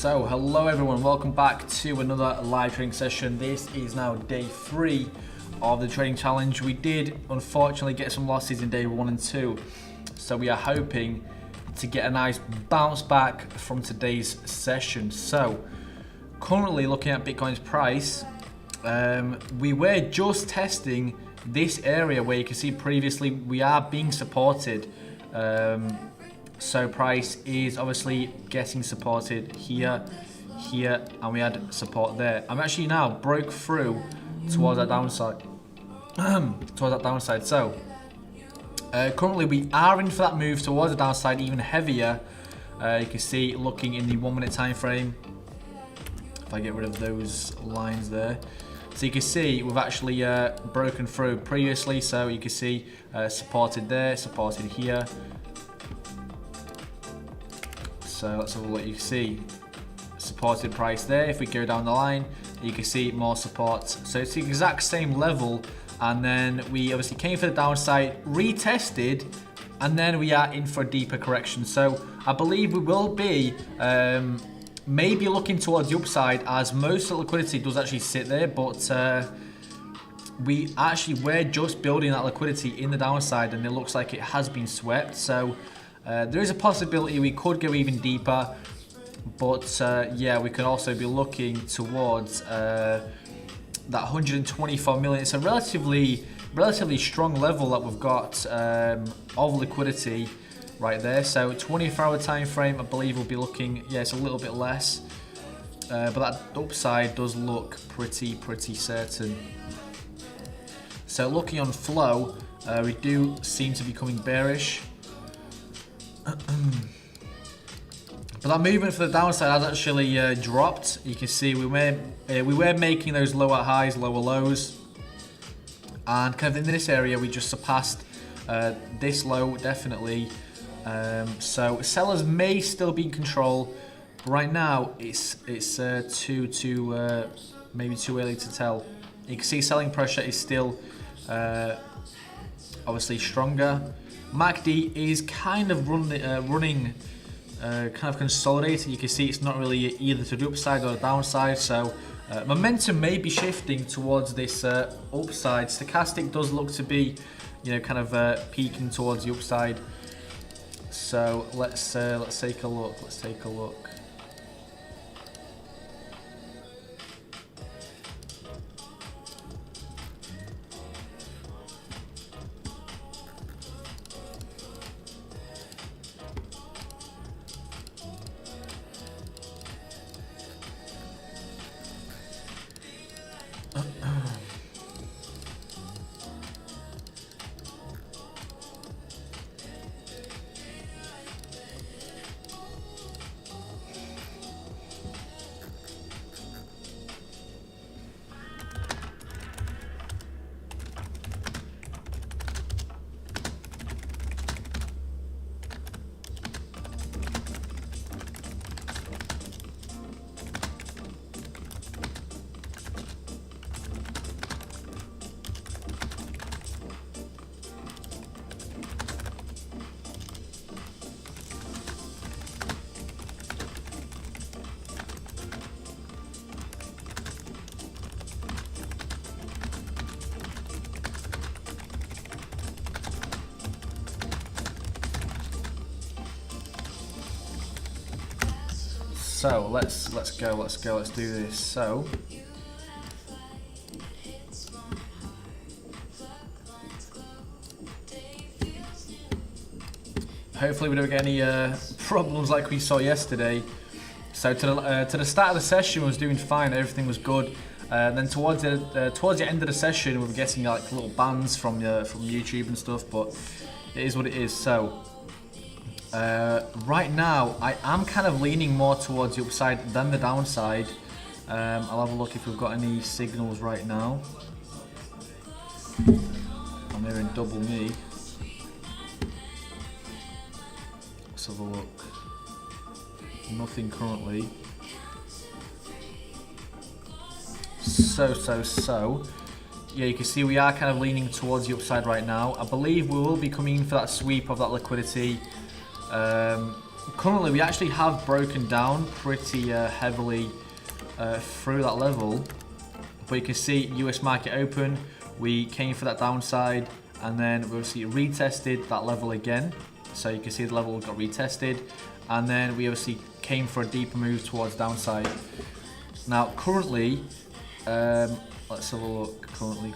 So hello everyone, welcome back to another live trading session. This is now day 3 of the trading challenge. We did unfortunately get some losses in day 1 and 2, so we are hoping to get a nice bounce back from today's session. So currently looking at Bitcoin's price, we were just testing this area where you can see previously we are being supported. So price is obviously getting supported here, and we had support there. I'm actually now broke through towards that downside. So currently we are in for that move towards the downside even heavier. You can see looking in the 1 minute time frame. If I get rid of those lines there. So you can see we've actually broken through previously. So you can see supported there, supported here. So let's have a look. You can see supported price there. If we go down the line, you can see more support. So it's the exact same level, and then we obviously came for the downside, retested, and then we are in for a deeper correction. So I believe we will be maybe looking towards the upside, as most of the liquidity does actually sit there, but we actually were just building that liquidity in the downside, and it looks like it has been swept. So there is a possibility we could go even deeper, but yeah, we could also be looking towards that 124 million. It's a relatively strong level that we've got of liquidity right there. So 24-hour time frame, I believe we'll be looking, yeah, it's a little bit less, but that upside does look pretty certain. So looking on flow, we do seem to be coming bearish. But that movement for the downside has actually dropped. You can see we were making those lower highs, lower lows, and kind of in this area we just surpassed this low definitely. So sellers may still be in control. But right now it's maybe too early to tell. You can see selling pressure is still obviously stronger. MACD is kind of running kind of consolidated. You can see it's not really either to the upside or the downside, so momentum may be shifting towards this upside. Stochastic does look to be, kind of peaking towards the upside. So let's take a look. So let's do this. So hopefully we don't get any problems like we saw yesterday. So to the start of the session was doing fine, everything was good. Then towards the end of the session we were getting like little bans from YouTube and stuff, but it is what it is. So right now I am kind of leaning more towards the upside than the downside. I'll have a look if we've got any signals right now. I'm hearing double me. Let's have a look. Nothing currently. So yeah, you can see we are kind of leaning towards the upside right now. I believe we will be coming in for that sweep of that liquidity. currently we actually have broken down pretty heavily through that level. But you can see US market open, we came for that downside, and then we obviously retested that level again. So you can see the level got retested, and then we obviously came for a deeper move towards downside. Now currently, let's have a look. Currently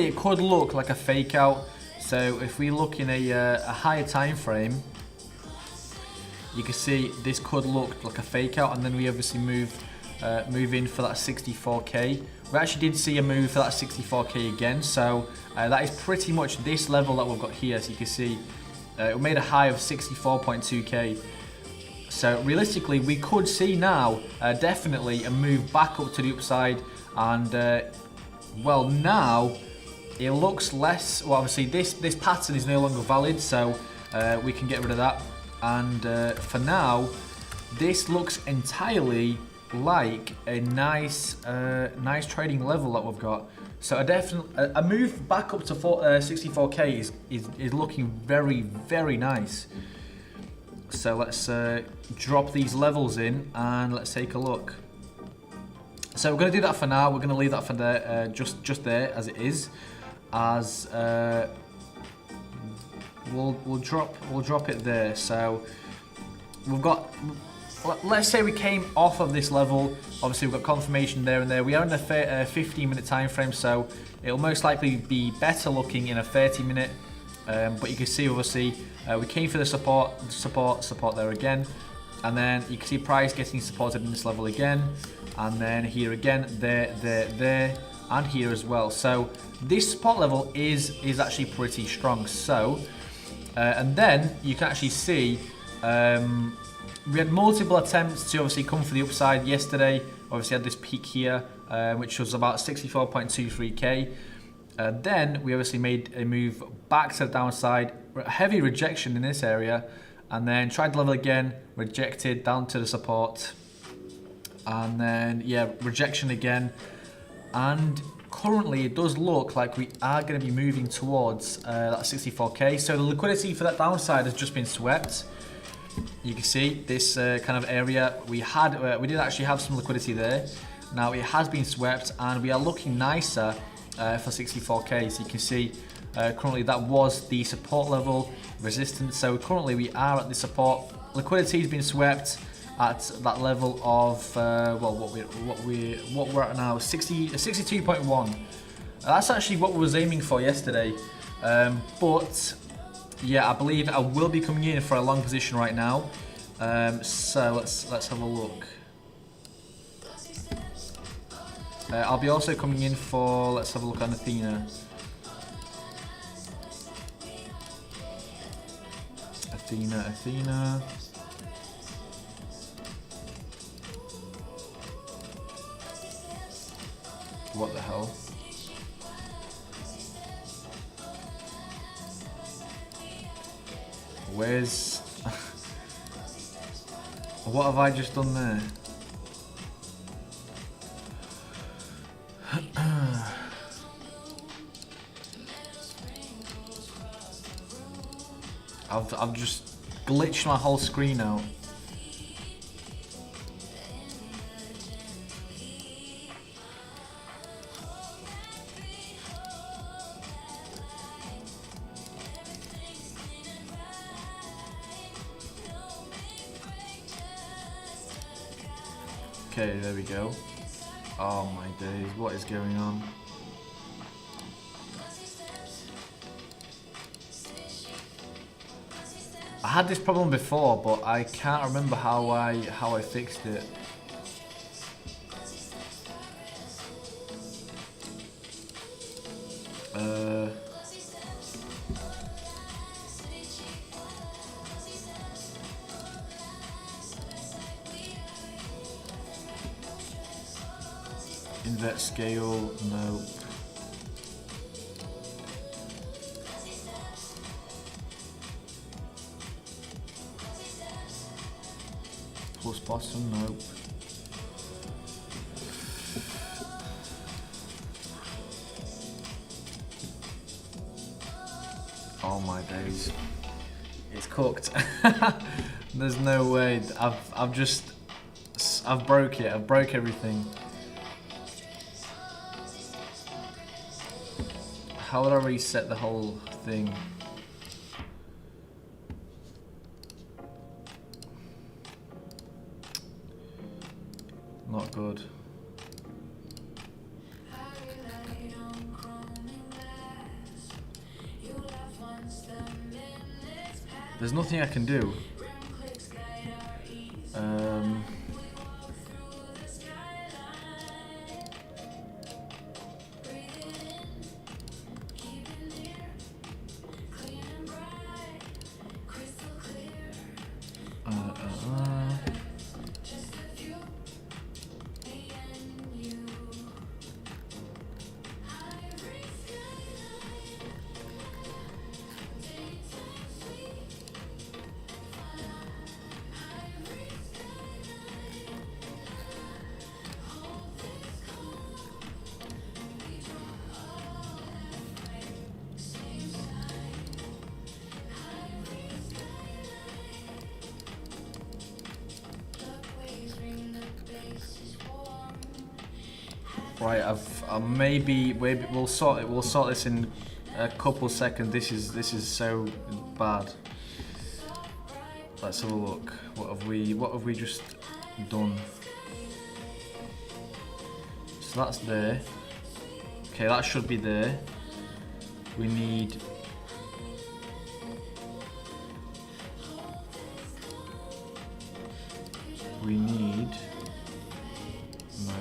it could look like a fake out. So if we look in a higher time frame, you can see this could look like a fake out, and then we obviously move in for that 64k. We actually did see a move for that 64k again, so that is pretty much this level that we've got here. So you can see we made a high of 64.2k. So realistically, we could see now definitely a move back up to the upside, and well, now it looks less. Well, obviously this pattern is no longer valid, so we can get rid of that. And for now, this looks entirely like a nice trading level that we've got. So a move back up to 64k is looking very nice. So let's drop these levels in and let's take a look. So we're going to do that for now. We're going to leave that for there, just there as it is. As we'll drop it there. So we've got. Let's say we came off of this level. Obviously, we've got confirmation there and there. We are in a 15-minute time frame, so it'll most likely be better looking in a 30-minute. But you can see, obviously, we came for the support there again, and then you can see price getting supported in this level again, and then here again, there, and here as well. So this support level is actually pretty strong. So, and then you can actually see. We had multiple attempts to obviously come for the upside yesterday. Obviously had this peak here, which was about 64.23k. Then we obviously made a move back to the downside, heavy rejection in this area, and then tried to level again, rejected down to the support, and then yeah, rejection again. And currently it does look like we are going to be moving towards that 64k. So the liquidity for that downside has just been swept. You can see this kind of area we did actually have some liquidity there. Now it has been swept, and we are looking nicer for 64k. So you can see currently that was the support level, resistance. So currently we are at the support. Liquidity has been swept at that level of well, what we're at now, 62.1. That's actually what we was aiming for yesterday, but. Yeah, I believe I will be coming in for a long position right now. So let's have a look. I'll be also coming in for. Let's have a look on Athena. Athena. What the hell? Where's... What have I just done there? I've just glitched my whole screen out. Okay, there we go. Oh my days, what is going on? I had this problem before, but I can't remember how I fixed it. Invert scale, no. Plus bottom, nope. Oh my days. It's cooked. There's no way. I've broke it. I've broke everything. How would I reset the whole thing? Not good. There's nothing I can do. Right, maybe we'll sort it. We'll sort this in a couple seconds. This is so bad. Let's have a look. What have we just done? So that's there. Okay, that should be there. We need. No.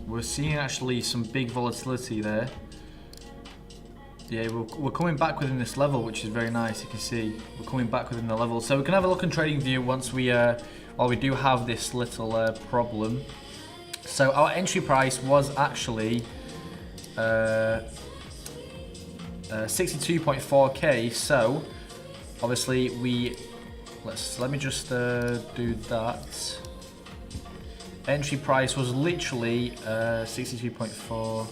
We're seeing actually some big volatility there. Yeah, we're coming back within this level, which is very nice. You can see we're coming back within the level. So we can have a look in trading view once we, while we do have this little problem. So our entry price was actually 62.4k. So obviously let me just do that. Entry price was literally 62.4.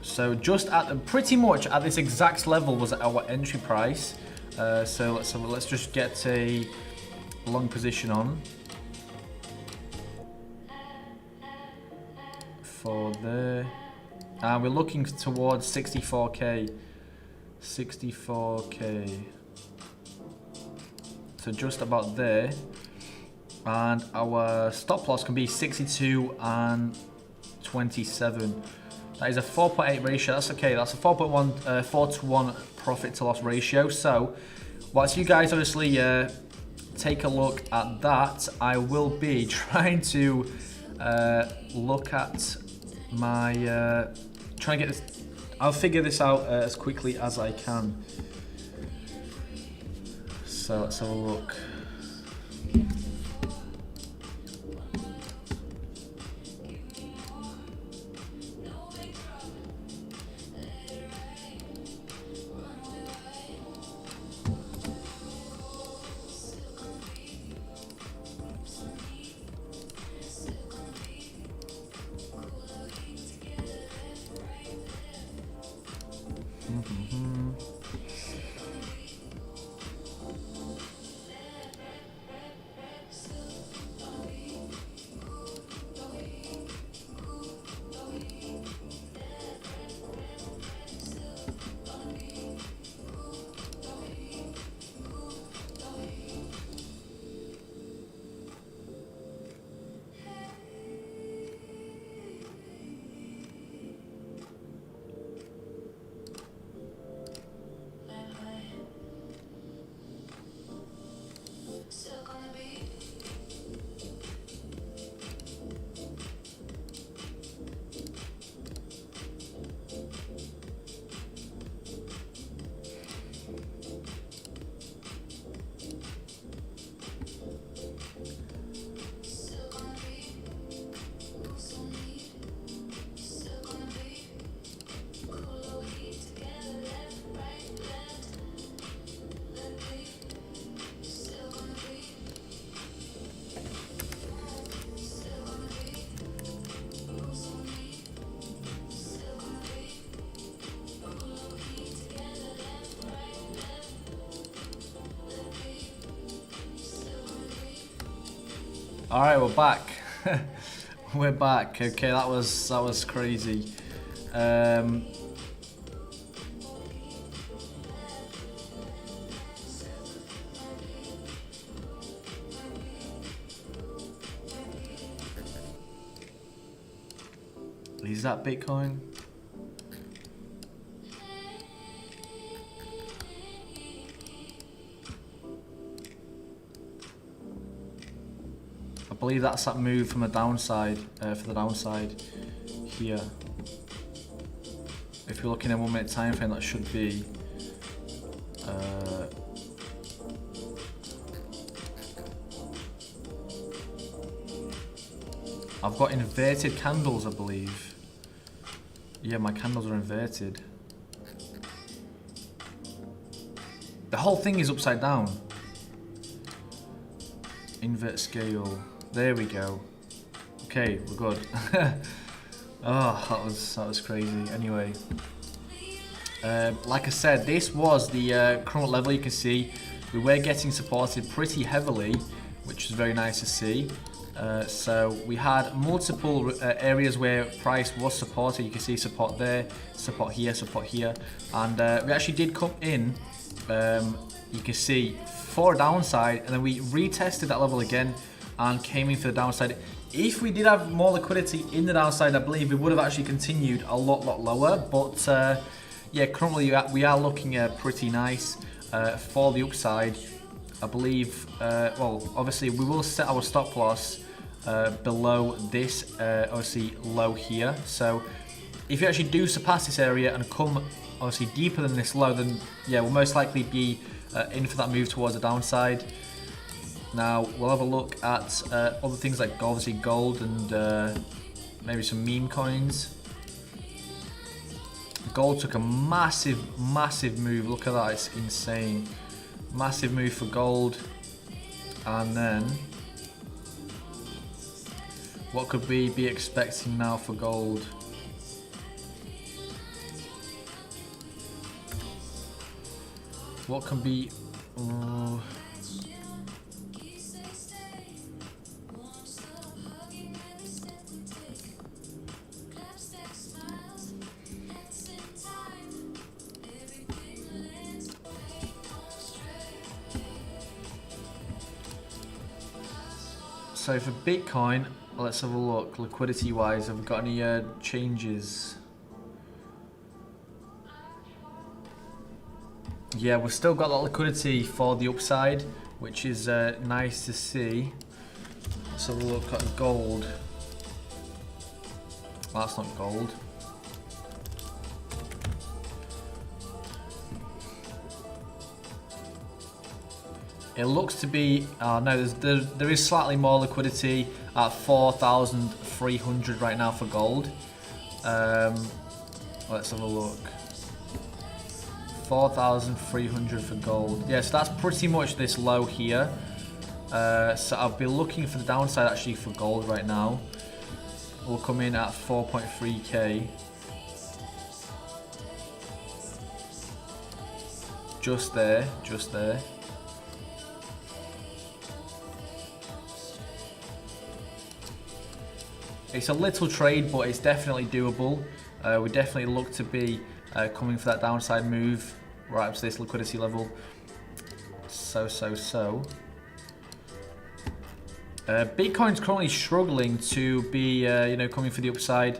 So just at pretty much at this exact level was our entry price. So let's just get a long position on for there, and we're looking towards 64k. 64k. So just about there, and our stop loss can be 62 and 27. That is a 4.8 ratio. That's okay. That's a 4.1, 4 to 1 profit to loss ratio. So, whilst you guys obviously take a look at that, I will be trying to look at my try and get this. I'll figure this out as quickly as I can. So let's have a look. All right, we're back. We're back. Okay, that was crazy. Is that Bitcoin? I believe that's that move from the downside, for the downside here. If you're looking at a 1 minute time frame, that should be I've got inverted candles, I believe. Yeah, my candles are inverted. The whole thing is upside down. Invert scale. There we go. Okay, we're good. Oh, that was crazy. Anyway, like I said, this was the current level. You can see we were getting supported pretty heavily, which is very nice to see. So we had multiple areas where price was supported. You can see support there, support here, and we actually did come in. You can see for a downside, and then we retested that level again and came in for the downside. If we did have more liquidity in the downside, I believe we would have actually continued a lot lower. But yeah, currently we are looking pretty nice for the upside. I believe. Well, obviously we will set our stop loss below this obviously low here. So if you actually do surpass this area and come obviously deeper than this low, then yeah, we'll most likely be in for that move towards the downside. Now we'll have a look at other things like obviously gold and maybe some meme coins. Gold took a massive move. Look at that, it's insane. Massive move for gold. And then what could we be expecting now for gold? What can be so for Bitcoin, let's have a look. Liquidity wise, have we got any changes? Yeah, we've still got that liquidity for the upside, which is nice to see. Let's have a look at gold. Well, that's not gold. It looks to be, no, there is slightly more liquidity at 4,300 right now for gold. Let's have a look. 4,300 for gold. Yeah, so that's pretty much this low here. So I'll be looking for the downside actually for gold right now. We'll come in at 4.3k. Just there, just there. It's a little trade, but it's definitely doable. We definitely look to be coming for that downside move right up to this liquidity level. So. Bitcoin's currently struggling to be, you know, coming for the upside,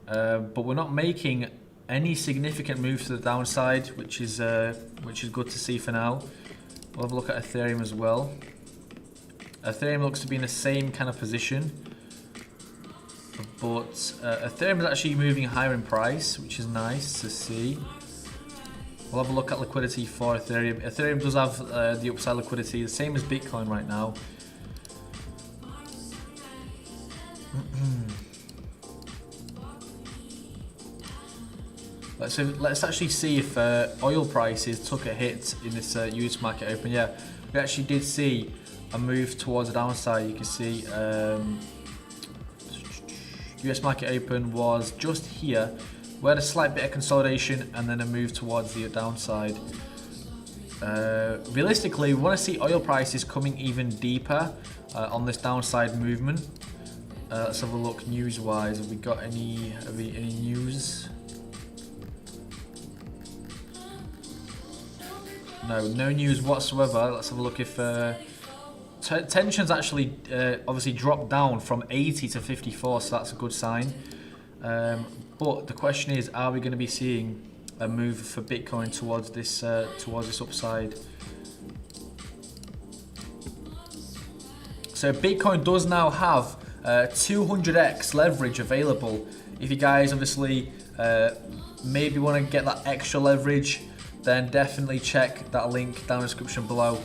but we're not making any significant moves to the downside, which is good to see for now. We'll have a look at Ethereum as well. Ethereum looks to be in the same kind of position. But Ethereum is actually moving higher in price, which is nice to see. We'll have a look at liquidity for Ethereum. Ethereum does have the upside liquidity, the same as Bitcoin right now. Let's actually see if oil prices took a hit in this US market open. Yeah, we actually did see a move towards the downside. You can see US market open was just here. We had a slight bit of consolidation and then a move towards the downside. Realistically, we want to see oil prices coming even deeper on this downside movement. Let's have a look news-wise. Have we got any news? No news whatsoever. Let's have a look if tensions actually obviously dropped down from 80 to 54, so that's a good sign. But the question is, are we going to be seeing a move for Bitcoin towards this upside? So Bitcoin does now have 200x leverage available. If you guys obviously maybe want to get that extra leverage, then definitely check that link down in the description below.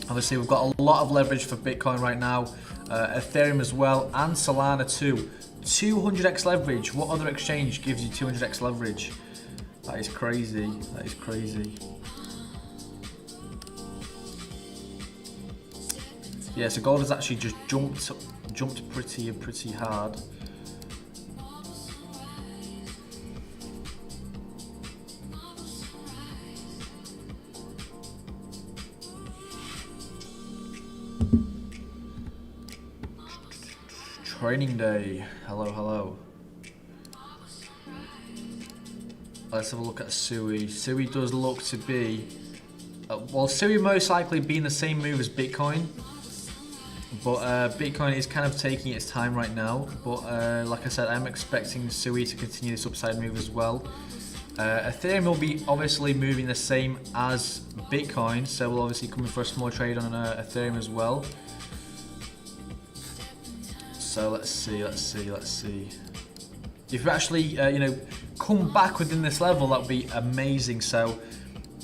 Obviously, we've got a lot of leverage for Bitcoin right now, Ethereum as well, and Solana too. 200x leverage. What other exchange gives you 200x leverage? That is crazy. That is crazy. Yeah, so gold has actually just jumped pretty hard. Training day. Hello. Let's have a look at Sui. Sui does look to be well, Sui most likely being the same move as Bitcoin, but Bitcoin is kind of taking its time right now. But like I said, I'm expecting Sui to continue this upside move as well. Ethereum will be obviously moving the same as Bitcoin, so we'll obviously come in for a small trade on Ethereum as well. So let's see. If we actually, come back within this level, that would be amazing. So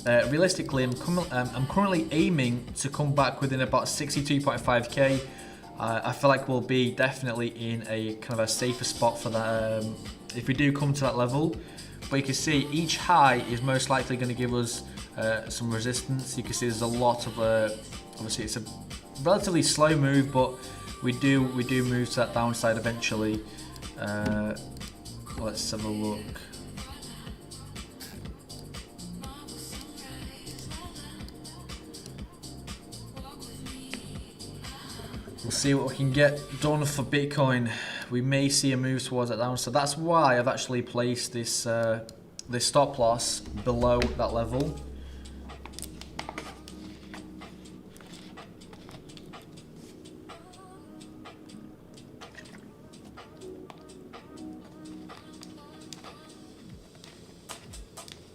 realistically, I'm currently aiming to come back within about 62.5k. I feel like we'll be definitely in a kind of a safer spot for that if we do come to that level. But you can see each high is most likely going to give us some resistance. You can see there's a lot of obviously it's a relatively slow move, but we do move to that downside eventually. Let's have a look. We'll see what we can get done for Bitcoin. We may see a move towards that down, so that's why I've actually placed this this stop loss below that level.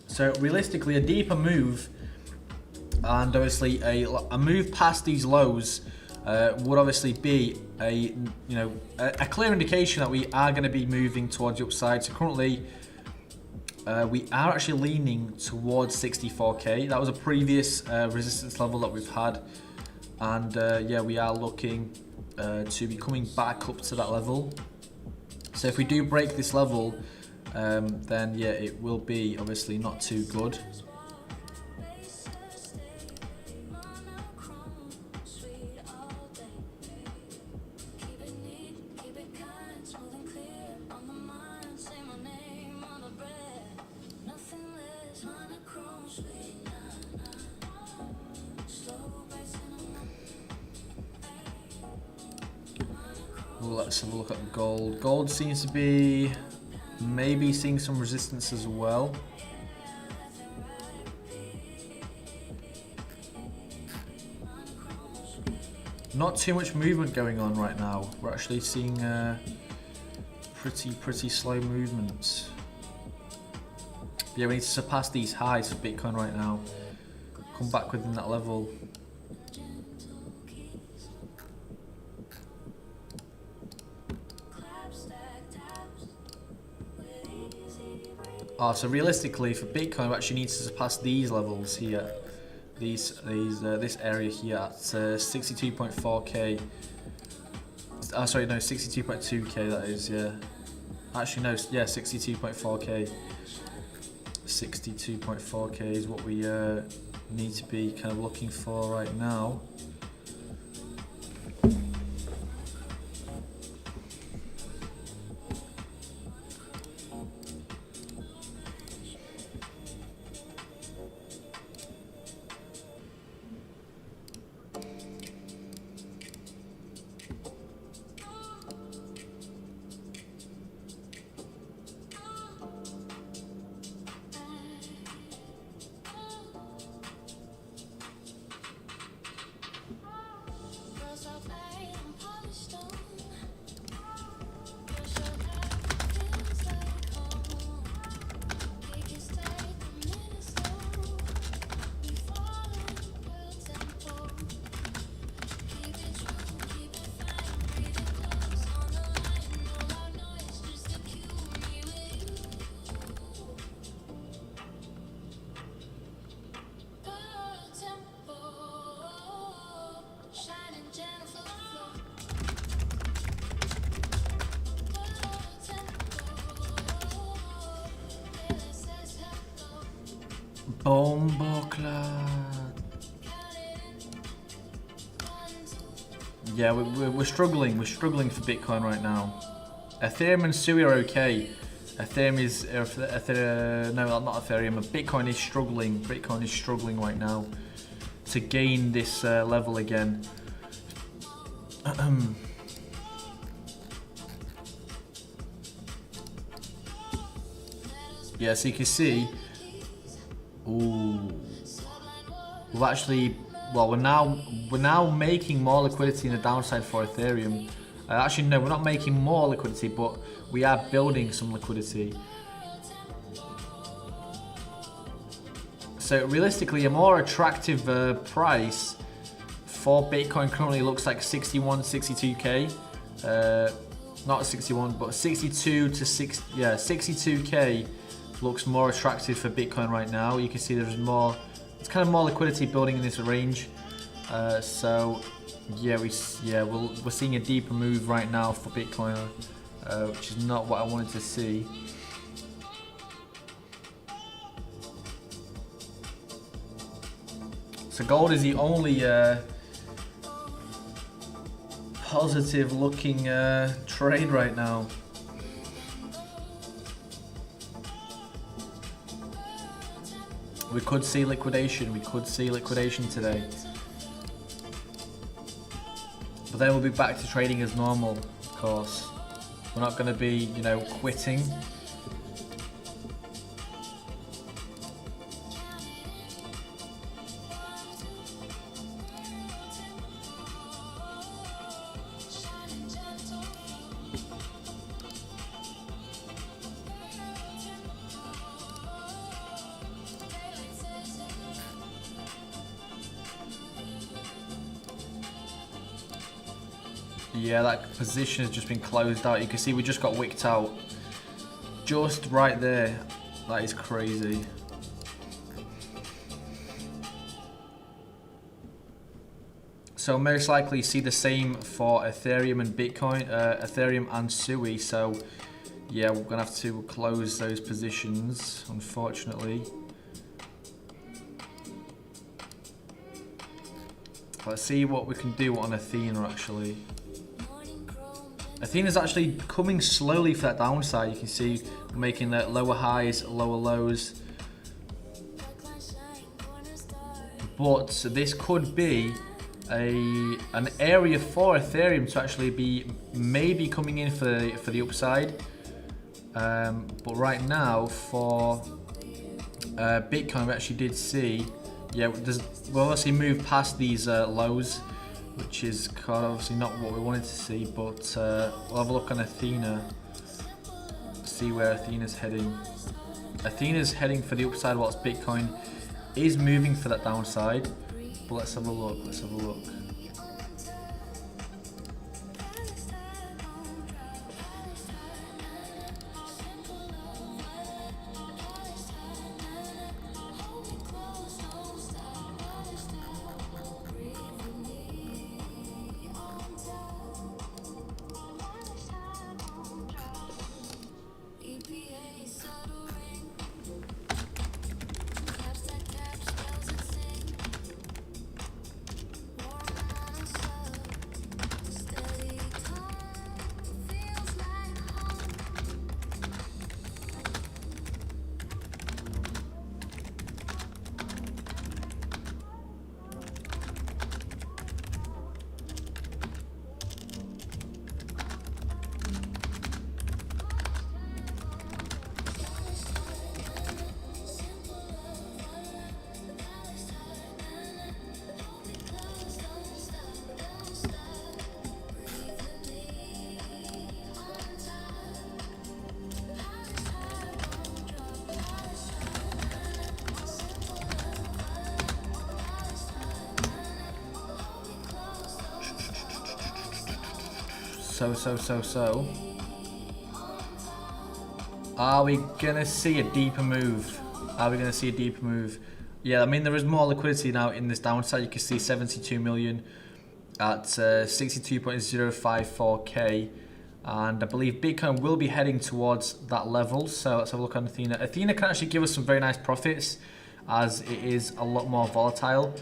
So realistically, a deeper move, and obviously a move past these lows would obviously be a clear indication that we are going to be moving towards the upside. So currently, we are actually leaning towards 64k. That was a previous resistance level that we've had, and yeah, we are looking to be coming back up to that level. So if we do break this level, then yeah, it will be obviously not too good. Let's have a look at gold. Gold seems to be maybe seeing some resistance as well. Not too much movement going on right now. We're actually seeing pretty slow movements. Yeah, we need to surpass these highs for Bitcoin right now. Come back within that level. So realistically, for Bitcoin, we actually need to surpass these levels here, this area here at 62.4k. Sorry, no, 62.2k. That is, yeah. Actually, no, yeah, 62.4k. 62.4k is what we need to be kind of looking for right now. Bomboclat. Yeah, we're struggling. We're struggling for Bitcoin right now. Ethereum and Sui are okay. Ethereum is no, not Ethereum. Bitcoin is struggling. Bitcoin is struggling right now to gain this level again. Yeah, so you can see. Ooh, we've actually. Well, we're now making more liquidity in the downside for Ethereum. Actually, no, we're not making more liquidity, but we are building some liquidity. So realistically, a more attractive price for Bitcoin currently looks like 61, 62k. Not 61, but 62 to 6. Yeah, 62k looks more attractive for Bitcoin right now. You can see there's more. It's kind of more liquidity building in this range. So yeah, we're seeing a deeper move right now for Bitcoin, which is not what I wanted to see. So gold is the only positive looking trade right now. We could see liquidation. We could see liquidation today. But then we'll be back to trading as normal, of course. We're not going to be, you know, quitting. Yeah, that position has just been closed out. You can see we just got wicked out. Just right there. That is crazy. So most likely see the same for Ethereum and Bitcoin, Ethereum and Sui. So yeah, we're gonna have to close those positions, unfortunately. Let's see what we can do on Athena actually. Athena's actually coming slowly for that downside. You can see we're making the lower highs, lower lows. But this could be an area for Ethereum to actually be maybe coming in for the upside. But right now for Bitcoin, we actually did see, yeah, we'll obviously move past these lows, which is kind of obviously not what we wanted to see, but we'll have a look on Athena, see where Athena's heading. Athena's heading for the upside whilst Bitcoin is moving for that downside, but let's have a look, let's have a look. So. Are we gonna see a deeper move? Are we gonna see a deeper move? Yeah, I mean there is more liquidity now in this downside. You can see 72 million at 62.054k, and I believe Bitcoin will be heading towards that level. So let's have a look on Athena. Athena can actually give us some very nice profits. as it is a lot more volatile.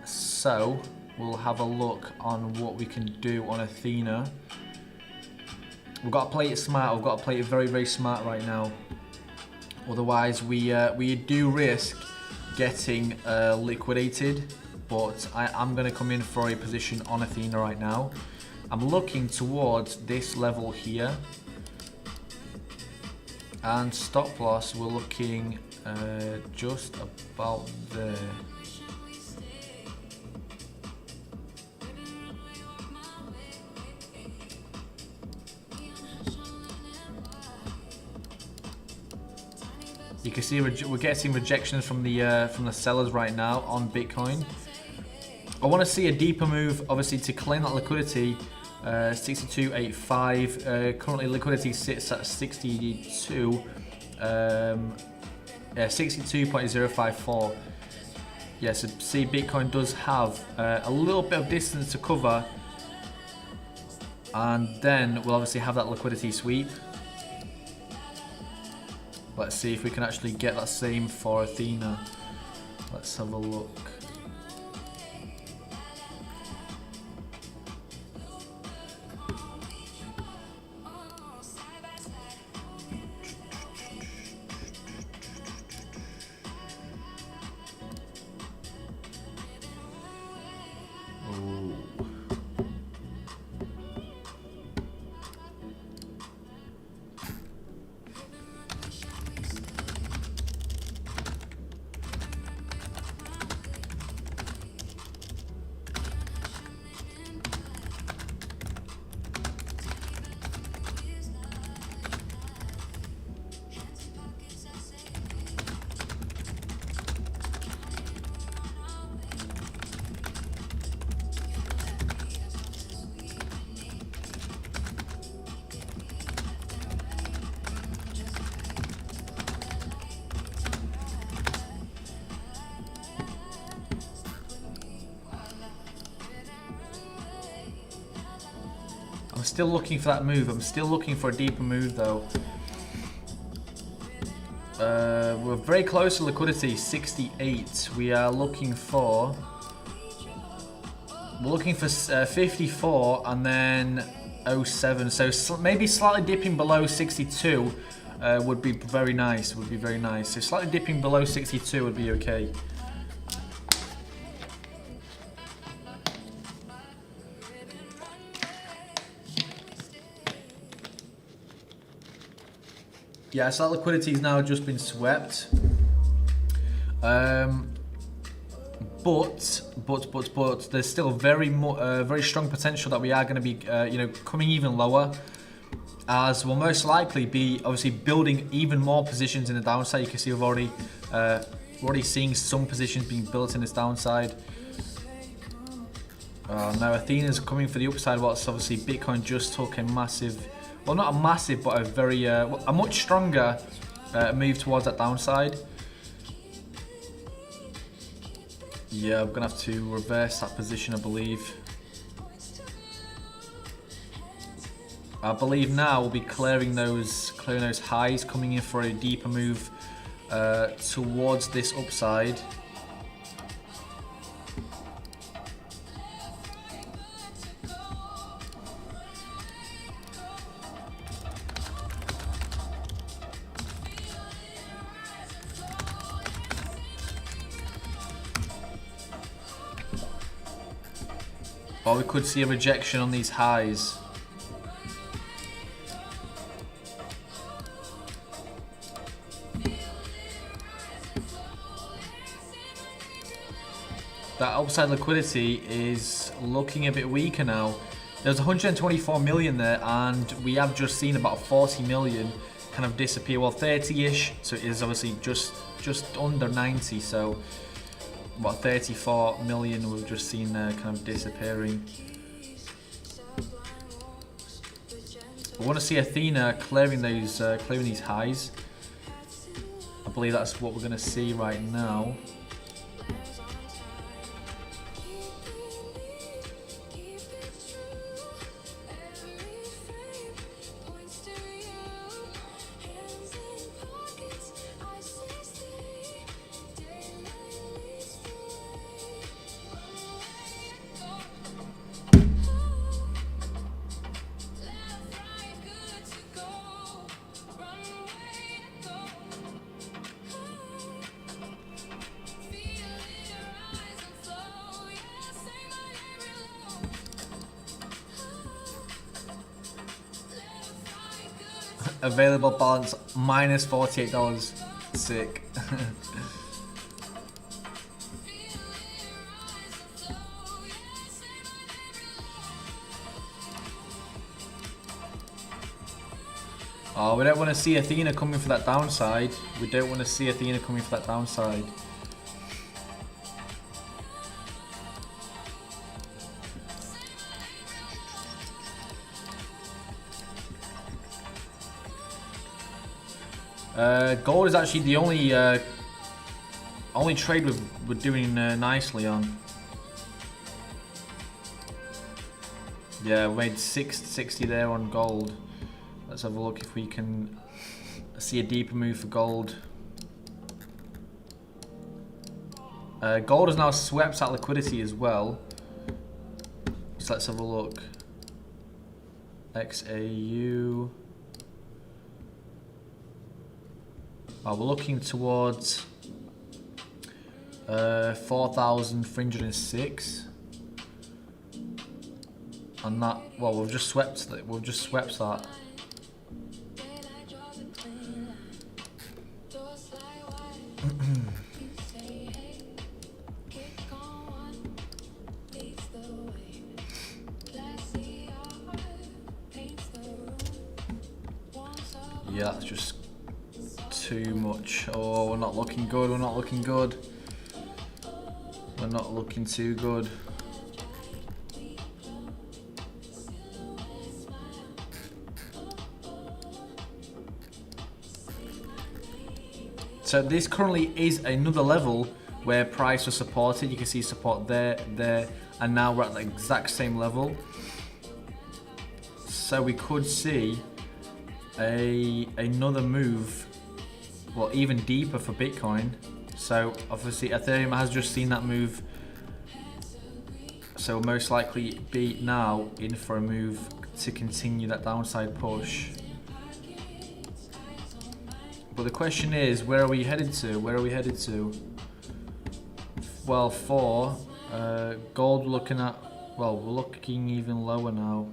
So we'll have a look on what we can do on Athena. We've got to play it smart. We've got to play it very, very smart right now. Otherwise, we do risk getting liquidated. But I'm going to come in for a position on Athena right now. I'm looking towards this level here. And stop loss, we're looking just about there. You can see we're getting rejections from the sellers right now on Bitcoin. I want to see a deeper move, obviously, to claim that liquidity. 62.85. Currently, liquidity sits at 62. 62.054. Yeah, so see, Bitcoin does have a little bit of distance to cover, and then we'll obviously have that liquidity sweep. Let's see if we can actually get that same for Athena. Let's have a look. I'm still looking for that move. I'm still looking for a deeper move though. We're very close to liquidity, 68. We are looking for... We're looking for 54 and then 07. So maybe slightly dipping below 62 would be very nice. Would be very nice. So slightly dipping below 62 would be okay. Yeah, so that liquidity has now just been swept. But there's still very strong potential that we are going to be, coming even lower, as we'll most likely be obviously building even more positions in the downside. You can see we've already seeing some positions being built in this downside. Now Athena's coming for the upside, whilst obviously Bitcoin just took a massive, well, not a massive, but a much stronger move towards that downside. Yeah, I'm gonna have to reverse that position, I believe. I believe now we'll be clearing those highs, coming in for a deeper move towards this upside. Or we could see a rejection on these highs. That upside liquidity is looking a bit weaker now. There's 124 million there, and we have just seen about 40 million kind of disappear. Well, 30-ish, so it is obviously just under 90, so about 34 million we've just seen there kind of disappearing. We want to see Athena clearing these highs. I believe that's what we're going to see right now. available balance minus $48. Sick. Oh, we don't want to see Athena coming for that downside. We don't want to see Athena coming for that downside. Gold is actually the only trade we're doing nicely on. Yeah, we made 660 there on gold. Let's have a look if we can see a deeper move for gold. Gold has now swept that liquidity as well. So let's have a look. XAU. Oh, we're looking towards 4,306. And that, well, we've just swept that. We've just swept that. Yeah, that's just too much. Oh, we're not looking good. We're not looking good. We're not looking too good. So this currently is another level where price was supported. You can see support there, there, and now we're at the exact same level. So we could see another move, well, even deeper for Bitcoin. So obviously Ethereum has just seen that move, so we'll most likely be now in for a move to continue that downside push. But the question is, where are we headed to? Where are we headed to? Well, for gold, we're looking at, well, we're looking even lower now.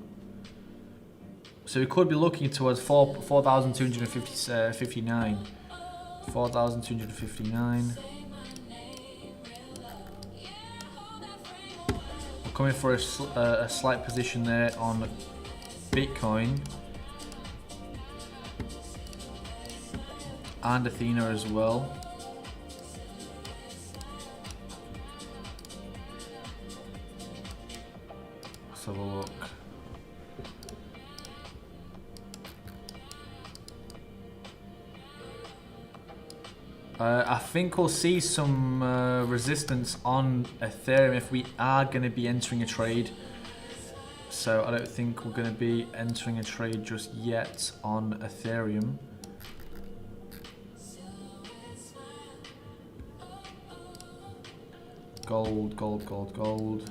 So we could be looking towards 4,259. 4,259. We're coming for a slight position there on Bitcoin. And Athena as well. Let's have a look. I think we'll see some resistance on Ethereum if we are going to be entering a trade. So I don't think we're going to be entering a trade just yet on Ethereum. Gold, gold, gold, gold.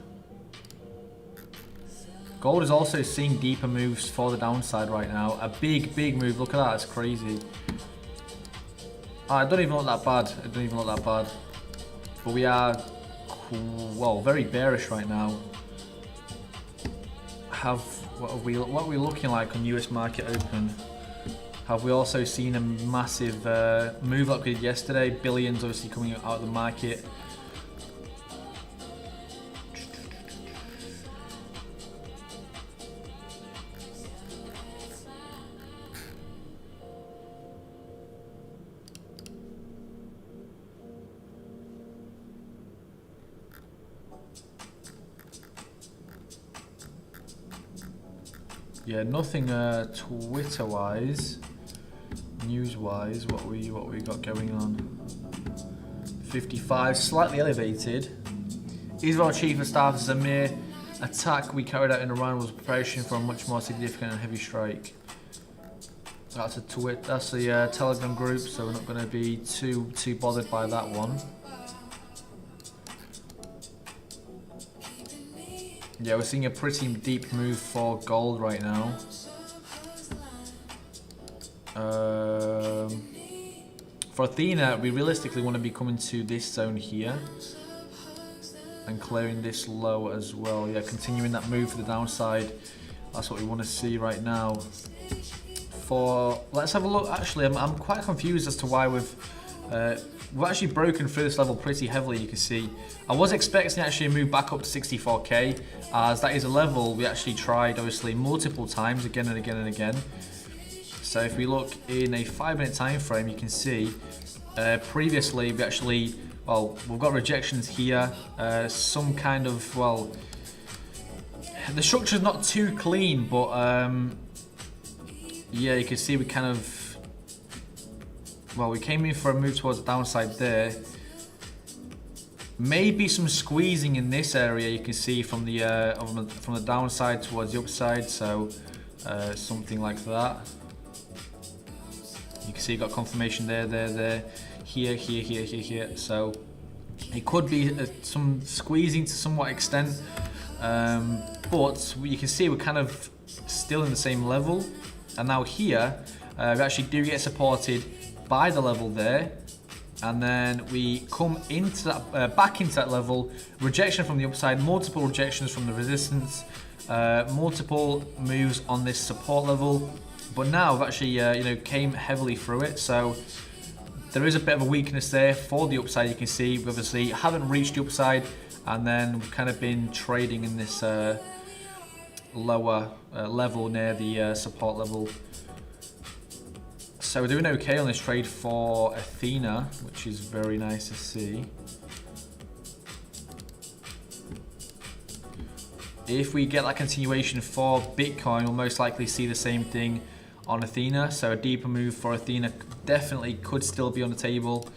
Gold is also seeing deeper moves for the downside right now. A big, big move. Look at that. It's crazy. I don't even look that bad. It doesn't even look that bad. But we are, well, very bearish right now. What are we looking like on US Market Open? Have we also seen a massive move like we did yesterday? Billions obviously coming out of the market. Yeah, nothing Twitter-wise, news-wise. What we got going on? 55, slightly elevated. Israel Chief of Staff Zamir, attack we carried out in Iran was preparation for a much more significant and heavy strike. That's a That's the Telegram group, so we're not going to be too bothered by that one. Yeah, we're seeing a pretty deep move for gold right now. For Athena, we realistically want to be coming to this zone here and clearing this low as well. Yeah, continuing that move for the downside. That's what we want to see right now let's have a look. Actually, I'm quite confused as to why we've actually broken through this level pretty heavily. You can see I was expecting actually a move back up to 64k, as that is a level we actually tried obviously multiple times, again and again and again. So if we look in a 5-minute time frame, you can see previously we actually, well, we've got rejections here, some kind of, well, the structure's not too clean, but yeah, you can see we kind of, well, we came in for a move towards the downside there. Maybe some squeezing in this area, you can see from the downside towards the upside, so something like that. You can see you got confirmation there, here, here. So it could be some squeezing to somewhat extent, but you can see we're kind of still in the same level. And now here, we actually do get supported by the level there, and then we come into that, back into that level. Rejection from the upside, multiple rejections from the resistance, multiple moves on this support level. But now we've actually, you know, came heavily through it, so there is a bit of a weakness there for the upside. You can see we obviously haven't reached the upside, and then we've kind of been trading in this lower level near the support level. So we're doing okay on this trade for Athena, which is very nice to see. If we get that continuation for Bitcoin, we'll most likely see the same thing on Athena. So a deeper move for Athena definitely could still be on the table,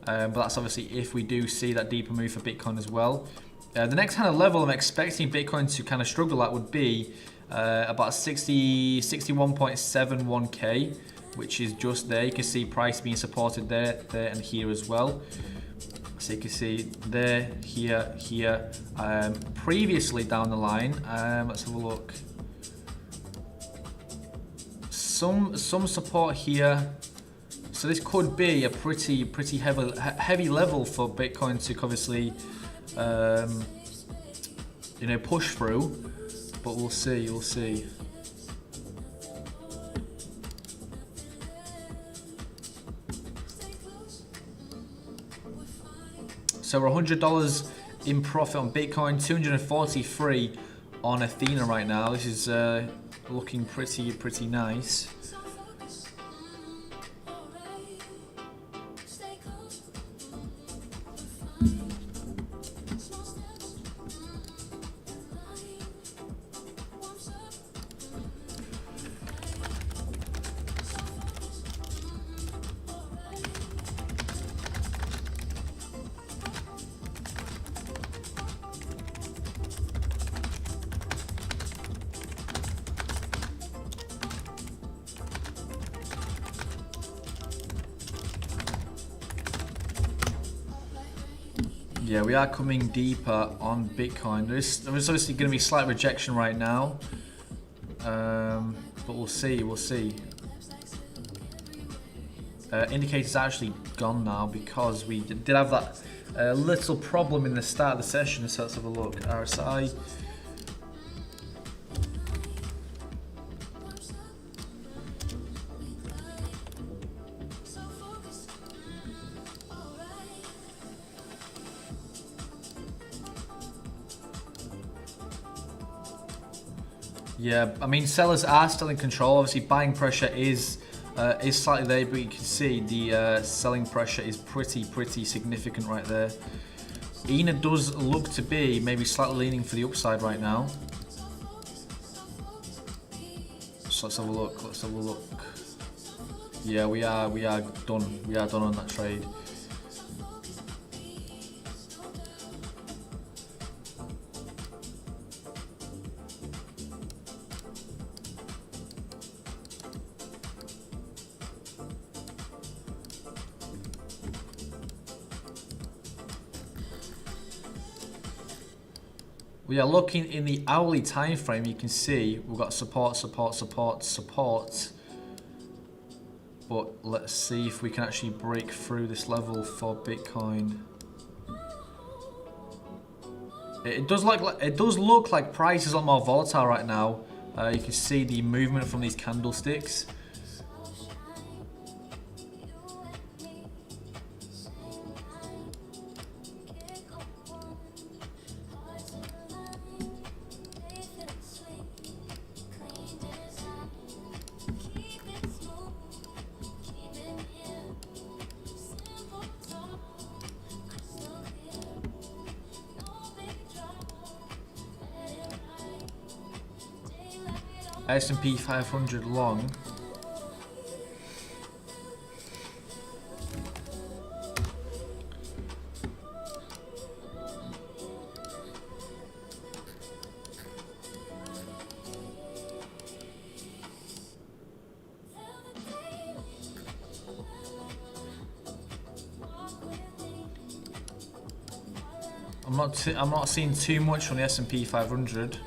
but that's obviously if we do see that deeper move for Bitcoin as well. The next kind of level I'm expecting Bitcoin to kind of struggle at would be about 61.71k, which is just there. You can see price being supported there, and here as well. So you can see there, here. Previously down the line, let's have a look. Some support here. So this could be a pretty heavy level for Bitcoin to obviously, you know, push through. But we'll see. So we're $100 in profit on Bitcoin, 243 on Athena right now. This is looking pretty nice. Yeah, we are coming deeper on Bitcoin. There's obviously going to be slight rejection right now, but we'll see. Indicator's actually gone now because we did have that little problem in the start of the session. So let's have a look. RSI. Yeah, I mean, sellers are still in control. Obviously, buying pressure is slightly there, but you can see the selling pressure is pretty significant right there. ENA does look to be maybe slightly leaning for the upside right now. So let's have a look. Yeah, we are done. We are done on that trade. We are looking in the hourly time frame. You can see we've got support. But let's see if we can actually break through this level for Bitcoin. It does look like price is a lot more volatile right now. You can see the movement from these candlesticks. S&P 500 long. I'm not seeing too much from the S&P 500.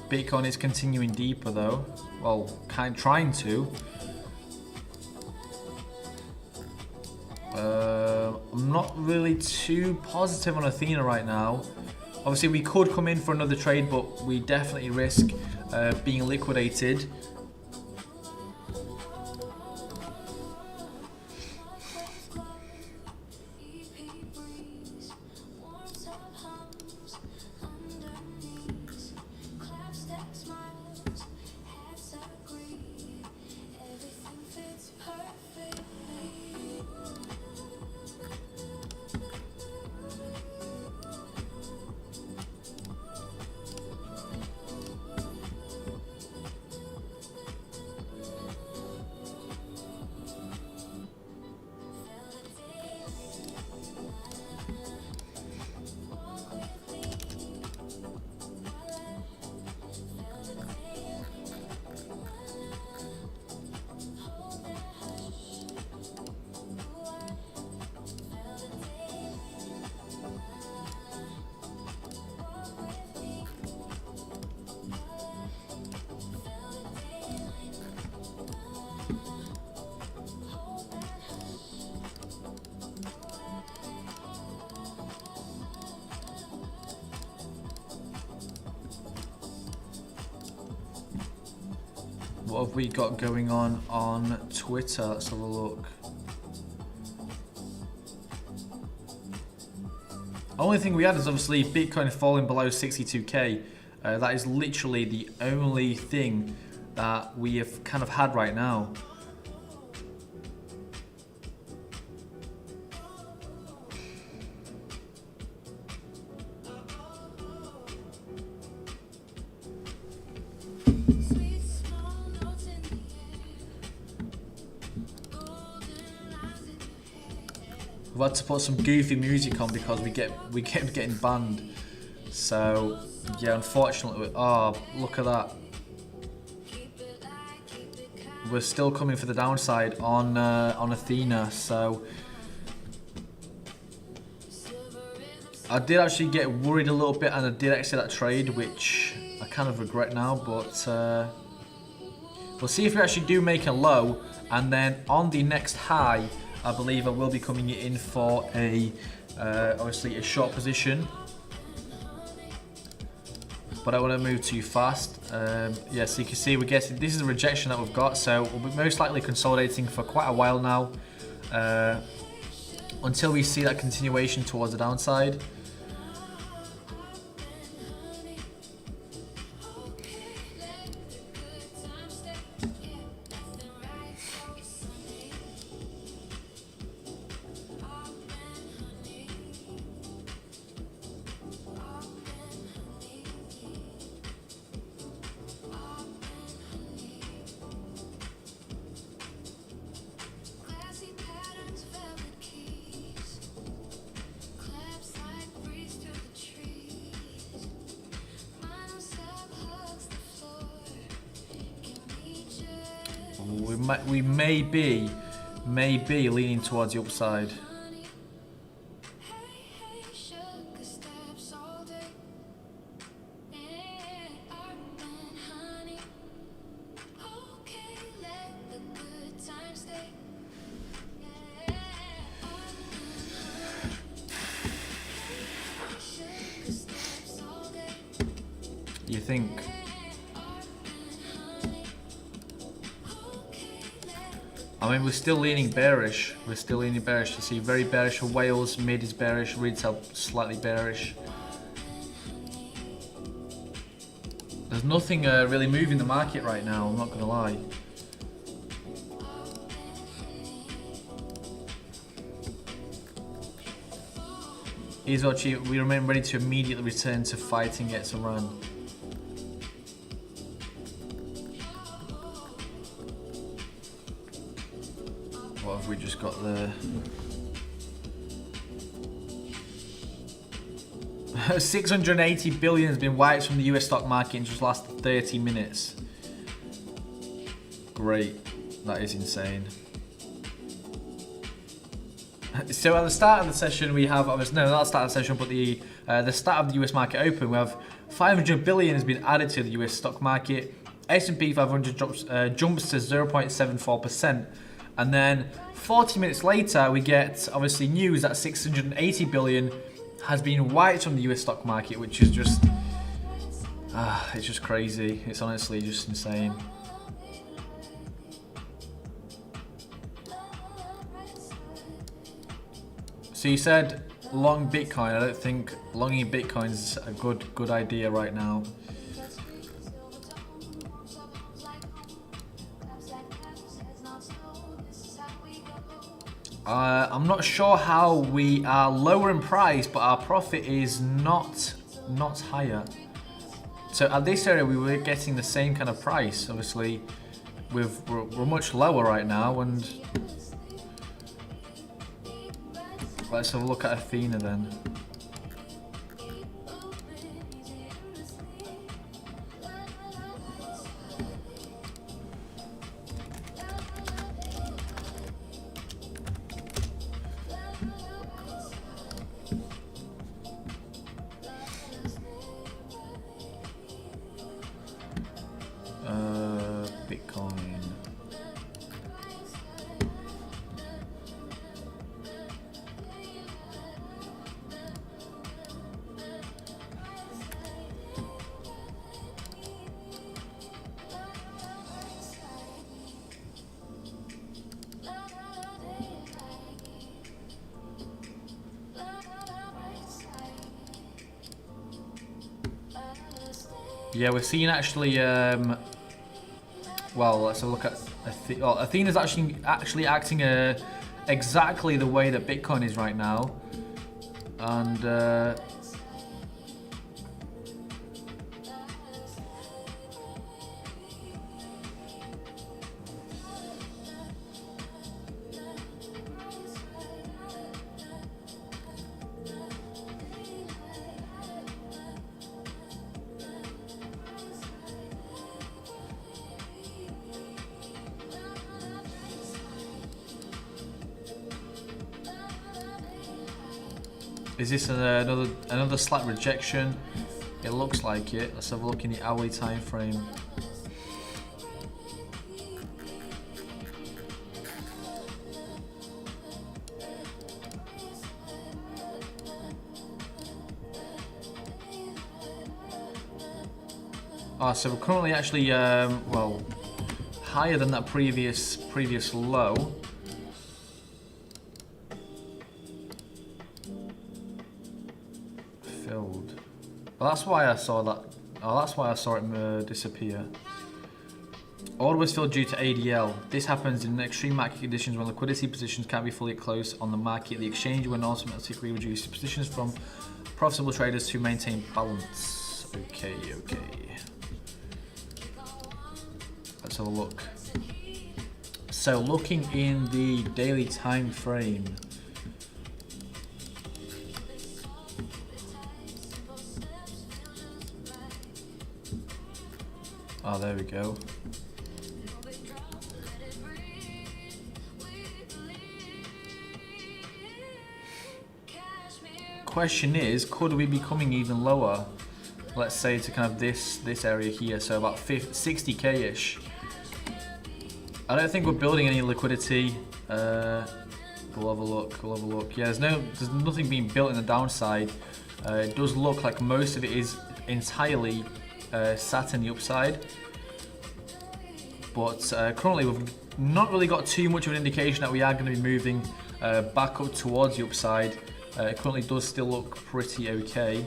Bitcoin is continuing deeper though. Well, trying to. I'm not really too positive on Athena right now. Obviously, we could come in for another trade, but we definitely risk being liquidated. What have we got going on Twitter? Let's have a look. Only thing we had is obviously Bitcoin falling below 62k. That is literally the only thing that we have kind of had right now. We've had to put some goofy music on because we kept getting banned. So yeah, unfortunately, oh look at that. We're still coming for the downside on Athena. So I did actually get worried a little bit, and I did exit that trade, which I kind of regret now. But we'll see if we actually do make a low, and then on the next high, I believe I will be coming in for a obviously a short position, but I don't want to move too fast. Yeah, so you can see we're getting, this is a rejection that we've got, so we'll be most likely consolidating for quite a while now until we see that continuation towards the downside. We may be leaning towards the upside. You think? I mean, we're still leaning bearish. You see, very bearish for Wales, mid is bearish, retail slightly bearish. There's nothing really moving the market right now, I'm not going to lie. We remain ready to immediately return to fighting against Iran. $680 billion has been wiped from the US stock market in just the last 30 minutes. Great. That is insane. So at the start of the session we have, obviously, no, not the start of the session, but the start of the US market open, we have 500 billion has been added to the US stock market. S&P 500 jumps to 0.74%, and then 40 minutes later we get obviously news that 680 billion has been wiped from the US stock market, which is just it's just crazy. It's honestly just insane. So you said long Bitcoin. I don't think longing Bitcoin is a good idea right now. I'm not sure how we are lower in price, but our profit is not higher. So at this area we were getting the same kind of price. Obviously, we're much lower right now, and let's have a look at Athena then. Bitcoin. Yeah, we're seeing actually. Well, let's have a look at Athena's actually acting exactly the way that Bitcoin is right now, and is this another slight rejection? It looks like it. Let's have a look in the hourly time frame. So we're currently actually well, higher than that previous low. Filled. Well, that's why I saw that. Oh, that's why I saw it disappear. Order was filled due to ADL. This happens in extreme market conditions when liquidity positions can't be fully closed on the market. The exchange will automatically reduce positions from profitable traders to maintain balance. Okay. Let's have a look. So looking in the daily time frame. Oh, there we go. Question is, could we be coming even lower? Let's say to kind of this area here, so about 60k-ish. I don't think we're building any liquidity. We'll have a look. Yeah, there's nothing being built in the downside. It does look like most of it is entirely sat in the upside. But currently we've not really got too much of an indication that we are going to be moving back up towards the upside. It currently does still look pretty okay.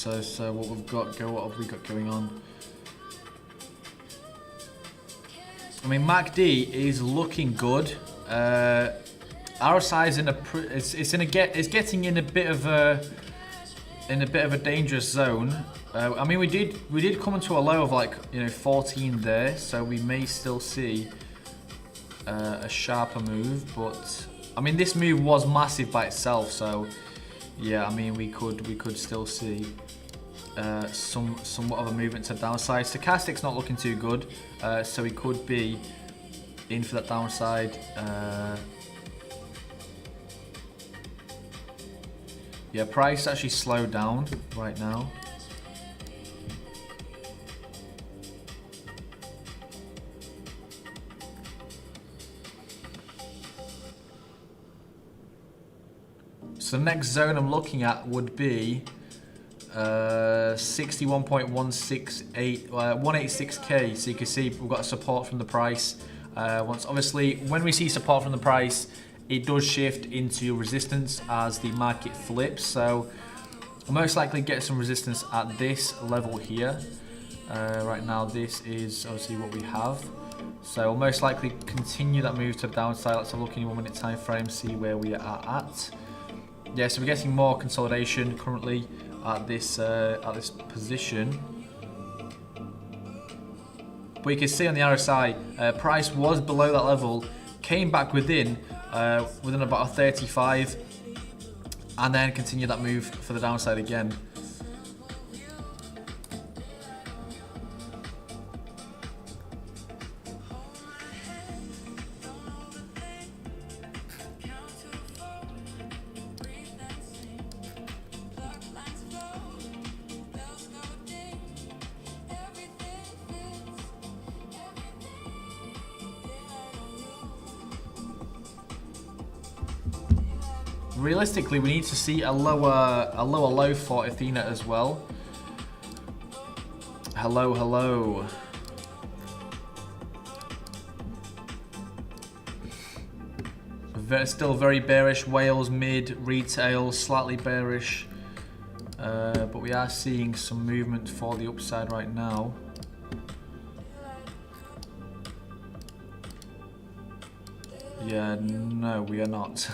So what we've got, what have we got going on? I mean, MACD is looking good. RSI is in a it's getting in a bit of a dangerous zone. I mean, we did come into a low of like 14 there, so we may still see a sharper move. But I mean, this move was massive by itself, so yeah, I mean, we could still see somewhat of a movement to the downside. Stochastic's not looking too good, so we could be in for that downside. Yeah, price actually slowed down right now. So the next zone I'm looking at would be 186k. So you can see we've got support from the price. Obviously, when we see support from the price, it does shift into resistance as the market flips. So we'll most likely get some resistance at this level here. Right now, this is obviously what we have. So we'll most likely continue that move to the downside. Let's have a look in a 1 minute time frame, see where we are at. Yeah, so we're getting more consolidation currently at this position. But you can see on the RSI, price was below that level, came back within about a 35, and then continued that move for the downside again. Realistically, we need to see a lower low for Athena as well. Hello. Still very bearish. Wales mid, retail slightly bearish, but we are seeing some movement for the upside right now. Yeah, no, we are not.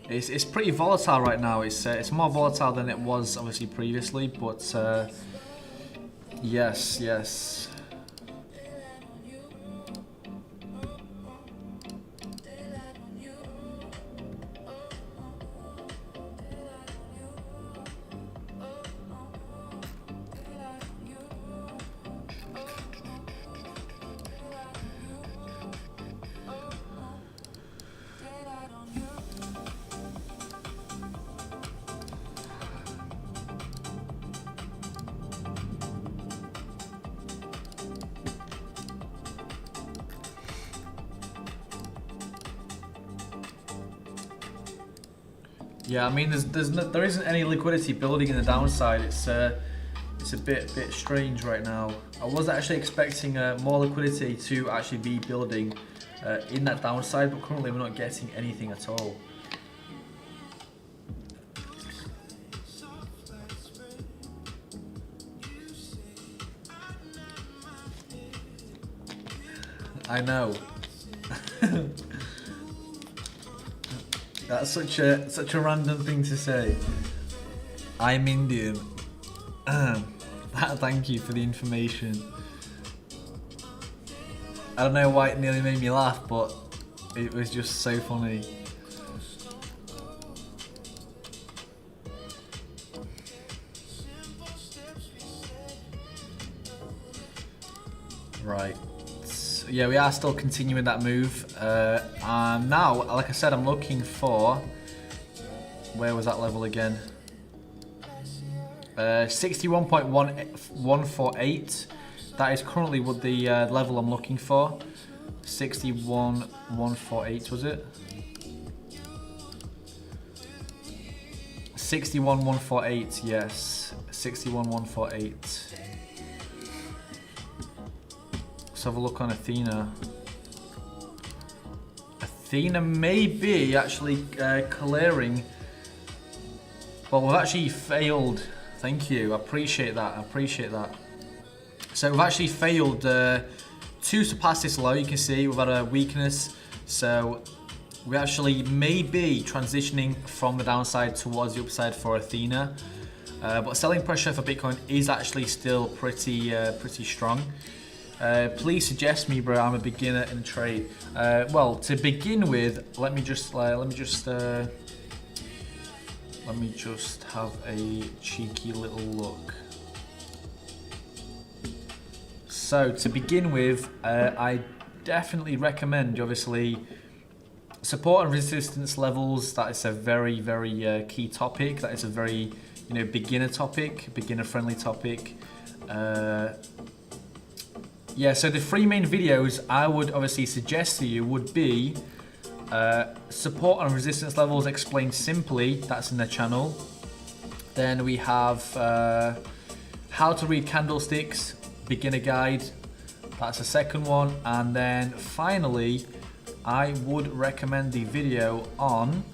It's pretty volatile right now. It's more volatile than it was obviously previously, but yes. Yeah, I mean, there isn't any liquidity building in the downside. It's a bit strange right now. I was actually expecting more liquidity to actually be building in that downside, but currently we're not getting anything at all. I know. That's such a random thing to say. I'm Indian. Thank you for the information. I don't know why it nearly made me laugh, but it was just so funny. Right. Yeah, we are still continuing that move. And now, like I said, I'm looking for... Where was that level again? 61.148. That is currently what the level I'm looking for. 61.148 was it? 61.148, yes. 61.148. Let's have a look on Athena. Athena may be actually clearing. Well, we've actually failed Thank you. I appreciate that. I appreciate that. So we've actually failed to surpass this low. You can see we've had a weakness. So we actually may be transitioning from the downside towards the upside for Athena. But selling pressure for Bitcoin is actually still pretty strong. Please suggest me, bro. I'm a beginner in trade. Well, to begin with, let me just have a cheeky little look. So to begin with, I definitely recommend, obviously, support and resistance levels. That is a very key topic. That is a very beginner topic, beginner friendly topic. Yeah, so the three main videos I would obviously suggest to you would be support and resistance levels explained simply. That's in the channel. Then we have how to read candlesticks, beginner guide. That's the second one. And then finally, I would recommend the video on,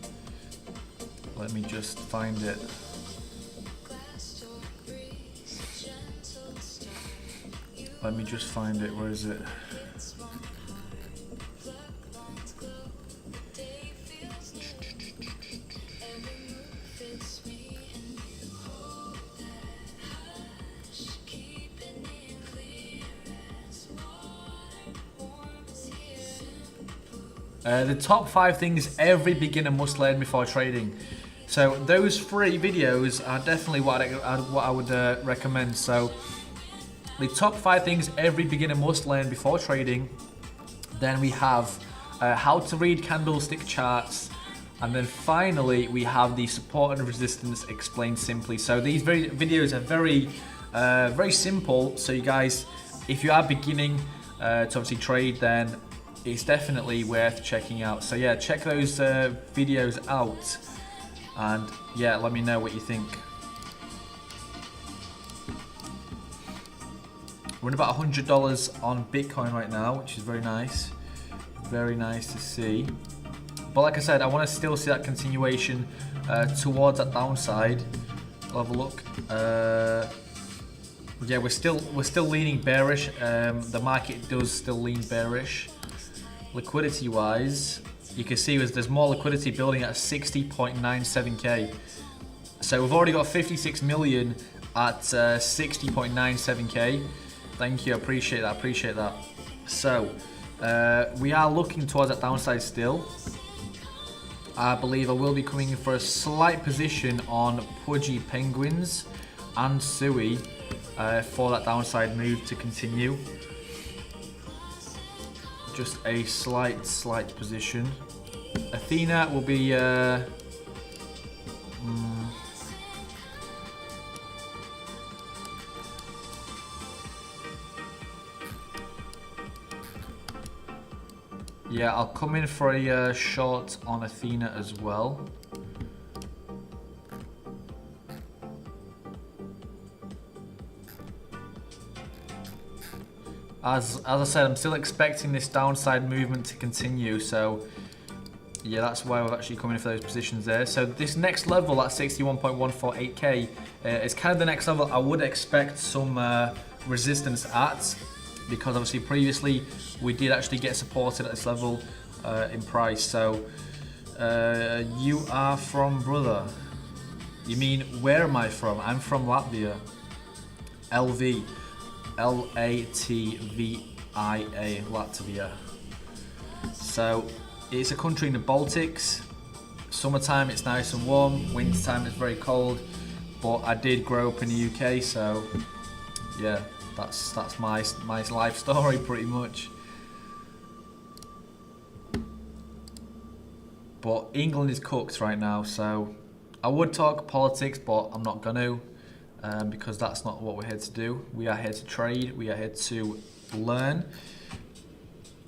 let me just find it. Let me just find it. Where is it? The top 5 things every beginner must learn before trading. So those 3 videos are definitely what I would recommend. So the top 5 things every beginner must learn before trading. Then we have how to read candlestick charts. And then finally, we have the support and resistance explained simply. So these videos are very simple. So you guys, if you are beginning to obviously trade, then it's definitely worth checking out. So yeah, check those videos out. And yeah, let me know what you think. We're at about $100 on Bitcoin right now, which is very nice. Very nice to see. But like I said, I want to still see that continuation towards that downside. I'll have a look. Yeah, we're still leaning bearish. The market does still lean bearish. Liquidity wise, you can see there's more liquidity building at 60.97k. So we've already got 56 million at 60.97k. Thank you, I appreciate that. So we are looking towards that downside still. I believe I will be coming in for a slight position on Pudgy Penguins and Sui for that downside move to continue. Just a slight position. Athena will be yeah, I'll come in for a short on Athena as well. As I said, I'm still expecting this downside movement to continue, so yeah, that's why we're actually coming in for those positions there. So this next level at 61.148k is kind of the next level I would expect some resistance at, because obviously previously we did actually get supported at this level in price. So you are from, brother? You mean, where am I from? I'm from Latvia. LV. Latvia, Latvia. So it's a country in the Baltics. Summertime it's nice and warm, wintertime it's very cold. But I did grow up in the UK, so yeah, that's my life story pretty much. But England is cooked right now, so I would talk politics, but I'm not gonna. Because that's not what we're here to do. We are here to trade. We are here to learn.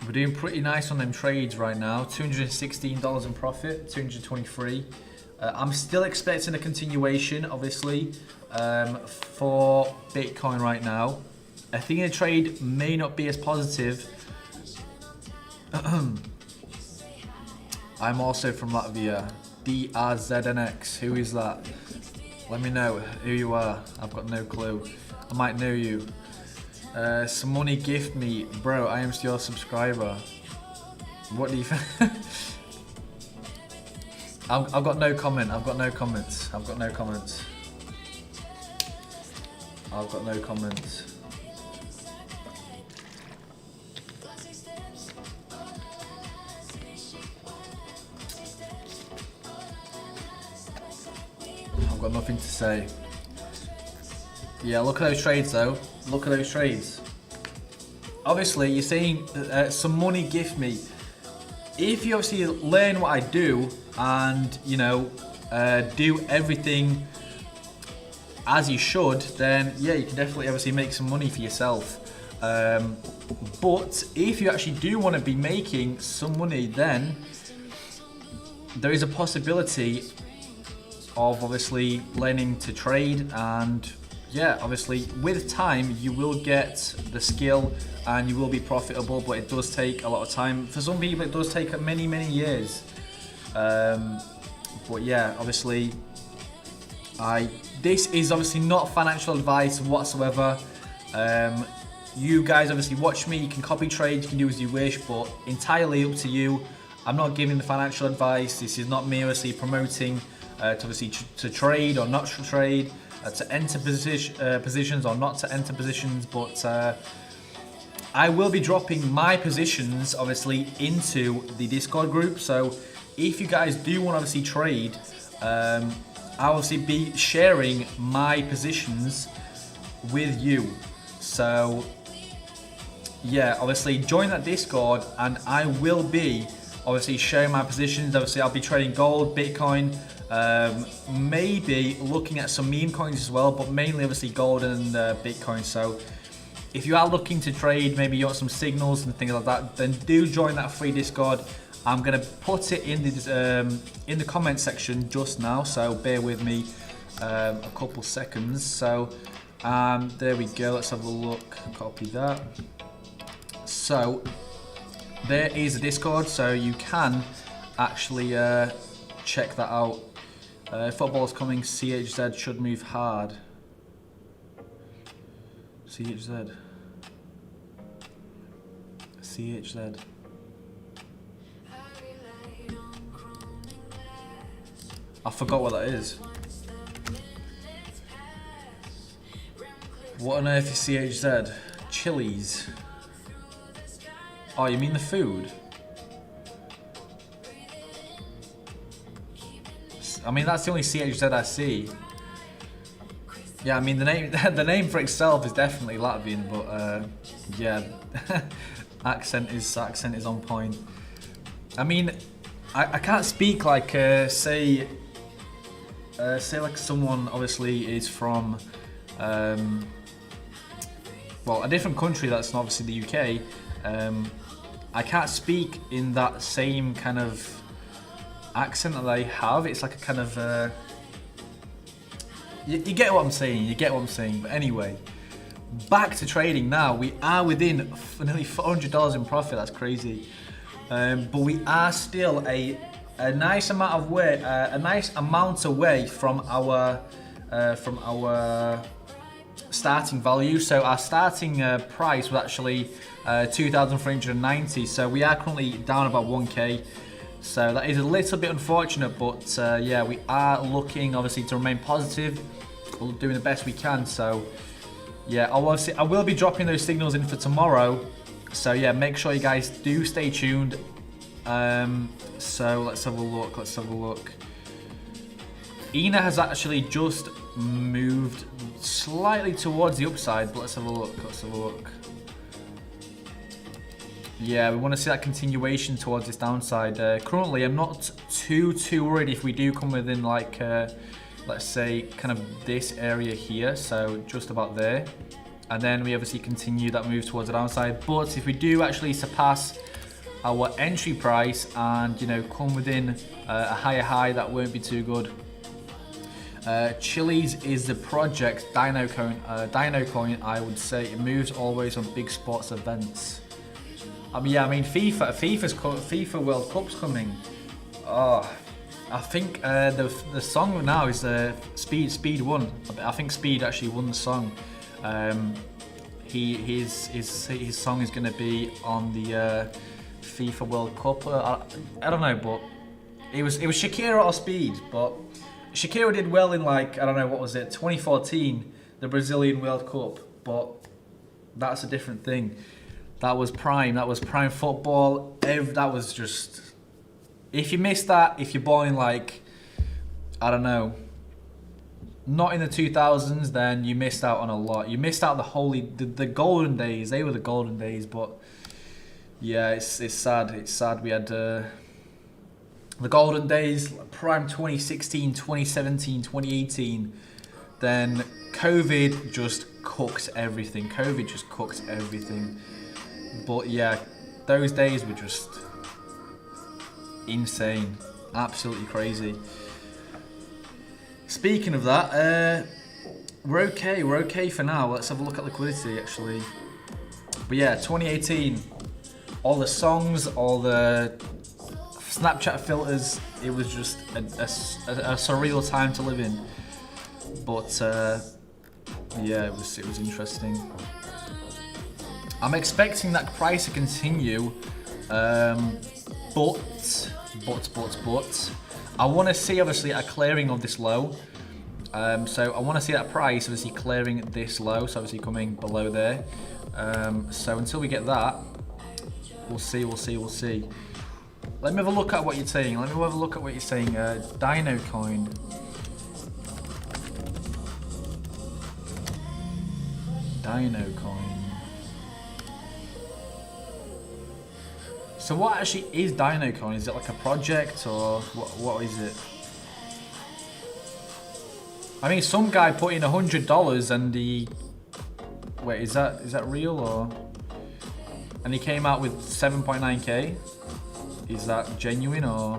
We're doing pretty nice on them trades right now. $216 in profit, 223. I'm still expecting a continuation, obviously, for Bitcoin right now. I think the trade may not be as positive. I'm also from Latvia. DRZNX. Who is that? Let me know who you are. I've got no clue. I might know you. Some money gift me. Bro, I am your subscriber. What do you think? I've got no comment. I've got no comments. I've got no comments. I've got no comments. I've got nothing to say. Yeah, look at those trades though. Look at those trades. Obviously, you're saying some money gift me. If you obviously learn what I do and, you know, do everything as you should, then yeah, you can definitely obviously make some money for yourself. But if you actually do want to be making some money, then there is a possibility of obviously learning to trade, and yeah, obviously with time you will get the skill and you will be profitable, but it does take a lot of time. For some people it does take many years. But yeah, obviously this is obviously not financial advice whatsoever. You guys obviously watch me, you can copy trade, you can do as you wish, but entirely up to you. I'm not giving the financial advice. This is not me obviously promoting to obviously to trade or not to trade, to enter positions or not to enter positions, but I will be dropping my positions obviously into the Discord group. So if you guys do want to obviously trade, I'll obviously be sharing my positions with you. So yeah, obviously join that Discord and I will be obviously sharing my positions. Obviously I'll be trading gold, Bitcoin, maybe looking at some meme coins as well, but mainly obviously gold and Bitcoin. So if you are looking to trade, maybe you want some signals and things like that, then do join that free Discord. I'm gonna put it in the comment section just now, so bear with me a couple seconds. So there we go, let's have a look, copy that. So there is the Discord, so you can actually check that out. Football's coming, CHZ should move hard. CHZ. CHZ. I forgot what that is. What on earth is CHZ? Chilies. Oh, you mean the food? I mean, that's the only CHZ I see. Yeah, I mean the name for itself is definitely Latvian, but yeah, accent is on point. I mean, I can't speak like say like someone obviously is from well, a different country that's not obviously the UK. I can't speak in that same kind of accent that they have. It's like a kind of you get what I'm saying, you get what I'm saying. But anyway, back to trading now. We are within nearly $400 in profit. That's crazy. But we are still a nice amount of way, away from our starting value. So our starting price was actually 2,390. So we are currently down about 1k. So that is a little bit unfortunate, but yeah, we are looking obviously to remain positive. We're doing the best we can. So yeah, I will be dropping those signals in for tomorrow. So yeah, make sure you guys do stay tuned. So let's have a look. Let's have a look. ENA has actually just moved slightly towards the upside, but let's have a look. Let's have a look. Yeah, we want to see that continuation towards this downside. Currently, I'm not too worried if we do come within like, let's say, kind of this area here. So just about there. And then we obviously continue that move towards the downside. But if we do actually surpass our entry price and, you know, come within a higher high, that won't be too good. Chili's is the project. Dino coin, I would say. It moves always on big sports events. I mean, yeah, I mean FIFA World Cup's coming. Oh, I think the song now is Speed won. I think Speed actually won the song. His song is going to be on the FIFA World Cup. I don't know, but it was Shakira or Speed. But Shakira did well in, like, I don't know, what was it, 2014, the Brazilian World Cup. But that's a different thing. That was prime football. That was just, if you missed that, if you're born in, like, I don't know, not in the 2000s, then you missed out on a lot. You missed out the golden days. They were the golden days. But yeah, it's sad. It's sad. We had the golden days, prime 2016, 2017, 2018. Then COVID just cooked everything. But yeah, those days were just insane, absolutely crazy. Speaking of that, we're okay for now. Let's have a look at liquidity actually. But yeah, 2018, all the songs, all the Snapchat filters, it was just a surreal time to live in. But yeah, it was interesting. I'm expecting that price to continue, but I want to see obviously a clearing of this low. So I want to see that price obviously clearing this low, so obviously coming below there. So until we get that, we'll see. Let me have a look at what you're saying. Dino coin. So what actually is Dino coin? Is it like a project or what is it? I mean, some guy put in $100 and he... Wait, is that real or... And he came out with 7.9k? Is that genuine or...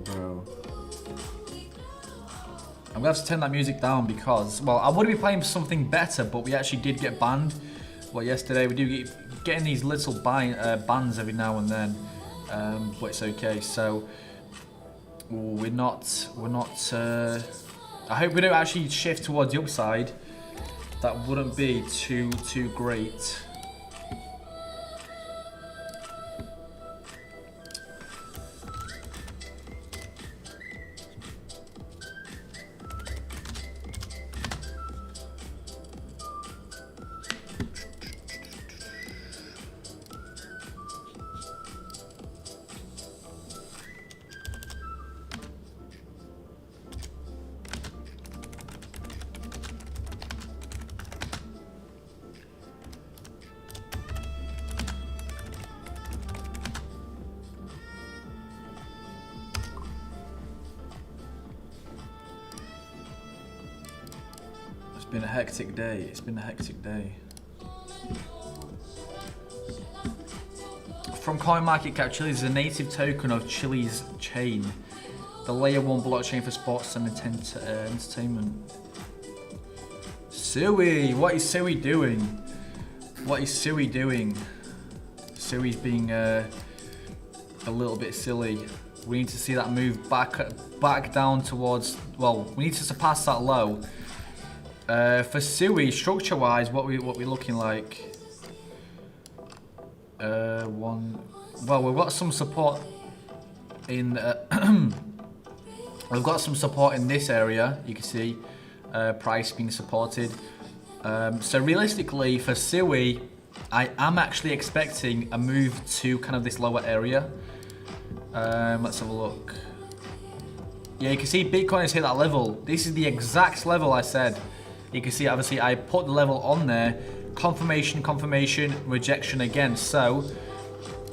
Bro. I'm gonna have to turn that music down because, well, I would be playing something better, but we actually did get banned. Well, yesterday we do getting these little bans every now and then, but it's okay. So we're not. I hope we don't actually shift towards the upside. That wouldn't be too great. It's been a hectic day. From CoinMarketCap, Chile is a native token of Chile's chain, the layer 1 blockchain for sports and entertainment. Sui, what is Sui doing? Sui's being a little bit silly. We need to see that move back down towards. Well, we need to surpass that low. For Sui, structure-wise, what we looking like? Well, we've got some support in. We've got some support in this area. You can see price being supported. So realistically, for Sui, I am actually expecting a move to kind of this lower area. Let's have a look. Yeah, you can see Bitcoin has hit that level. This is the exact level I said. You can see, obviously, I put the level on there. Confirmation, rejection again. So,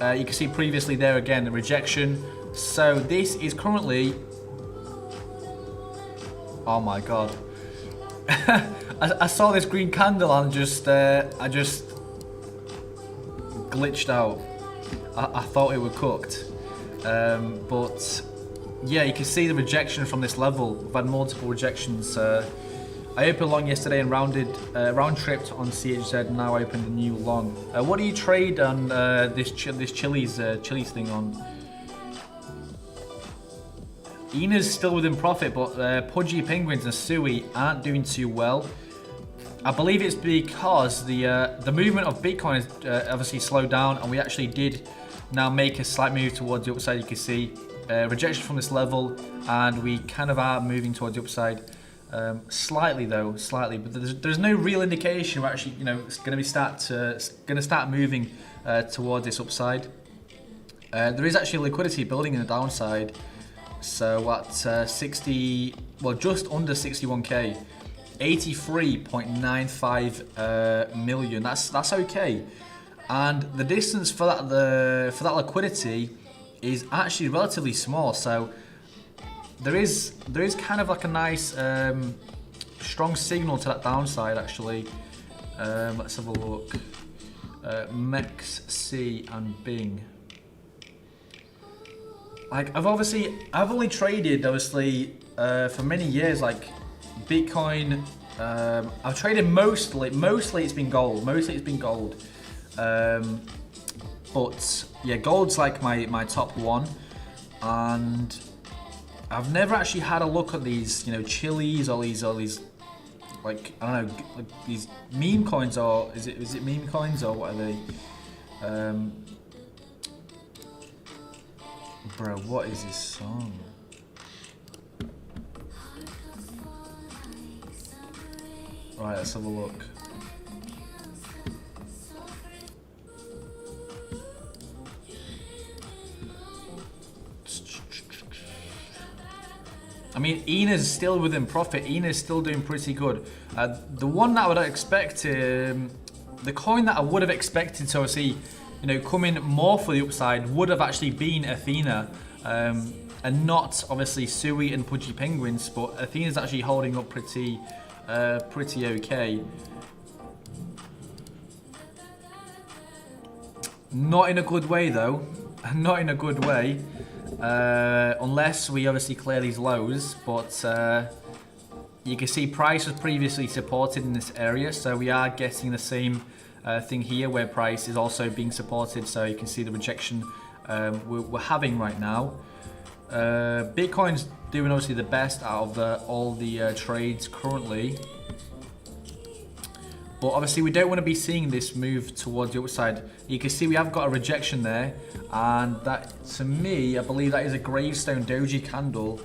you can see previously there again, the rejection. So, this is currently... Oh my god. I saw this green candle and I just glitched out. I thought it was cooked. But yeah, you can see the rejection from this level. We've had multiple rejections. I opened long yesterday and round tripped on CHZ, and now I opened a new long. What do you trade on this Chili's thing on? Ina's still within profit, but Pudgy Penguins and Sui aren't doing too well. I believe it's because the movement of Bitcoin has obviously slowed down, and we actually did now make a slight move towards the upside. You can see rejection from this level, and we kind of are moving towards the upside. Slightly though, slightly, but there's no real indication we're actually, you know, it's going to start moving towards this upside. There is actually liquidity building in the downside, so at 60, well, just under 61k, 83.95 million. That's okay, and the distance for that liquidity is actually relatively small. So there is kind of like a nice strong signal to that downside actually. Let's have a look. Mex, C and Bing. Like I've only traded obviously for many years like Bitcoin. I've traded mostly it's been gold. But yeah, gold's like my top one, and I've never actually had a look at these, you know, Chili's or these like, I don't know, like these meme coins, or is it meme coins, or what are they? Bro, what is this song? Right, let's have a look. I mean, Ina's still within profit. Ina's still doing pretty good. The one that I would expect, the coin that I would have expected to see, you know, come in more for the upside would have actually been Athena, and not obviously Sui and Pudgy Penguins. But Athena's actually holding up pretty okay. Not in a good way though. Not in a good way. Unless we obviously clear these lows, but you can see price was previously supported in this area, so we are getting the same thing here where price is also being supported. So you can see the rejection we're having right now. Bitcoin's doing obviously the best out of all the trades currently, but obviously we don't want to be seeing this move towards the upside. You can see we have got a rejection there, and that, to me, I believe that is a gravestone doji candle.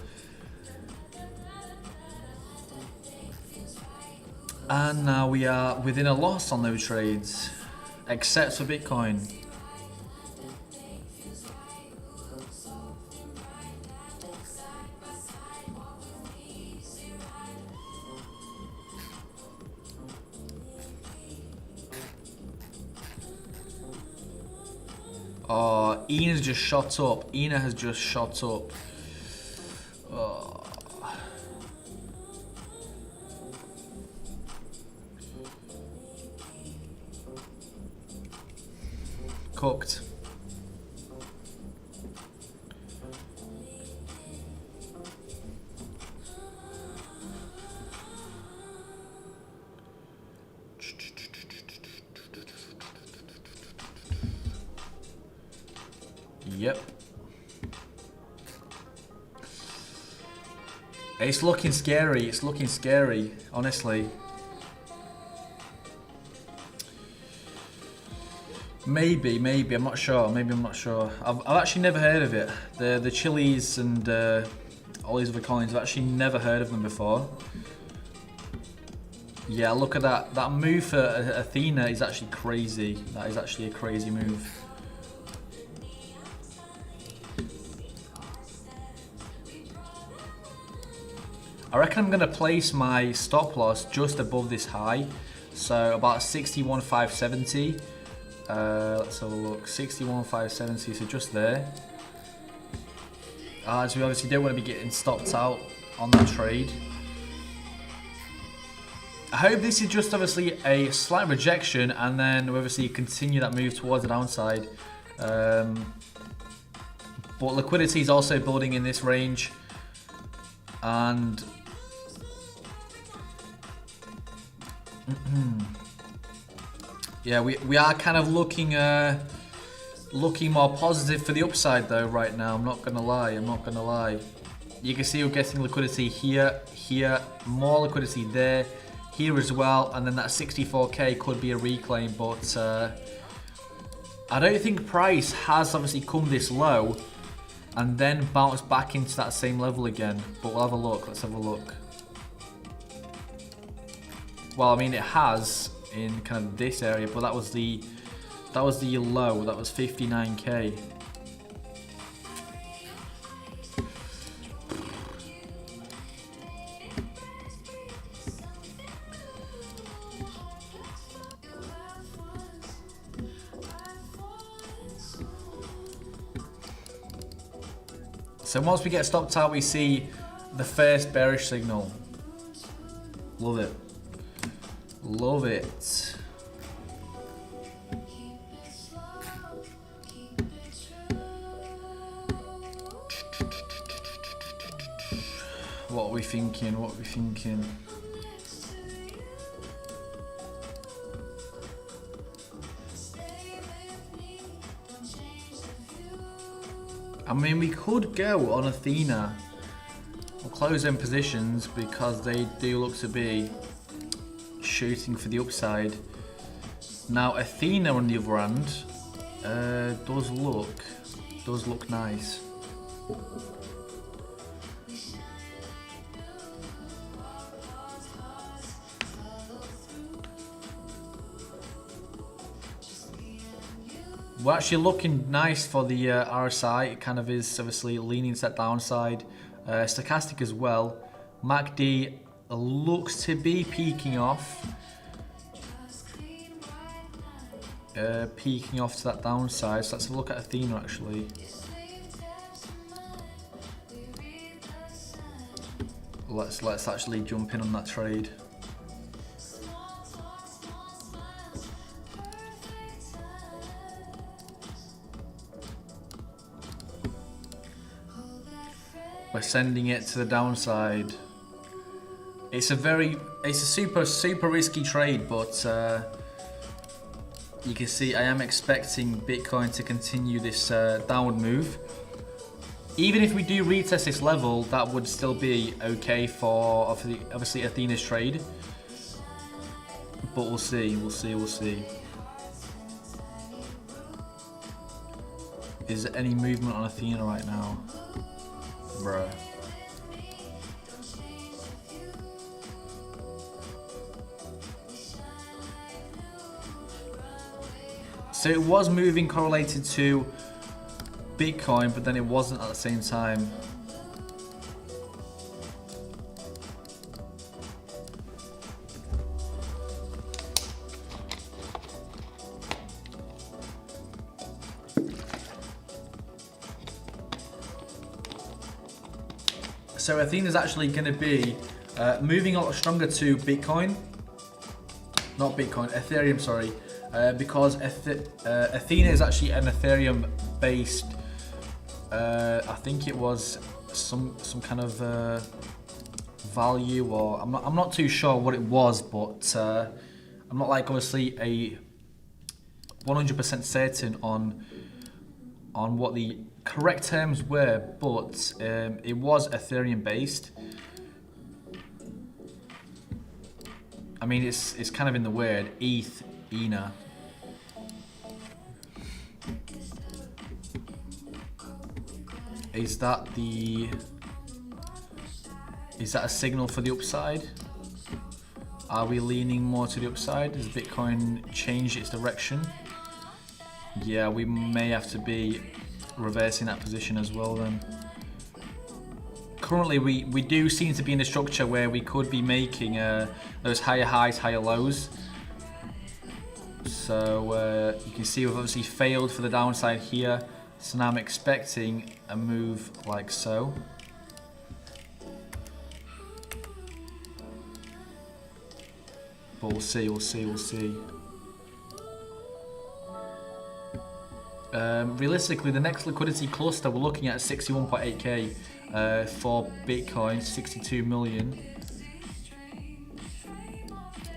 And now we are within a loss on those trades, except for Bitcoin. Oh, Ina's just shot up. Ina has just shot up. Oh. Cooked. Yep. It's looking scary. It's looking scary, honestly. Maybe, I'm not sure. Maybe I'm not sure. I've actually never heard of it. The Chili's and all these other coins, I've actually never heard of them before. Yeah, look at that. That move for Athena is actually crazy. That is actually a crazy move. I reckon I'm going to place my stop loss just above this high, so about 61,570. Let's have a look. 61,570, so just there. As we obviously don't want to be getting stopped out on that trade. I hope this is just obviously a slight rejection, and then we obviously continue that move towards the downside. But liquidity is also building in this range, and yeah, we are kind of looking more positive for the upside though right now. I'm not gonna lie. You can see we're getting liquidity here, more liquidity there, here as well, and then that 64k could be a reclaim, but I don't think price has obviously come this low and then bounced back into that same level again. But we'll have a look. Let's have a look. Well, I mean, it has in kind of this area, but that was the low. That was 59k. So once we get stopped out, we see the first bearish signal. Love it. Love it. What are we thinking? What are we thinking? I mean, we could go on Athena or close them positions because they do look to be shooting for the upside. Now, Athena on the other hand does look nice. We're actually looking nice for the RSI. It kind of is obviously leaning to that downside. Stochastic as well. MACD looks to be peaking off. Peaking off to that downside. So let's have a look at Athena actually. Let's actually jump in on that trade. We're sending it to the downside. It's a super risky trade, but you can see I am expecting Bitcoin to continue this downward move. Even if we do retest this level, that would still be okay for obviously Athena's trade. But we'll see. Is there any movement on Athena right now? Bruh. So it was moving correlated to Bitcoin, but then it wasn't at the same time. So Athena is actually going to be moving a lot stronger to Bitcoin, not Bitcoin, Ethereum, sorry, because Athena is actually an Ethereum-based. I think it was some kind of value, or I'm not too sure what it was, but I'm not like obviously a 100% certain on what the correct terms were, but it was Ethereum based. I mean, it's kind of in the word ETH-ENA. Is that a signal for the upside? Are we leaning more to the upside? Has Bitcoin changed its direction? Yeah, we may have to be reversing that position as well then. Currently we do seem to be in a structure where we could be making those higher highs, higher lows. So you can see we've obviously failed for the downside here. So now I'm expecting a move like so. But we'll see. Realistically, the next liquidity cluster we're looking at 61.8k for Bitcoin, 62 million.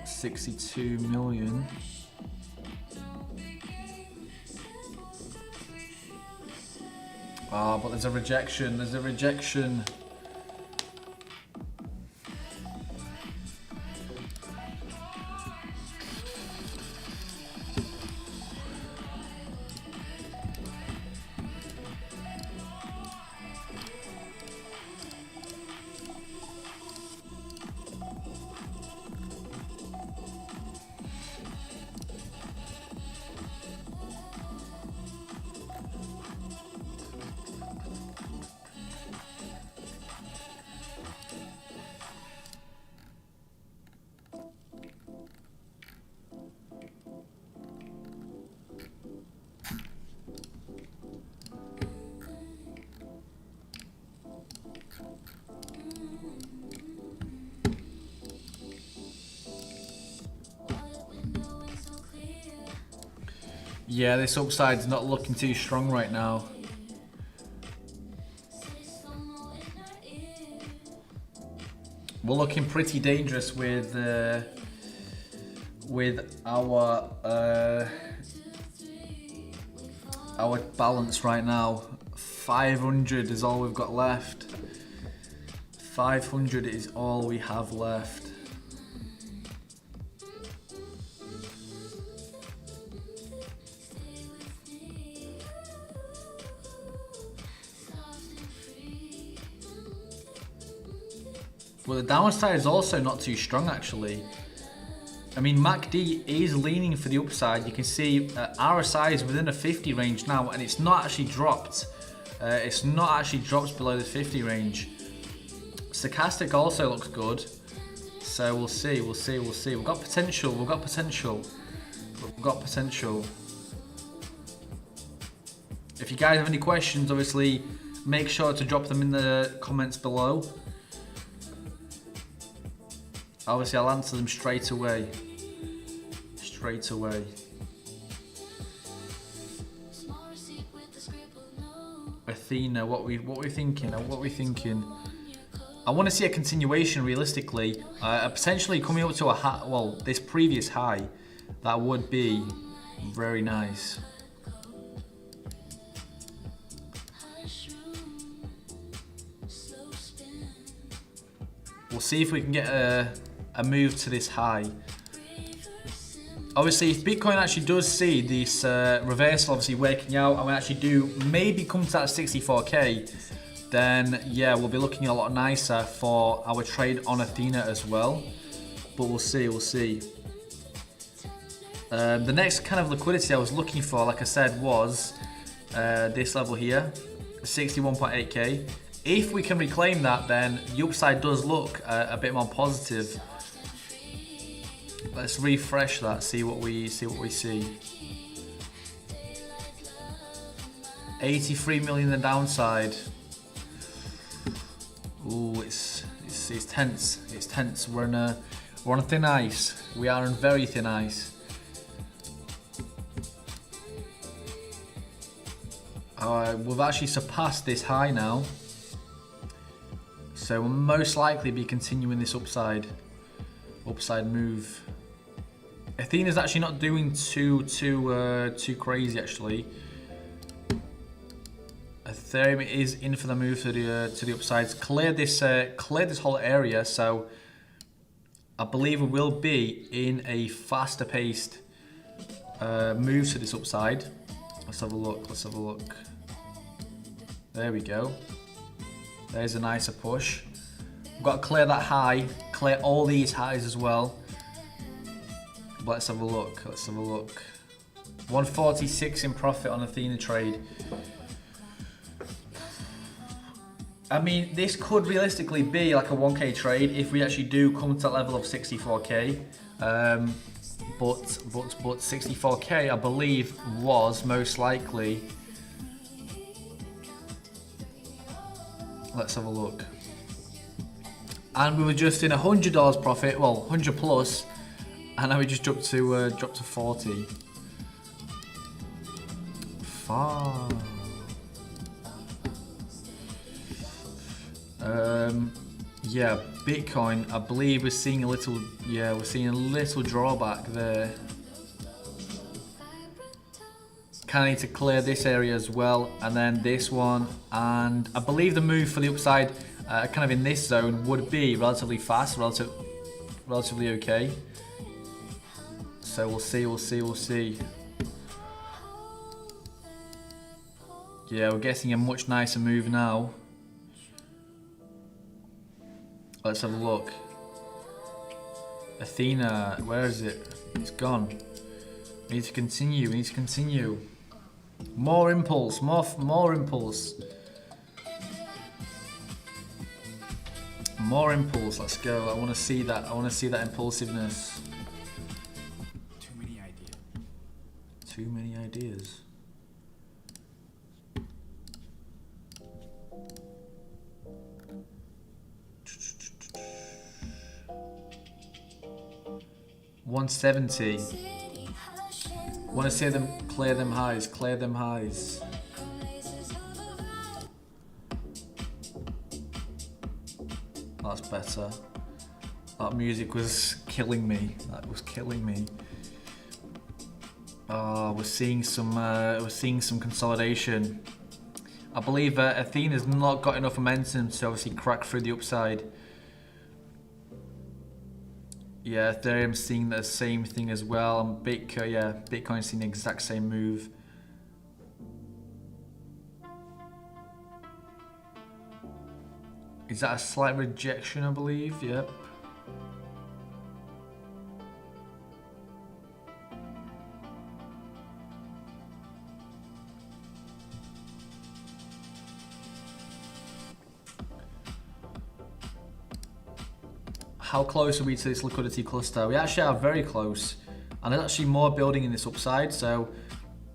62 million. Ah, but there's a rejection. There's a rejection. Yeah, this upside's not looking too strong right now. We're looking pretty dangerous with our balance right now. 500 is all we've got left. 500 is all we have left. Well, the downside is also not too strong, actually. I mean, MACD is leaning for the upside. You can see RSI is within a 50 range now, and it's not actually dropped. It's not actually dropped below the 50 range. Stochastic also looks good. So we'll see, we'll see, we'll see. We've got potential, we've got potential. We've got potential. If you guys have any questions, obviously, make sure to drop them in the comments below. Obviously, I'll answer them straight away. Straight away. Athena, what we thinking? What we thinking? I want to see a continuation realistically. Potentially coming up to a high, well, this previous high. That would be very nice. We'll see if we can get a move to this high. Obviously, if Bitcoin actually does see this reversal, obviously working out, and we actually do maybe come to that 64k, then yeah, we'll be looking a lot nicer for our trade on Athena as well. But we'll see, we'll see. The next kind of liquidity I was looking for, like I said, was this level here, 61.8k. If we can reclaim that, then the upside does look a bit more positive. Let's refresh that, see what we see. 83 million the downside. Ooh, it's tense. It's tense. We're on thin ice. We are on very thin ice. We've actually surpassed this high now. So we'll most likely be continuing this upside move. Athena's actually not doing too crazy actually. Ethereum is in for the move to the upsides. Clear this whole area, so I believe we will be in a faster paced move to this upside. Let's have a look. Let's have a look. There we go. There's a nicer push. We've got to clear that high, clear all these highs as well. Let's have a look. Let's have a look. 146 in profit on Athena trade. I mean, this could realistically be like a 1k trade if we actually do come to that level of 64k. But 64k, I believe, was most likely. Let's have a look. And we were just in $100 profit, well, 100 plus, and now we just dropped to 40. far. Yeah, Bitcoin, I believe we're seeing a little, yeah, we're seeing a little drawback there. Kind of need to clear this area as well, and then this one, and I believe the move for the upside, kind of in this zone, would be relatively fast, relatively okay. So we'll see. Yeah, we're getting a much nicer move now. Let's have a look. Athena, where is it? It's gone. We need to continue. More impulse, more impulse. More impulse, let's go. I want to see that. I want to see that impulsiveness. Too many ideas. $170. Want to see them clear them highs. That's better. That music was killing me. We're seeing some consolidation. I believe Athena's not got enough momentum to obviously crack through the upside. Yeah, Ethereum's seeing the same thing as well, and Bitcoin's seeing the exact same move. Is that a slight rejection, I believe? Yep. How close are we to this liquidity cluster? We actually are very close, and there's actually more building in this upside. So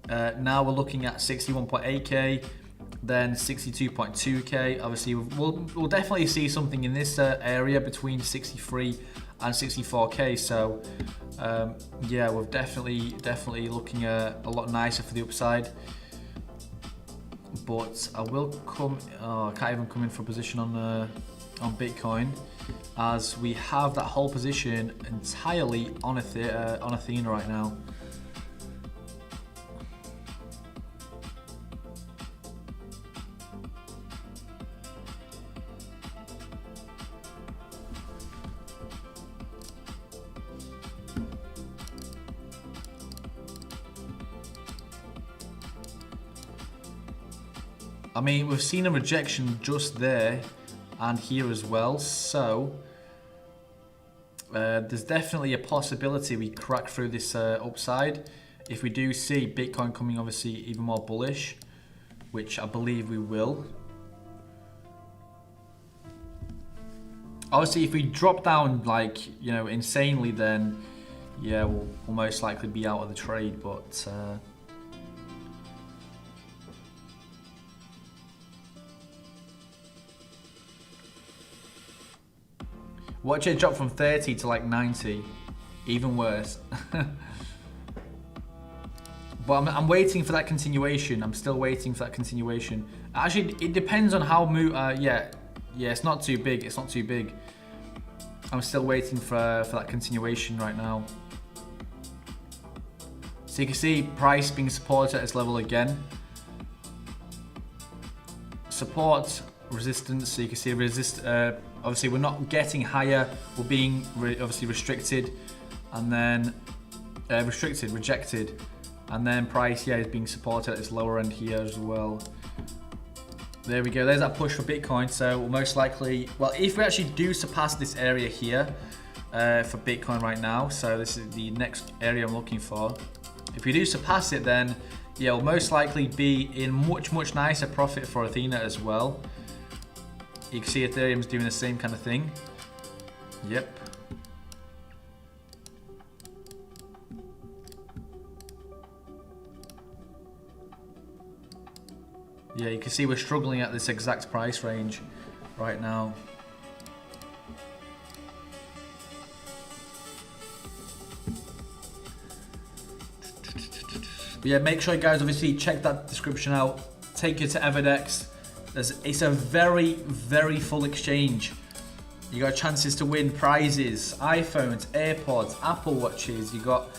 now we're looking at 61.8k, then 62.2k. Obviously, we'll definitely see something in this area between 63 and 64k. So yeah, we're definitely looking a lot nicer for the upside. But I will come. Oh, I can't even come in for a position on Bitcoin, as we have that whole position entirely on Athena right now. I mean, we've seen a rejection just there and here as well, so there's definitely a possibility we crack through this upside if we do see Bitcoin coming obviously even more bullish, which I believe we will. Obviously, if we drop down like, you know, insanely, then yeah, we'll most likely be out of the trade, but watch it drop from 30 to like 90, even worse. But I'm waiting for that continuation. I'm still waiting for that continuation. Actually, it depends on how yeah, it's not too big. It's not too big. I'm still waiting for that continuation right now. So you can see price being supported at this level again. Support, resistance. So you can see obviously we're not getting higher. We're being obviously restricted, and then rejected. And then price, yeah, is being supported at this lower end here as well. There we go, there's that push for Bitcoin. So we'll most likely, well, if we actually do surpass this area here for Bitcoin right now, so this is the next area I'm looking for. If we do surpass it, then yeah, we'll most likely be in much nicer profit for Athena as well. You can see Ethereum's doing the same kind of thing. Yep. Yeah, you can see we're struggling at this exact price range right now. But yeah, make sure you guys obviously check that description out. Take you to Everdex. It's a very, very full exchange. You got chances to win prizes, iPhones, AirPods, Apple Watches. You got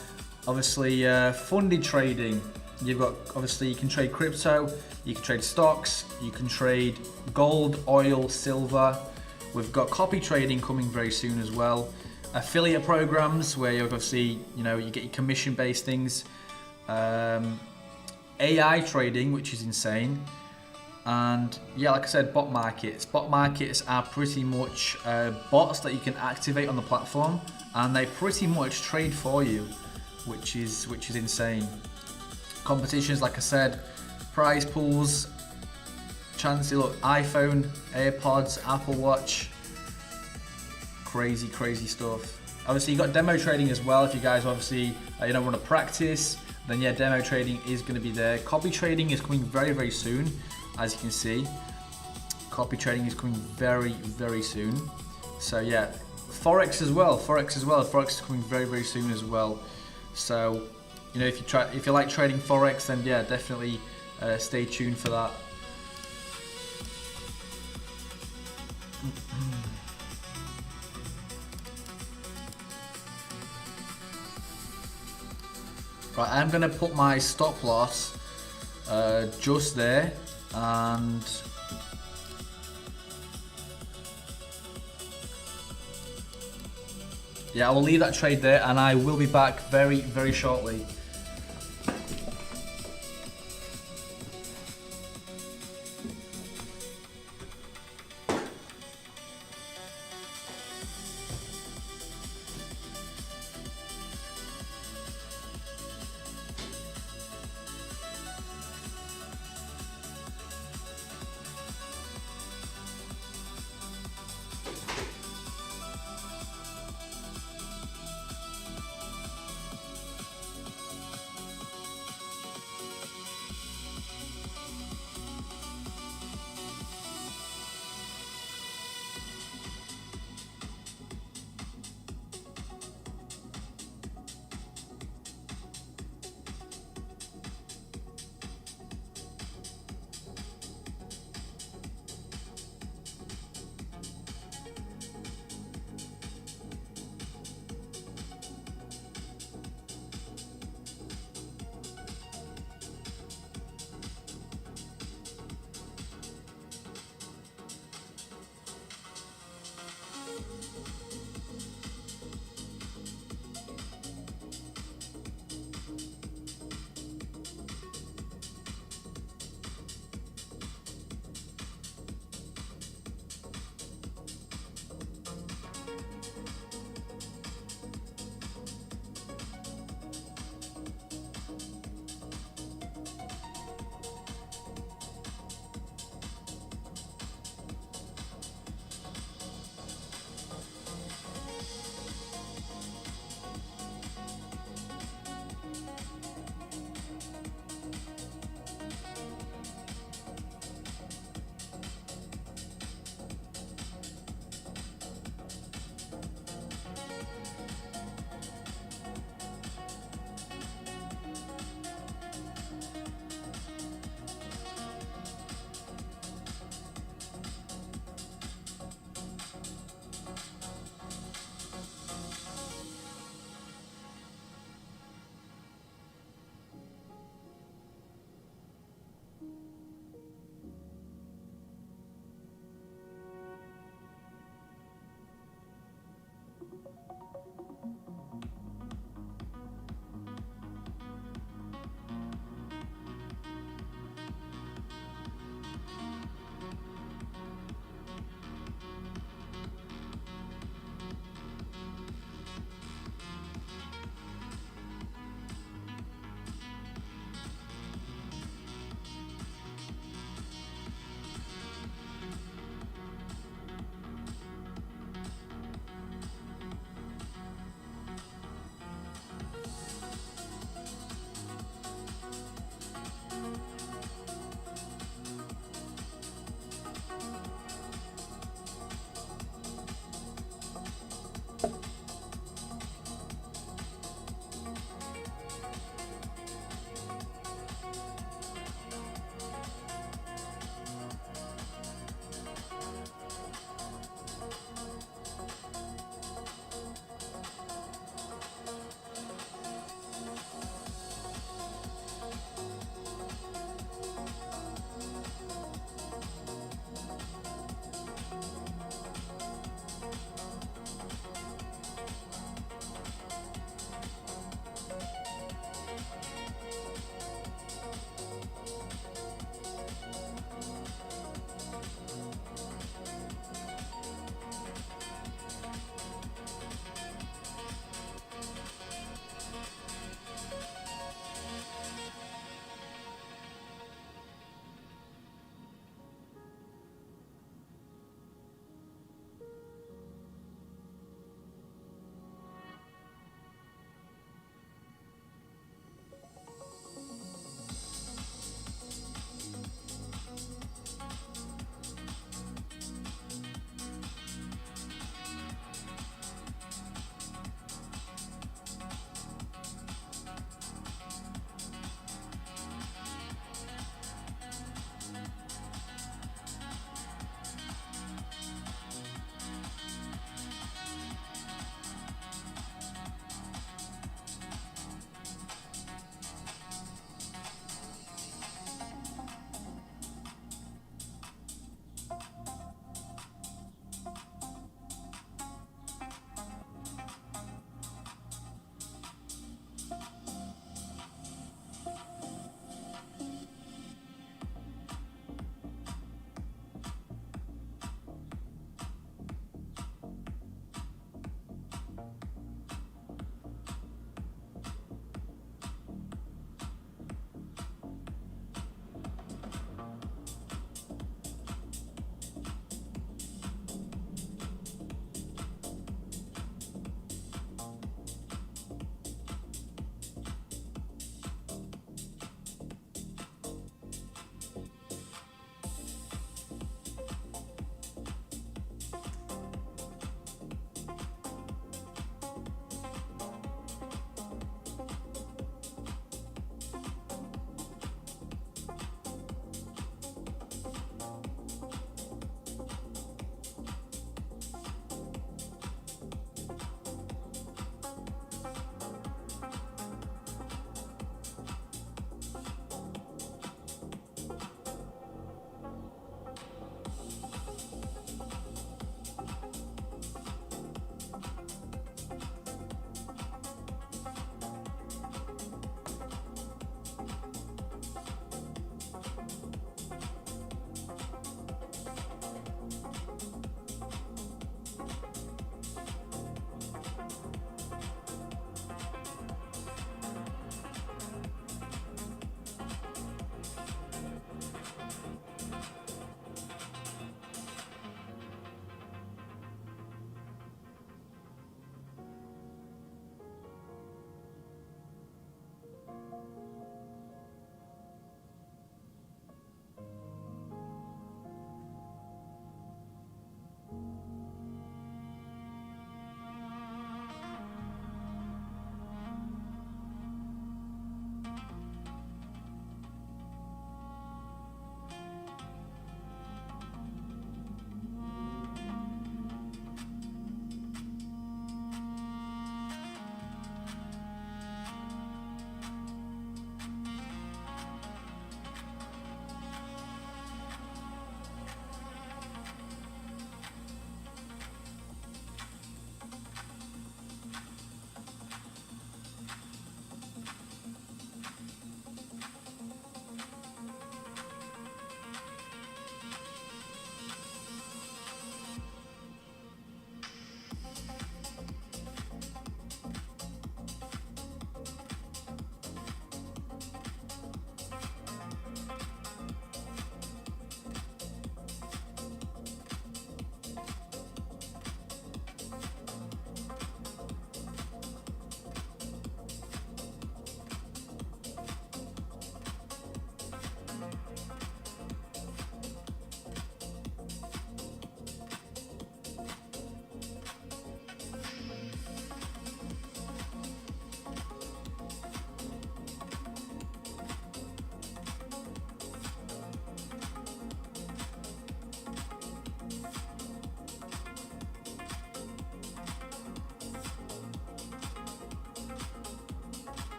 obviously funded trading. You've got obviously you can trade crypto, you can trade stocks, you can trade gold, oil, silver. We've got copy trading coming very soon as well. Affiliate programs where you obviously you get your commission-based things. AI trading, which is insane. And yeah, like I said, bot markets. Bot markets are pretty much bots that you can activate on the platform, and they pretty much trade for you, which is insane. Competitions, like I said, prize pools, chance to look, iPhone, AirPods, Apple Watch, crazy stuff. Obviously, you got demo trading as well. If you guys obviously want to practice, then yeah, demo trading is going to be there. Copy trading is coming very soon, as you can see. Copy trading is coming very soon. So yeah, Forex as well. Forex is coming very soon as well. So if you like trading Forex, then yeah, definitely stay tuned for that. Right, I'm gonna put my stop loss just there, and yeah, I will leave that trade there, and I will be back very shortly.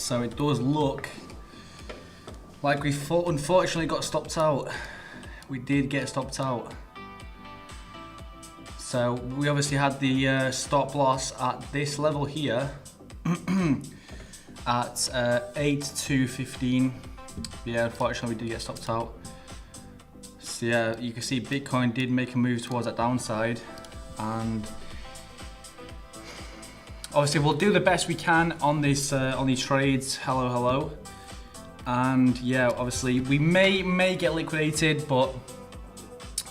So it does look like we unfortunately got stopped out. We did get stopped out. So we obviously had the stop loss at this level here at 8,215. Yeah, unfortunately we did get stopped out. So yeah, you can see Bitcoin did make a move towards that downside, and obviously we'll do the best we can on this on these trades. Hello. And yeah, obviously we may get liquidated, but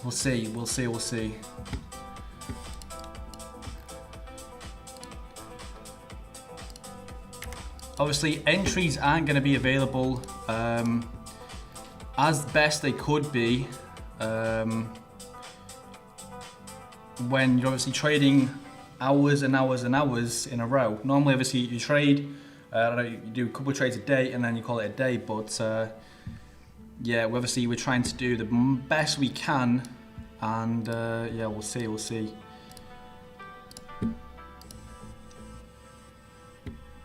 we'll see. Obviously entries aren't going to be available as best they could be when you're obviously trading hours and hours and hours in a row. Normally, obviously, you trade, I don't know, you do a couple of trades a day and then you call it a day, but yeah, obviously we're trying to do the best we can, and yeah, we'll see.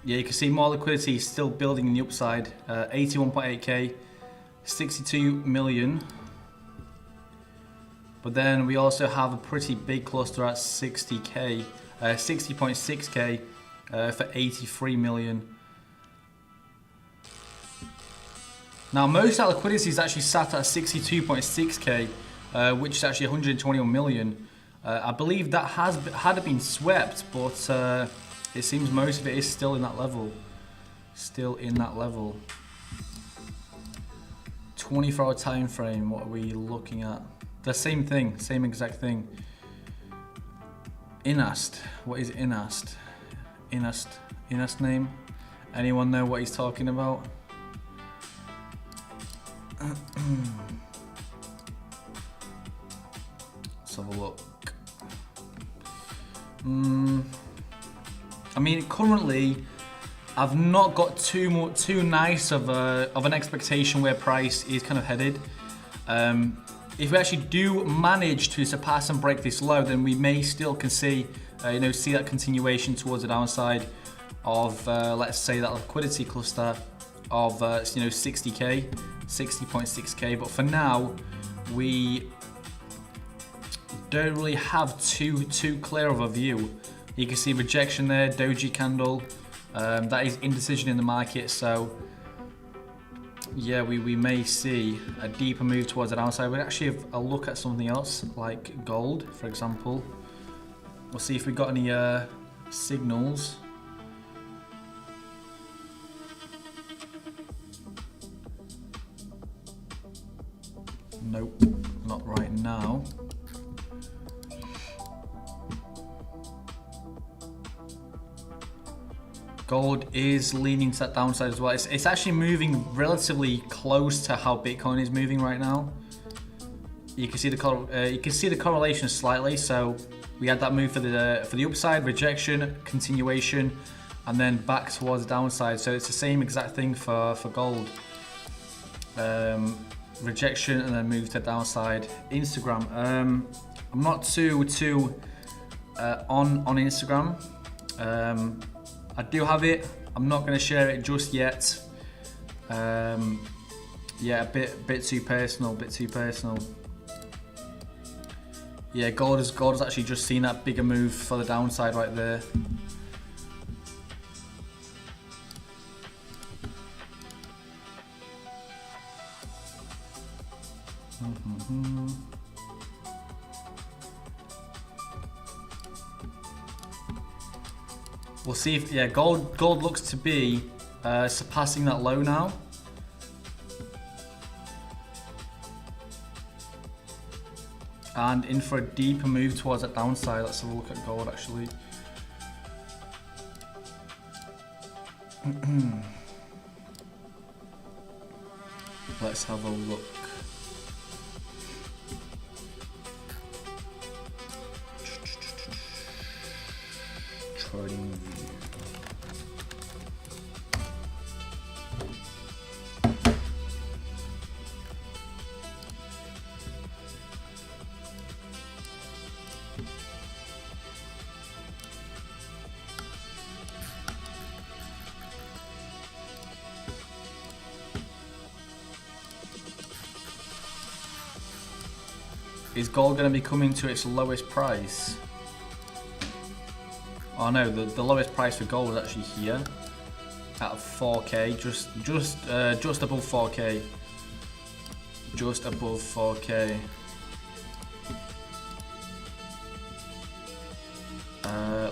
Yeah, you can see more liquidity is still building in the upside. 81.8k, 62 million. But then we also have a pretty big cluster at 60k, 60.6k for 83 million. Now most of that liquidity is actually sat at 62.6k, which is actually 121 million. I believe that had been swept, but it seems most of it is still in that level. 24-hour time frame, what are we looking at? The same thing, same exact thing. Inast, what is Inast? Inast name? Anyone know what he's talking about? Let's have a look. I mean, currently, I've not got too nice of an expectation where price is kind of headed. If we actually do manage to surpass and break this low, then we may still can see, see that continuation towards the downside of, let's say, that liquidity cluster of, 60k, 60.6k. But for now, we don't really have too clear of a view. You can see rejection there, doji candle. That is indecision in the market, so yeah, we may see a deeper move towards the downside. We'll actually have a look at something else, like gold, for example. We'll see if we've got any signals. Nope, not right now. Gold is leaning to that downside as well. It's actually moving relatively close to how Bitcoin is moving right now. You can see the correlation slightly. So we had that move for the upside, rejection, continuation, and then back towards the downside. So it's the same exact thing for gold. Rejection and then move to the downside. Instagram. I'm not too on Instagram. I do have it. I'm not going to share it just yet. Yeah, a bit too personal. Yeah, gold has actually just seen that bigger move for the downside right there. We'll see if, yeah, gold looks to be surpassing that low now. And in for a deeper move towards that downside. Let's have a look at gold actually. Let's have a look. Trading view. Is gold going to be coming to its lowest price? Oh no, the lowest price for gold is actually here at 4k, just above 4k, just above 4k.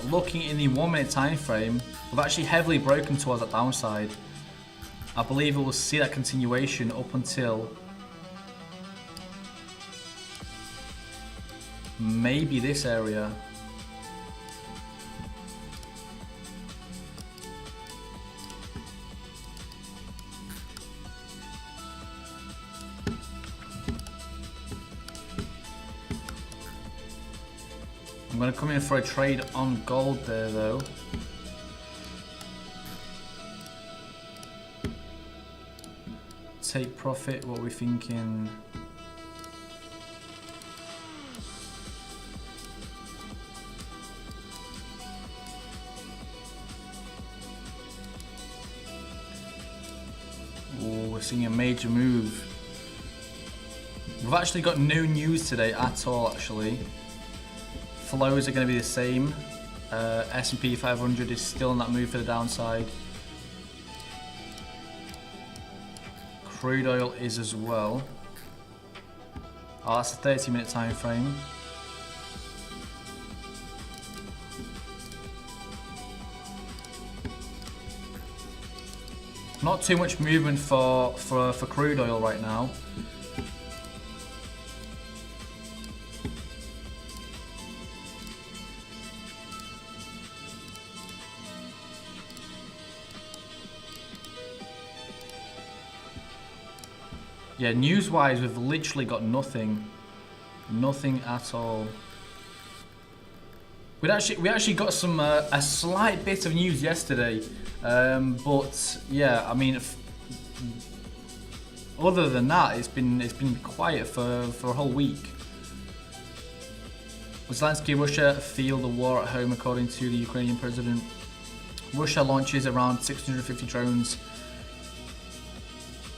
Looking in the 1 minute time frame, we've actually heavily broken towards that downside. I believe we will see that continuation up until maybe this area. I'm going to come in for a trade on gold there though. Take profit, what are we thinking? Oh, we're seeing a major move. We've actually got no news today at all actually. Flows are going to be the same. S&P 500 is still in that move for the downside. Crude oil is as well. Oh, that's a 30-minute time frame. Not too much movement for crude oil right now. Yeah, news-wise, we've literally got nothing. Nothing at all. We actually got some a slight bit of news yesterday, but yeah, I mean, other than that, it's been quiet for a whole week. Zelensky, Russia feel the war at home, according to the Ukrainian president. Russia launches around 650 drones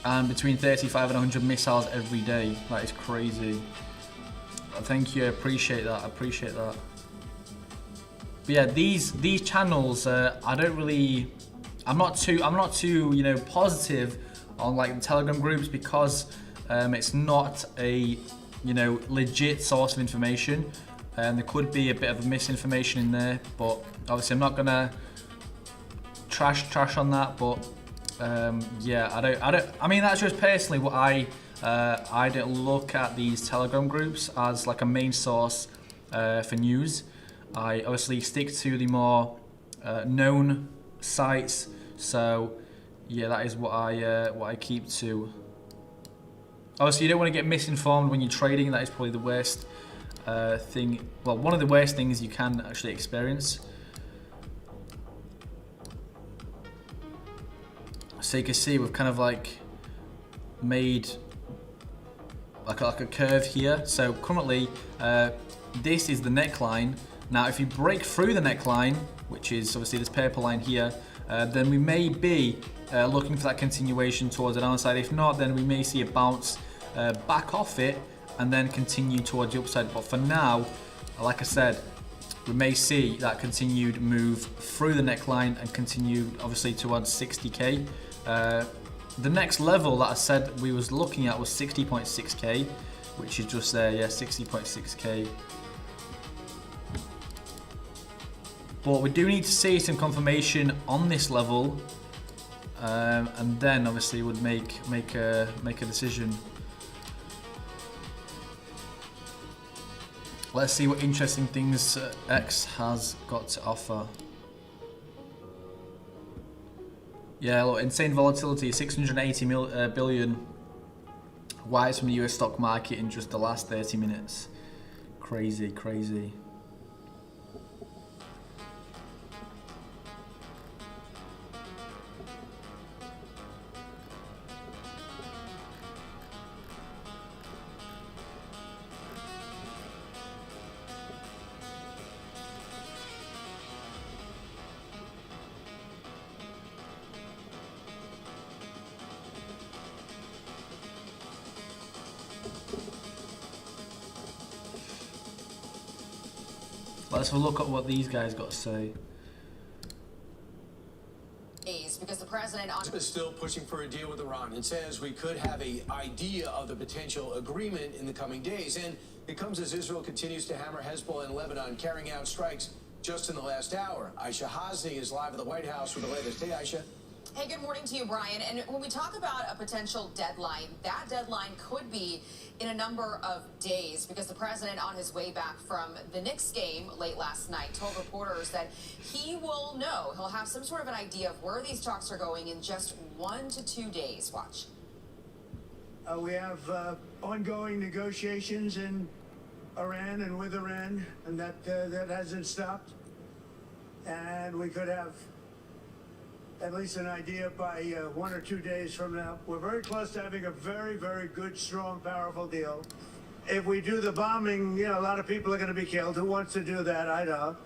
and between 35 and 100 missiles every day. That is crazy. Thank you, I appreciate that. I appreciate that. But yeah, these channels, I don't really, I'm not too positive on like the Telegram groups because it's not a legit source of information, and there could be a bit of misinformation in there. But obviously, I'm not gonna trash on that. But yeah, I mean, that's just personally what I don't look at these Telegram groups as like a main source for news. I obviously stick to the more known sites. So yeah, that is what I keep to. Obviously, you don't want to get misinformed when you're trading. That is probably the worst thing. Well, one of the worst things you can actually experience. So you can see we've kind of like made like a curve here. So currently, this is the neckline. Now, if you break through the neckline, which is obviously this purple line here, then we may be looking for that continuation towards the downside. If not, then we may see a bounce back off it and then continue towards the upside. But for now, like I said, we may see that continued move through the neckline and continue obviously towards 60k. The next level that I said we was looking at was 60.6k, which is just there, yeah, 60.6k. But we do need to see some confirmation on this level, and then obviously would make a decision. Let's see what interesting things X has got to offer. Yeah, look, insane volatility, 680 billion wires from the US stock market in just the last 30 minutes. Crazy, crazy. let's have a look at what these guys got to say. Because the president is still pushing for a deal with Iran and says we could have an idea of the potential agreement in the coming days. And it comes as Israel continues to hammer Hezbollah in Lebanon, carrying out strikes just in the last hour. Aisha Hasni is live at the White House with the latest. Hey, Aisha. Hey, good morning to you, Brian. And when we talk about a potential deadline, that deadline could be in a number of days because the president, on his way back from the Knicks game late last night, told reporters that he will know, he'll have some sort of an idea of where these talks are going in just 1 to 2 days. Watch. We have ongoing negotiations in Iran and with Iran, and that hasn't stopped. And we could have at least an idea by 1 or 2 days from now. We're very close to having a very, very good, strong, powerful deal. If we do the bombing, you know, a lot of people are going to be killed. Who wants to do that? I don't.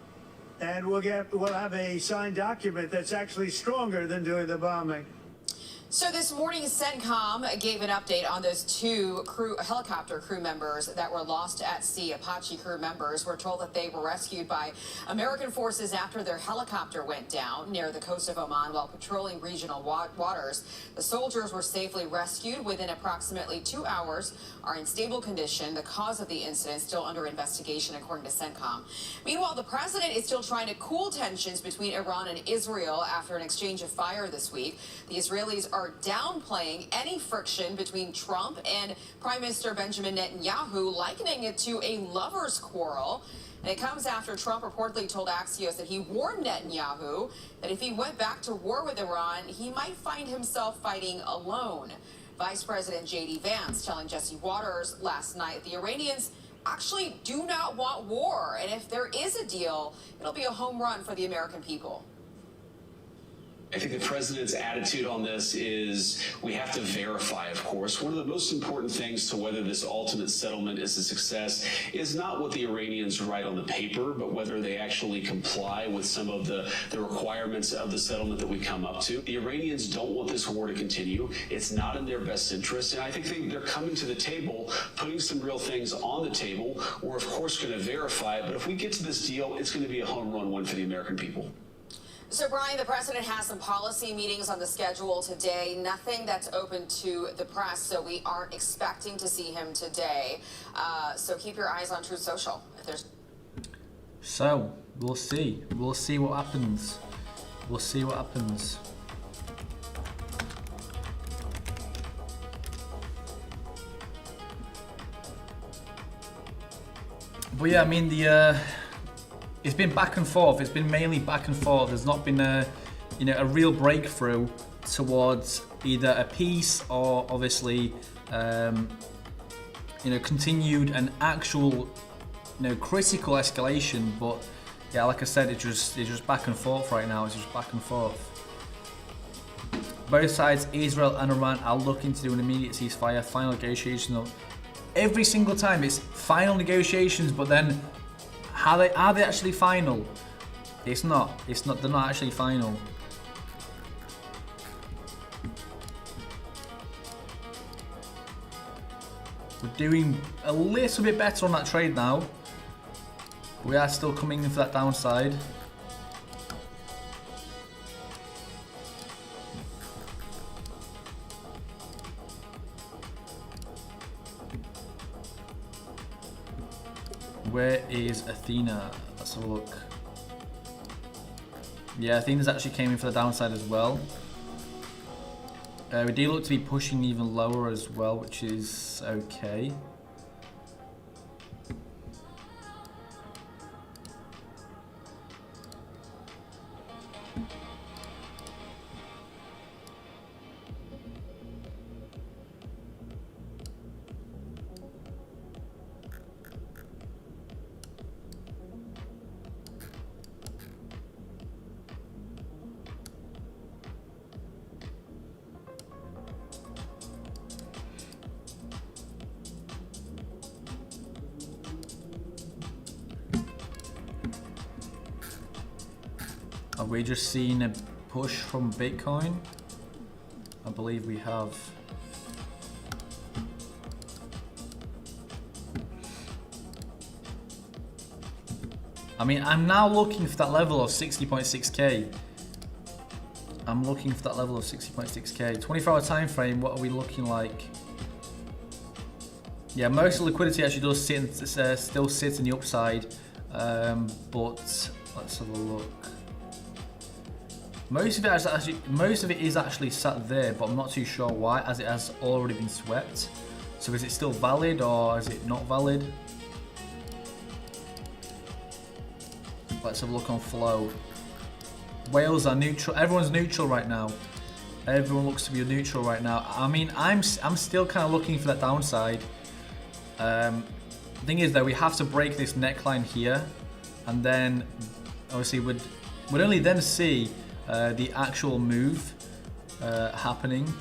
And we'll have a signed document that's actually stronger than doing the bombing. So this morning, CENTCOM gave an update on those 2 helicopter crew members that were lost at sea. Apache crew members were told that they were rescued by American forces after their helicopter went down near the coast of Oman while patrolling regional waters. The soldiers were safely rescued within approximately 2 hours, are in stable condition. The cause of the incident still under investigation, according to CENTCOM. Meanwhile, the president is still trying to cool tensions between Iran and Israel after an exchange of fire this week. The Israelis are downplaying any friction between Trump and Prime Minister Benjamin Netanyahu, likening it to a lover's quarrel. And it comes after Trump reportedly told Axios that he warned Netanyahu that if he went back to war with Iran, he might find himself fighting alone. Vice President J.D. Vance telling Jesse Waters last night the Iranians actually do not want war, and if there is a deal, it'll be a home run for the American people. I think the president's attitude on this is we have to verify, of course. One of the most important things to whether this ultimate settlement is a success is not what the Iranians write on the paper, but whether they actually comply with some of the requirements of the settlement that we come up to. The Iranians don't want this war to continue. It's not in their best interest. And I think they're coming to the table, putting some real things on the table. We're, of course, going to verify it. But if we get to this deal, it's going to be a home run one for the American people. So, Brian, the president has some policy meetings on the schedule today. Nothing that's open to the press, so we aren't expecting to see him today. So keep your eyes on Truth Social. If there's... So, we'll see. We'll see what happens. We'll see what happens. But yeah, I mean, it's been back and forth. It's been mainly back and forth. There's not been a real breakthrough towards either a peace or obviously, continued and actual, critical escalation. But yeah, like I said, it's just back and forth right now. It's just back and forth. Both sides, Israel and Iran, are looking to do an immediate ceasefire, final negotiations. Every single time it's final negotiations, but then are they actually final? It's not. They're not actually final. We're doing a little bit better on that trade now. We are still coming in for that downside. Where is Athena? Let's have a look. Yeah, Athena's actually came in for the downside as well. We do look to be pushing even lower as well, which is okay. Have we just seen a push from Bitcoin? I believe we have. I mean, I'm now looking for that level of 60.6k. I'm looking for that level of 60.6k. 24-hour time frame, what are we looking like? Yeah, most of the liquidity actually does sit in, still sit in the upside, but let's have a look. Most of it is actually sat there, but I'm not too sure why, as it has already been swept. So is it still valid or is it not valid? Let's have a look on flow. Whales are neutral. Everyone's neutral right now. Everyone looks to be neutral right now. I mean, I'm still kind of looking for that downside. The thing is that we have to break this neckline here, and then obviously we'd only then see the actual move happening.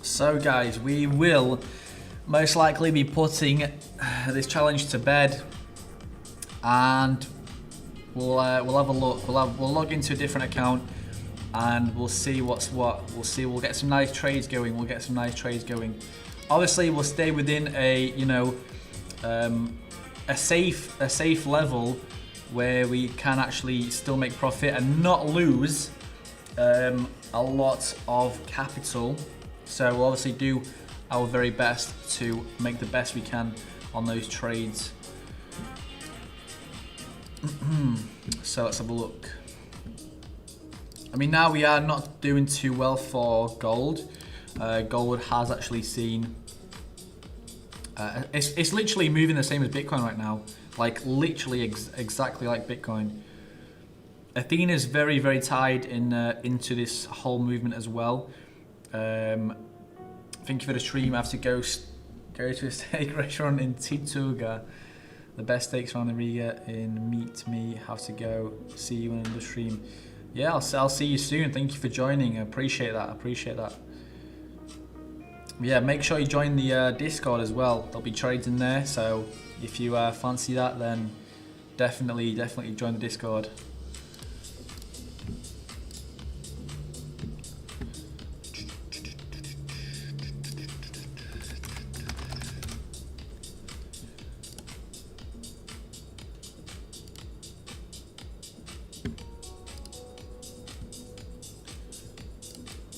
So guys, we will most likely be putting this challenge to bed, and we'll have a look. We'll log into a different account, and we'll see what's what. We'll get some nice trades going. Obviously, we'll stay within a a safe level where we can actually still make profit and not lose a lot of capital. So we'll obviously do our very best to make the best we can on those trades. So let's have a look. I mean, now we are not doing too well for gold. Gold has actually seen... it's literally moving the same as Bitcoin right now. Like literally exactly like Bitcoin. Athena is very, very tied in into this whole movement as well. Thank you for the stream. I have to go to a steak restaurant in Tituga. The best steaks around the Riga in Meet Me. Have to go. See you in the stream. Yeah, I'll see you soon. Thank you for joining. I appreciate that. Yeah, make sure you join the Discord as well. There'll be trades in there. So if you fancy that, then definitely join the Discord.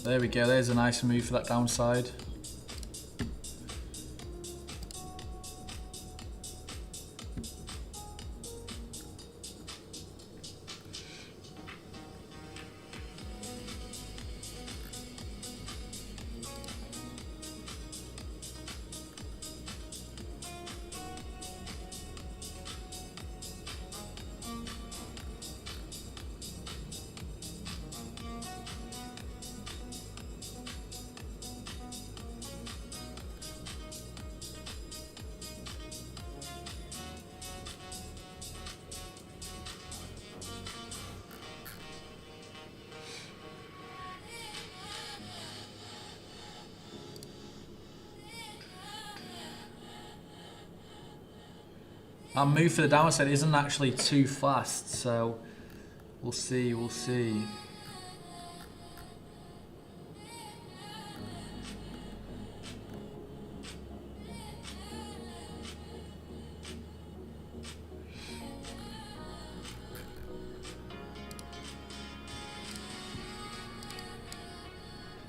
There we go, there's a nice move for that downside. Our move for the downside isn't actually too fast, so we'll see.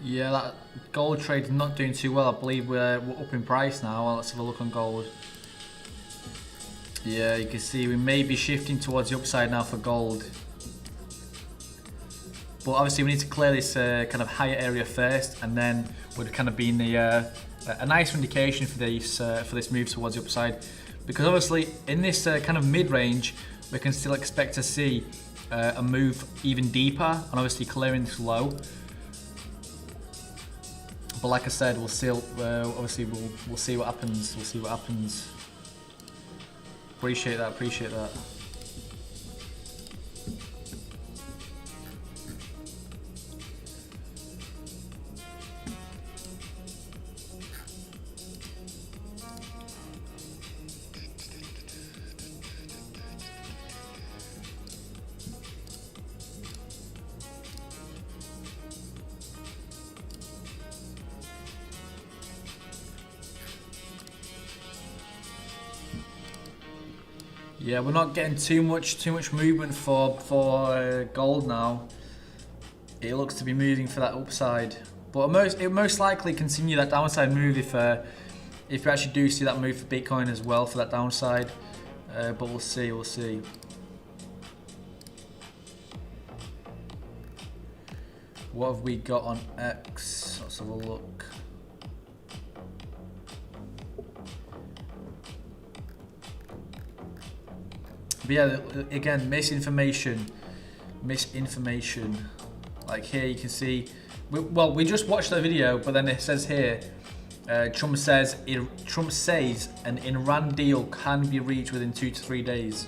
Yeah, that gold trade is not doing too well. I believe we're up in price now. Well, let's have a look on gold. Yeah, you can see we may be shifting towards the upside now for gold. But obviously we need to clear this kind of higher area first, and then would kind of be in the, a nice indication for this move towards the upside. Because obviously in this kind of mid-range, we can still expect to see a move even deeper, and obviously clearing this low. But like I said, we'll see. Obviously, we'll see what happens. We'll see what happens. Appreciate that. Appreciate that. Yeah, we're not getting too much movement for gold now. It looks to be moving for that upside, but it most likely continue that downside move if you actually do see that move for Bitcoin as well for that downside. But we'll see. We'll see. What have we got on X? Let's have a look. But yeah, again, misinformation. Like here you can see, we just watched the video, but then it says here, Trump says an Iran deal can be reached within 2 to 3 days.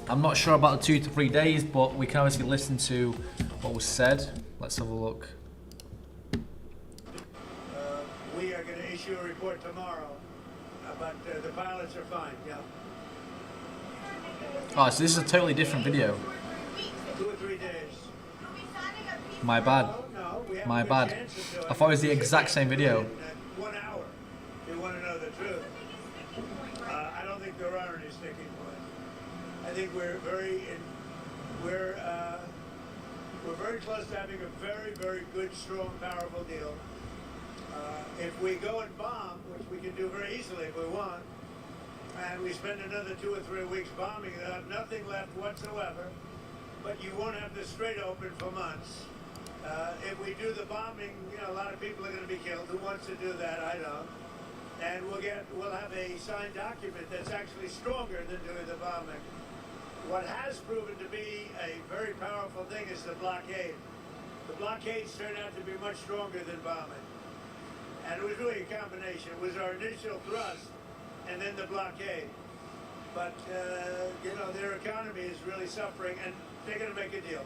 I'm not sure about the 2 to 3 days, but we can obviously listen to what was said. Let's have a look. We are going to issue a report tomorrow, but the pilots are fine. Yeah. Oh, so this is a totally different video. 2 or 3 days. My bad. No, My bad. I thought it was the exact same video. 1 hour. If you want to know the truth. I don't think there are any sticking points. I think we're very close to having a very, very good, strong, powerful deal. If we go and bomb, which we can do very easily if we want, and we spend another 2 or 3 weeks bombing, they'll have nothing left whatsoever, but you won't have the Strait open for months. If we do the bombing, a lot of people are going to be killed. Who wants to do that? I don't. And we'll have a signed document that's actually stronger than doing the bombing. What has proven to be a very powerful thing is the blockade. The blockades turned out to be much stronger than bombing. And it was really a combination. It was our initial thrust and then the blockade. But, their economy is really suffering, and they're going to make a deal.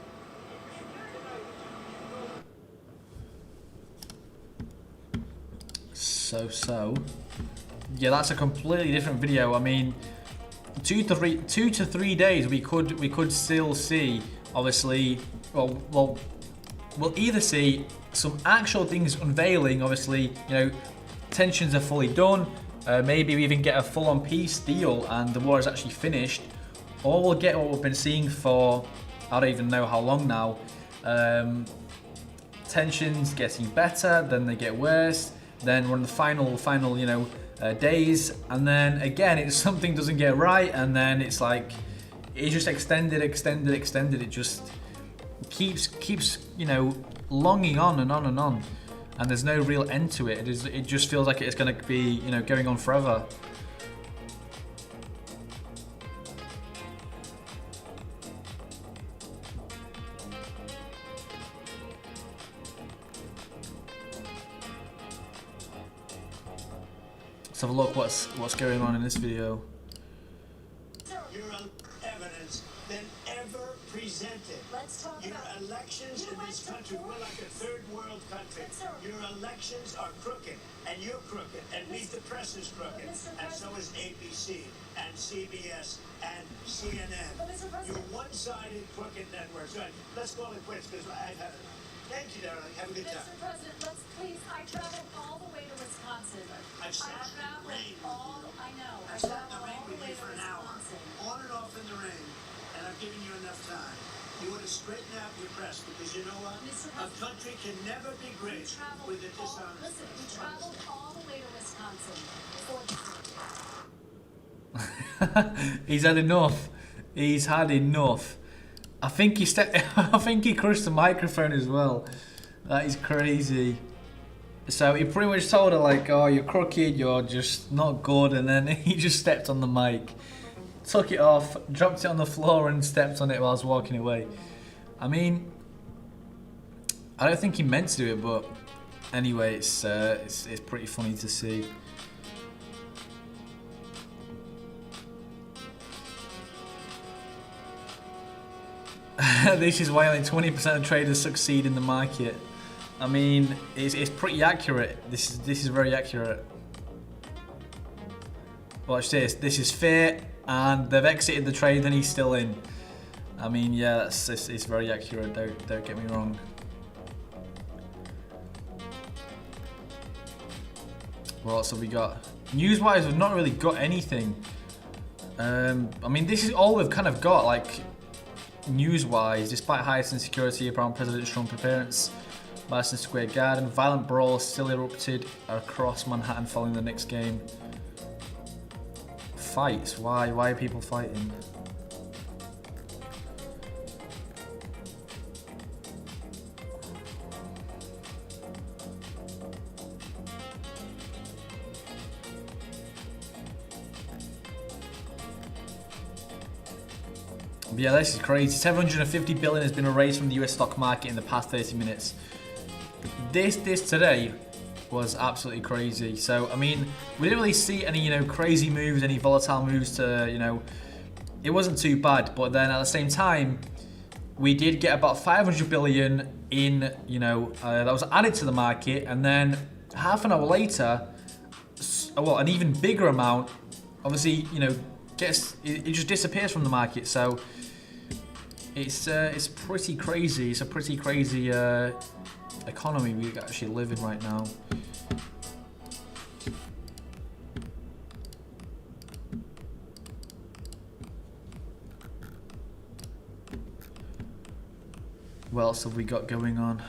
So. Yeah, that's a completely different video. I mean, 2 to 3 days, we could still see, obviously, we'll either see some actual things unveiling, obviously, tensions are fully done, maybe we even get a full-on peace deal and the war is actually finished, or we'll get what we've been seeing for, I don't even know how long now, tensions getting better, then they get worse, then we're in the final, days, and then again, something doesn't get right, and then it's like, it just extended, it just keeps, longing on and on and on, and there's no real end to it. It just feels like it's going to be, going on forever. Let's have a look what's going on in this video. You're on evidence than ever presented. Let's talk Your about elections in this country, we're like a third world country. Your elections are crooked, and you're crooked, and Meet the Press is crooked, and so is ABC, and CBS, and CNN. You're one-sided crooked networks. Right, let's call it quits, because I've had it. Thank you, darling. Have a good time. Mr. President, let's please, I traveled all the way to Wisconsin. I've sat in the rain. I know. I sat in the rain with you for an hour, on and off in the rain, and I've given you enough time. You want to straighten out your press, because you know what? A country can never be great with a dishonest Listen, we press. traveled all the way to Wisconsin for He's had enough. He's had enough. I think he I think he crushed the microphone as well. That is crazy. So he pretty much told her like, "Oh, you're crooked. You're just not good," and then he just stepped on the mic, took it off, dropped it on the floor, and stepped on it while I was walking away. I mean, I don't think he meant to do it, but anyway, it's pretty funny to see. This is why only 20% of traders succeed in the market. I mean, it's pretty accurate. This is very accurate. Watch this. This is fair, and they've exited the trade, and he's still in. I mean, yeah, it's very accurate. Don't get me wrong. What else have we got? News-wise, we've not really got anything. I mean, this is all we've kind of got, like, news-wise. Despite heightened security around President Trump's appearance, Madison Square Garden, violent brawls still erupted across Manhattan following the next game. Fights? Why? Why are people fighting? Yeah, this is crazy. 750 billion has been erased from the US stock market in the past 30 minutes. This today was absolutely crazy. So, I mean, we didn't really see any, crazy moves, any volatile moves to, it wasn't too bad. But then at the same time, we did get about 500 billion in, that was added to the market. And then half an hour later, well, an even bigger amount, obviously, it just disappears from the market. So it's pretty crazy. It's a pretty crazy economy we actually live in right now. What else have we got going on?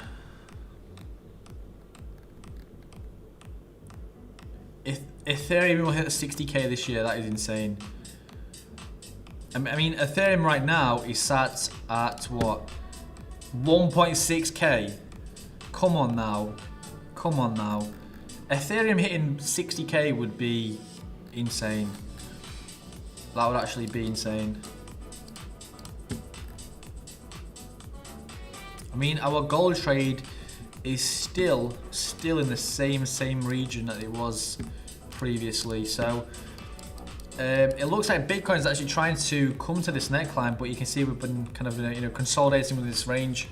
Ethereum will hit 60k this year. That is insane. I mean, Ethereum right now is sat at what? 1.6k. Come on now. Come on now. Ethereum hitting 60k would be insane. That would actually be insane. I mean, our gold trade is still in the same region that it was previously. So it looks like Bitcoin is actually trying to come to this neckline, but you can see we've been kind of consolidating with this range.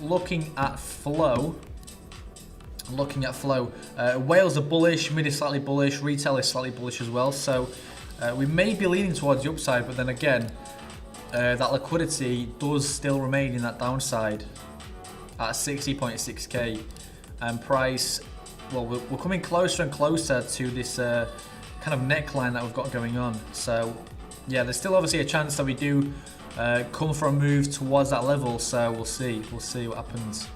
Looking at flow. Whales are bullish, mid is slightly bullish, retail is slightly bullish as well. So we may be leaning towards the upside, but then again, that liquidity does still remain in that downside at 60.6k, and price, well, we're coming closer and closer to this kind of neckline that we've got going on. So yeah, there's still obviously a chance that we do come for a move towards that level. So we'll see what happens.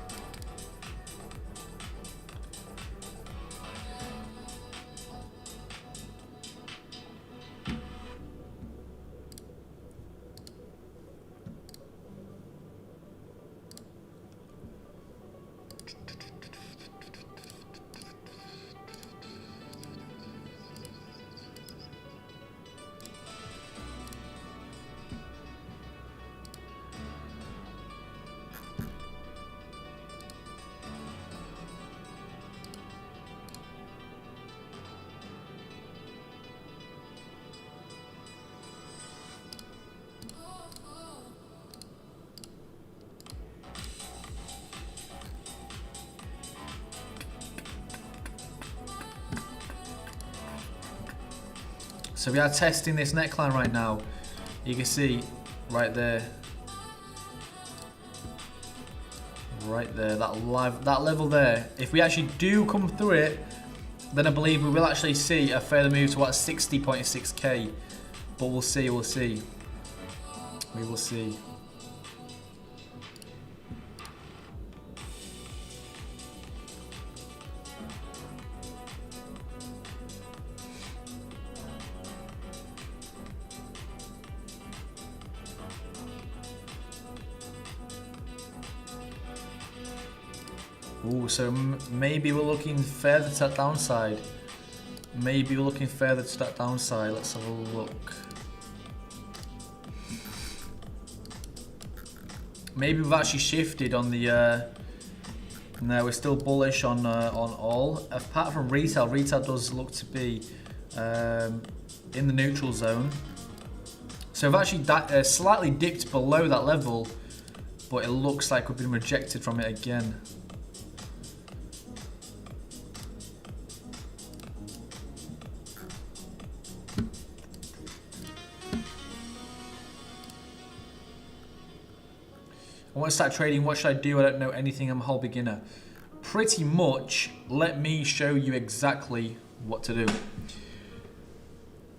So we are testing this neckline right now. You can see right there, that level there. If we actually do come through it, then I believe we will actually see a further move to what, 60.6k. But we'll see. We will see. Ooh, so maybe we're looking further to that downside. Maybe we're looking further to that downside. Let's have a look. Maybe we've actually shifted on the. No, we're still bullish on all. Apart from retail, retail does look to be in the neutral zone. So we've actually slightly dipped below that level, but it looks like we've been rejected from it again. I want to start trading. What should I do? I don't know anything. I'm a whole beginner. Pretty much, let me show you exactly what to do.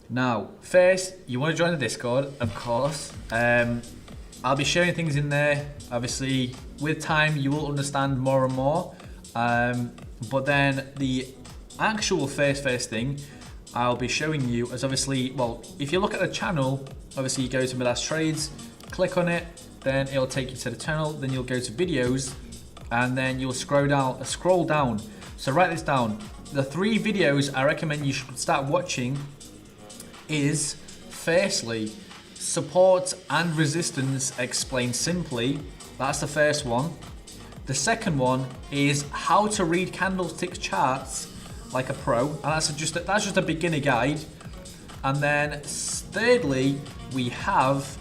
Now, first, you want to join the Discord, of course. I'll be sharing things in there. Obviously, with time, you will understand more and more. But then the actual first thing I'll be showing you is obviously, well, if you look at the channel, obviously you go to my last trades, click on it, then it'll take you to the channel, then you'll go to videos, and then you'll scroll down. So write this down. The 3 videos I recommend you should start watching is, firstly, support and resistance explained simply. That's the first one. The second one is how to read candlestick charts like a pro, and that's just a beginner guide. And then thirdly, we have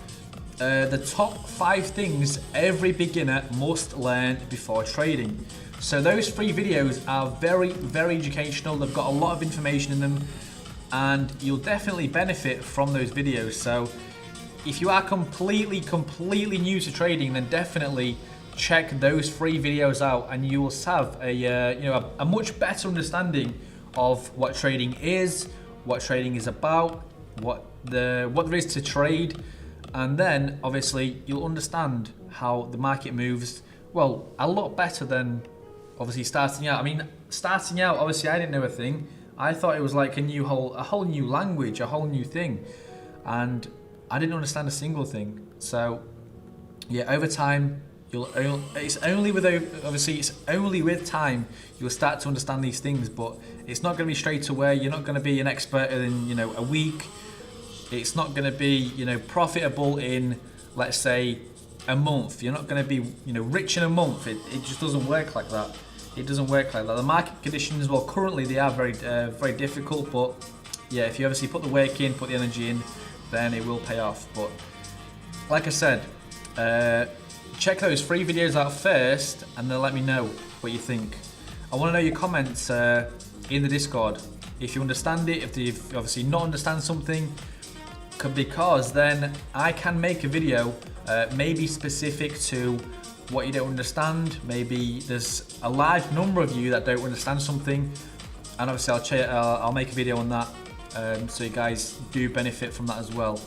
the top 5 things every beginner must learn before trading. So those 3 videos are very, very educational. They've got a lot of information in them, and you'll definitely benefit from those videos. So if you are completely new to trading, then definitely check those 3 videos out, and you will have a much better understanding of what trading is, what trading is about, what there is to trade. And then obviously you'll understand how the market moves, well, a lot better than obviously starting out. I mean, starting out, obviously I didn't know a thing. I thought it was like a whole new language, a whole new thing. And I didn't understand a single thing. So yeah, over time, it's only with time you'll start to understand these things, but it's not going to be straight away. You're not going to be an expert in a week. It's not going to be profitable in, let's say, a month. You're not going to be rich in a month. It just doesn't work like that. It doesn't work like that. The market conditions, well, currently they are very difficult, but yeah, if you obviously put the work in, put the energy in, then it will pay off. But like I said, check those 3 videos out first, and then let me know what you think. I want to know your comments in the Discord. If you understand it, if you've obviously not understand something, because then I can make a video maybe specific to what you don't understand. Maybe there's a large number of you that don't understand something, and obviously I'll make a video on that, so you guys do benefit from that as well.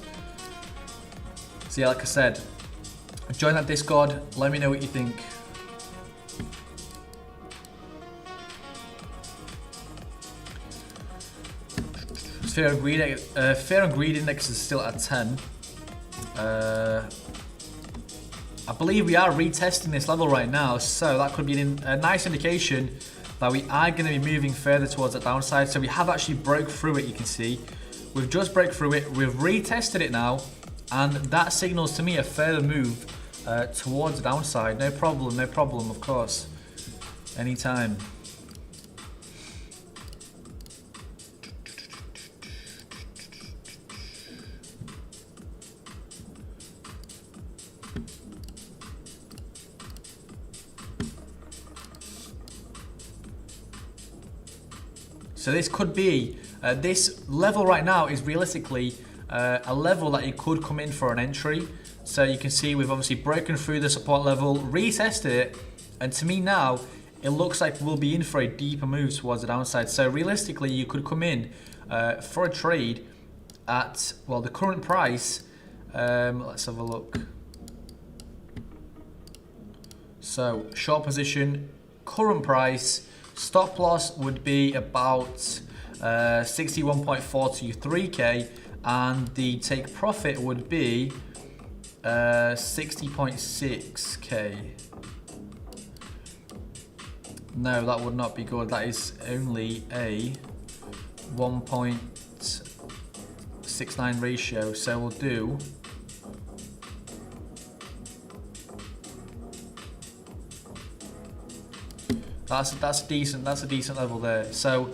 So yeah, like I said, join that Discord, let me know what you think. Fear and greed index is still at 10. I believe we are retesting this level right now, so that could be a nice indication that we are going to be moving further towards the downside. So we have actually broke through it, you can see. We've just broke through it, we've retested it now, and that signals to me a further move towards the downside. No problem, of course. Anytime. So this could be, this level right now is realistically a level that you could come in for an entry. So you can see we've obviously broken through the support level, retested it, and to me now, it looks like we'll be in for a deeper move towards the downside. So realistically, you could come in for a trade at, well, the current price. Let's have a look. So short position, current price, stop loss would be about 61.423k, and the take profit would be 60.6k. No, that would not be good. That is only a 1.69 ratio. So we'll do. That's decent. That's a decent level there. So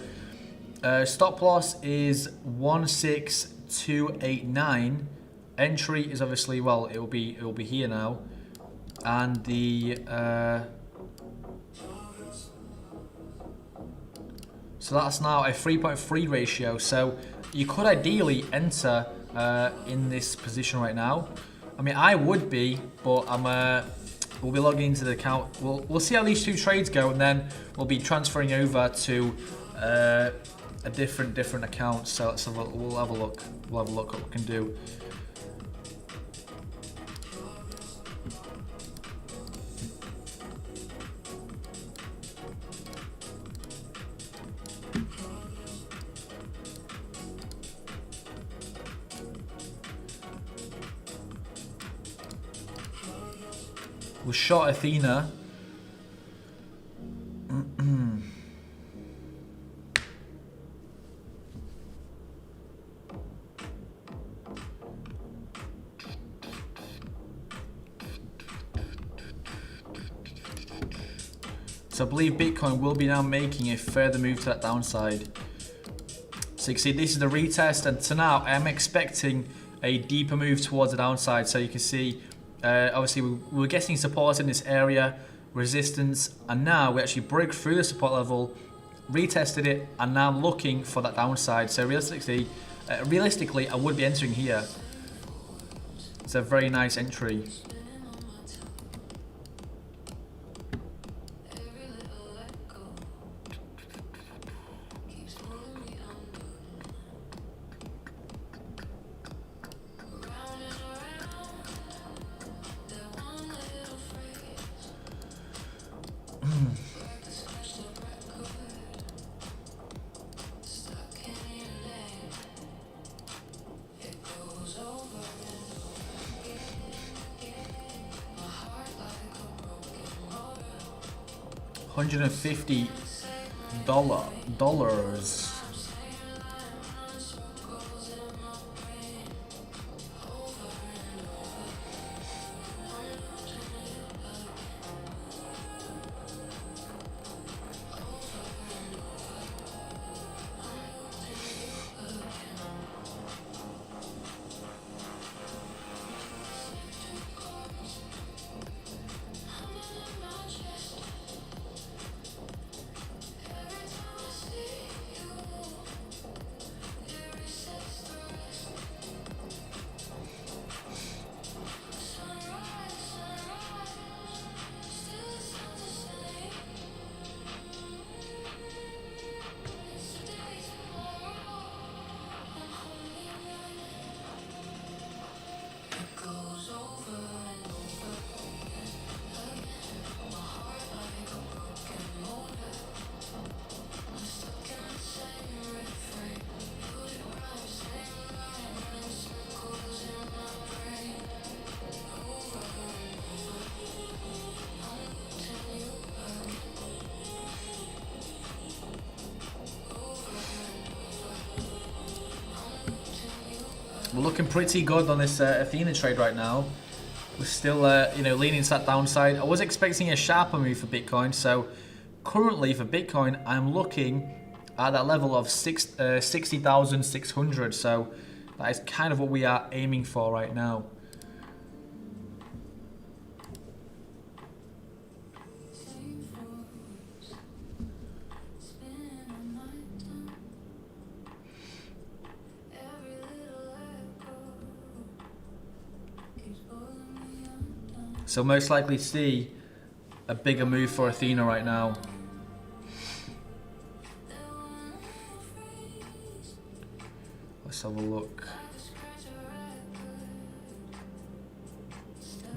stop loss is 16289. Entry is obviously, well, it will be here now, and the so that's now a 3.3 ratio. So you could ideally enter in this position right now. I mean, I would be, but we'll be logging into the account. We'll see how these two trades go, and then we'll be transferring over to a different account. So let's have we'll have a look. We'll have a look what we can do. We'll short Athena. So I believe Bitcoin will be now making a further move to that downside. So you can see this is the retest, and so now I'm expecting a deeper move towards the downside. So you can see obviously we're getting support in this area, resistance, and now we actually break through the support level, retested it, and now looking for that downside. So realistically I would be entering here. It's a very nice entry. $150. We're looking pretty good on this Athena trade right now. We're still, leaning to that downside. I was expecting a sharper move for Bitcoin, so currently for Bitcoin, I'm looking at that level of 60,600. So that is kind of what we are aiming for right now. So most likely see a bigger move for Athena right now. Let's have a look.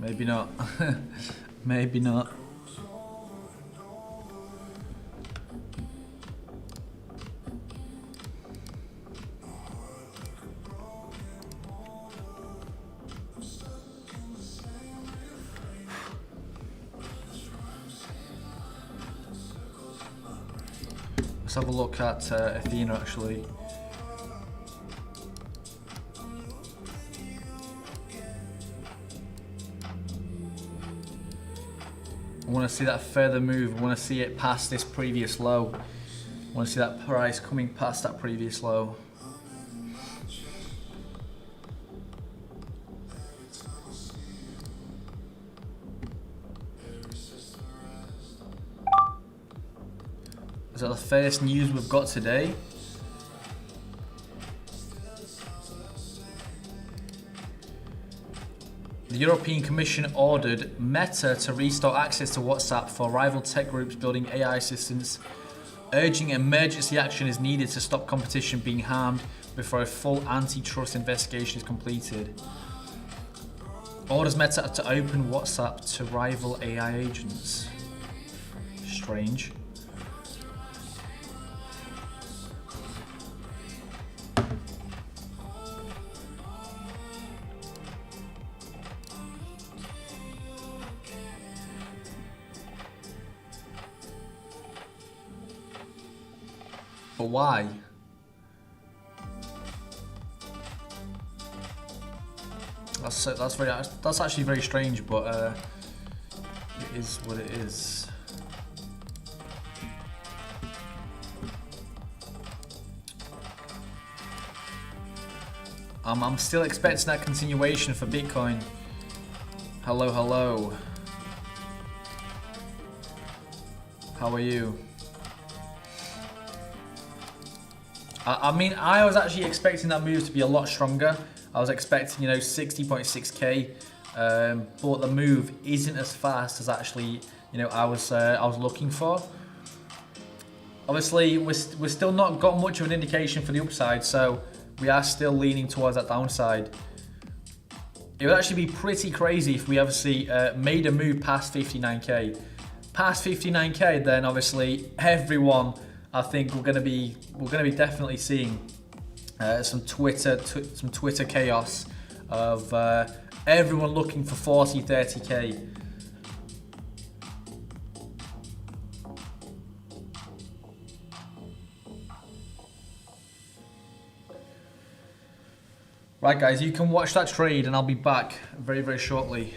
Maybe not. Maybe not. have a look at Athena actually. I want to see that further move. I want to see it past this previous low. I want to see that price coming past that previous low. Is that the first news we've got today? The European Commission ordered Meta to restore access to WhatsApp for rival tech groups building AI assistants, urging emergency action is needed to stop competition being harmed before a full antitrust investigation is completed. Orders Meta to open WhatsApp to rival AI agents. Strange. But why? That's actually very strange, but it is what it is. I'm still expecting that continuation for Bitcoin. Hello, hello. How are you? I mean, I was actually expecting that move to be a lot stronger. I was expecting, 60.6k, but the move isn't as fast as actually, I was looking for. Obviously, we're still not got much of an indication for the upside, so we are still leaning towards that downside. It would actually be pretty crazy if we obviously made a move past 59k. Past 59k, then obviously everyone, I think we're gonna be definitely seeing some Twitter chaos of everyone looking for 40, 30k. Right, guys, you can watch that trade, and I'll be back very, very shortly.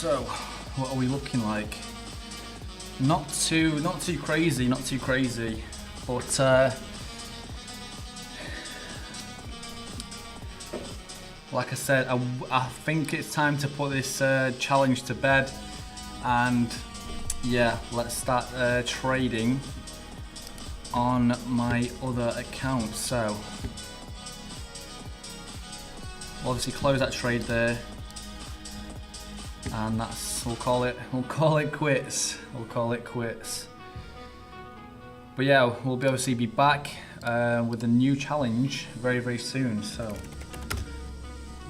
So, what are we looking like? Not too crazy, but like I said, I think it's time to put this challenge to bed, and yeah, let's start trading on my other account. So, we'll obviously close that trade there. And that's, we'll call it quits. We'll call it quits. But yeah, we'll obviously be back with a new challenge very, very soon. So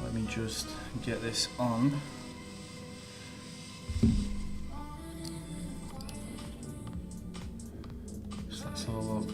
let me just get this on. So let's have a look.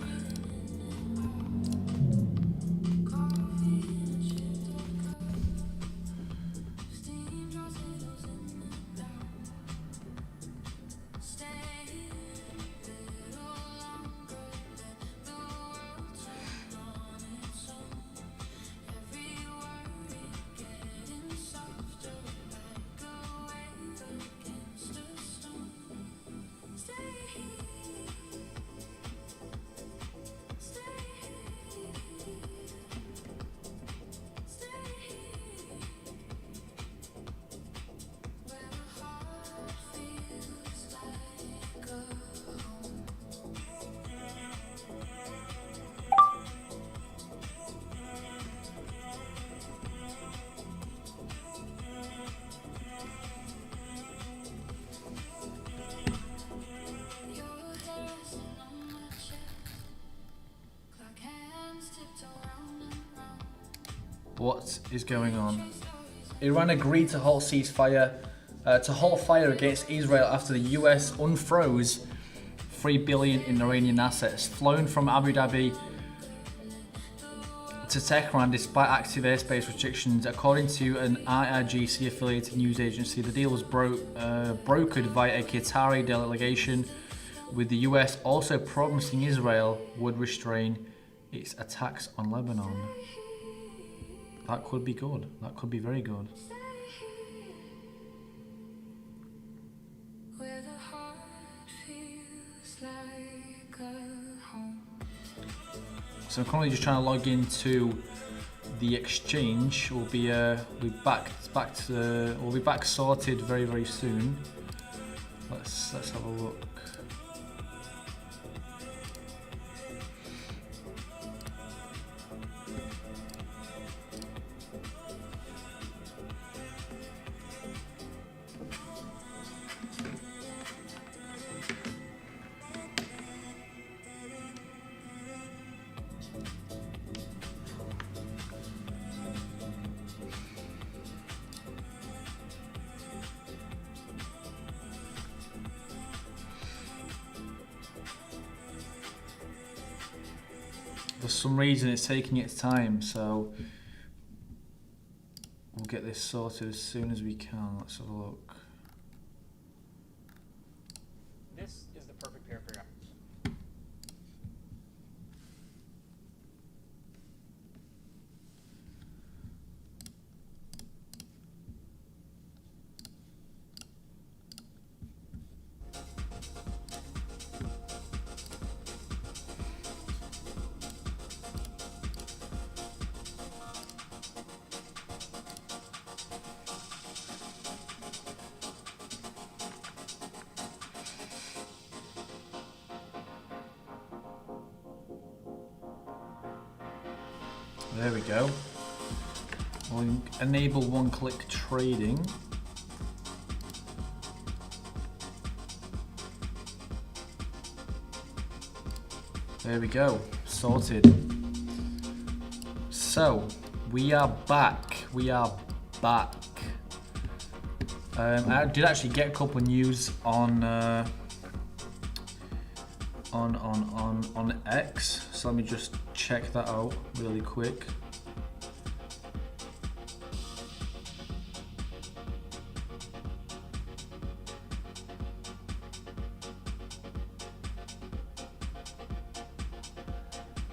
What is going on? Iran agreed to halt fire against Israel after the US unfroze $3 billion in Iranian assets flown from Abu Dhabi to Tehran despite active airspace restrictions. According to an IRGC affiliated news agency, the deal was brokered via a Qatari delegation, with the US also promising Israel would restrain its attacks on Lebanon. That could be good. That could be very good. So I'm currently just trying to log into the exchange. We'll be back sorted very, very soon. Let's have a look. For some reason it's taking its time, so we'll get this sorted as soon as we can. Let's have a look. This is the perfect pair for you. There we go. We'll enable one-click trading. There we go, sorted. So, we are back. I did actually get a couple of news on X, so let me just check that out really quick.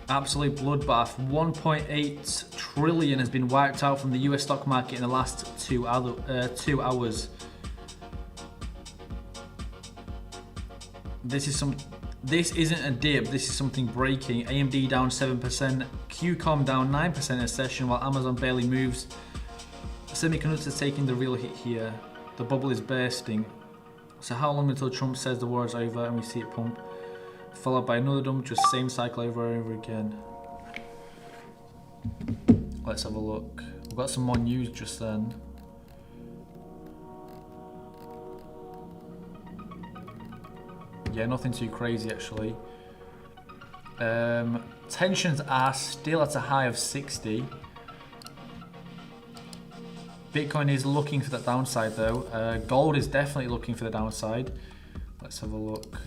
Absolute bloodbath. 1.8 trillion has been wiped out from the US stock market in the last 2 hours. This isn't a dip, this is something breaking. AMD down 7%, QCOM down 9% a session, while Amazon barely moves. Semiconductors taking the real hit here. The bubble is bursting. So how long until Trump says the war is over and we see it pump? Followed by another dump, just same cycle over and over again. Let's have a look. We've got some more news just then. Yeah, nothing too crazy actually. Tensions are still at a high of 60. Bitcoin is looking for that downside though. Gold is definitely looking for the downside. Let's have a look.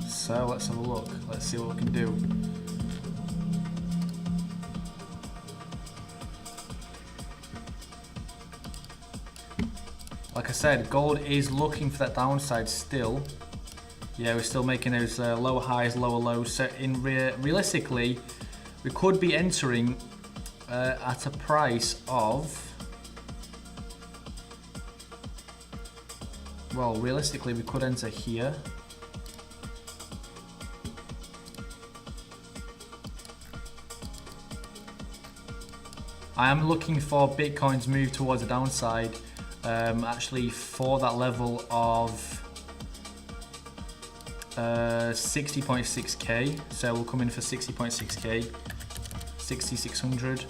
So let's have a look. Let's see what we can do. Like I said, gold is looking for that downside still. Yeah, we're still making those lower highs, lower lows. So realistically, we could be entering at a price of... Well, realistically, we could enter here. I am looking for Bitcoin's move towards the downside, actually for that level of 60.6k. So we'll come in for 60.6k, 6600.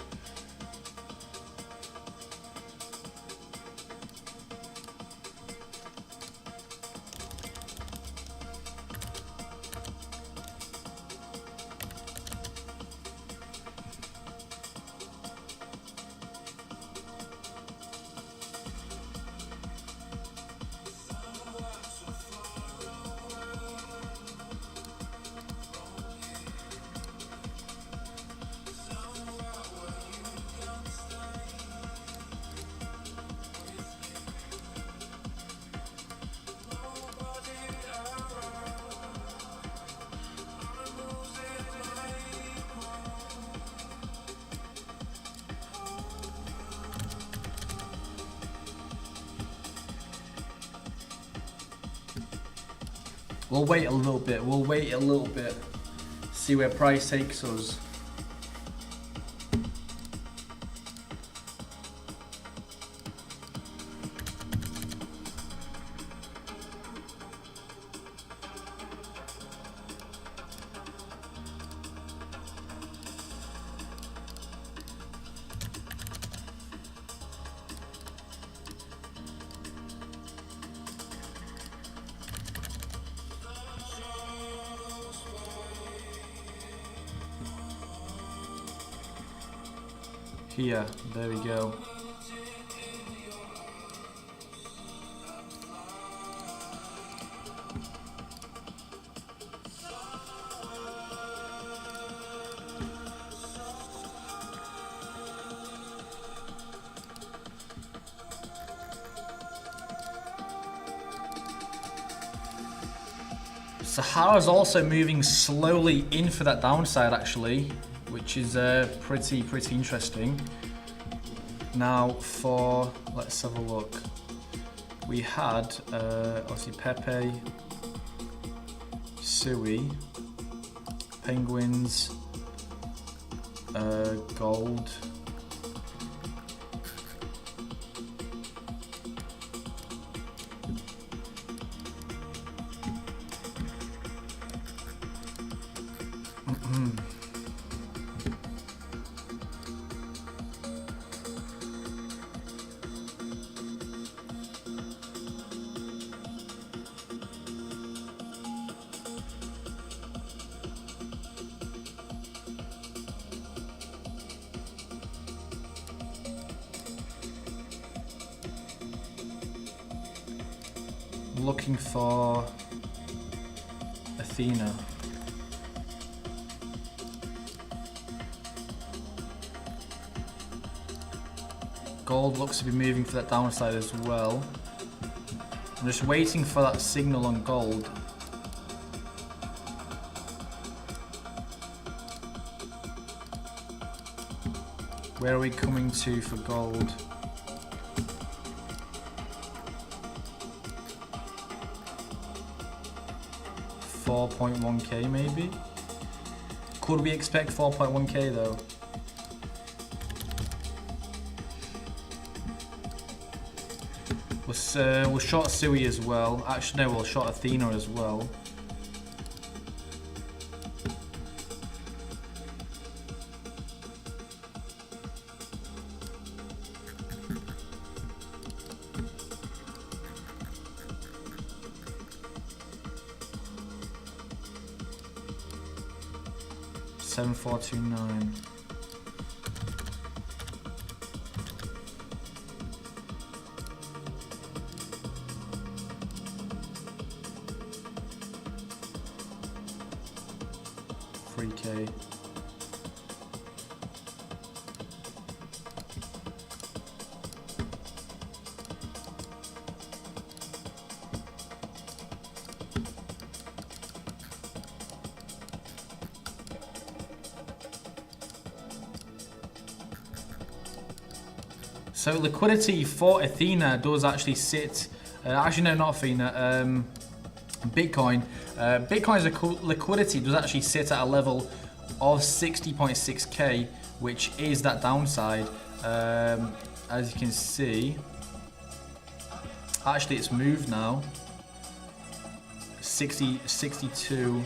We'll wait a little bit, see where price takes us. Here, there we go. Sahara's also moving slowly in for that downside actually, which is pretty interesting. Now for, let's have a look. We had obviously Pepe, Sui, Penguins, Gold. looking for Athena. Gold looks to be moving for that downside as well. I'm just waiting for that signal on gold. Where are we coming to for gold? $4.1k maybe? Could we expect 4.1k though? We'll short Sui as well. Actually no, we'll short Athena as well. $7,429. $3K. So liquidity for Athena does actually sit, actually no, not Athena, Bitcoin. Bitcoin's liquidity does actually sit at a level of 60.6k, which is that downside. As you can see, actually it's moved now. 60, 62,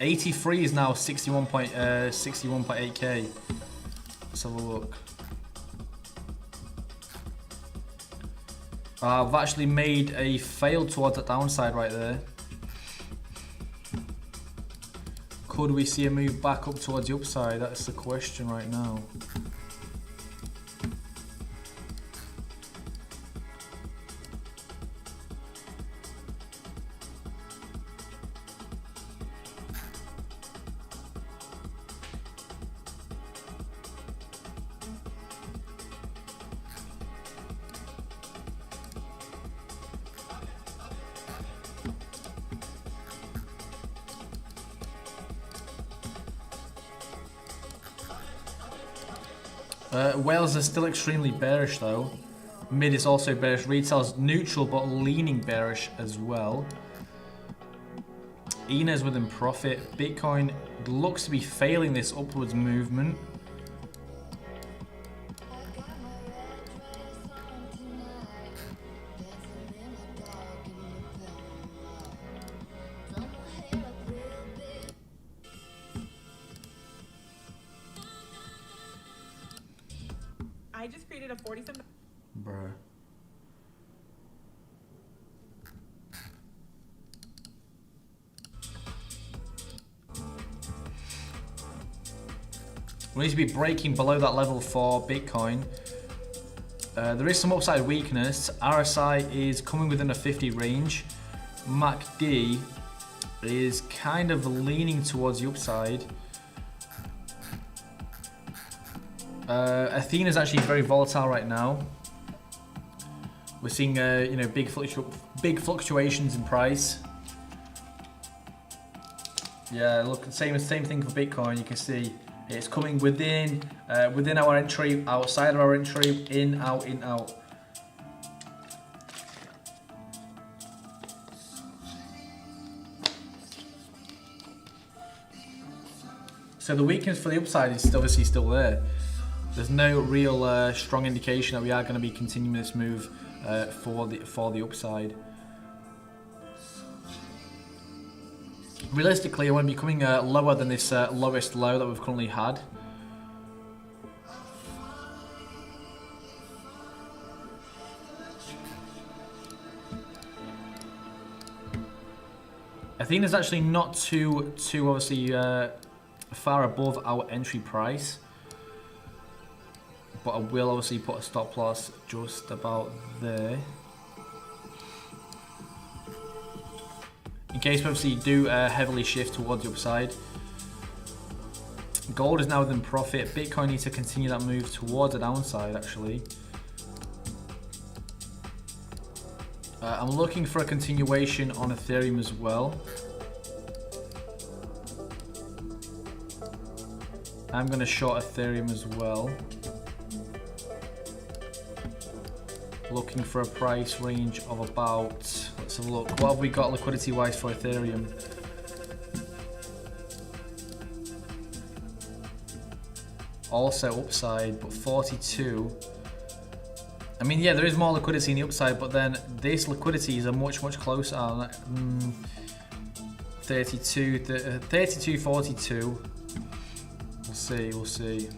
83 is now 61.8k. Let's have a look. I've actually made a fail towards that downside right there. Could we see a move back up towards the upside? That's the question right now. Whales are still extremely bearish though. Mid is also bearish. Retail's neutral but leaning bearish as well. ENA's within profit. Bitcoin looks to be failing this upwards movement. I just created a 47. Bruh. We need to be breaking below that level for Bitcoin. There is some upside weakness. RSI is coming within a 50 range. MACD is kind of leaning towards the upside. Athena is actually very volatile right now. We're seeing you know, big fluctuations in price. Yeah, look, same thing for Bitcoin. You can see it's coming within our entry, outside of our entry, in, out, in, out. So the weakness for the upside is obviously still there. There's no real strong indication that we are going to be continuing this move for the upside. Realistically, I want to be coming lower than this lowest low that we've currently had. Athena's actually not too obviously far above our entry price. But I will obviously put a stop loss just about there. case obviously you do heavily shift towards the upside. Gold is now within profit. Bitcoin needs to continue that move towards the downside actually. I'm looking for a continuation on Ethereum as well. I'm going to short Ethereum as well. Looking for a price range of about, let's have a look, what have we got liquidity wise for Ethereum? Also upside, but 42. I mean, yeah, there is more liquidity in the upside, but then this liquidity is a much closer. 32, 42. We'll see.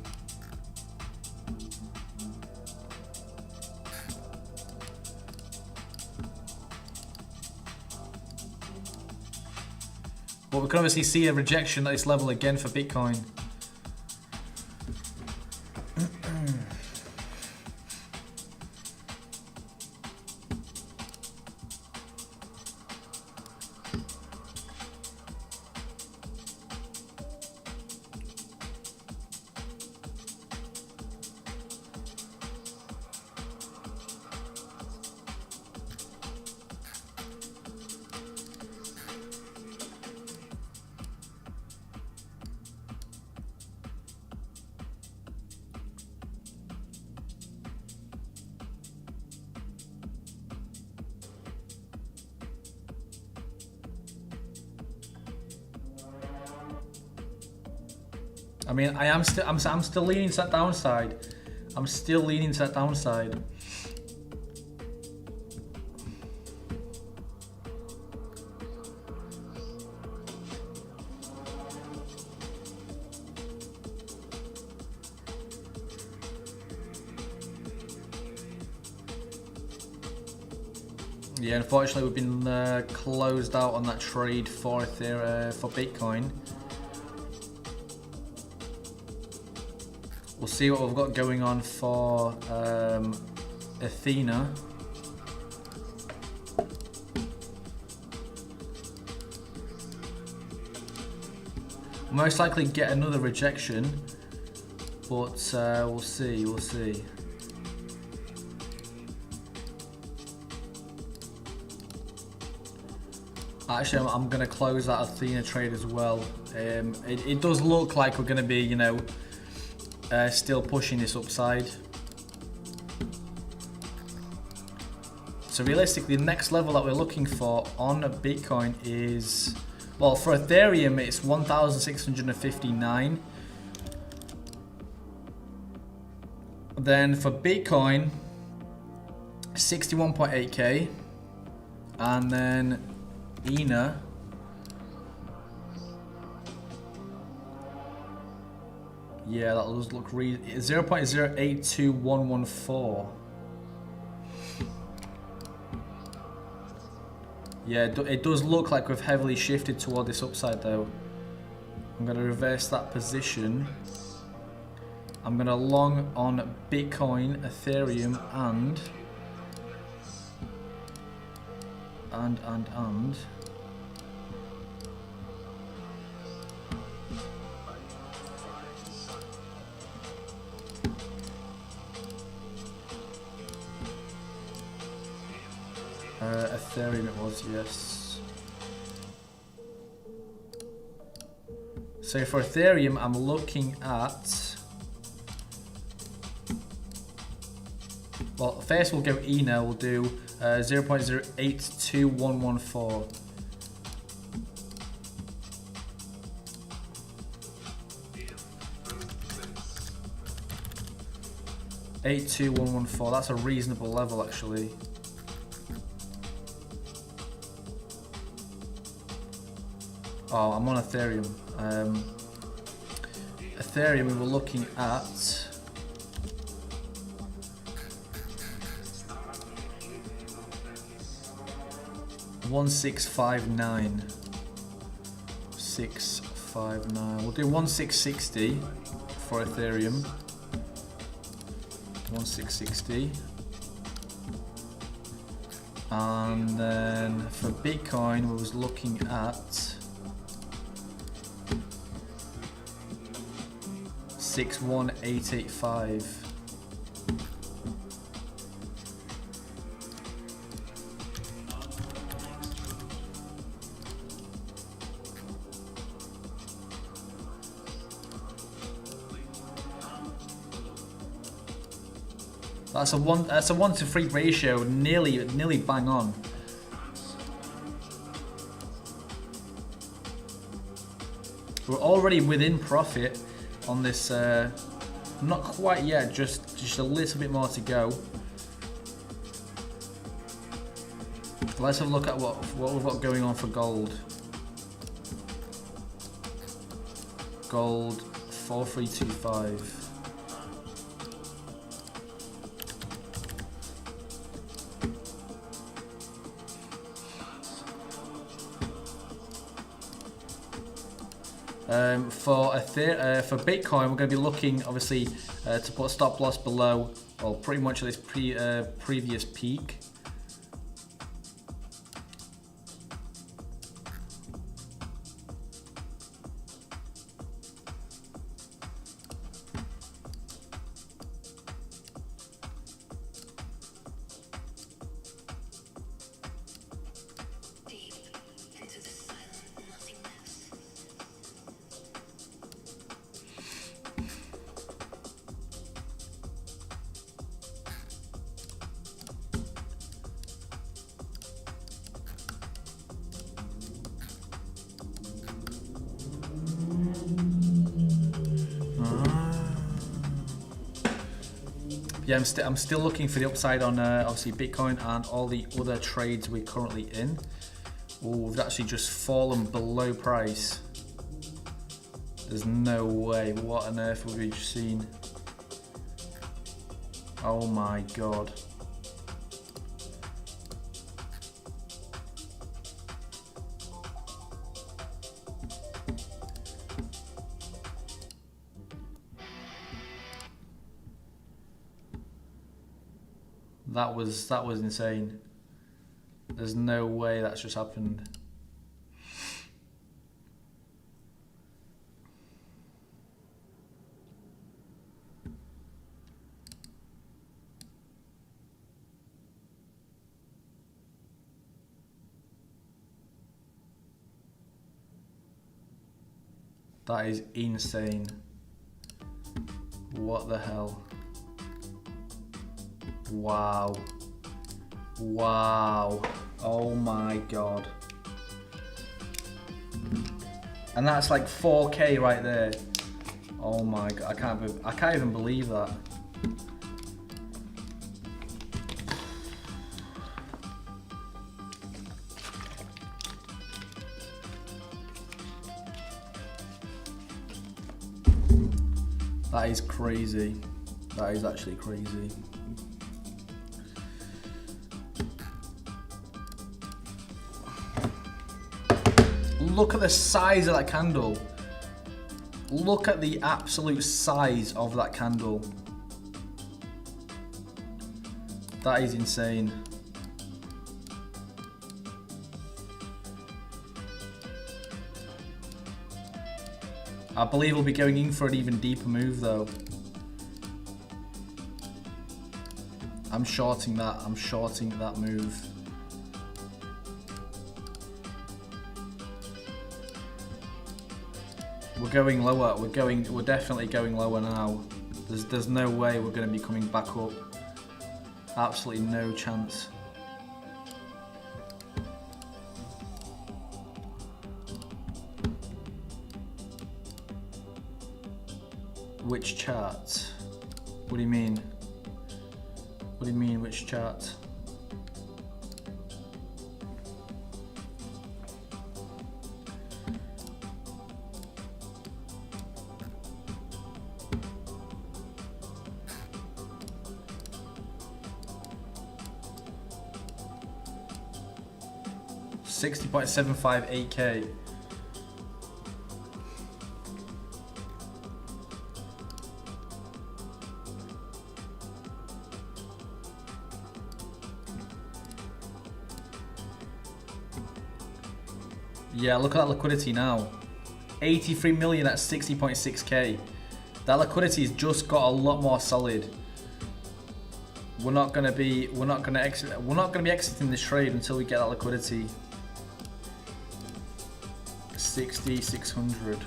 But we can obviously see a rejection at this level again for Bitcoin. I mean, I'm still leaning to that downside. I'm still leaning to that downside. Yeah, unfortunately, we've been closed out on that trade for Bitcoin. We'll see what we've got going on for Athena. Most likely get another rejection, but we'll see. Actually, I'm going to close that Athena trade as well. It does look like we're going to be, you know, still pushing this upside. So realistically, the next level that we're looking for on Bitcoin is, well, for Ethereum it's 1,659. Then for Bitcoin, 61.8k, and then ENA. Yeah, that does look 0.082114. Yeah, it does look like we've heavily shifted toward this upside though. I'm going to reverse that position. I'm going to long on Bitcoin, Ethereum, and Ethereum it was, yes. So for Ethereum, I'm looking at, well, first we'll go ENA, we'll do 0.082114. $82114, that's a reasonable level actually. Oh, I'm on Ethereum. Ethereum, we were looking at 1659. 659. We'll do 1660 for Ethereum. 1660. And then for Bitcoin, we was looking at 61885. That's a 1 to 3 ratio, nearly bang on. We're already within profit on this, not quite yet, just a little bit more to go. Let's have a look at what we've got going on for gold. Gold 4325. For Bitcoin, we're going to be looking, obviously, to put a stop loss below, well, pretty much at this previous peak. Yeah, I'm still looking for the upside on obviously Bitcoin and all the other trades we're currently in. Oh, we've actually just fallen below price. There's no way. What on earth have we just seen? Oh my god. That was insane. There's no way that's just happened. That is insane. What the hell? Wow. Wow. Oh my god. And that's like 4K right there. Oh my god, I can't even believe that. That is crazy. That is actually crazy. Look at the size of that candle. Look at the absolute size of that candle. That is insane. I believe we'll be going in for an even deeper move though. I'm shorting that move. We're going lower. We're definitely going lower now. There's no way we're going to be coming back up. Absolutely no chance. Which chart? What do you mean? What do you mean, which chart? $60.758K. Yeah, look at that liquidity now. 83 million at 60.6k. That liquidity's just got a lot more solid. We're not gonna be exiting this trade until we get that liquidity. 600.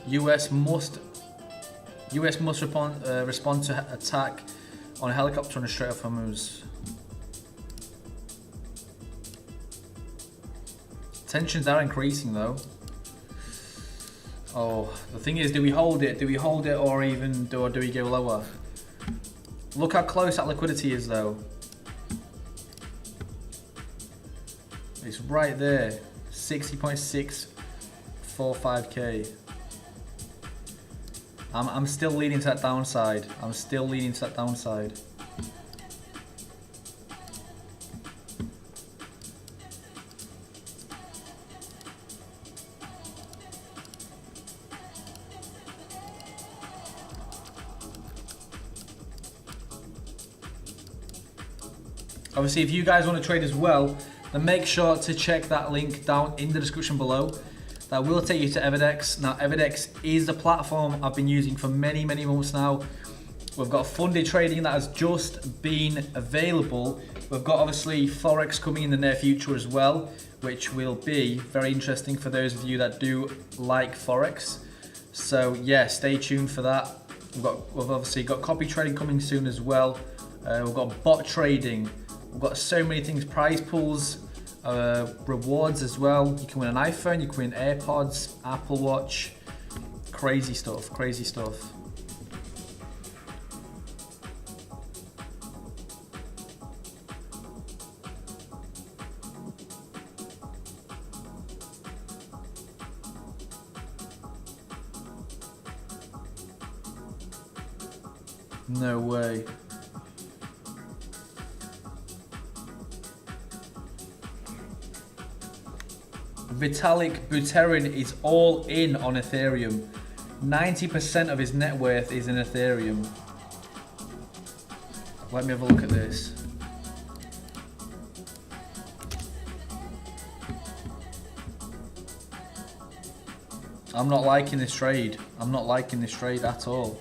US must respond to attack on a helicopter on the Strait of Hormuz. Tensions are increasing though. Oh, the thing is, do we hold it? Do we hold it, or even do we go lower? Look how close that liquidity is though. It's right there, 60.645k. I'm still leaning to that downside. I'm still leaning to that downside. Obviously, if you guys want to trade as well, then make sure to check that link down in the description below. That will take you to Evidex. Now, Evidex is the platform I've been using for many months now. We've got funded trading that has just been available. We've got obviously Forex coming in the near future as well, which will be very interesting for those of you that do like Forex. So yeah, stay tuned for that. We've obviously got copy trading coming soon as well. We've got bot trading. We've got so many things, prize pools, rewards as well. You can win an iPhone, you can win AirPods, Apple Watch. Crazy stuff, crazy stuff. No way. Vitalik Buterin is all in on Ethereum. 90% of his net worth is in Ethereum. Let me have a look at this. I'm not liking this trade. I'm not liking this trade at all.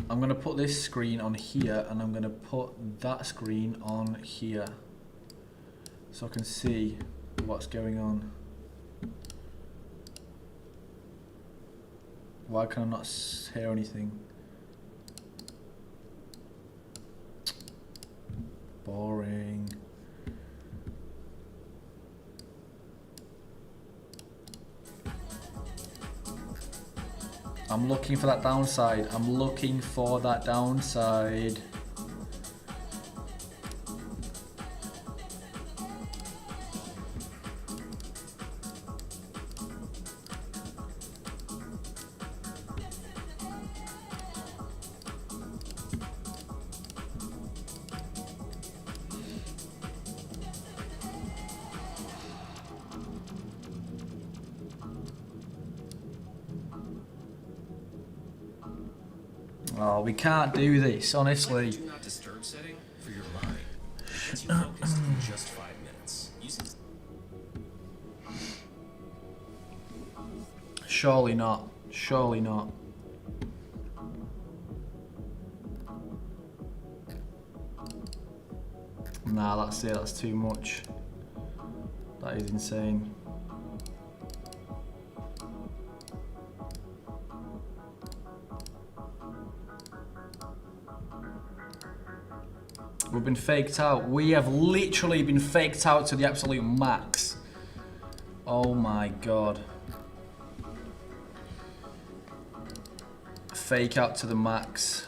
I'm going to put this screen on here, and I'm going to put that screen on here so I can see what's going on. Why can I not hear anything? Boring. I'm looking for that downside. I'm looking for that downside. Oh, we can't do this, honestly. Do not disturb setting for your mind. Gets you focused in just 5 minutes. Surely not. Surely not. Nah, that's it. That's too much. That is insane. We've been faked out. We have literally been faked out to the absolute max. Oh my god. Fake out to the max.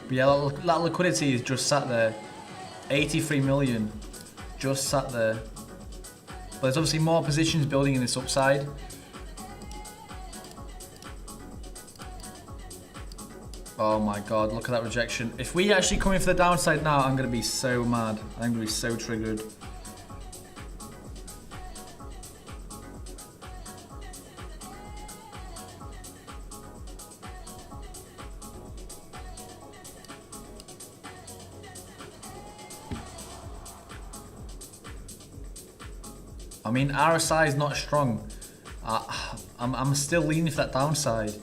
But yeah, that liquidity is just sat there. 83 million. Just sat there. But there's obviously more positions building in this upside. Oh my god, look at that rejection. If we actually come in for the downside now, I'm going to be so mad. I'm going to be so triggered. I mean, RSI is not strong. I'm still leaning for that downside.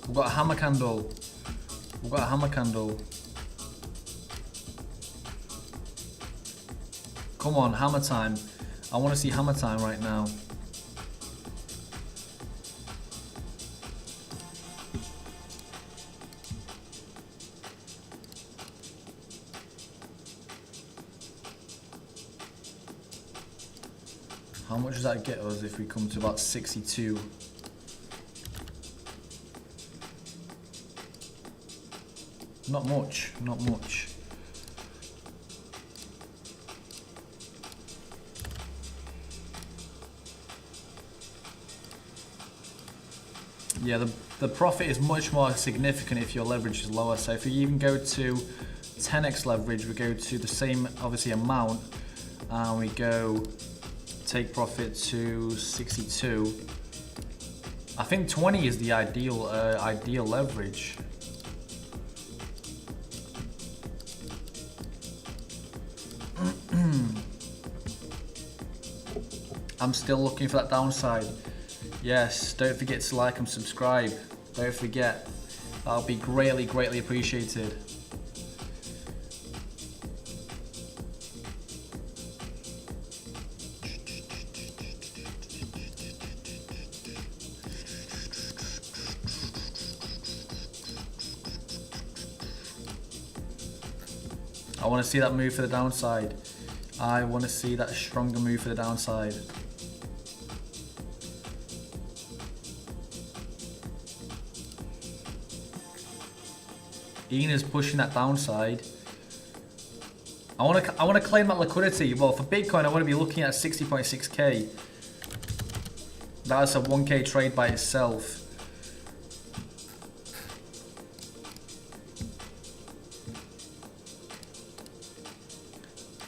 We've got a hammer candle. We've got a hammer candle. Come on, hammer time. I want to see hammer time right now. How much does that get us if we come to about 62? Not much, not much. Yeah, the profit is much more significant if your leverage is lower. So if you even go to 10x leverage, we go to the same, obviously, amount, and we go take profit to 62. I think 20 is the ideal ideal leverage. I'm still looking for that downside. Yes, don't forget to like and subscribe. Don't forget. That'll be greatly, greatly appreciated. I want to see that move for the downside. I want to see that stronger move for the downside. Ian is pushing that downside. I want to claim that liquidity. Well, for Bitcoin, I want to be looking at 60.6k. That's a 1k trade by itself.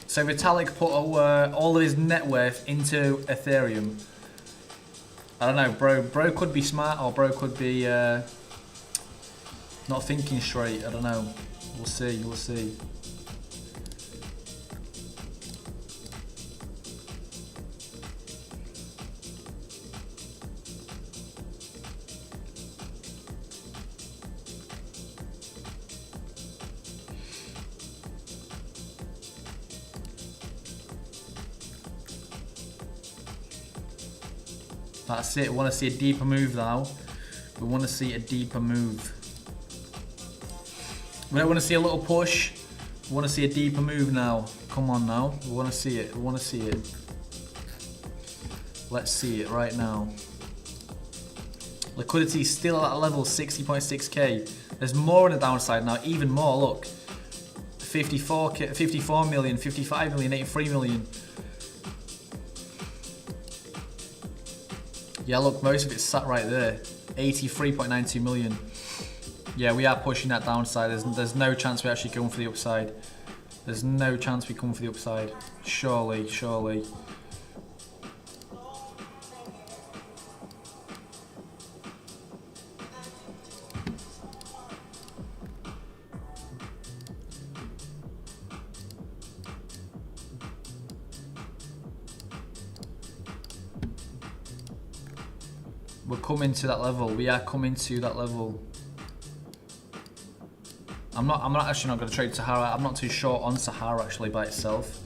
So Vitalik put all of his net worth into Ethereum. I don't know, bro. Bro could be smart, or bro could be not thinking straight. I don't know. We'll see. We'll see. That's it. We want to see a deeper move now. We want to see a deeper move. We don't want to see a little push. We want to see a deeper move now. Come on now. We want to see it. We want to see it. Let's see it right now. Liquidity is still at that level, 60.6k. There's more on the downside now, even more. Look, 54 million, 55 million, 83 million. Yeah, look, most of it's sat right there. 83.92 million. Yeah, we are pushing that downside. There's no chance we're actually going for the upside. There's no chance we come for the upside. Surely, surely. We're coming to that level. We are coming to that level. I'm not actually not going to trade Sahara. I'm not too short on Sahara actually by itself.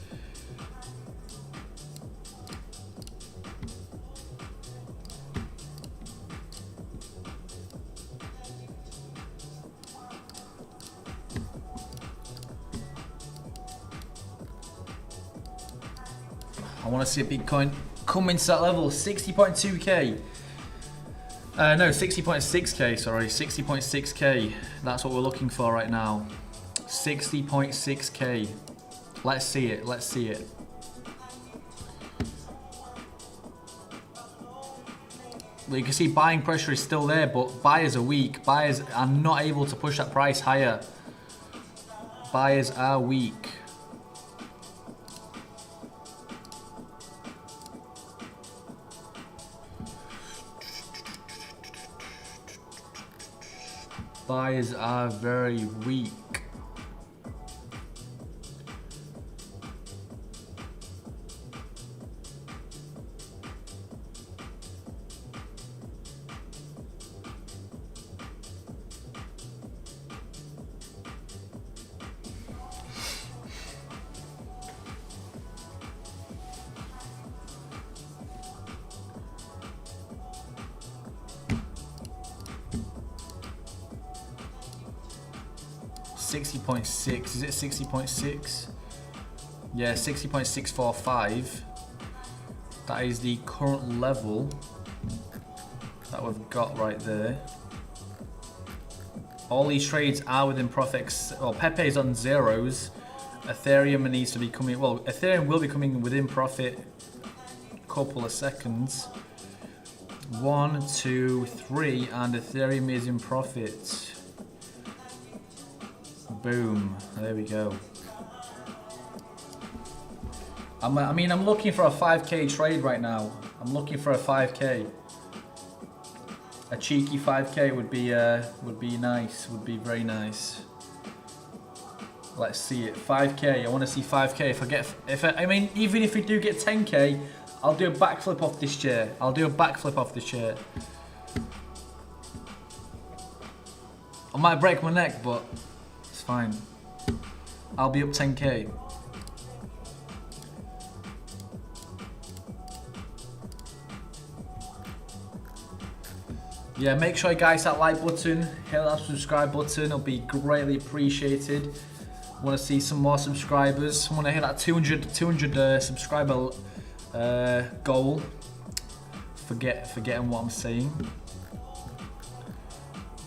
I want to see a Bitcoin come into that level. 60.2k. No, 60.6k, sorry. 60.6k. That's what we're looking for right now. 60.6k. Let's see it. Let's see it. Well, you can see buying pressure is still there, but buyers are weak. Buyers are not able to push that price higher. Buyers are weak. Buyers are very weak. Is it 60.6? Yeah, 60.645. That is the current level that we've got right there. All these trades are within profits. Well, Pepe is on zeros. Ethereum needs to be coming. Well, Ethereum will be coming within profit. Couple of seconds. 1, 2, 3, and Ethereum is in profit. Boom. There we go. I mean, I'm looking for a 5k trade right now. I'm looking for a 5k. A cheeky 5k would be nice. Would be very nice. Let's see it. 5k. I want to see 5k. I mean, even if we do get 10k, I'll do a backflip off this chair. I'll do a backflip off this chair. I might break my neck, but it's fine. I'll be up 10k. Yeah, make sure you guys hit that like button, hit that subscribe button, it'll be greatly appreciated. Want to see some more subscribers, want to hit that 200 subscriber goal. Forgetting what I'm saying.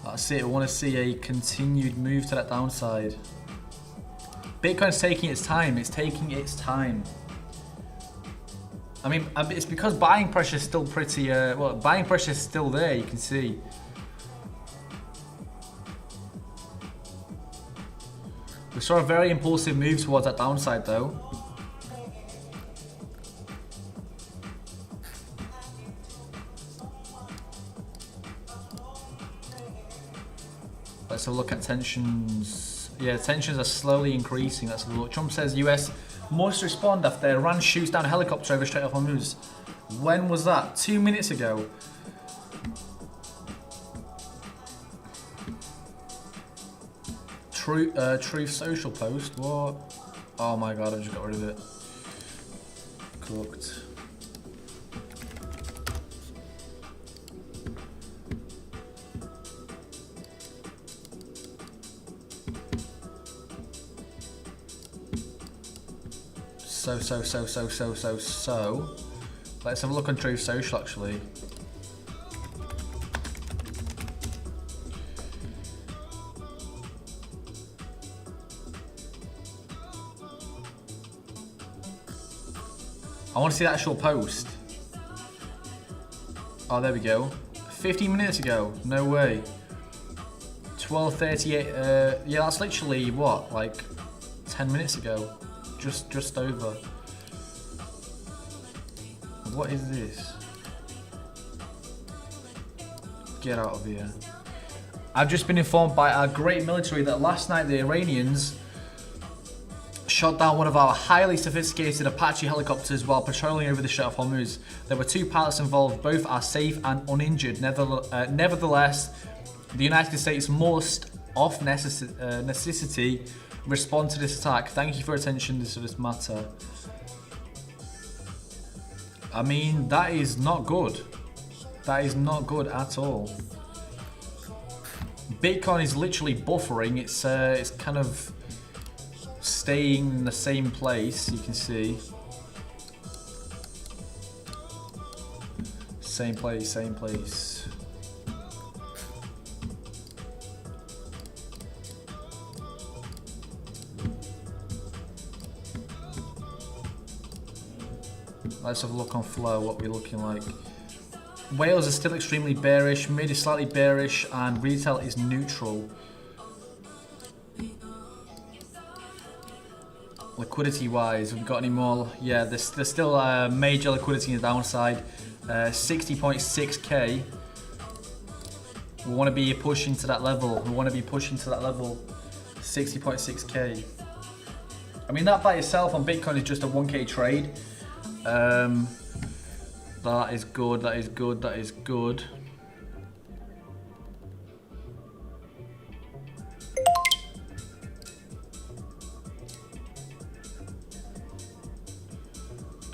That's it, I want to see a continued move to that downside. Bitcoin's taking its time, it's taking its time. I mean, it's because buying pressure is still pretty, well, buying pressure is still there, you can see. We saw a very impulsive move towards that downside though. Let's have a look at tensions. Yeah, tensions are slowly increasing. Let's have a look. Trump says US must respond after Iran shoots down a helicopter over Strait of Hormuz. When was that? 2 minutes ago. Truth Social post. What? Oh my god, I just got rid of it. Cooked. So. Let's have a look on Truth Social actually. I want to see the actual post. Oh, there we go. 15 minutes ago. No way. 12:38. Yeah, that's literally what, like 10 minutes ago. Just over. What is this? Get out of here. I've just been informed by our great military that last night the Iranians shot down one of our highly sophisticated Apache helicopters while patrolling over the Strait of Hormuz. There were 2 pilots involved, both are safe and uninjured. Nevertheless, the United States must, of necessity, respond to this attack. Thank you for your attention to this matter. I mean, that is not good. That is not good at all. Bitcoin is literally buffering. It's kind of staying in the same place, you can see. Same place, same place. Let's have a look on flow, what we're looking like. Whales are still extremely bearish, mid is slightly bearish, and retail is neutral. Liquidity wise, have we got any more? Yeah, there's still major liquidity in the downside. 60.6k. We want to be pushing to that level. 60.6k. I mean, that by itself on Bitcoin is just a 1k trade. That is good, that is good, that is good.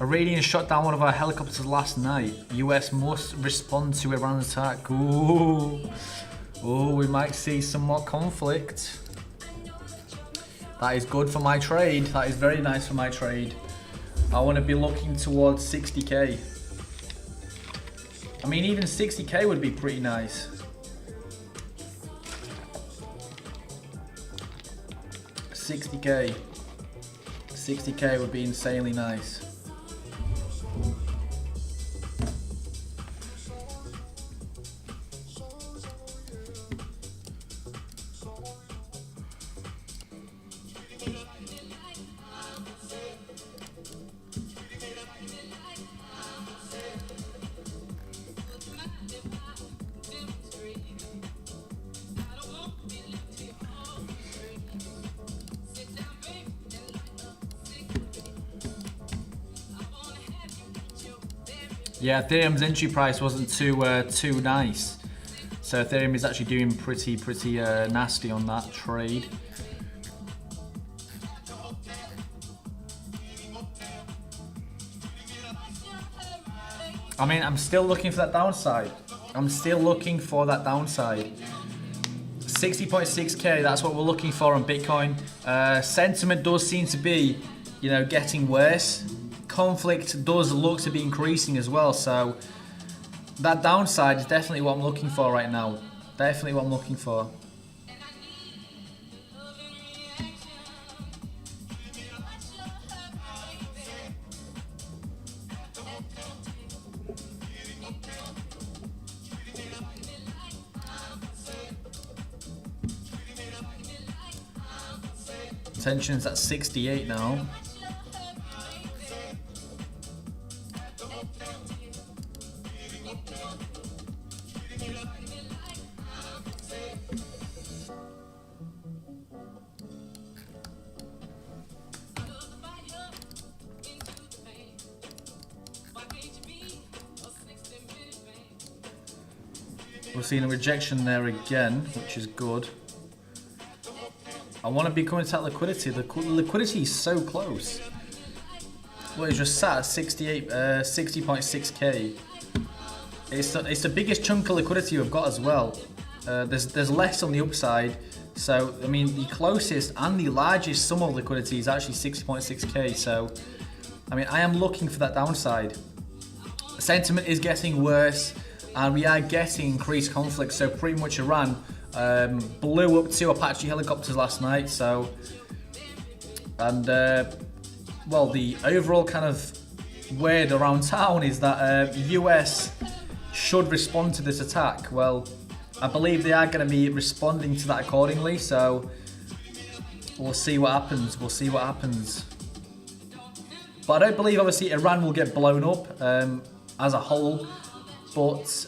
Iranian shot down one of our helicopters last night. US must respond to Iran's attack. Ooh. Ooh, we might see some more conflict. That is good for my trade. That is very nice for my trade. I want to be looking towards 60k. I mean, even 60k would be pretty nice. 60k. 60k would be insanely nice. Yeah, Ethereum's entry price wasn't too nice, so Ethereum is actually doing pretty nasty on that trade. I mean, I'm still looking for that downside. 60.6k, that's what we're looking for on Bitcoin. Sentiment does seem to be, you know, getting worse. Conflict does look to be increasing as well, so that downside is definitely what I'm looking for right now. Definitely what I'm looking for. Tension's at 68 now. We're seeing a rejection there again, which is good. I want to be coming to that liquidity. The liquidity is so close. Well, it's just sat at 60.6k. It's the biggest chunk of liquidity we've got as well. There's less on the upside. So, I mean, the closest and the largest sum of liquidity is actually 60.6k. So, I mean, I am looking for that downside. Sentiment is getting worse, and we are getting increased conflict. So pretty much Iran blew up 2 Apache helicopters last night. So, and well, the overall kind of word around town is that US should respond to this attack. Well, I believe they are going to be responding to that accordingly. So we'll see what happens. We'll see what happens. But I don't believe, obviously, Iran will get blown up as a whole. But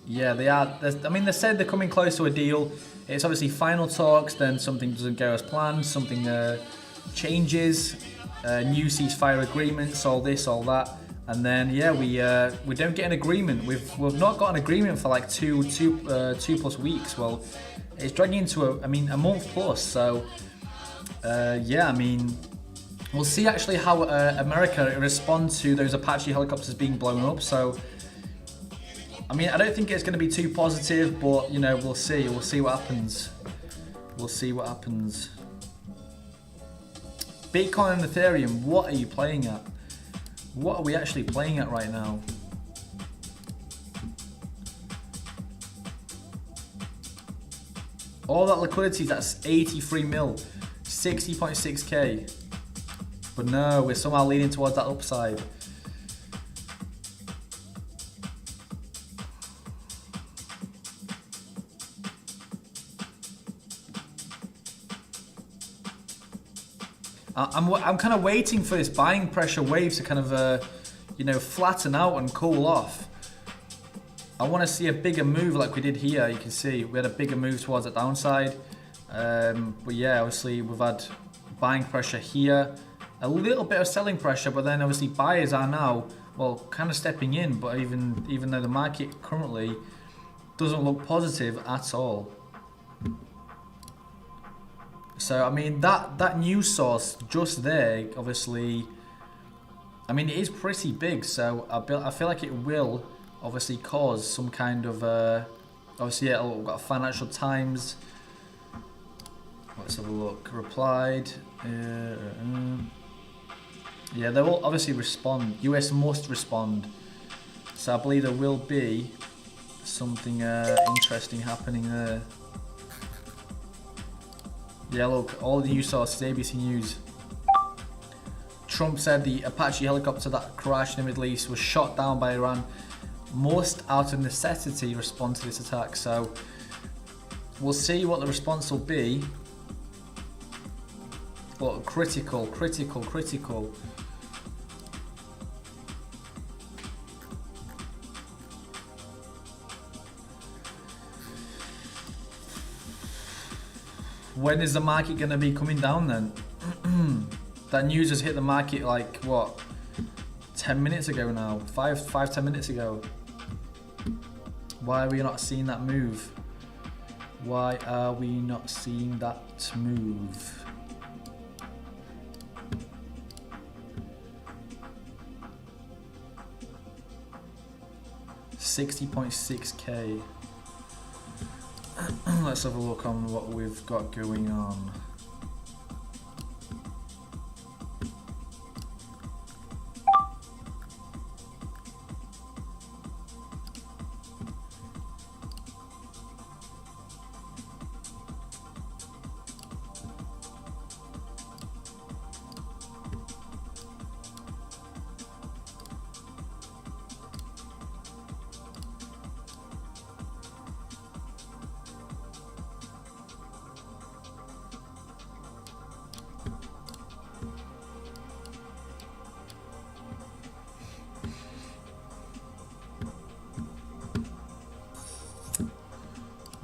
yeah, they are. I mean, they said they're coming close to a deal. It's obviously final talks. Then something doesn't go as planned. Something changes. New ceasefire agreements. All this, all that, and then yeah, we don't get an agreement. We've not got an agreement for like two plus weeks. Well, it's dragging into a month plus. So yeah, I mean. We'll see actually how America responds to those Apache helicopters being blown up. So, I mean, I don't think it's going to be too positive, but you know, we'll see. We'll see what happens. We'll see what happens. Bitcoin and Ethereum, what are you playing at? What are we actually playing at right now? All that liquidity, that's 83 mil, 60.6k. But no, we're somehow leaning towards that upside. I'm kind of waiting for this buying pressure wave to kind of, you know, flatten out and cool off. I want to see a bigger move like we did here. You can see we had a bigger move towards the downside. But yeah, obviously we've had buying pressure here, a little bit of selling pressure, but then obviously buyers are now, well, kind of stepping in. But even though the market currently doesn't look positive at all. So I mean that news source just there, obviously, I mean it is pretty big. So I feel like it will obviously cause some kind of obviously yeah, we've got Financial Times. Let's have a look. Replied. Yeah, they will obviously respond. US must respond. So I believe there will be something interesting happening there. Yeah, look, all the news sources, ABC News. Trump said the Apache helicopter that crashed in the Middle East was shot down by Iran, most out of necessity respond to this attack. So we'll see what the response will be. But critical. When is the market going to be coming down then? That news has hit the market like, what, 10 minutes ago now? 5-10 minutes ago. Why are we not seeing that move? Why are we not seeing that move? $60.6k. Let's have a look on what we've got going on.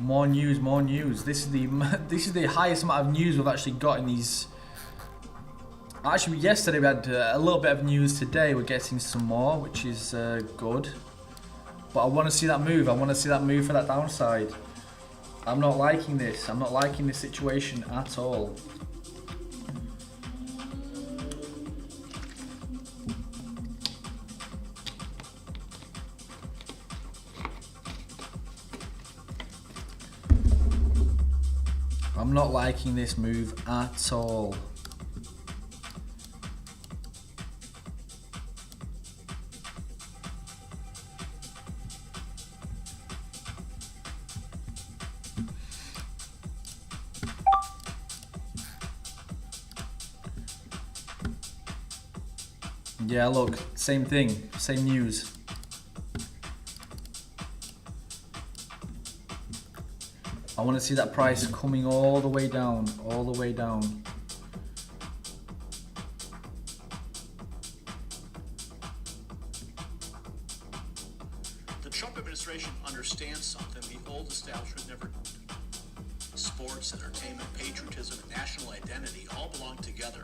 More news. This is the highest amount of news we've actually got in these. Actually, yesterday we had a little bit of news. Today we're getting some more, which is good. But I want to see that move. I want to see that move for that downside. I'm not liking this. I'm not liking this situation at all. I'm not liking this move at all. Yeah, look, same thing, same news. I want to see that price coming all the way down, all the way down. The Trump administration understands something the old establishment never did. Sports, entertainment, patriotism, and national identity all belong together.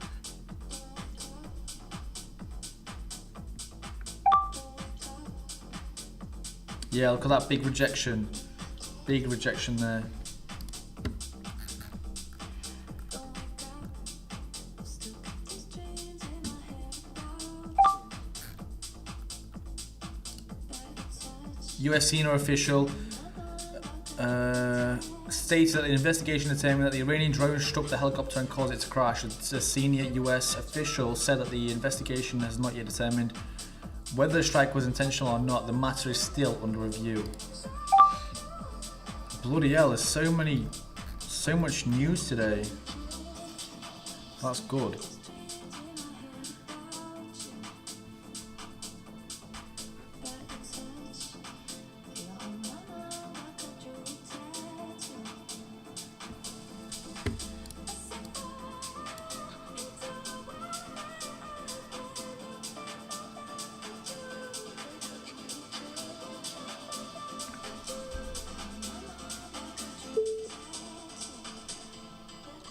Yeah, look at that big rejection. Big rejection there. US senior official states that the investigation determined that the Iranian drone struck the helicopter and caused it to crash. A senior US official said that the investigation has not yet determined whether the strike was intentional or not. The matter is still under review. Bloody hell, there's so So much news today. That's good.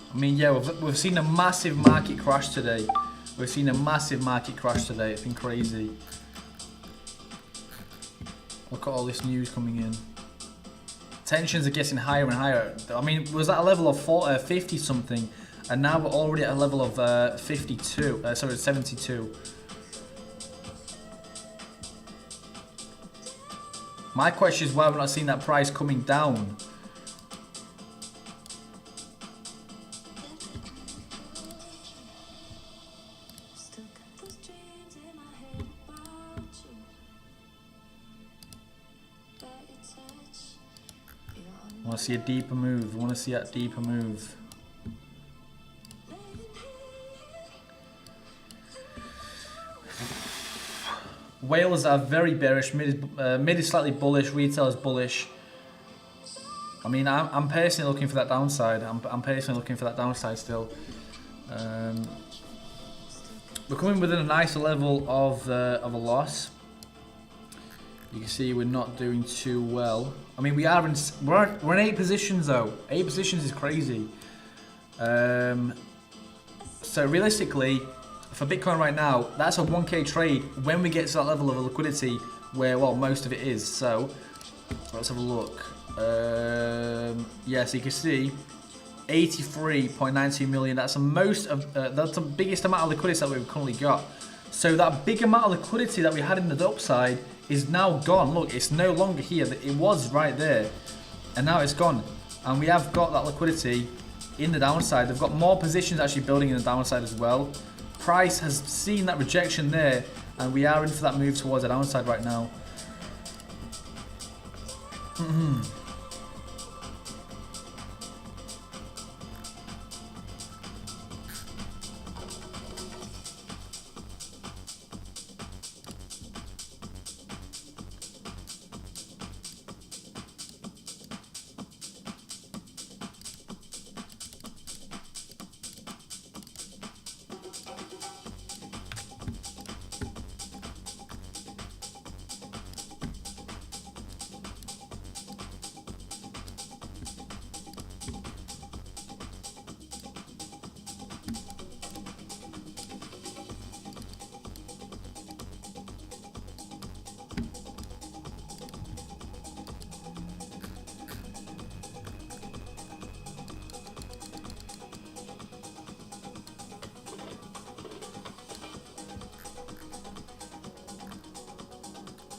I mean, yeah, we've seen a massive market crash today. We've seen a massive market crash today. It's been crazy. Look at all this news coming in. Tensions are getting higher and higher. I mean, was at a level of 50 something, and now we're already at a level of 52. Sorry, 72. My question is why we're not seeing that price coming down. I want to see a deeper move. I want to see that deeper move. Whales are very bearish. Mid is slightly bullish. Retail is bullish. I mean, I'm personally looking for that downside. I'm personally looking for that downside still. We're coming within a nicer level of a loss. You can see we're not doing too well. I mean, we're in 8 positions though. 8 positions is crazy. So realistically, for Bitcoin right now, that's a 1K trade when we get to that level of liquidity where, well, most of it is. So let's have a look. Yeah, so you can see 83.92 million. That's the most of that's the biggest amount of liquidity that we've currently got. So that big amount of liquidity that we had in the upside is now gone. Look, it's no longer here. It was right there, and now it's gone. And we have got that liquidity in the downside. They've got more positions actually building in the downside as well. Price has seen that rejection there, and we are in for that move towards the downside right now.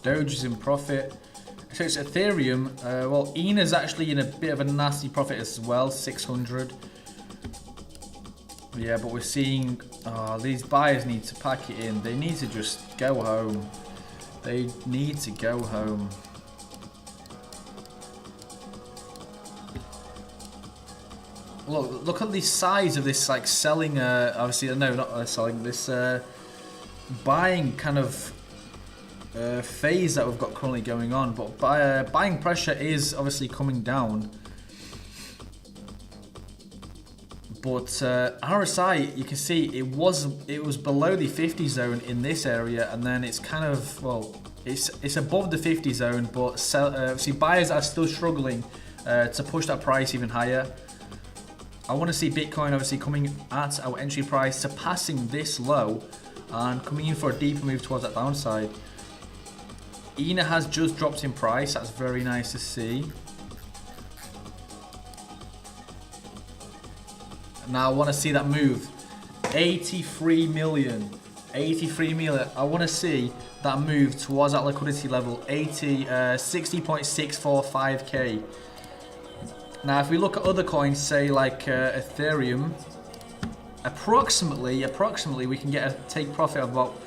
Doge is in profit. So it's Ethereum. Well, ENA's actually in a bit of a nasty profit as well, 600. Yeah, but we're seeing these buyers need to pack it in. They need to just go home. They need to go home. Look at the size of this, like selling. Obviously, no, not selling. This buying kind of phase that we've got currently going on, but buying pressure is obviously coming down. But RSI, you can see it was below the 50 zone in this area, and then it's kind of, well, it's above the 50 zone, but see, buyers are still struggling to push that price even higher. I want to see Bitcoin obviously coming at our entry price, surpassing this low, and coming in for a deeper move towards that downside. ENA has just dropped in price. That's very nice to see. Now I want to see that move. 83 million. 83 million. I want to see that move towards that liquidity level. 60.645k. Now if we look at other coins, say like Ethereum, approximately we can get a take profit of about,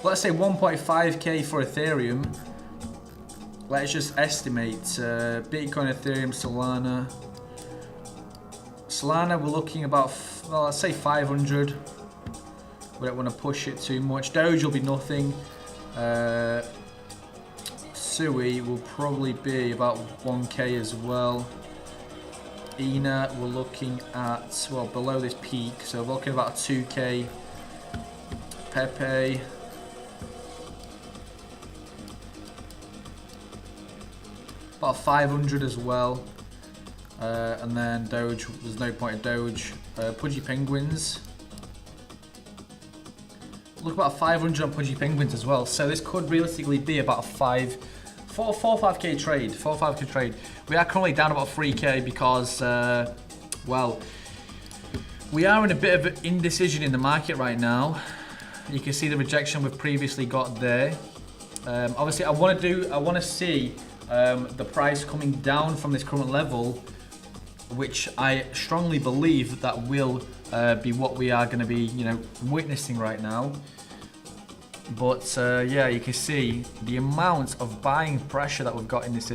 let's say 1.5k for Ethereum. Let's just estimate Bitcoin, Ethereum, Solana. Solana, we're looking about, well, let's say 500. We don't want to push it too much. Doge will be nothing. Sui will probably be about 1k as well. ENA, we're looking at, well, below this peak, so we're looking about 2k. Pepe. About 500 as well. And then Doge, there's no point in Doge. Pudgy Penguins. Look, about 500 on Pudgy Penguins as well. So this could realistically be about a 4 or 5k trade. 4 or 5k trade. We are currently down about 3k because, well, we are in a bit of indecision in the market right now. You can see the rejection we've previously got there. Obviously, I want to see the price coming down from this current level, which I strongly believe that will be what we are going to be, you know, witnessing right now. But yeah, you can see the amount of buying pressure that we've got in this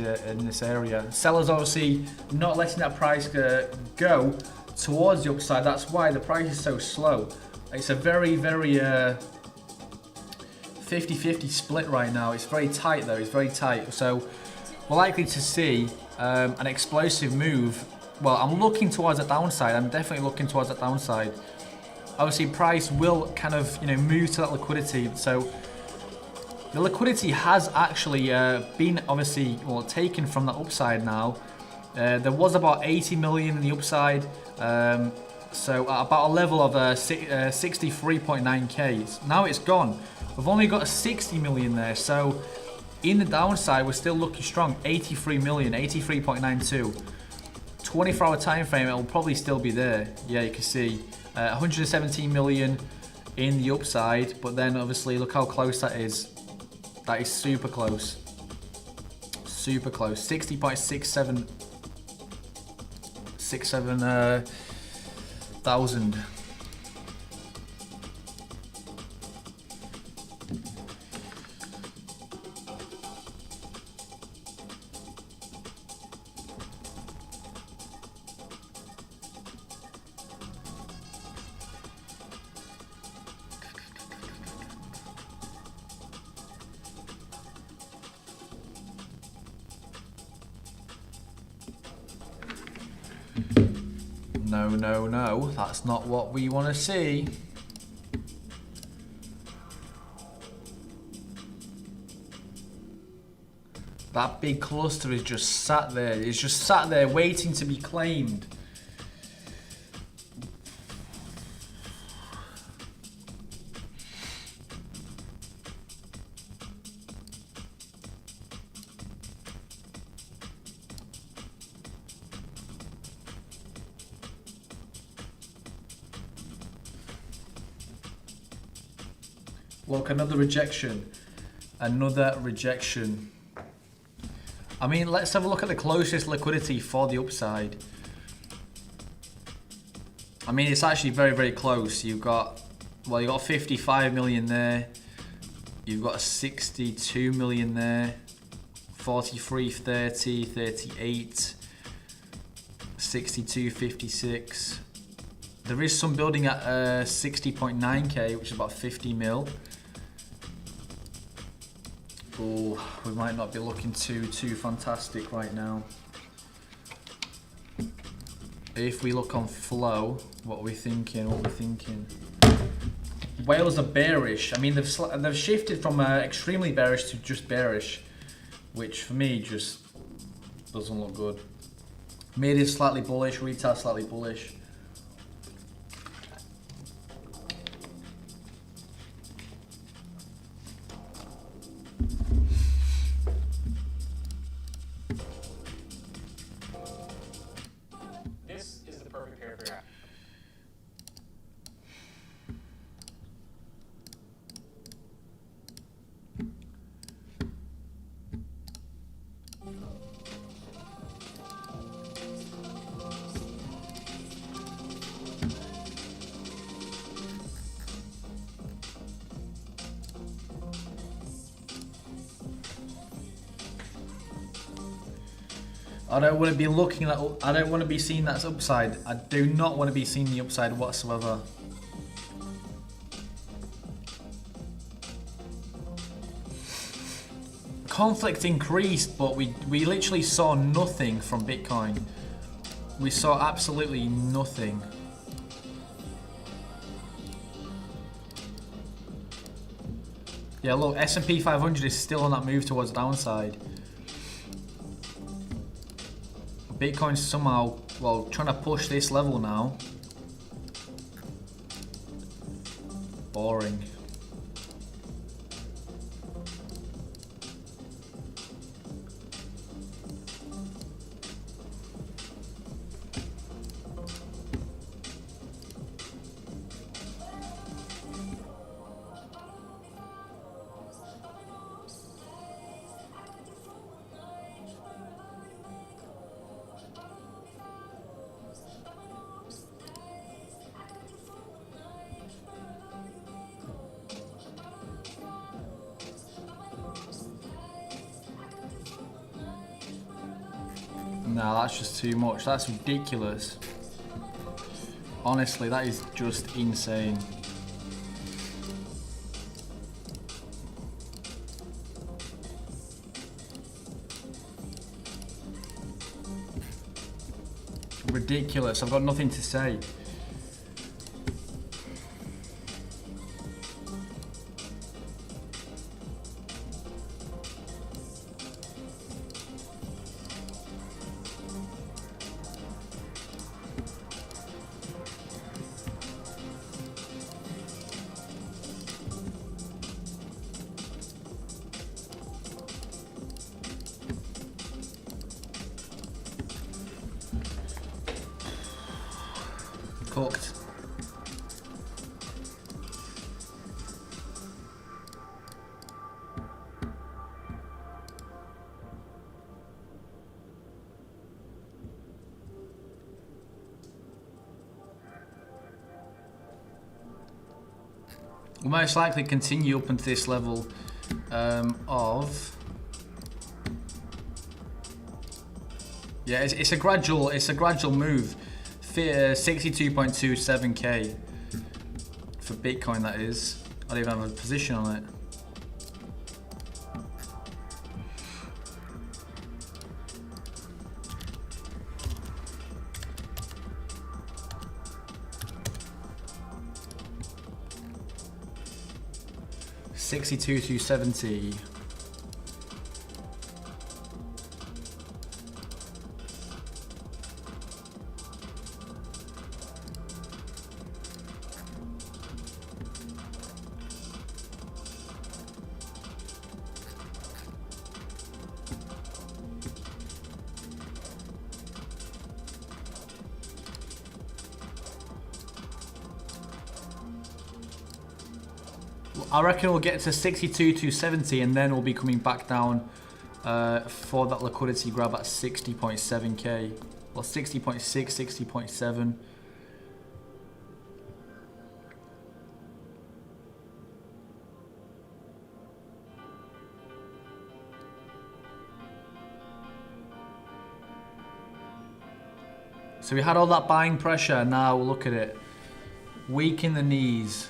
area. Sellers obviously not letting that price go towards the upside. That's why the price is so slow. It's a very 50-50 split right now. It's very tight though. It's very tight. So we're likely to see an explosive move. Well, I'm looking towards the downside. I'm definitely looking towards that downside. Obviously, price will kind of, you know, move to that liquidity. So the liquidity has actually been obviously, well, taken from the upside now. There was about 80 million in the upside. So at about a level of 63.9k. Now it's gone. We've only got a 60 million there. So in the downside, we're still looking strong. 83 million, 83.92. 24-hour time frame, it'll probably still be there. Yeah, you can see 117 million in the upside, but then obviously look how close that is. That is super close. Super close. 60.67 thousand. No, that's not what we want to see. That big cluster is just sat there. It's just sat there waiting to be claimed. Look, another rejection. Another rejection. I mean, let's have a look at the closest liquidity for the upside. I mean, it's actually very close. You've got, well, you've got 55 million there. You've got 62 million there. 43, 30, 38, 62, 56. There is some building at 60.9k, which is about 50 mil. Oh, we might not be looking too fantastic right now. If we look on flow, what are we thinking? Whales are bearish. I mean, they've shifted from extremely bearish to just bearish, which for me just doesn't look good. Mid is slightly bullish, retail slightly bullish. I don't want to be looking at. I don't want to be seeing that upside. I do not want to be seeing the upside whatsoever. Conflict increased, but we literally saw nothing from Bitcoin. We saw absolutely nothing. Yeah, look, S&P 500 is still on that move towards downside. Bitcoin's somehow, well, trying to push this level now. Boring. No, that's just too much. That's ridiculous. Honestly, that is just insane. Ridiculous. I've got nothing to say. Cooked. We'll most likely continue up into this level of. Yeah, it's a gradual move. 62.27k for Bitcoin, that is. I don't even have a position on it. $62,270. I reckon we'll get to 62,270 and then we'll be coming back down for that liquidity grab at 60.7k. Well, 60.6, 60.7. So we had all that buying pressure, now look at it. Weak in the knees.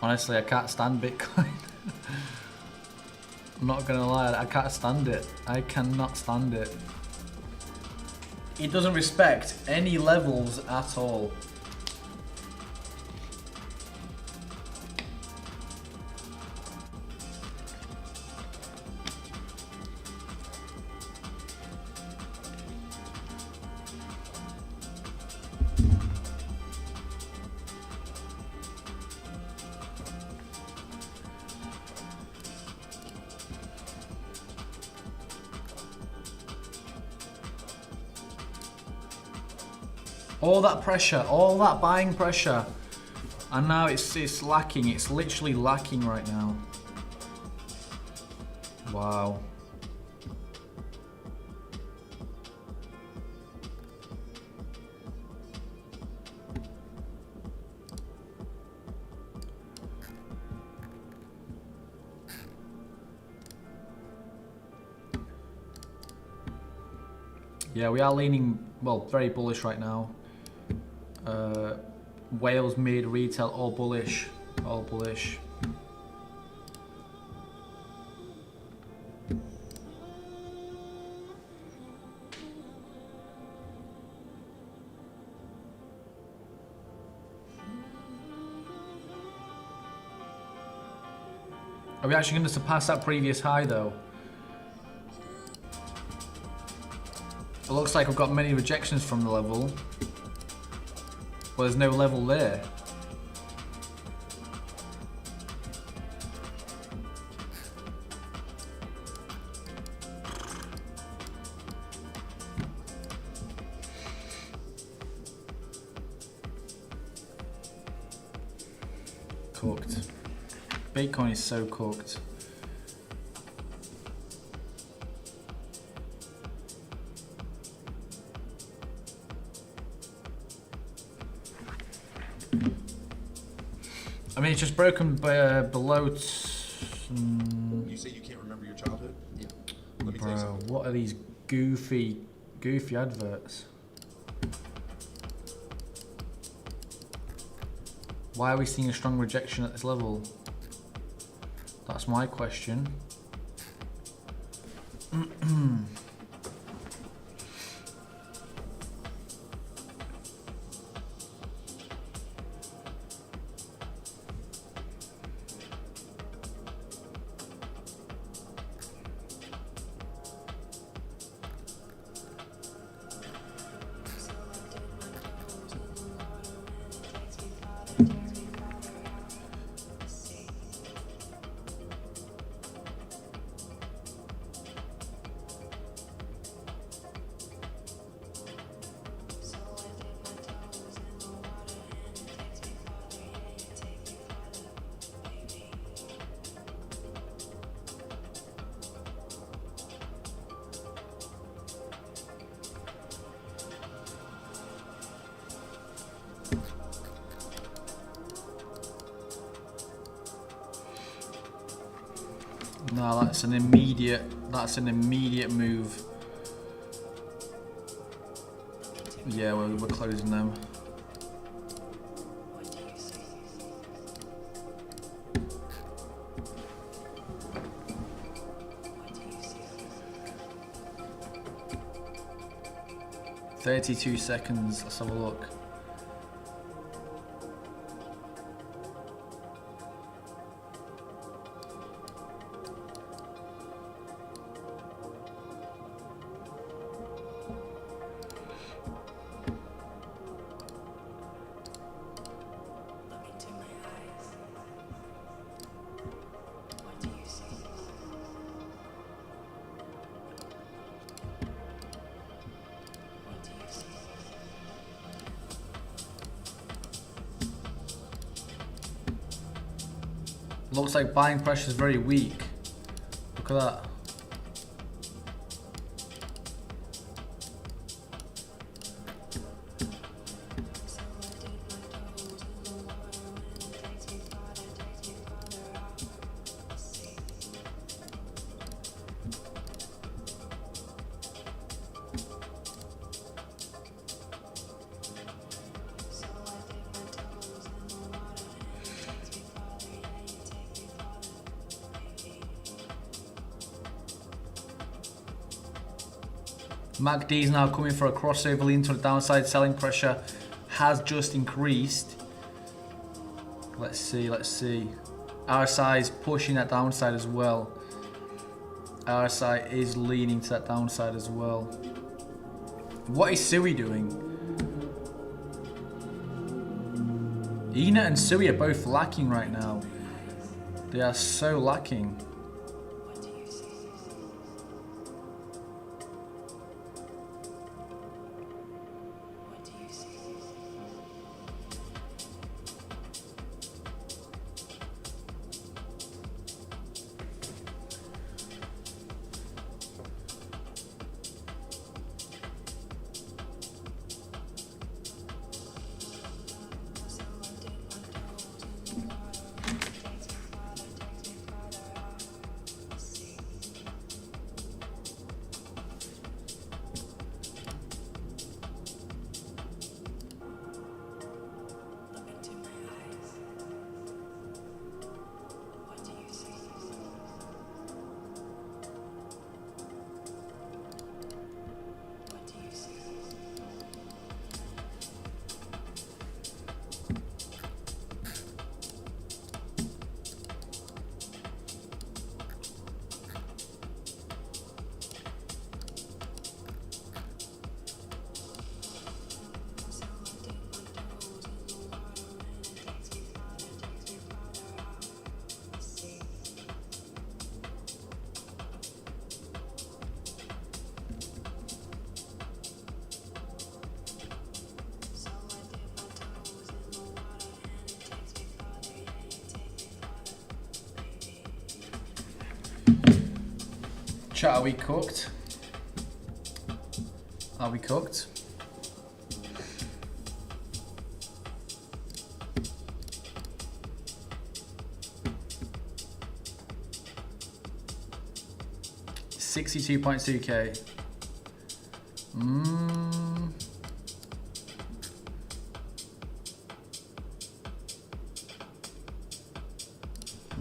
Honestly, I can't stand Bitcoin. I'm not gonna lie, I can't stand it. I cannot stand it. It doesn't respect any levels at all. All that pressure, all that buying pressure. And now it's lacking. It's literally lacking right now. Wow. Yeah, we are leaning, well, very bullish right now. Wales mid, retail, all bullish. All bullish. Are we actually going to surpass that previous high though? It looks like we've got many rejections from the level. Well, there's no level there. Cooked. Bitcoin is so cooked. I mean, it's just broken below. You say you can't remember your childhood? Yeah. Let me tell you Bro, something. what are these goofy adverts? Why are we seeing a strong rejection at this level? That's my question. No, that's an immediate move. Yeah, we're closing them. "32 seconds, let's have a look. Looks like buying pressure is very weak. Look at that. MACD is now coming for a crossover lean to the downside. Selling pressure has just increased. Let's see. RSI is pushing that downside as well. RSI is leaning to that downside as well. What is Sui doing? Ina and Sui are both lacking right now. They are so lacking. Chat, are we cooked? Are we cooked? $62.2K.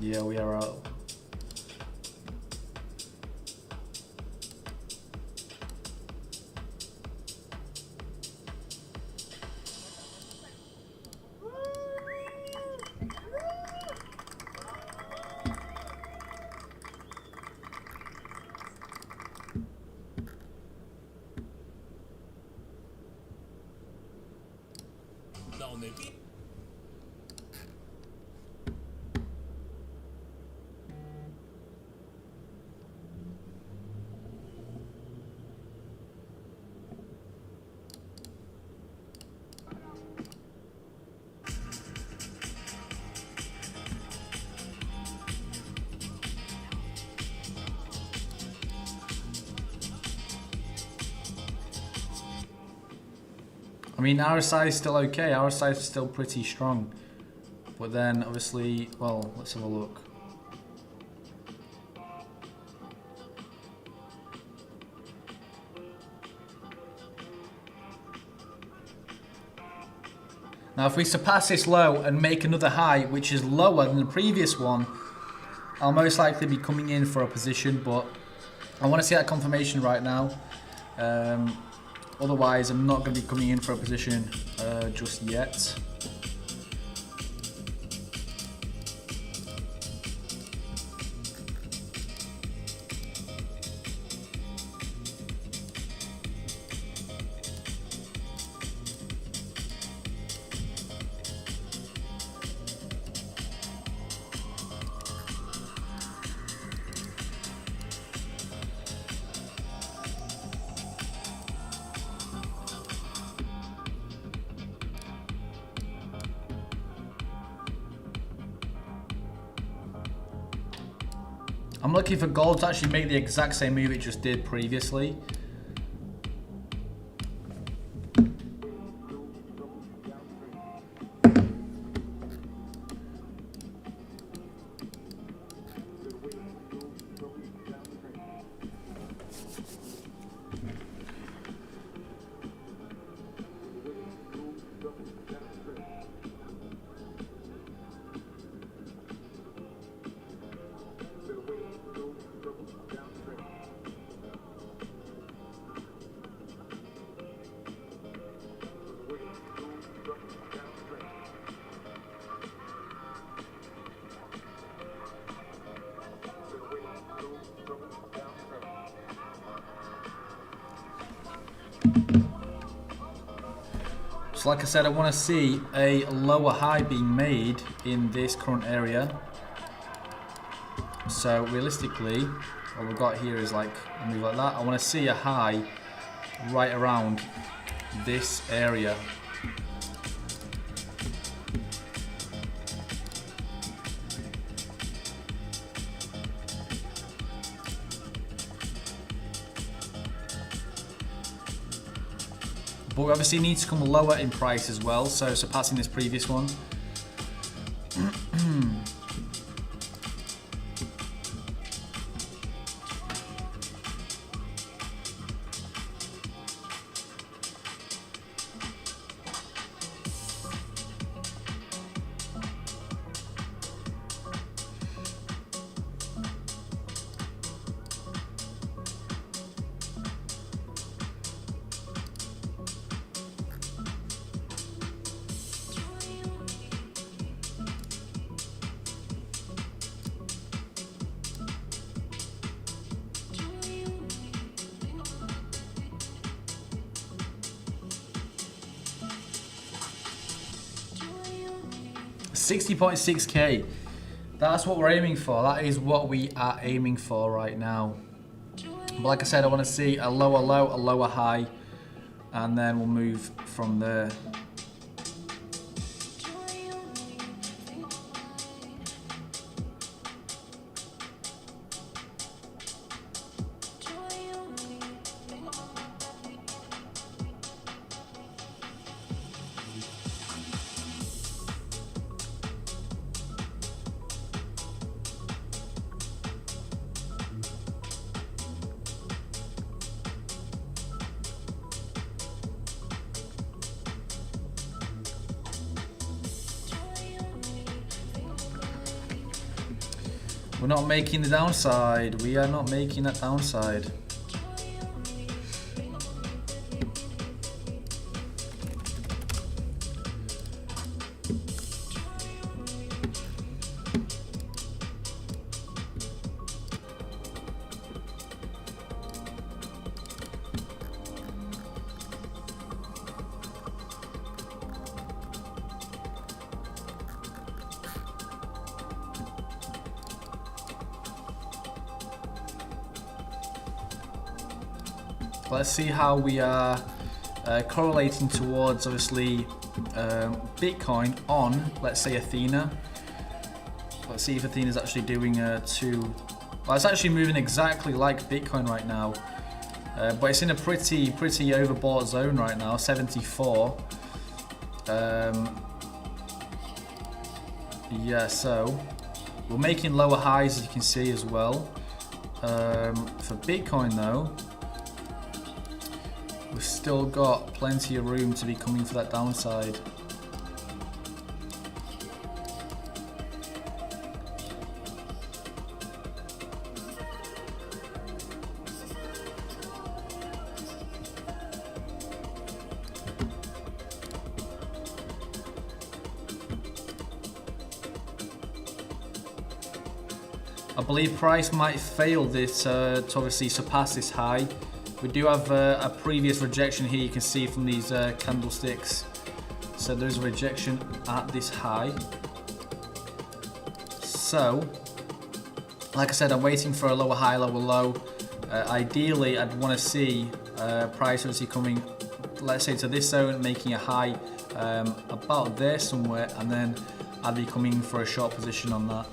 Yeah, we are out. I mean, RSI is still okay. RSI is still pretty strong. But then, obviously, well, let's have a look. Now, if we surpass this low and make another high, which is lower than the previous one, I'll most likely be coming in for a position, but I want to see that confirmation right now. Otherwise, I'm not going to be coming in for a position just yet. I'm looking for gold to actually make the exact same move it just did previously. So like I said, I want to see a lower high being made in this current area. So realistically, what we've got here is like a move like that. I want to see a high right around this area. But we obviously need to come lower in price as well, so surpassing this previous one. $60.6K. That's what we're aiming for. That is what we are aiming for right now. But like I said, I want to see a lower low, a lower high, and then we'll move from there. We're not making the downside. We are not making that downside. Let's see how we are correlating towards, obviously, Bitcoin on, let's say, Athena. Let's see if Athena is actually doing well, it's actually moving exactly like Bitcoin right now, but it's in a pretty overbought zone right now, 74. Yeah, so we're making lower highs, as you can see as well. For Bitcoin though, we've still got plenty of room to be coming for that downside. I believe price might fail this to obviously surpass this high. We do have a previous rejection here, you can see from these candlesticks. So there's a rejection at this high. So, like I said, I'm waiting for a lower high, lower low. Ideally, I'd want to see price obviously coming, let's say, to this zone, making a high about there somewhere, and then I'd be coming for a short position on that.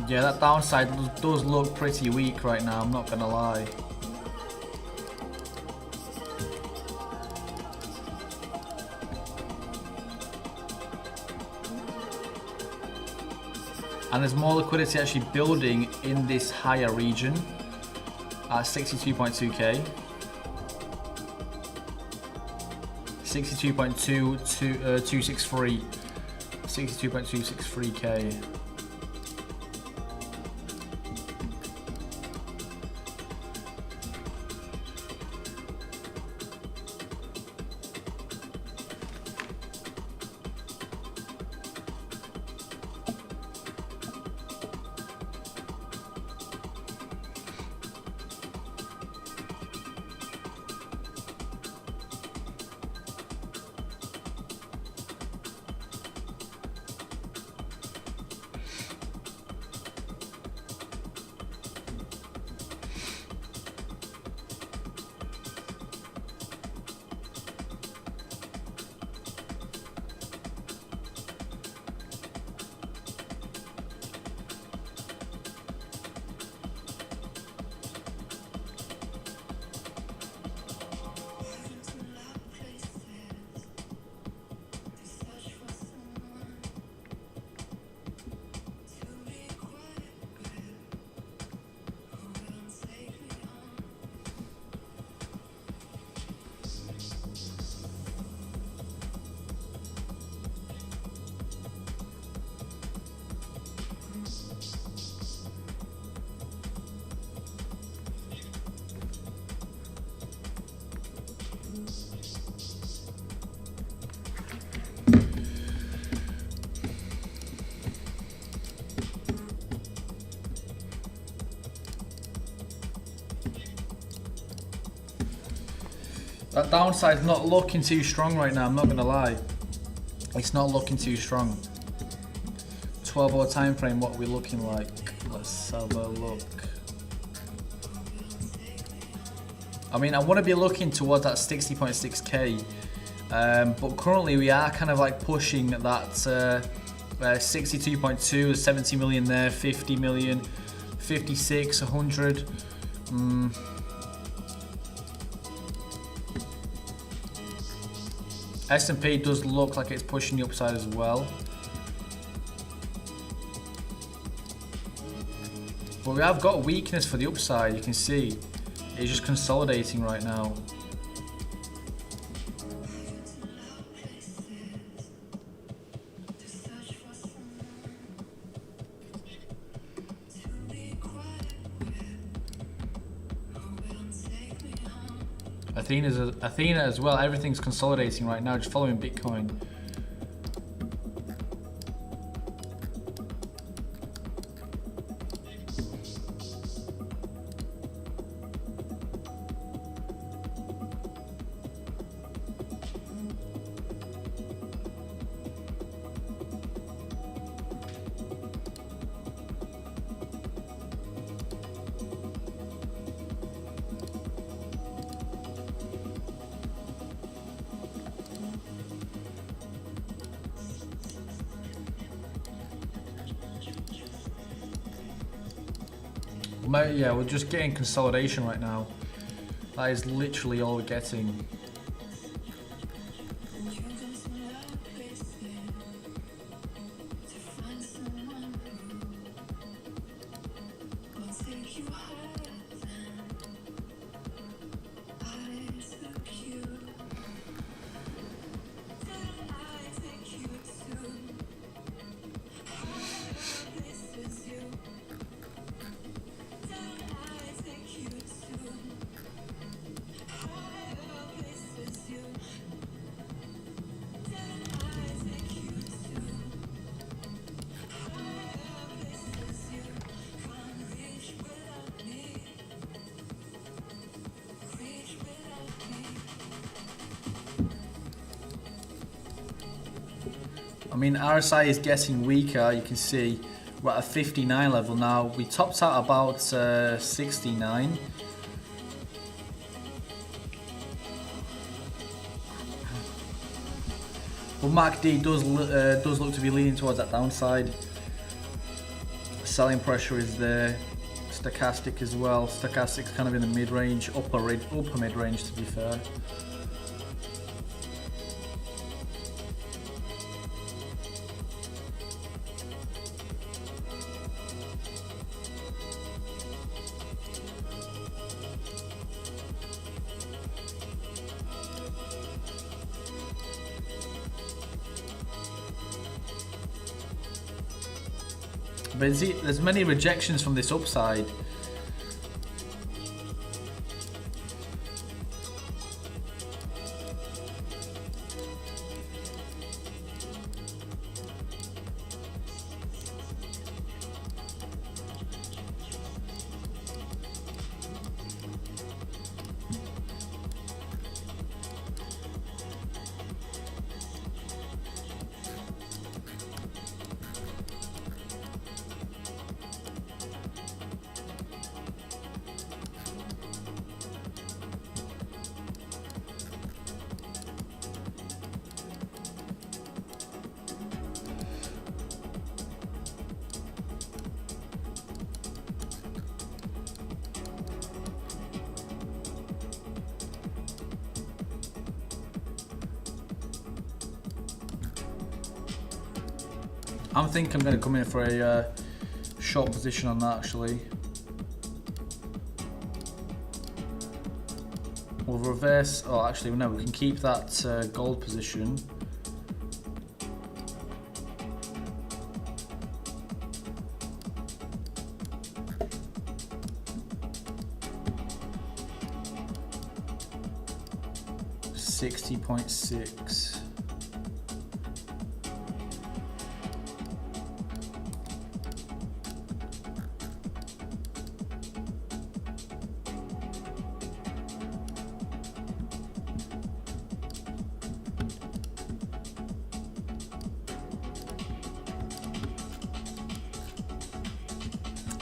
Yeah, that downside does look pretty weak right now, I'm not gonna lie. And there's more liquidity actually building in this higher region at 62.2k. 62.263. 62.263k. That downside's not looking too strong right now, I'm not going to lie. It's not looking too strong. 12-hour time frame, what are we looking like? Let's have a look. I mean, I want to be looking towards that 60.6k, but currently we are kind of like pushing that 62.2, 70 million there, 50 million, 56, 100. S&P does look like it's pushing the upside as well. But we have got a weakness for the upside, you can see. It's just consolidating right now. Athena as well, everything's consolidating right now, just following Bitcoin. Yeah, we're just getting consolidation right now. That is literally all we're getting. I mean, RSI is getting weaker, you can see we're at a 59 level now. We topped out about 69. But MACD does look to be leaning towards that downside. Selling pressure is there. Stochastic as well. Stochastic's kind of in the mid-range, upper mid-range to be fair. But there's many rejections from this upside. I think I'm going to come in for a short position on that actually. We'll reverse, oh actually no, we can keep that gold position. $60.6.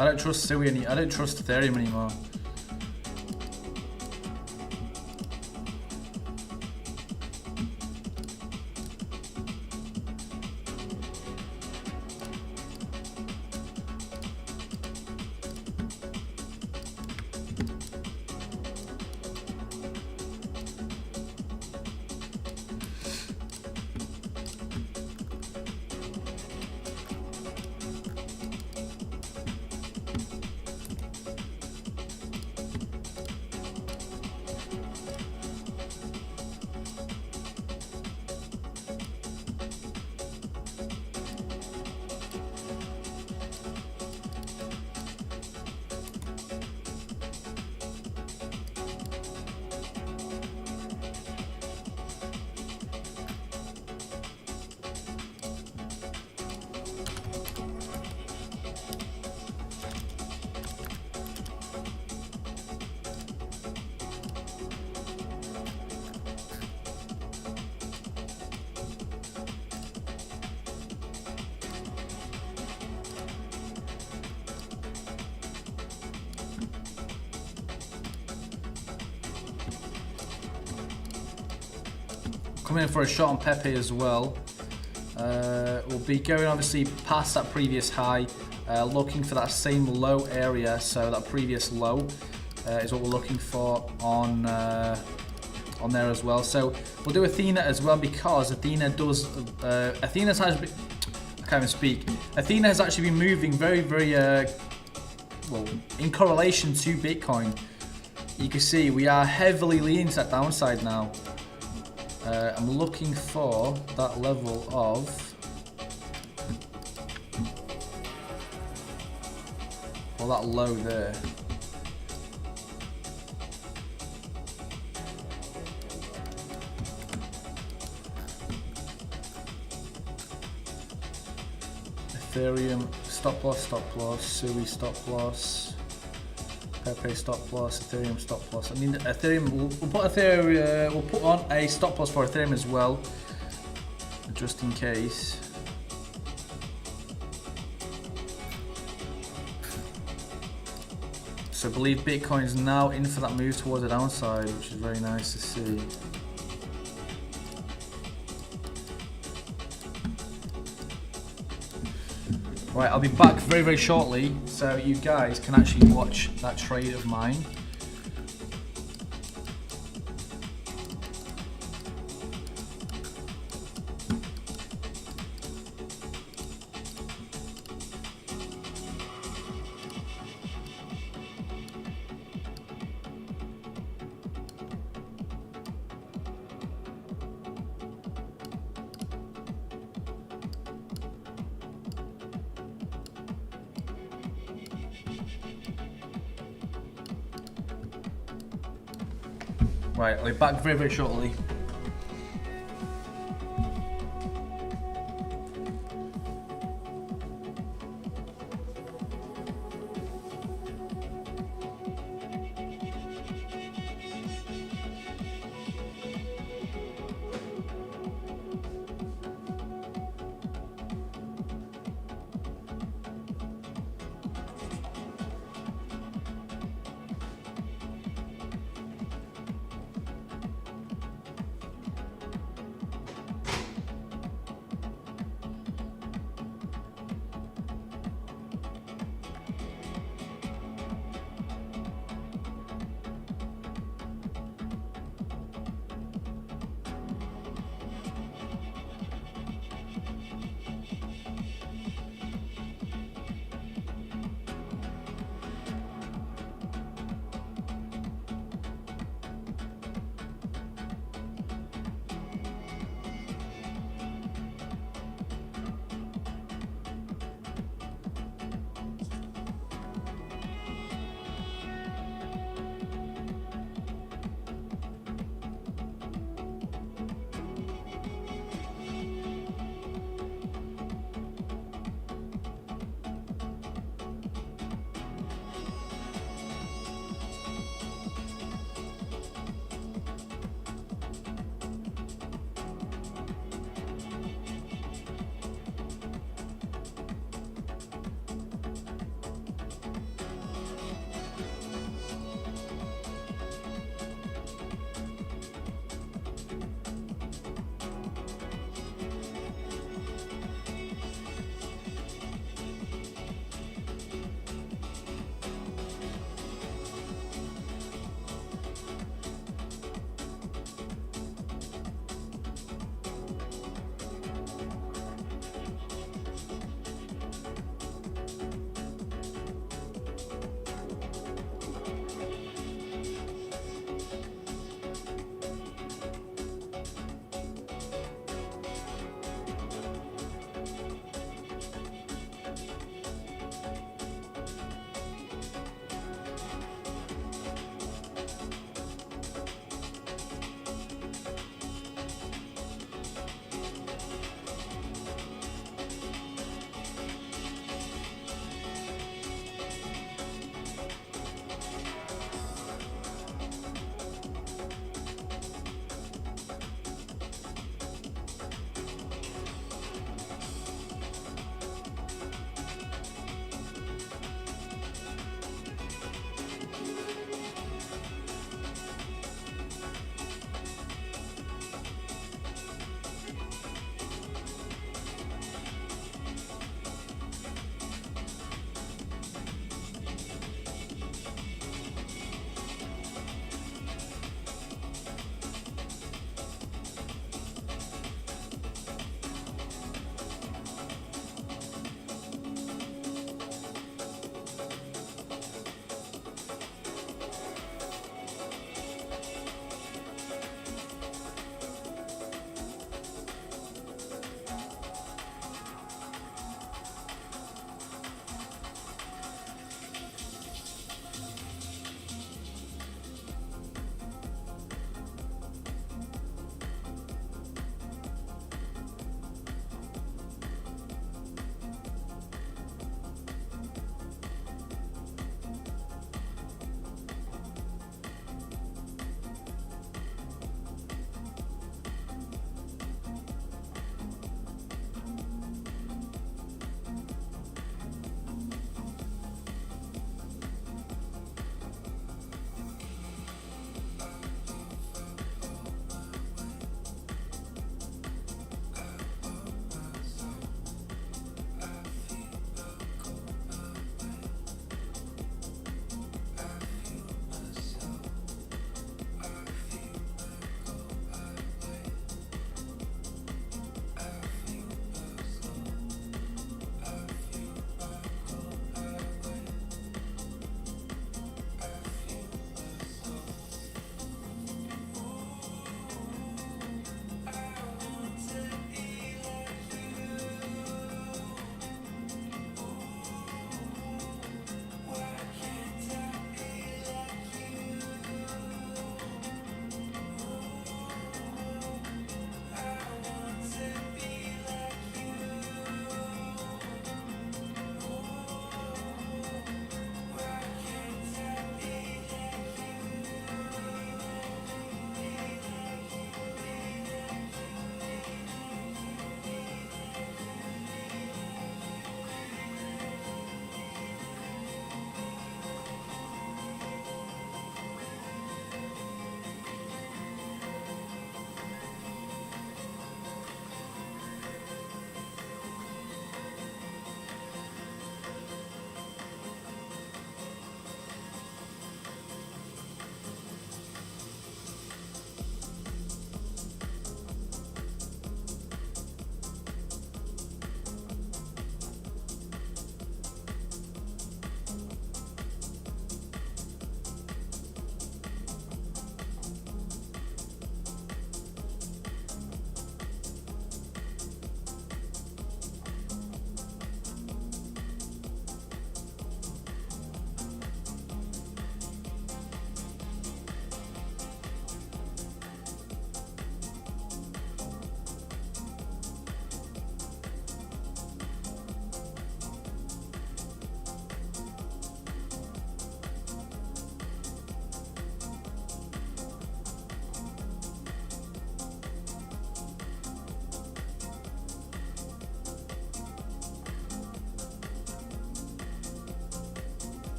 I don't trust Sui I don't trust Ethereum anymore. Coming in for a shot on Pepe as well. We'll be going obviously past that previous high, looking for that same low area. So that previous low is what we're looking for on there as well. So we'll do Athena as well because Athena does. Athena's has been, I can't even speak. Athena has actually been moving very, very well in correlation to Bitcoin. You can see we are heavily leaning to that downside now. I'm looking for that level of, well, that low there. Ethereum stop loss, Sui stop loss, Pepe stop loss, Ethereum stop loss. I mean, Ethereum. We'll put Ethereum. We'll put on a stop loss for Ethereum as well, just in case. So I believe Bitcoin is now in for that move towards the downside, which is very nice to see. Right, I'll be back very, very shortly, so you guys can actually watch that trade of mine. Right, I'll be back very, very shortly.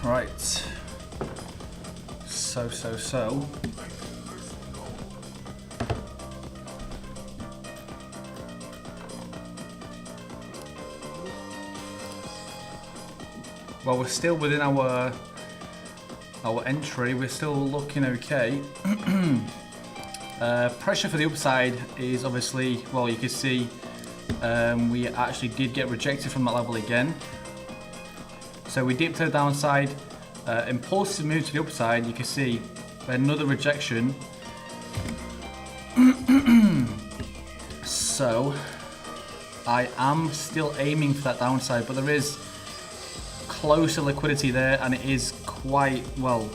Right. So. Well, we're still within our entry. We're still looking okay. Pressure for the upside is obviously, well, you can see we actually did get rejected from that level again. So we dipped to the downside, impulsive move to the upside. You can see another rejection. So I am still aiming for that downside, but there is closer liquidity there, and it is quite, well,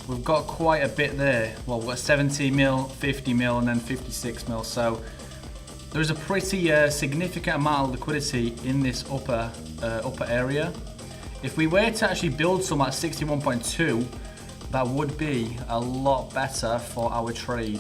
we've got quite a bit there. Well, we've got 70 mil, 50 mil, and then 56 mil. So there's a pretty significant amount of liquidity in this upper area. If we were to actually build some at 61.2, that would be a lot better for our trade.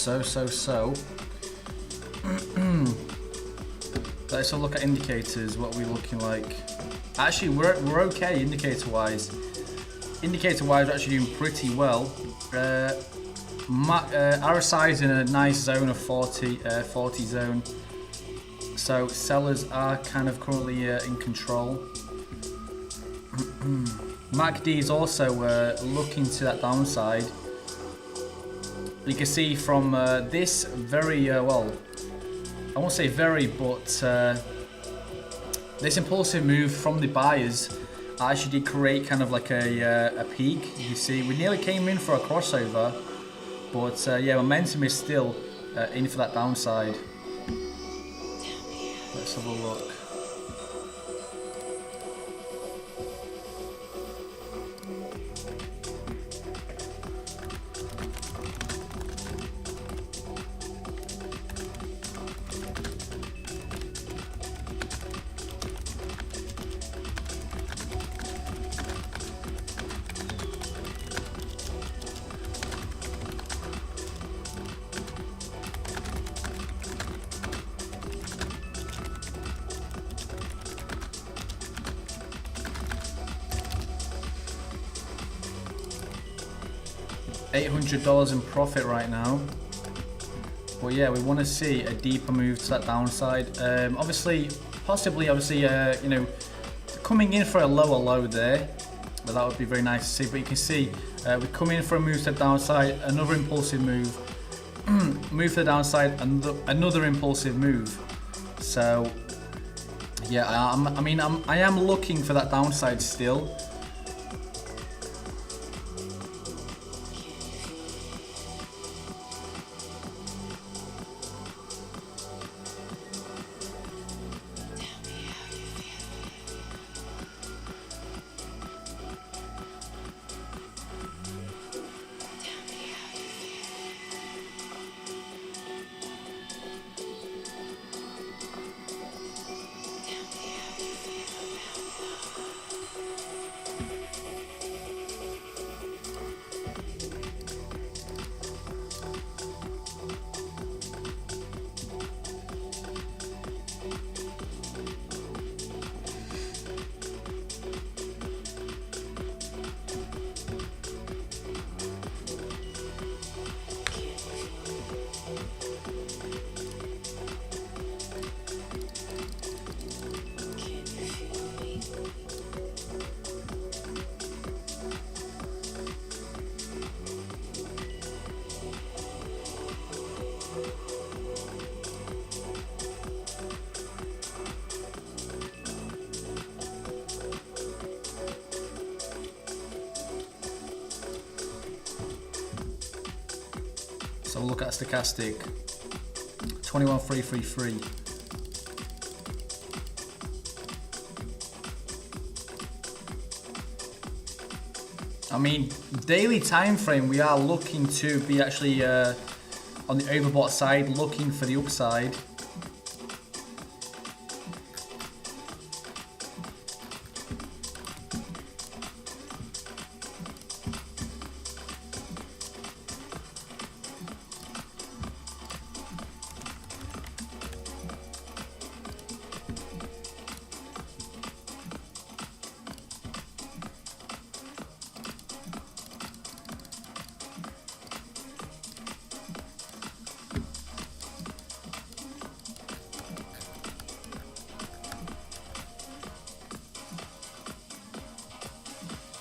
So. Let's have a look at indicators. What are we looking like? Actually, we're okay indicator-wise. Indicator-wise, we're actually doing pretty well. RSI is in a nice zone of 40 zone. So sellers are kind of currently in control. MACD is also looking to that downside. You can see from this very, well, I won't say very, but this impulsive move from the buyers actually did create kind of like a peak. You can see we nearly came in for a crossover, but yeah, momentum is still in for that downside. Let's have a look. $800 in profit right now, but yeah, we want to see a deeper move to that downside. Obviously, you know, coming in for a lower low there, but that would be very nice to see. But you can see we come in for a move to the downside, another impulsive move, move to the downside, another impulsive move. So yeah, I am looking for that downside still. So look at stochastic. 21,333. I mean, daily time frame, we are looking to be actually on the overbought side, looking for the upside.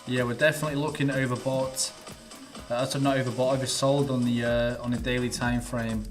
Yeah, we're definitely looking overbought. That's not overbought, oversold on the daily time frame.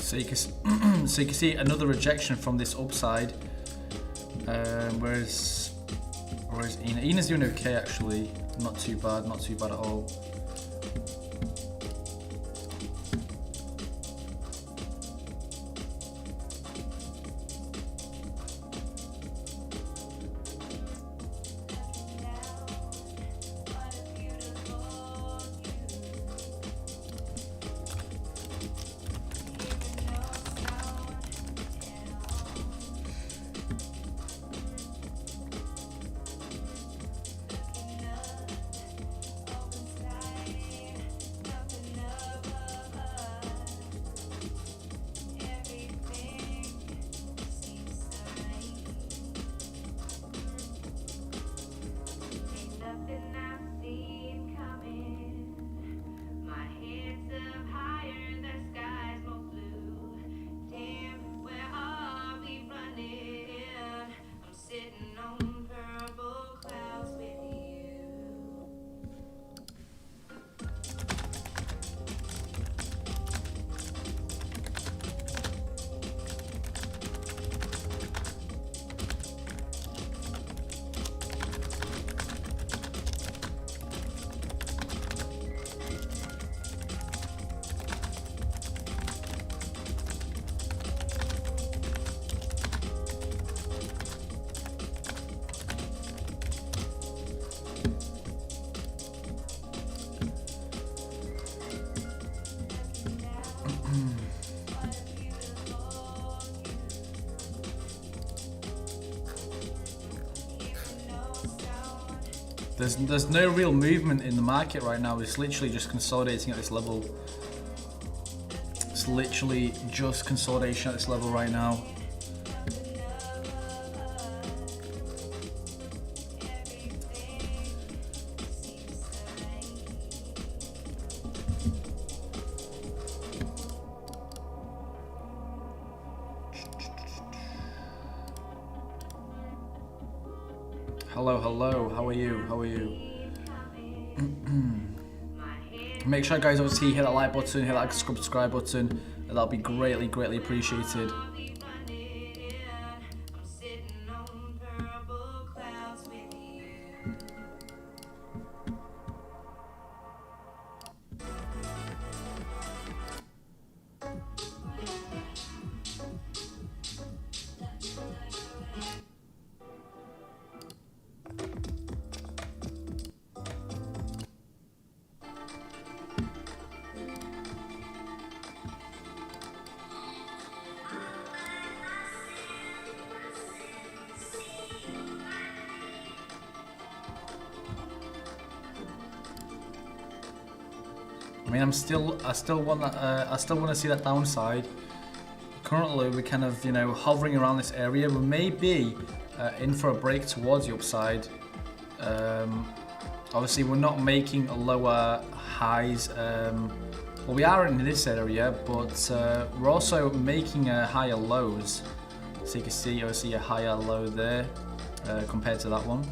So you can see another rejection from this upside. Whereas Ina's doing okay actually, not too bad at all. There's no real movement in the market right now. It's literally just consolidating at this level. It's literally just consolidation at this level right now. Hello, how are you? Make sure guys obviously hit that like button, hit that subscribe button, that'll be greatly appreciated. mean, I still want that. I still want to see that downside. Currently, we're kind of, you know, hovering around this area. We may be in for a break towards the upside. Obviously, we're not making lower highs. Well, we are in this area, but we're also making higher lows. So you can see, obviously, a higher low there compared to that one.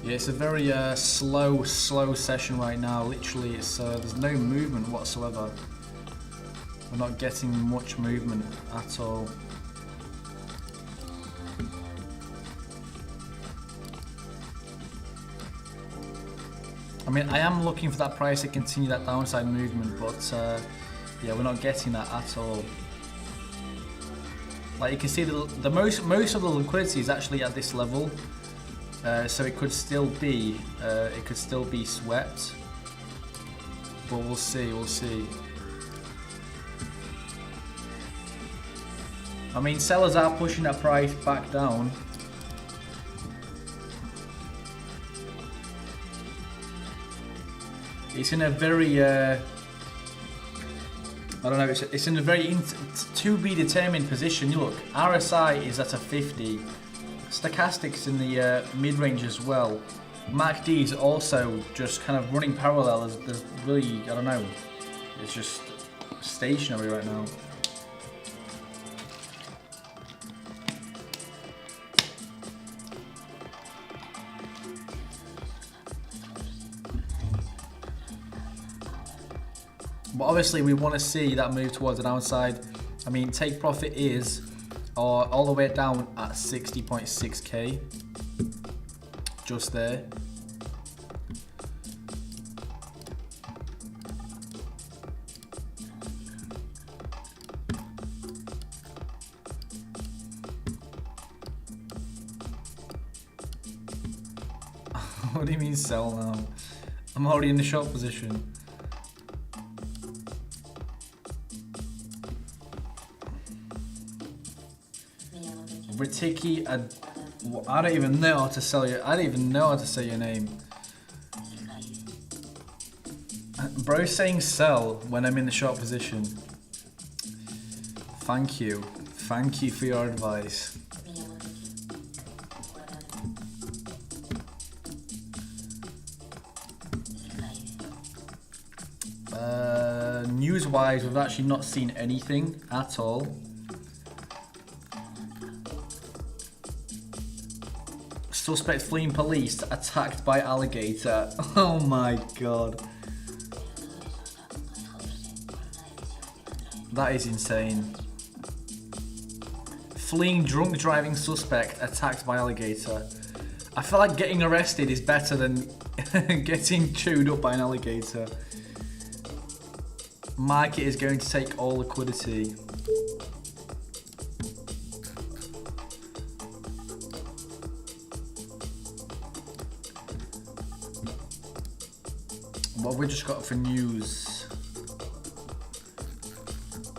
Yeah, it's a very slow session right now. Literally, it's there's no movement whatsoever. We're not getting much movement at all. I mean, I am looking for that price to continue that downside movement, but yeah, we're not getting that at all. Like you can see, the most of the liquidity is actually at this level. So it could still be swept, but we'll see. I mean, sellers are pushing that price back down. It's in a very I don't know. It's in a very to be determined position. You look, RSI is at a 50. Stochastics in the mid-range as well. MACD is also just kind of running parallel. There's really, I don't know, it's just stationary right now. But obviously we want to see that move towards the downside. I mean, take profit is all the way down at 60.6k, just there. What do you mean sell now? I'm already in the short position. Ritiki, I don't even know how to sell you. I don't even know how to say your name. Bro's saying sell when I'm in the short position. Thank you. Thank you for your advice. news-wise, we've actually not seen anything at all. Suspect fleeing police attacked by alligator. Oh my god. That is insane. Fleeing drunk driving suspect attacked by alligator. I feel like getting arrested is better than getting chewed up by an alligator. Market is going to take all liquidity. What have we just got for news?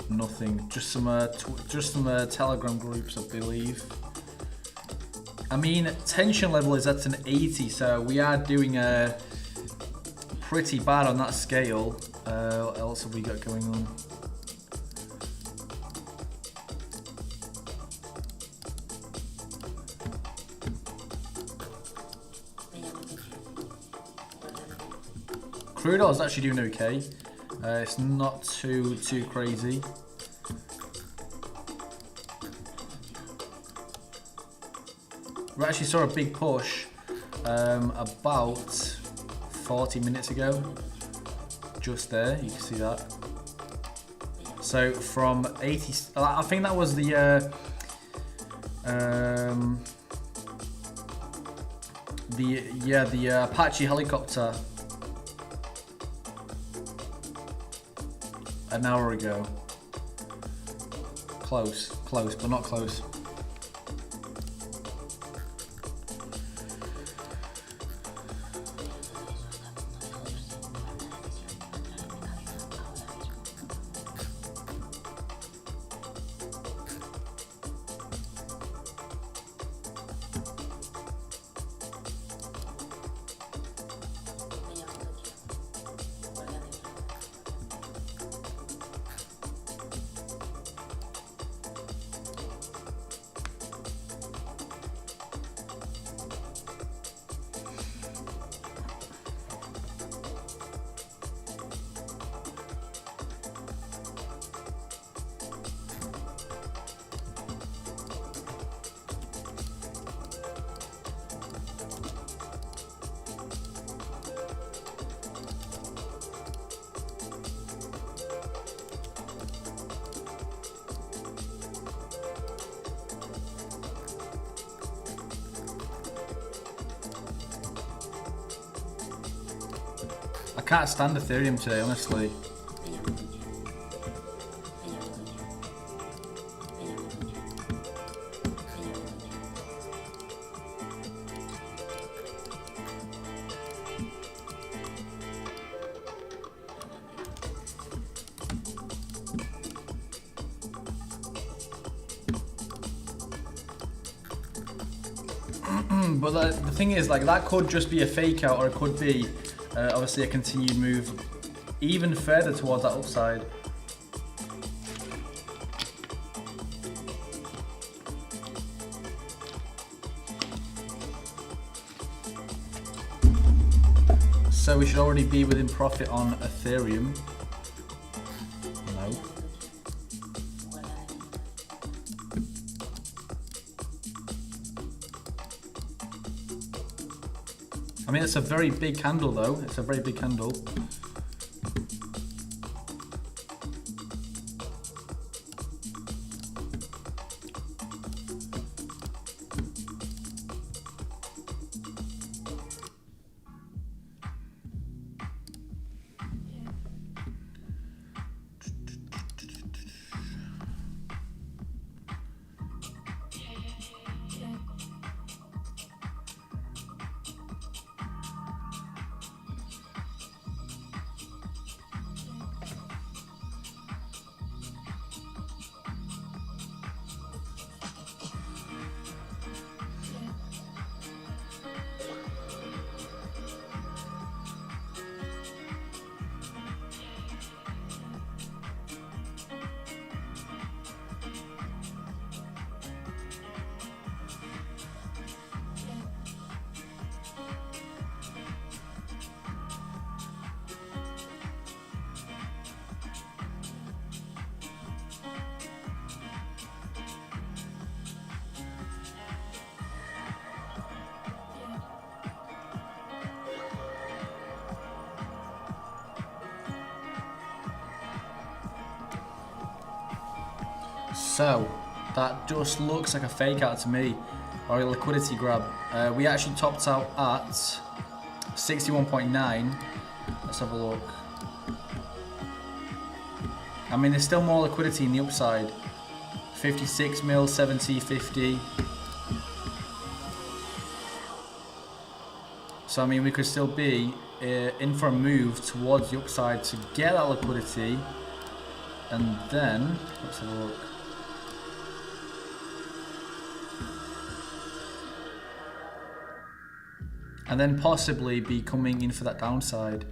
Nothing. Just some Telegram groups, I believe. I mean, tension level is at an 80, so we are doing pretty bad on that scale. What else have we got going on? Crude oil is actually doing okay. It's not too crazy. We actually saw a big push about 40 minutes ago. Just there, you can see that. So from 80, I think that was the Apache helicopter an hour ago. Close, but not close. I can't stand Ethereum today, honestly. But the thing is, like, that could just be a fake out, or it could be obviously a continued move even further towards that upside. So we should already be within profit on Ethereum. No. I mean, it's a very big candle though. It's a very big candle. So that just looks like a fake out to me, or a liquidity grab. We actually topped out at 61.9. Let's have a look. I mean, there's still more liquidity in the upside. 56 mil, 70, 50. So I mean, we could still be in for a move towards the upside to get that liquidity, and then let's have a look. And then possibly be coming in for that downside.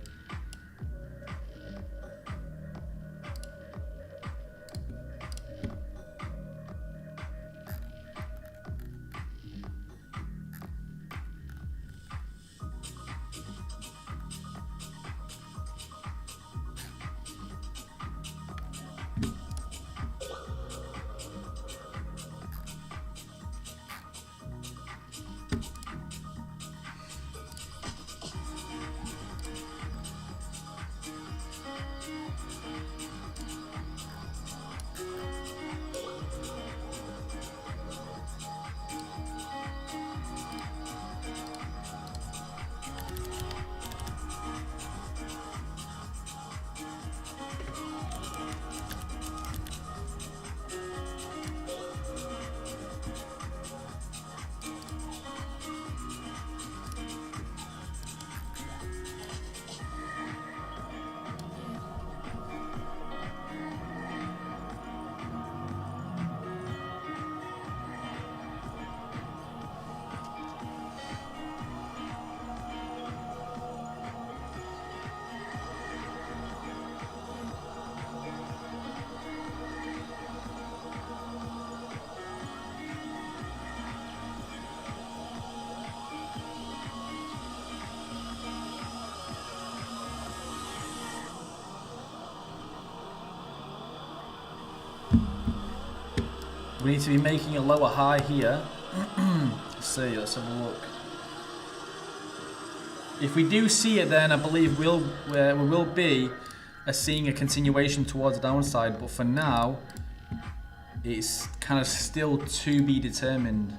We need to be making a lower high here. Let's see, let's have a look. If we do see it, then I believe we will be seeing a continuation towards the downside, but for now it's kind of still to be determined.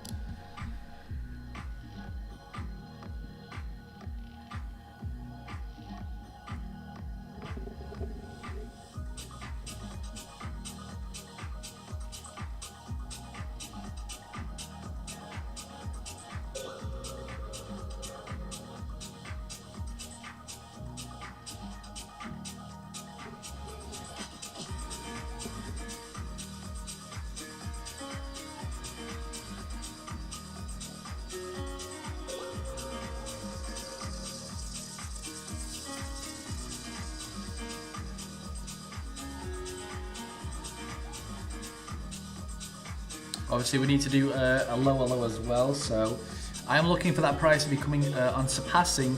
Obviously we need to do a lower low as well, so I am looking for that price to be coming on surpassing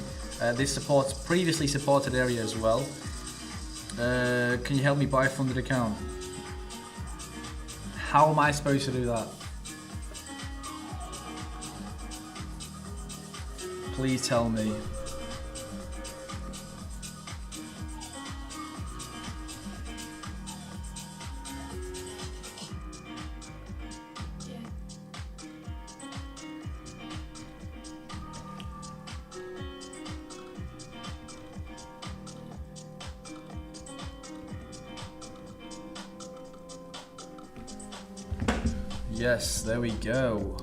this previously supported area as well. Can you help me buy funded account? How am I supposed to do that? Please tell me. Yes, there we go.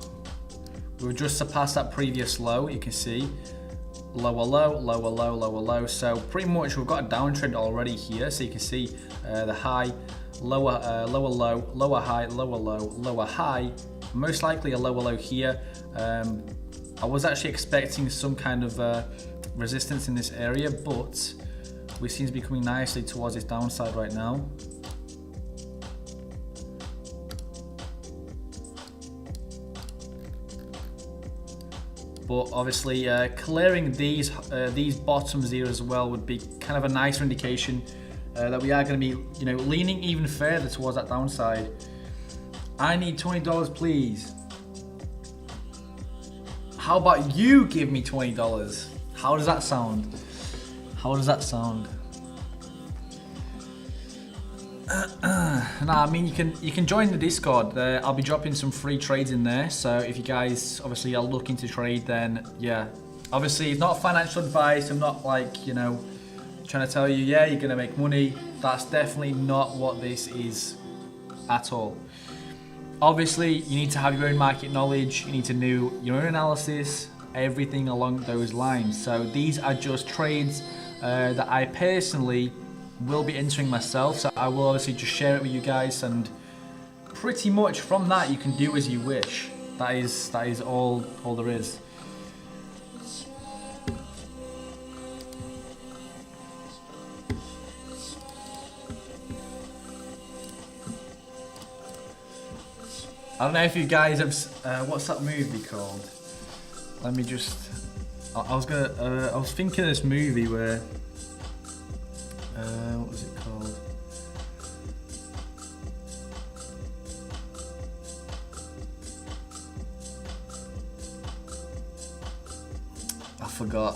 We've just surpassed that previous low, you can see. Lower low, lower low, lower low. So pretty much we've got a downtrend already here. So you can see the high, lower, lower low, lower high, lower low, lower high. Most likely a lower low here. I was actually expecting some kind of resistance in this area, but we seem to be coming nicely towards this downside right now. But obviously clearing these bottoms here as well would be kind of a nicer indication that we are going to be, you know, leaning even further towards that downside. I need $20, please. How about you give me $20? How does that sound? How does that sound? Nah, I mean you can join the Discord. I'll be dropping some free trades in there. So if you guys obviously are looking to trade, then yeah. Obviously, it's not financial advice. I'm not like, you know, trying to tell you, yeah, you're gonna make money. That's definitely not what this is at all. Obviously, you need to have your own market knowledge. You need to know your own analysis, everything along those lines. So these are just trades that I personally will be entering myself. So I will obviously just share it with you guys, and pretty much from that you can do as you wish. That is all there is. I don't know if you guys have. What's that movie called? Let me just. I was thinking of this movie where. What was it called? I forgot.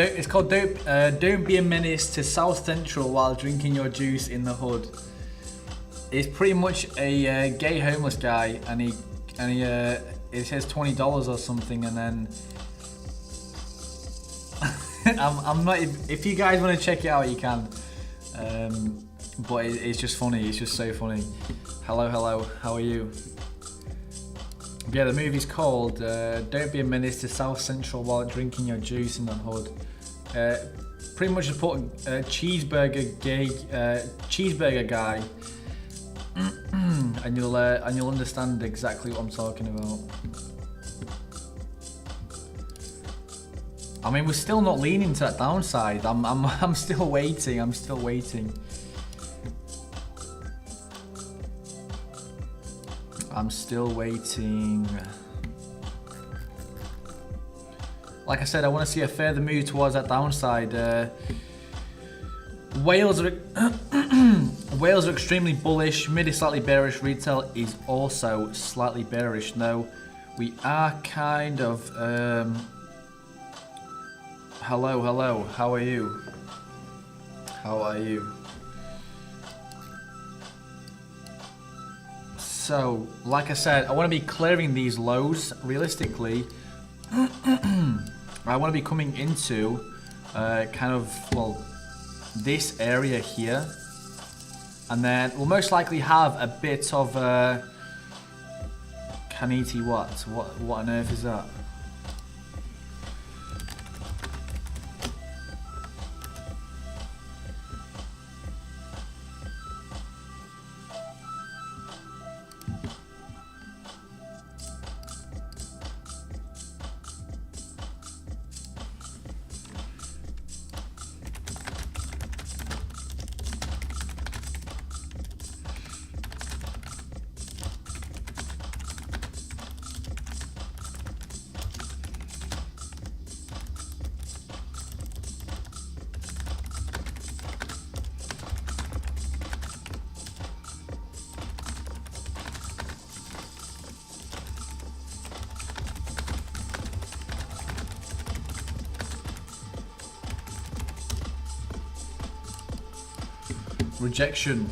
It's called Don't Be a Menace to South Central While Drinking Your Juice in the Hood. It's pretty much a gay homeless guy, and he it says $20 or something, and then I'm not. If you guys want to check it out, you can. But it's just funny. It's just so funny. Hello. How are you? Yeah, the movie's called Don't Be a Menace to South Central While Drinking Your Juice in the Hood. Pretty much just put a cheeseburger guy, and you'll understand exactly what I'm talking about. I mean, we're still not leaning to that downside. I'm still waiting. I'm still waiting. Like I said, I want to see a further move towards that downside. Wales are Wales are extremely bullish. Mid is slightly bearish. Retail is also slightly bearish. No, we are kind of. Hello. How are you? So, like I said, I want to be clearing these lows realistically. I want to be coming into kind of, well, this area here. And then we'll most likely have a bit of Kaniti what on earth is that? Rejection.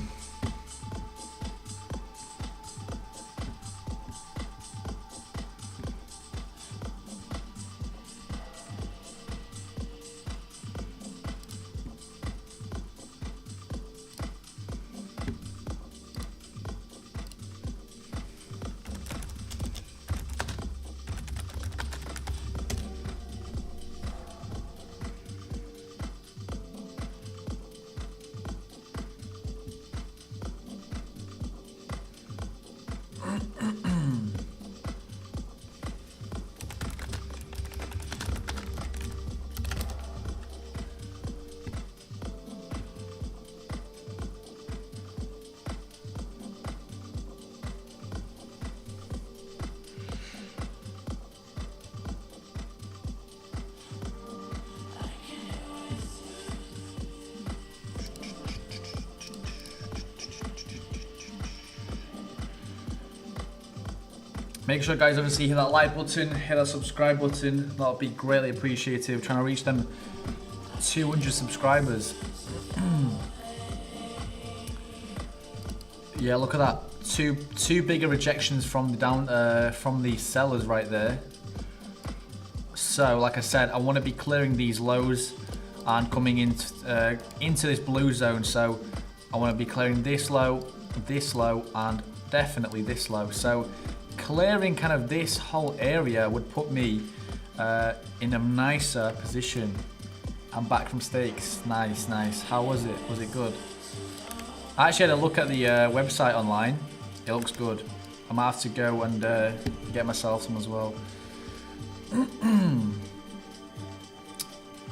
Make sure, guys, obviously hit that like button, hit that subscribe button. That'll be greatly appreciated. Trying to reach them 200 subscribers. Yeah, look at that. Two bigger rejections from the from the sellers right there. So, like I said, I want to be clearing these lows and coming into this blue zone. So, I want to be clearing this low, and definitely this low. So, clearing kind of this whole area would put me in a nicer position. I'm back from stakes. Nice, nice. How was it? Was it good? I actually had a look at the website online. It looks good. I might have to go and get myself some as well.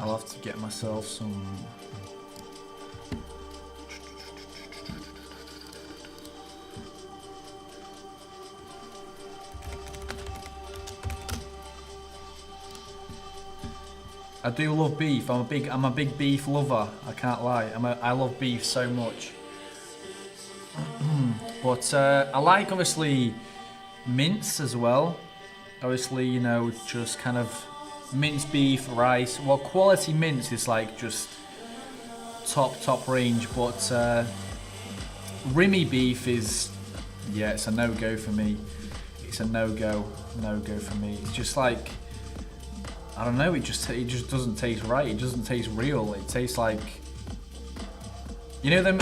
I'll have to get myself some. I do love beef. I'm a big beef lover. I can't lie. I love beef so much. But I like obviously mince as well. Obviously, you know, just kind of minced beef, rice. Well, quality mince is like just top range. But Rimy beef is, yeah, it's a no-go for me. It's a no-go for me. It's just like, I don't know. It just doesn't taste right. It doesn't taste real. It tastes like, you know them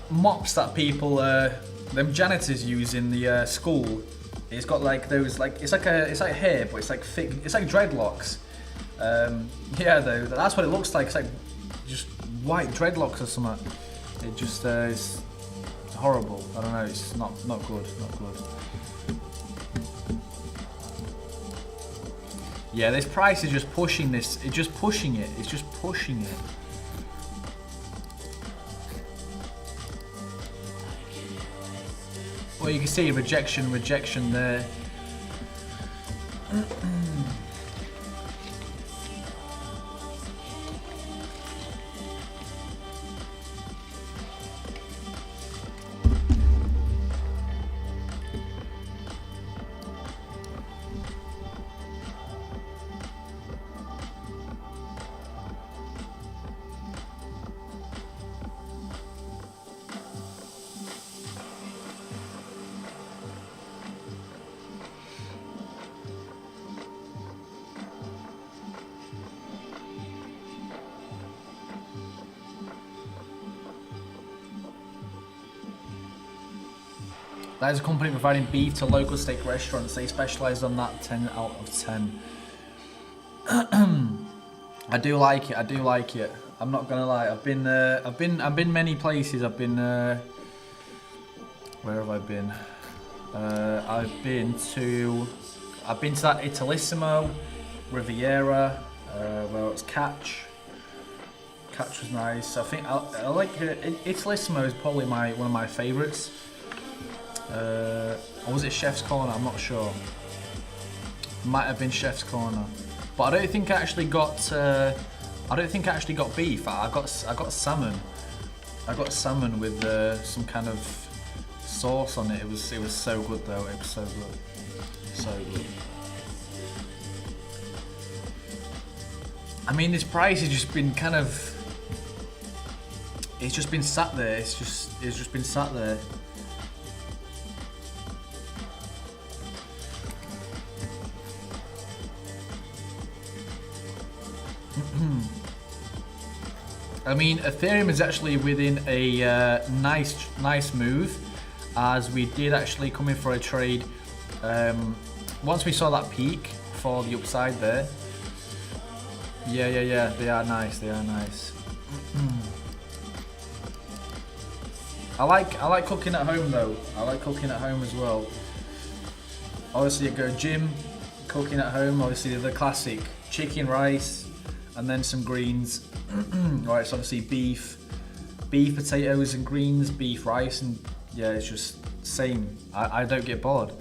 mops that people, them janitors use in the school. It's got like those, like it's like hair, but it's like thick. It's like dreadlocks. Yeah, though that's what it looks like. It's like just white dreadlocks or something. It just is horrible. I don't know. It's not good. Not good. Yeah, this price is just pushing this. It's just pushing it. It's just pushing it. Well, you can see rejection there. That is a company providing beef to local steak restaurants. They specialise on that. 10 out of 10. I do like it. I do like it. I'm not gonna lie. I've been many places. I've been. Where have I been? I've been to that Italissimo, Riviera, where it's Catch. Catch was nice. I think I like Italissimo is probably one of my favourites. Or was it Chef's Corner? I'm not sure. Might have been Chef's Corner, but I don't think I actually got. Beef. I got salmon. I got salmon with some kind of sauce on it. It was so good though. It was so good, so good. I mean, this price has just been kind of. It's just been sat there. It's just been sat there. I mean, Ethereum is actually within a nice move, as we did actually come in for a trade once we saw that peak for the upside there. Yeah, they are nice. I like cooking at home though. I like cooking at home as well. Obviously, I go gym, cooking at home. Obviously, the classic chicken, rice, and then some greens. Right, so obviously beef, potatoes and greens, beef, rice, and yeah, it's just same. I don't get bored.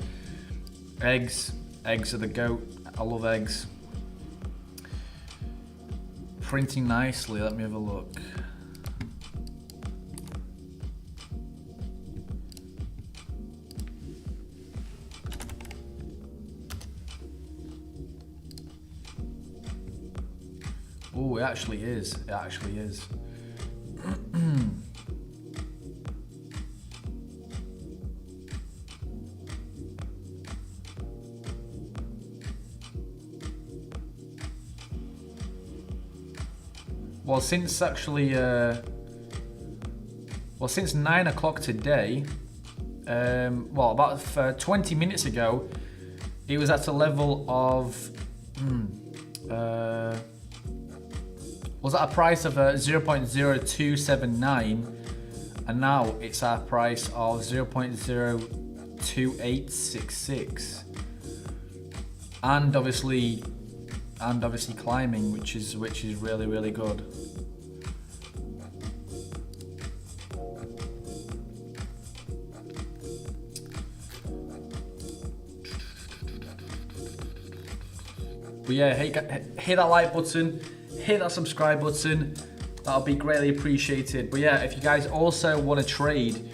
Eggs are the goat. I love eggs. Printing nicely. Let me have a look. Oh, it actually is. It actually is. Well, since actually, since 9 o'clock today, well, about 20 minutes ago, it was at a level of, was at a price of 0.0279, and now it's at a price of 0.02866, and obviously climbing, which is really, really good. But yeah, hit that like button, hit that subscribe button. That'll be greatly appreciated. But yeah, if you guys also want to trade,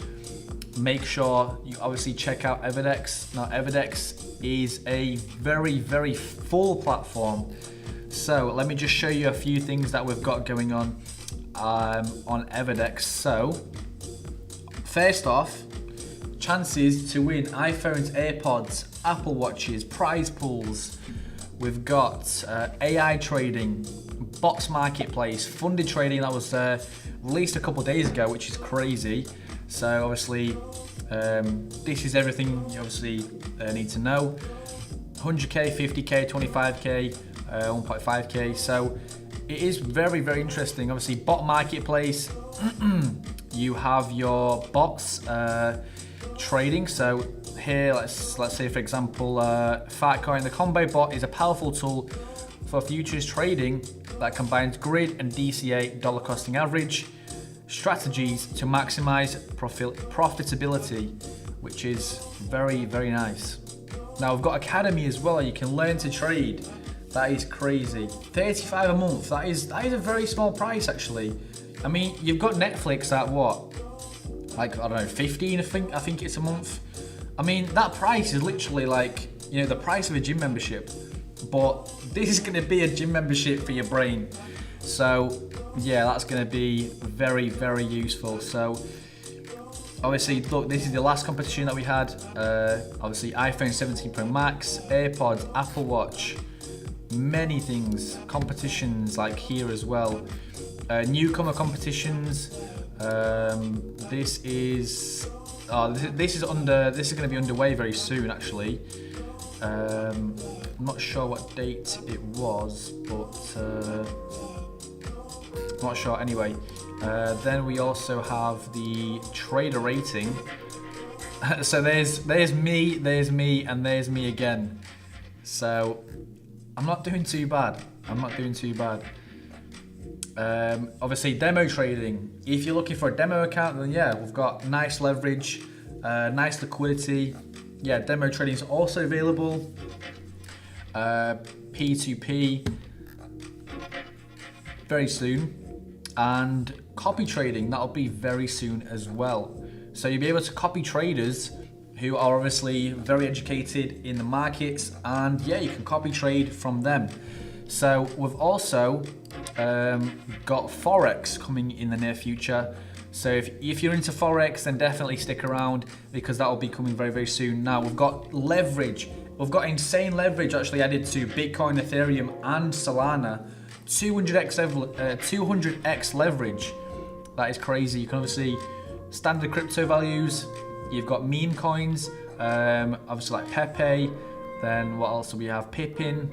make sure you obviously check out Evidex. Now, Evidex is a very, very full platform. So let me just show you a few things that we've got going on Evidex. So first off, chances to win iPhones, AirPods, Apple Watches, prize pools. We've got AI trading, box marketplace, funded trading that was released a couple of days ago, which is crazy. So obviously, this is everything you obviously need to know. 100k, 50k, 25k, 1.5k. So it is very, very interesting. Obviously, bot marketplace. You have your bots trading. So here, let's say for example, Fartcoin. The combo bot is a powerful tool for futures trading that combines grid and DCA dollar costing average strategies to maximize profitability, which is very, very nice. Now we've got Academy as well. You can learn to trade. That is crazy. 35 a month. That is a very small price actually. I mean, you've got Netflix at what? Like, I don't know, 15 I think it's a month. I mean, that price is literally like, you know, the price of a gym membership. But this is gonna be a gym membership for your brain. So yeah, that's gonna be very, very useful. So obviously, look, this is the last competition that we had. Obviously, iPhone 17 Pro Max, AirPods, Apple Watch, many things, competitions like here as well. Newcomer competitions. This is going to be underway very soon actually. I'm not sure what date it was, but not sure anyway. Then we also have the trader rating. So there's me, and there's me again. So I'm not doing too bad. Obviously, demo trading. If you're looking for a demo account, then yeah, we've got nice leverage, nice liquidity. Yeah, demo trading is also available. P2P very soon, and copy trading, that'll be very soon as well. So you'll be able to copy traders who are obviously very educated in the markets, and yeah, you can copy trade from them. So we've also got Forex coming in the near future. So if you're into Forex, then definitely stick around because that will be coming very, very soon. Now we've got leverage. We've got insane leverage actually added to Bitcoin, Ethereum, and Solana. 200x leverage. That is crazy. You can obviously standard crypto values. You've got meme coins, obviously like Pepe. Then what else do we have? Pippin.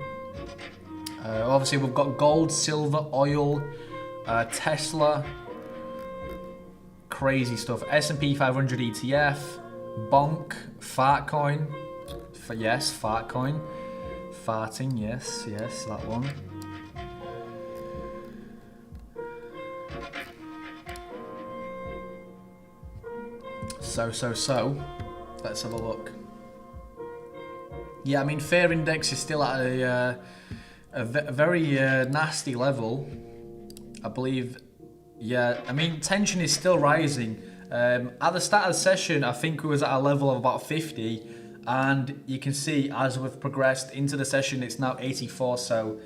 Obviously we've got gold, silver, oil, Tesla. Crazy stuff. S&P 500 ETF, Bonk, Fartcoin. Yes, Fartcoin. Farting, yes, that one. So, let's have a look. Yeah, I mean, Fair Index is still at a very nasty level, I believe. Yeah, I mean, tension is still rising. At the start of the session, I think we was at a level of about 50, and you can see as we've progressed into the session, it's now 84. So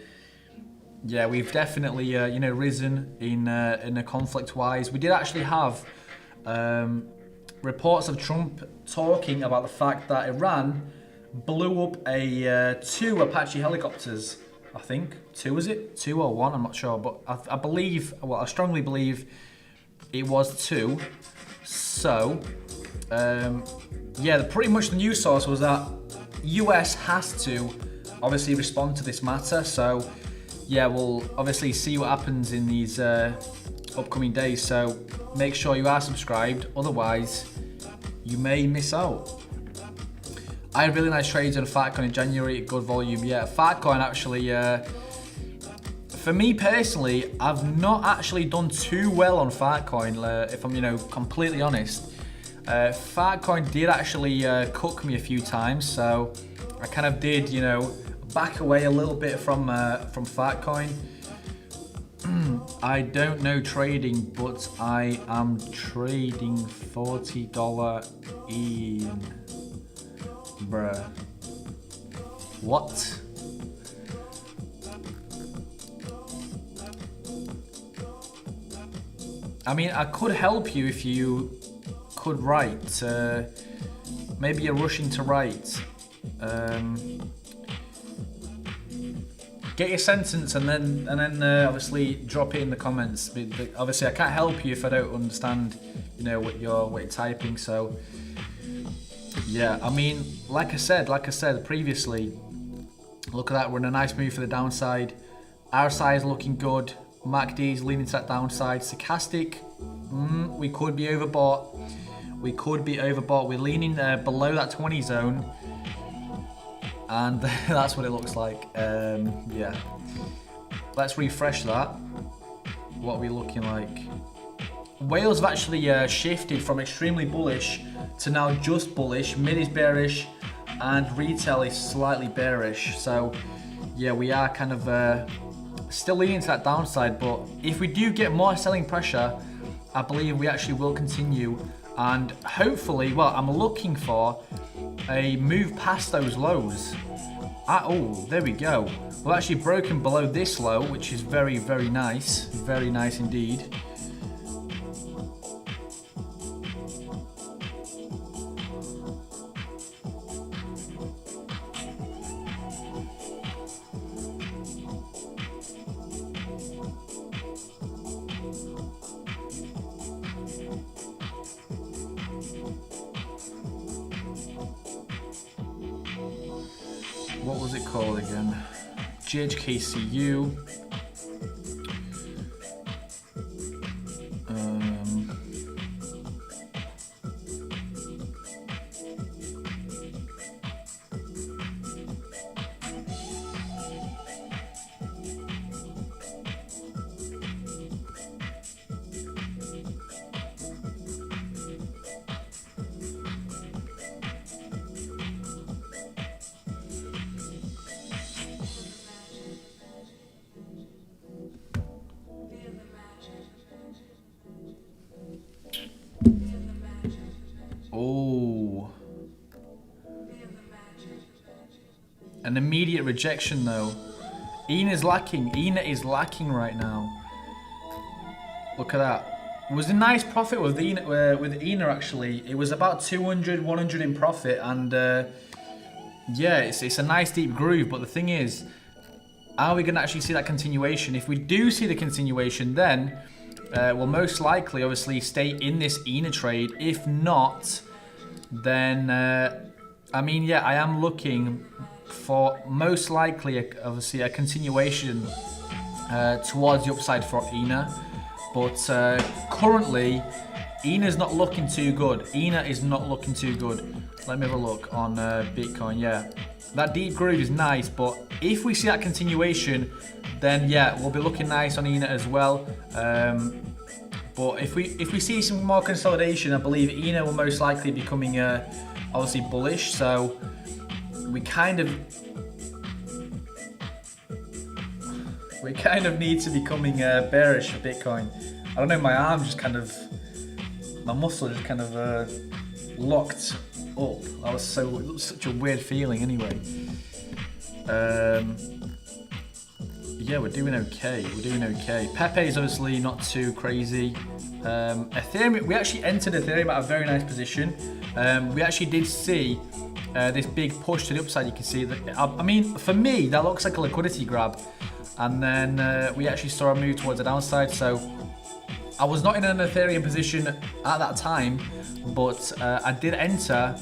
yeah, we've definitely you know, risen in a conflict wise. We did actually have reports of Trump talking about the fact that Iran blew up a 2 Apache helicopters. I think 2, was it 2 or 1? I'm not sure, but I believe, well, I strongly believe it was 2. So yeah, pretty much the news source was that US has to obviously respond to this matter. So yeah, we'll obviously see what happens in these upcoming days. So make sure you are subscribed, otherwise you may miss out. I had really nice trades on Fatcoin in January, good volume. Yeah, Fatcoin actually, for me personally, I've not actually done too well on Fatcoin, if I'm, you know, completely honest. Fatcoin did actually cook me a few times, so I kind of did, you know, back away a little bit from Fatcoin. I don't know trading, but I am trading $40 in. Bruh. What? I mean, I could help you if you could write. Maybe you're rushing to write. Get your sentence and then obviously drop it in the comments. But obviously, I can't help you if I don't understand, you know, what you're typing. So yeah, I mean, like I said previously, look at that. We're in a nice move for the downside. RSI is looking good. MACD is leaning to that downside. Stochastic, we could be overbought. We could be overbought. We're leaning below that 20 zone. And that's what it looks like. Yeah. Let's refresh that. What are we looking like? Whales have actually shifted from extremely bullish to now just bullish. Mid is bearish and retail is slightly bearish. So yeah, we are kind of still leaning to that downside, but if we do get more selling pressure, I believe we actually will continue, and hopefully, well, I'm looking for a move past those lows. Oh, there we go. We've actually broken below this low, which is very, very nice. Very nice indeed. What was it called again? GHKCU. Oh. An immediate rejection though. ENA is lacking. ENA is lacking right now. Look at that. It was a nice profit with ENA actually. It was about 200, 100 in profit, and yeah, it's a nice deep groove, but the thing is, are we going to actually see that continuation? If we do see the continuation, then we'll most likely obviously stay in this ENA trade. If not, then I mean, yeah, I am looking for most likely obviously a continuation towards the upside for ENA, but currently ENA is not looking too good. ENA is not looking too good. Let me have a look on Bitcoin. Yeah, that deep groove is nice, but if we see that continuation, then yeah, we'll be looking nice on ENA as well. But if we see some more consolidation, I believe ENA will most likely be coming obviously bullish. So we kind of need to be coming bearish for Bitcoin. I don't know, my arm just kind of, my muscle just kind of locked up. That was such a weird feeling anyway. yeah, we're doing okay. We're doing okay. Pepe is obviously not too crazy. Ethereum, we actually entered Ethereum at a very nice position. We actually did see this big push to the upside. You can see that. I mean, for me, that looks like a liquidity grab. And then we actually saw a move towards the downside. So I was not in an Ethereum position at that time, but I did enter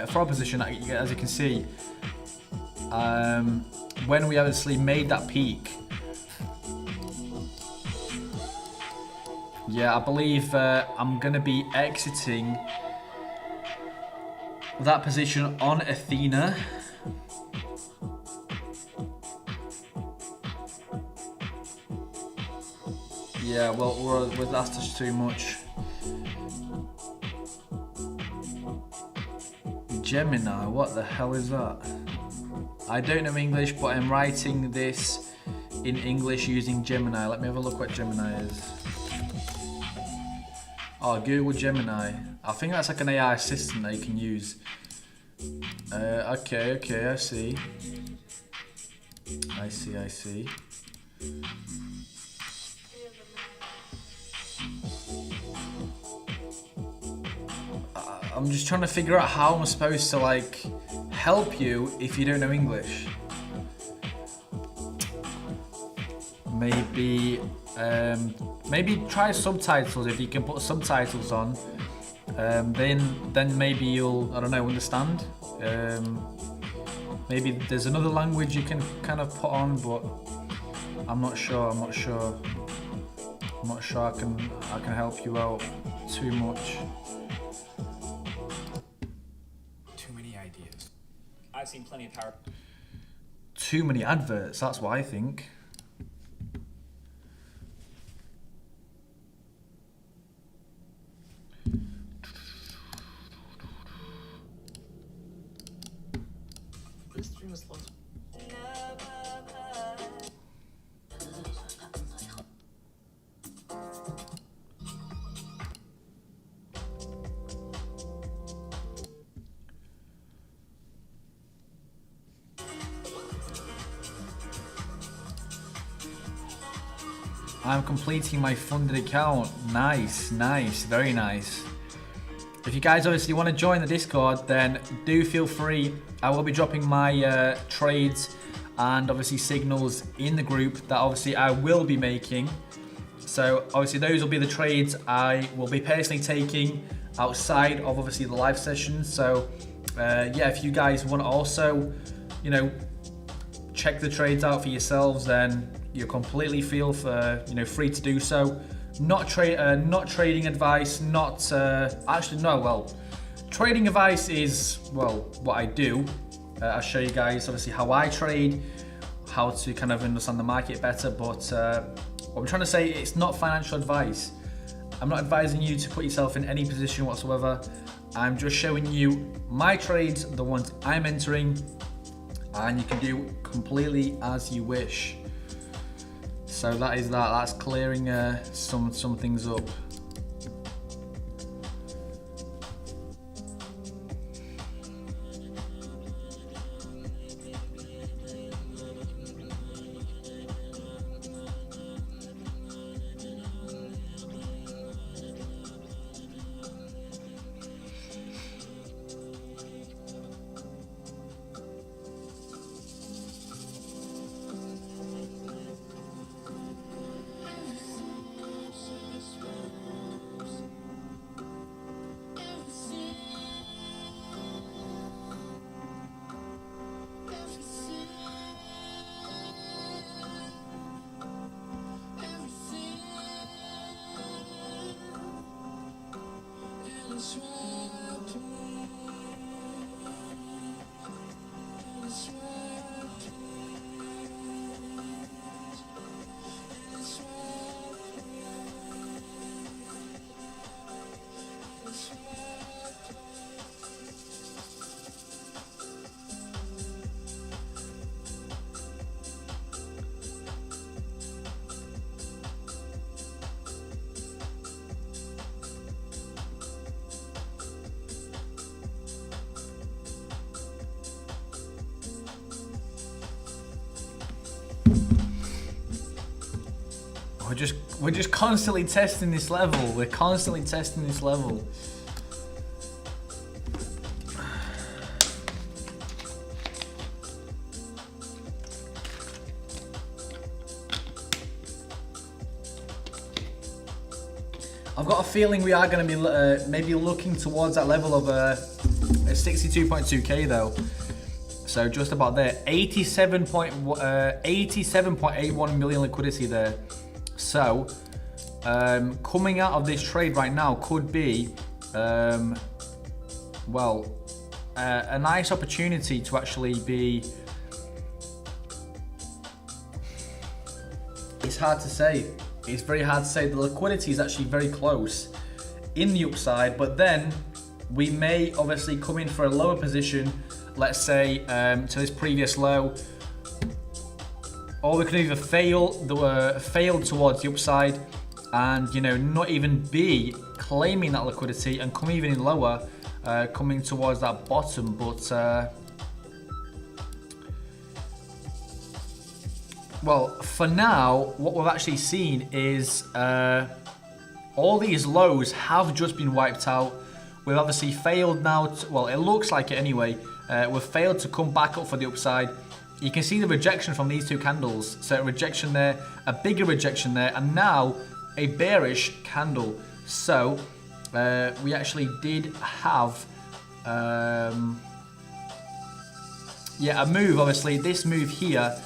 for a position, as you can see, when we obviously made that peak. Yeah, I believe I'm going to be exiting that position on Athena. Yeah, well, that's just too much. Gemini, what the hell is that? I don't know English, but I'm writing this in English using Gemini. Let me have a look what Gemini is. Oh, Google Gemini. I think that's like an AI assistant that you can use. Okay, I see. I see. I'm just trying to figure out how I'm supposed to like help you if you don't know English. Maybe try subtitles. If you can put subtitles on, then maybe you'll, I don't know, understand. Maybe there's another language you can kind of put on, but I'm not sure I can help you out too much. Too many ideas. I've seen plenty of power. Too many adverts, that's what I think. I'm completing my funded account. Nice, very nice. If you guys obviously want to join the Discord, then do feel free. I will be dropping my trades and obviously signals in the group that obviously I will be making. So obviously those will be the trades I will be personally taking outside of obviously the live sessions. So yeah, if you guys want to also, you know, check the trades out for yourselves, then you're completely free to do so. Not trading advice. Trading advice is, well, what I do. I'll show you guys obviously how I trade, how to kind of understand the market better. But what I'm trying to say, it's not financial advice. I'm not advising you to put yourself in any position whatsoever. I'm just showing you my trades, the ones I'm entering, and you can do completely as you wish. So that's clearing some things up. We're just constantly testing this level. We're constantly testing this level. I've got a feeling we are going to be maybe looking towards that level of 62.2k though. So just about there, 87.81 million liquidity there. So coming out of this trade right now could be, well, a nice opportunity to actually be. It's hard to say. It's very hard to say. The liquidity is actually very close in the upside, but then we may obviously come in for a lower position, let's say to this previous low, or we could either fail towards the upside and, you know, not even be claiming that liquidity and come even in lower, coming towards that bottom. But well, for now, what we've actually seen is all these lows have just been wiped out. We've obviously failed now, well, it looks like it anyway. We've failed to come back up for the upside. You can see the rejection from these two candles. So a rejection there, a bigger rejection there, and now a bearish candle. So we actually did have, yeah, a move. Obviously, this move here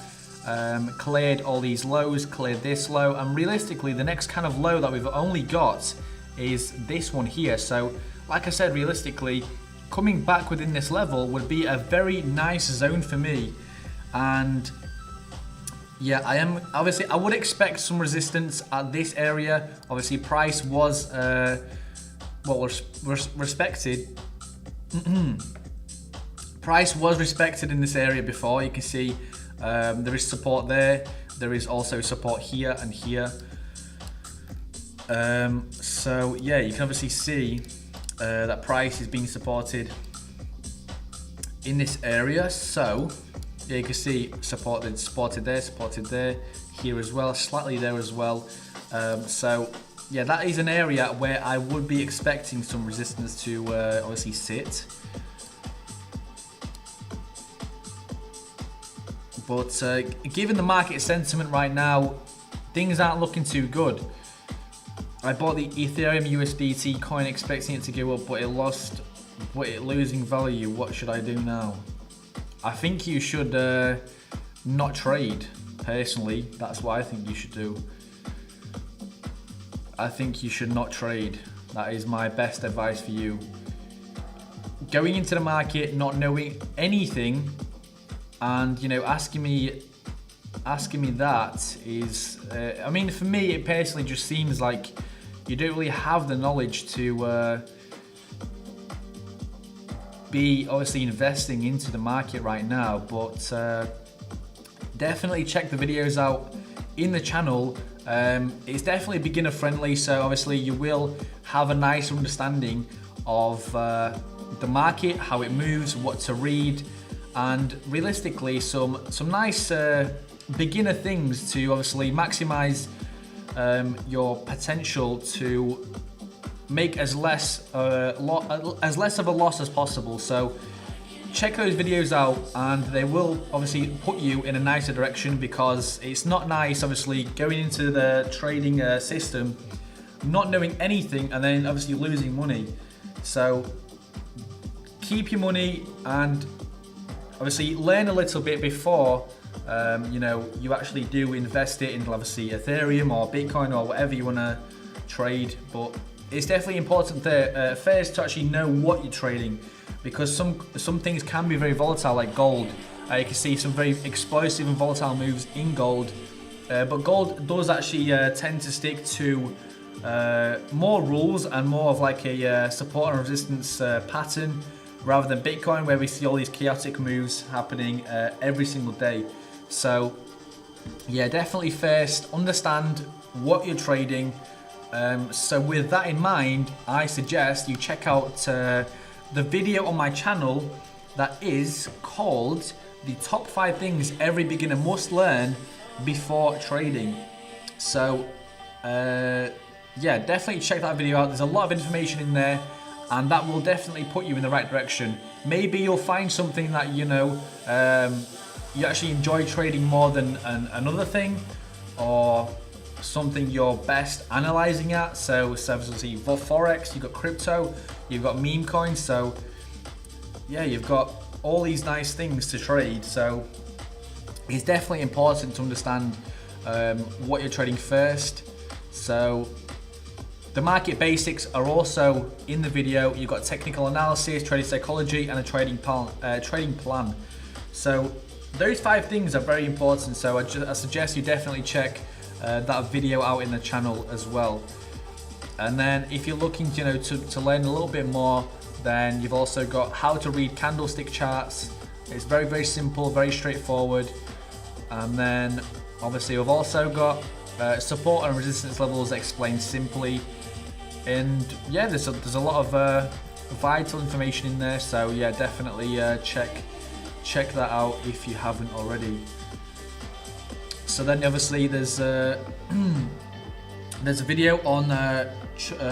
cleared all these lows, cleared this low, and realistically, the next kind of low that we've only got is this one here. So, like I said, realistically, coming back within this level would be a very nice zone for me. And yeah, I would expect some resistance at this area. Obviously, price was respected. Price was respected in this area before. You can see there is support there. There is also support here and here. So yeah, you can obviously see that price is being supported in this area. So yeah, you can see supported there, here as well, slightly there as well. So yeah, that is an area where I would be expecting some resistance to obviously sit. But given the market sentiment right now, things aren't looking too good. I bought the Ethereum USDT coin expecting it to go up, but it lost, losing value. What should I do now? I think you should not trade. Personally, that's what I think you should do. I think you should not trade. That is my best advice for you. Going into the market, not knowing anything, and you know, asking me that is, I mean, for me, it personally just seems like you don't really have the knowledge to be obviously investing into the market right now. But definitely check the videos out in the channel. It's definitely beginner friendly, so obviously you will have a nice understanding of the market, how it moves, what to read, and realistically some nice beginner things to obviously maximize your potential to make as less of a loss as possible. So check those videos out, and they will obviously put you in a nicer direction, because it's not nice obviously going into the trading system not knowing anything and then obviously losing money. So keep your money and obviously learn a little bit before you know, you actually do invest it in obviously Ethereum or Bitcoin or whatever you want to trade. But it's definitely important there first to actually know what you're trading, because some things can be very volatile, like gold. You can see some very explosive and volatile moves in gold, but gold does actually tend to stick to more rules and more of like a support and resistance pattern, rather than Bitcoin, where we see all these chaotic moves happening every single day. So yeah, definitely first understand what you're trading. So with that in mind, I suggest you check out the video on my channel that is called the top 5 things every beginner must learn before trading. So yeah, definitely check that video out. There's a lot of information in there, and that will definitely put you in the right direction. Maybe you'll find something that, you know, you actually enjoy trading more than another thing, or something you're best analyzing at. So obviously you've got Forex, you've got crypto, you've got meme coins. So yeah, you've got all these nice things to trade. So it's definitely important to understand what you're trading first. So the market basics are also in the video. You've got technical analysis, trading psychology, and a trading plan. So those 5 things are very important. So I suggest you definitely check that video out in the channel as well. And then if you're looking, you know, to learn a little bit more, then you've also got how to read candlestick charts. It's very, very simple, very straightforward. And then obviously we've also got support and resistance levels explained simply. And yeah, there's a lot of vital information in there. So yeah, definitely check that out if you haven't already. So then obviously there's a video on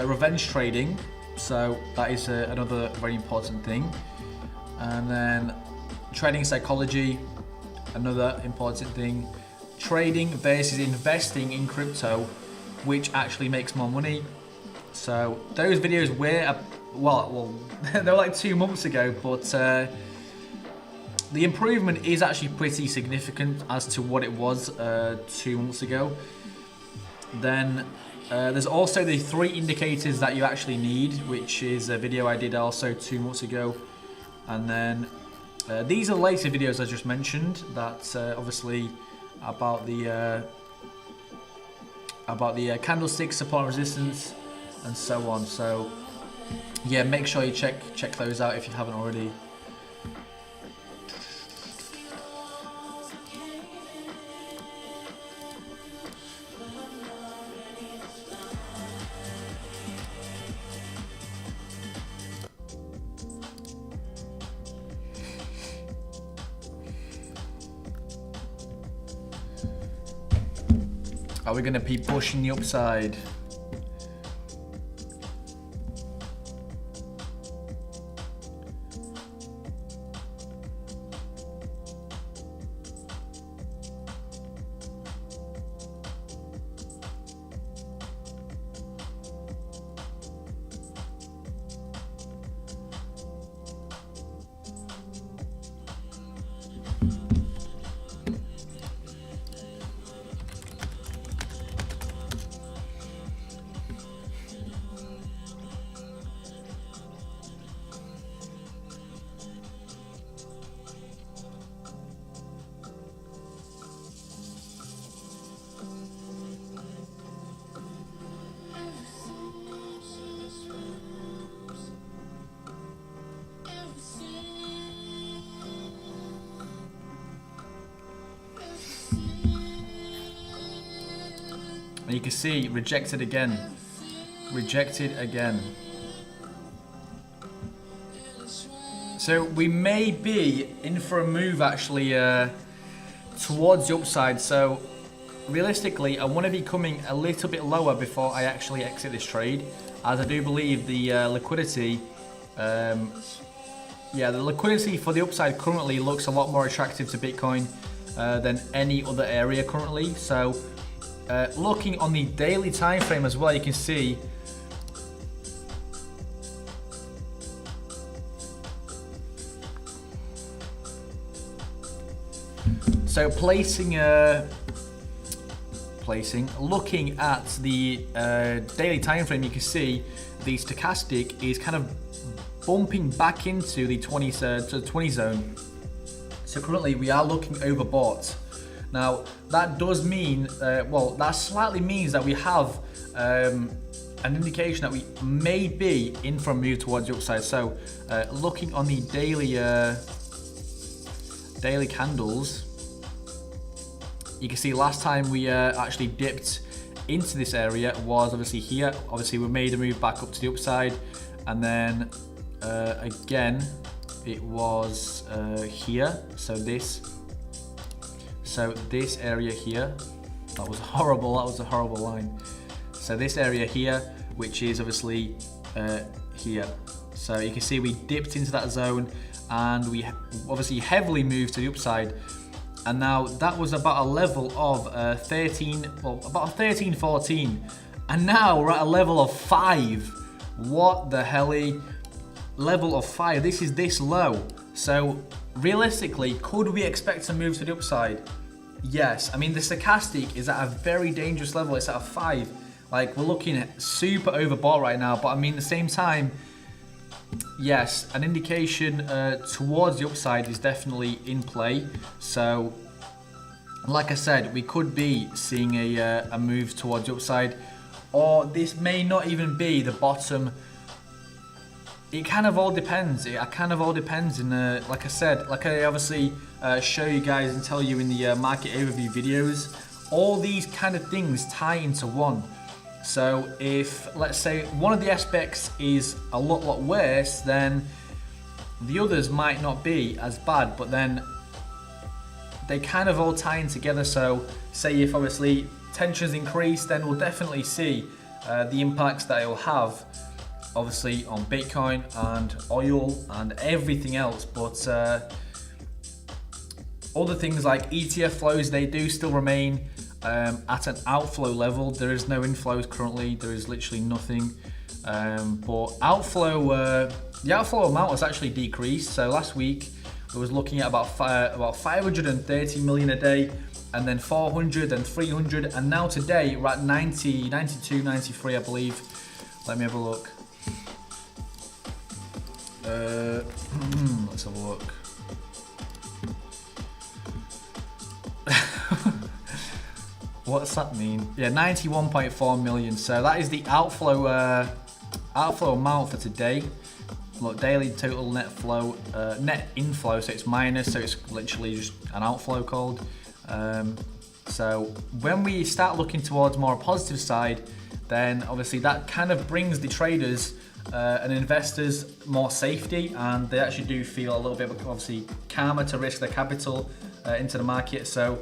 revenge trading. So that is another very important thing. And then trading psychology, another important thing. Trading versus investing in crypto, which actually makes more money. So those videos were, well, they were like 2 months ago, but the improvement is actually pretty significant as to what it was 2 months ago. Then there's also the 3 indicators that you actually need, which is a video I did also 2 months ago. And then these are the later videos I just mentioned, that obviously about the candlestick, support and resistance, and so on. So yeah, make sure you check those out if you haven't already. Are we going to be pushing the upside? And you can see, rejected again. Rejected again. So we may be in for a move actually towards the upside. So realistically, I want to be coming a little bit lower before I actually exit this trade, as I do believe the liquidity, the liquidity for the upside currently looks a lot more attractive to Bitcoin than any other area currently. So looking on the daily time frame as well, you can see so looking at the daily time frame, you can see the stochastic is kind of bumping back into the 20 zone. So currently we are looking overbought. Now that does mean, that slightly means that we have an indication that we may be in for a move towards the upside. So looking on the daily candles, you can see last time we actually dipped into this area was obviously here. Obviously we made a move back up to the upside, and then again it was here. So this area here, that was horrible. That was a horrible line. So this area here, which is obviously here. So you can see we dipped into that zone and we obviously heavily moved to the upside. And now that was about a level of 13, 14. And now we're at a level of 5. What the helly? Level of 5, this is this low. So realistically, could we expect to move to the upside? Yes. I mean, the stochastic is at a very dangerous level. It's at a 5. Like, we're looking at super overbought right now. But I mean, at the same time, yes, an indication towards the upside is definitely in play. So, like I said, we could be seeing a move towards the upside. Or this may not even be the bottom. It kind of all depends. It kind of all depends. And like I said, like I obviously show you guys and tell you in the market overview videos, all these kind of things tie into one. So if, let's say, one of the aspects is a lot worse, then the others might not be as bad, but then they kind of all tie in together. So say if obviously tensions increase, then we'll definitely see the impacts that it will have obviously on Bitcoin and oil and everything else. But other things like ETF flows, they do still remain at an outflow level. There is no inflows currently. There is literally nothing. But outflow, the outflow amount has actually decreased. So last week we was looking at about 530 million a day, and then 400 and 300, and now today we're at 90, 92, 93, I believe. Let me have a look. Let's have a look. What's that mean? Yeah, 91.4 million. So that is the outflow amount for today. Look, daily total net flow, net inflow. So it's minus. So it's literally just an outflow called. So when we start looking towards more positive side, then obviously that kind of brings the traders and investors more safety, and they actually do feel a little bit obviously calmer to risk their capital into the market. So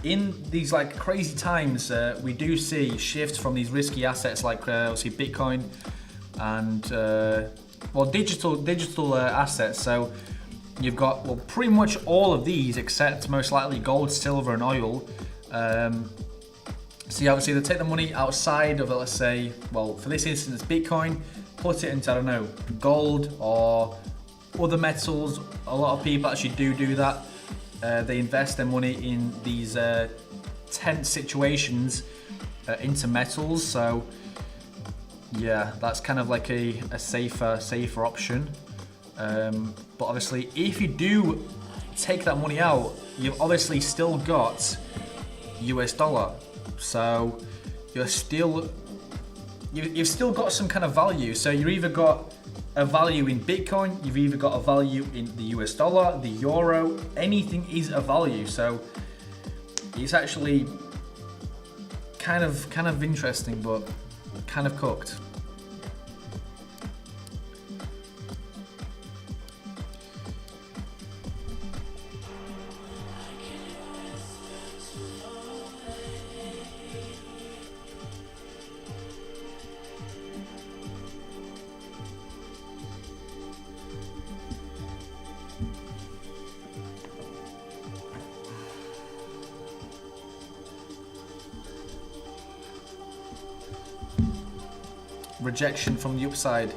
in these like crazy times, we do see shifts from these risky assets like obviously Bitcoin and well digital assets. So you've got pretty much all of these except most likely gold, silver, and oil. So you obviously they take the money outside of, let's say, well, for this instance, Bitcoin, put it into, I don't know, gold or other metals. A lot of people actually do that. They invest their money in these tense situations into metals. So yeah, that's kind of like a safer option. But obviously, if you do take that money out, you've obviously still got US dollar. So you've still got some kind of value. So you've either got a value in Bitcoin, you've either got a value in the US dollar, the euro, anything is a value. So it's actually kind of interesting, but kind of cooked. Rejection from the upside.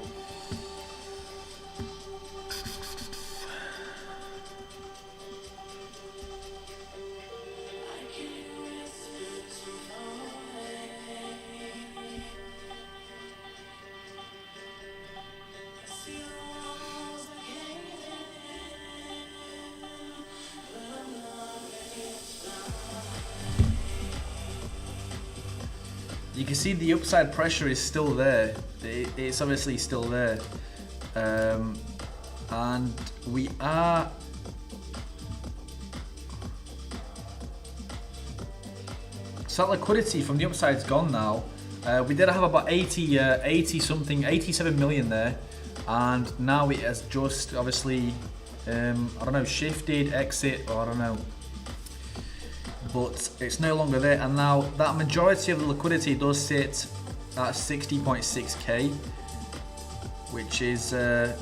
You can see the upside pressure is still there. It's obviously still there. And we are... So that liquidity from the upside's gone now. We did have about 87 million there. And now it has just obviously, I don't know, shifted, exit, or I don't know. but it's no longer there, and now that majority of the liquidity does sit at 60.6k, which is a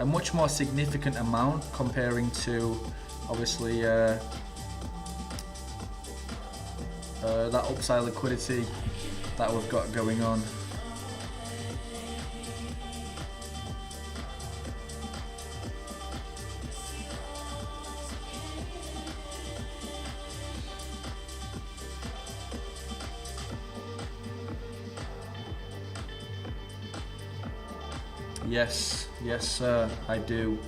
much more significant amount comparing to obviously that upside liquidity that we've got going on. Yes, yes sir, I do.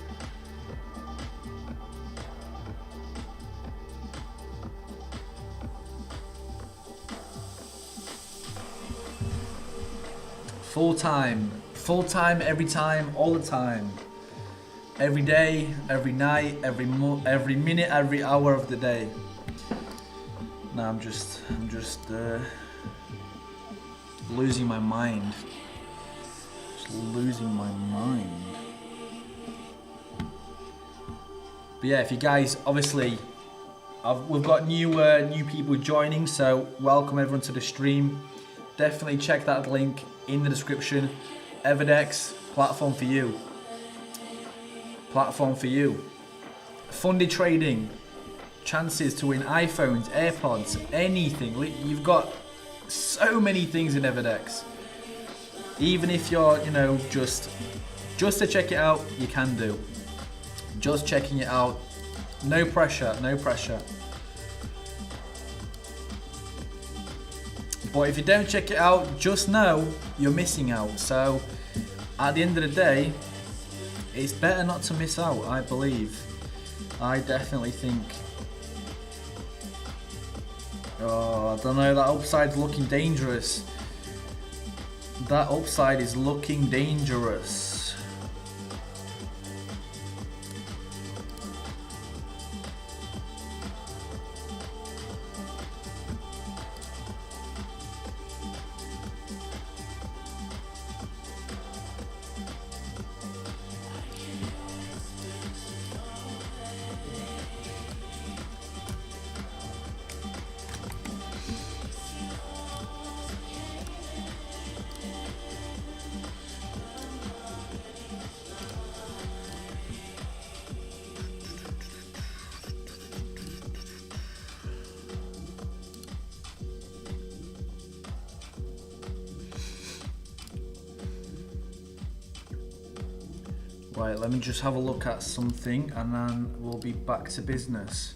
Full time every time, all the time. Every day, every night, every minute, every hour of the day. No, I'm just losing my mind. Losing my mind. But yeah, if you guys, obviously, we've got new people joining, so welcome everyone to the stream. Definitely check that link in the description. Everdex, platform for you. Platform for you. Funded trading, chances to win iPhones, AirPods, anything. You've got so many things in Everdex. Even if you're, just to check it out, you can do. Just checking it out. No pressure, no pressure. But if you don't check it out, just know you're missing out. So at the end of the day, it's better not to miss out, I believe. I definitely think. Oh, I don't know, that upside's looking dangerous. That upside is looking dangerous. Right, let me just have a look at something and then we'll be back to business.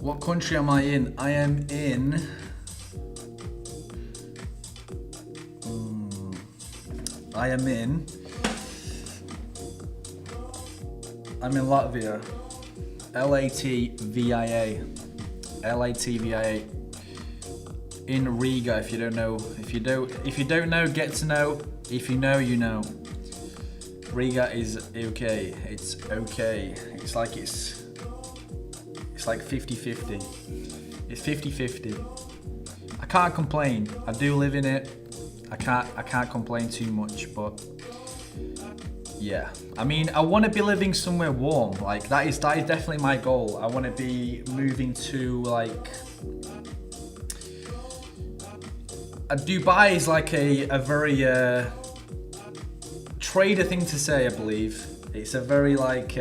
What country am I in? I am in... I'm in Latvia. Latvia. In Riga, if you don't know. If you don't know, get to know. If you know, you know. Riga is okay. It's okay. It's like 50-50. It's 50-50. I can't complain. I do live in it. I can't complain too much, but yeah. I mean, I want to be living somewhere warm. Like that is definitely my goal. I want to be moving to like Dubai is like a very trader thing to say, I believe. It's a very like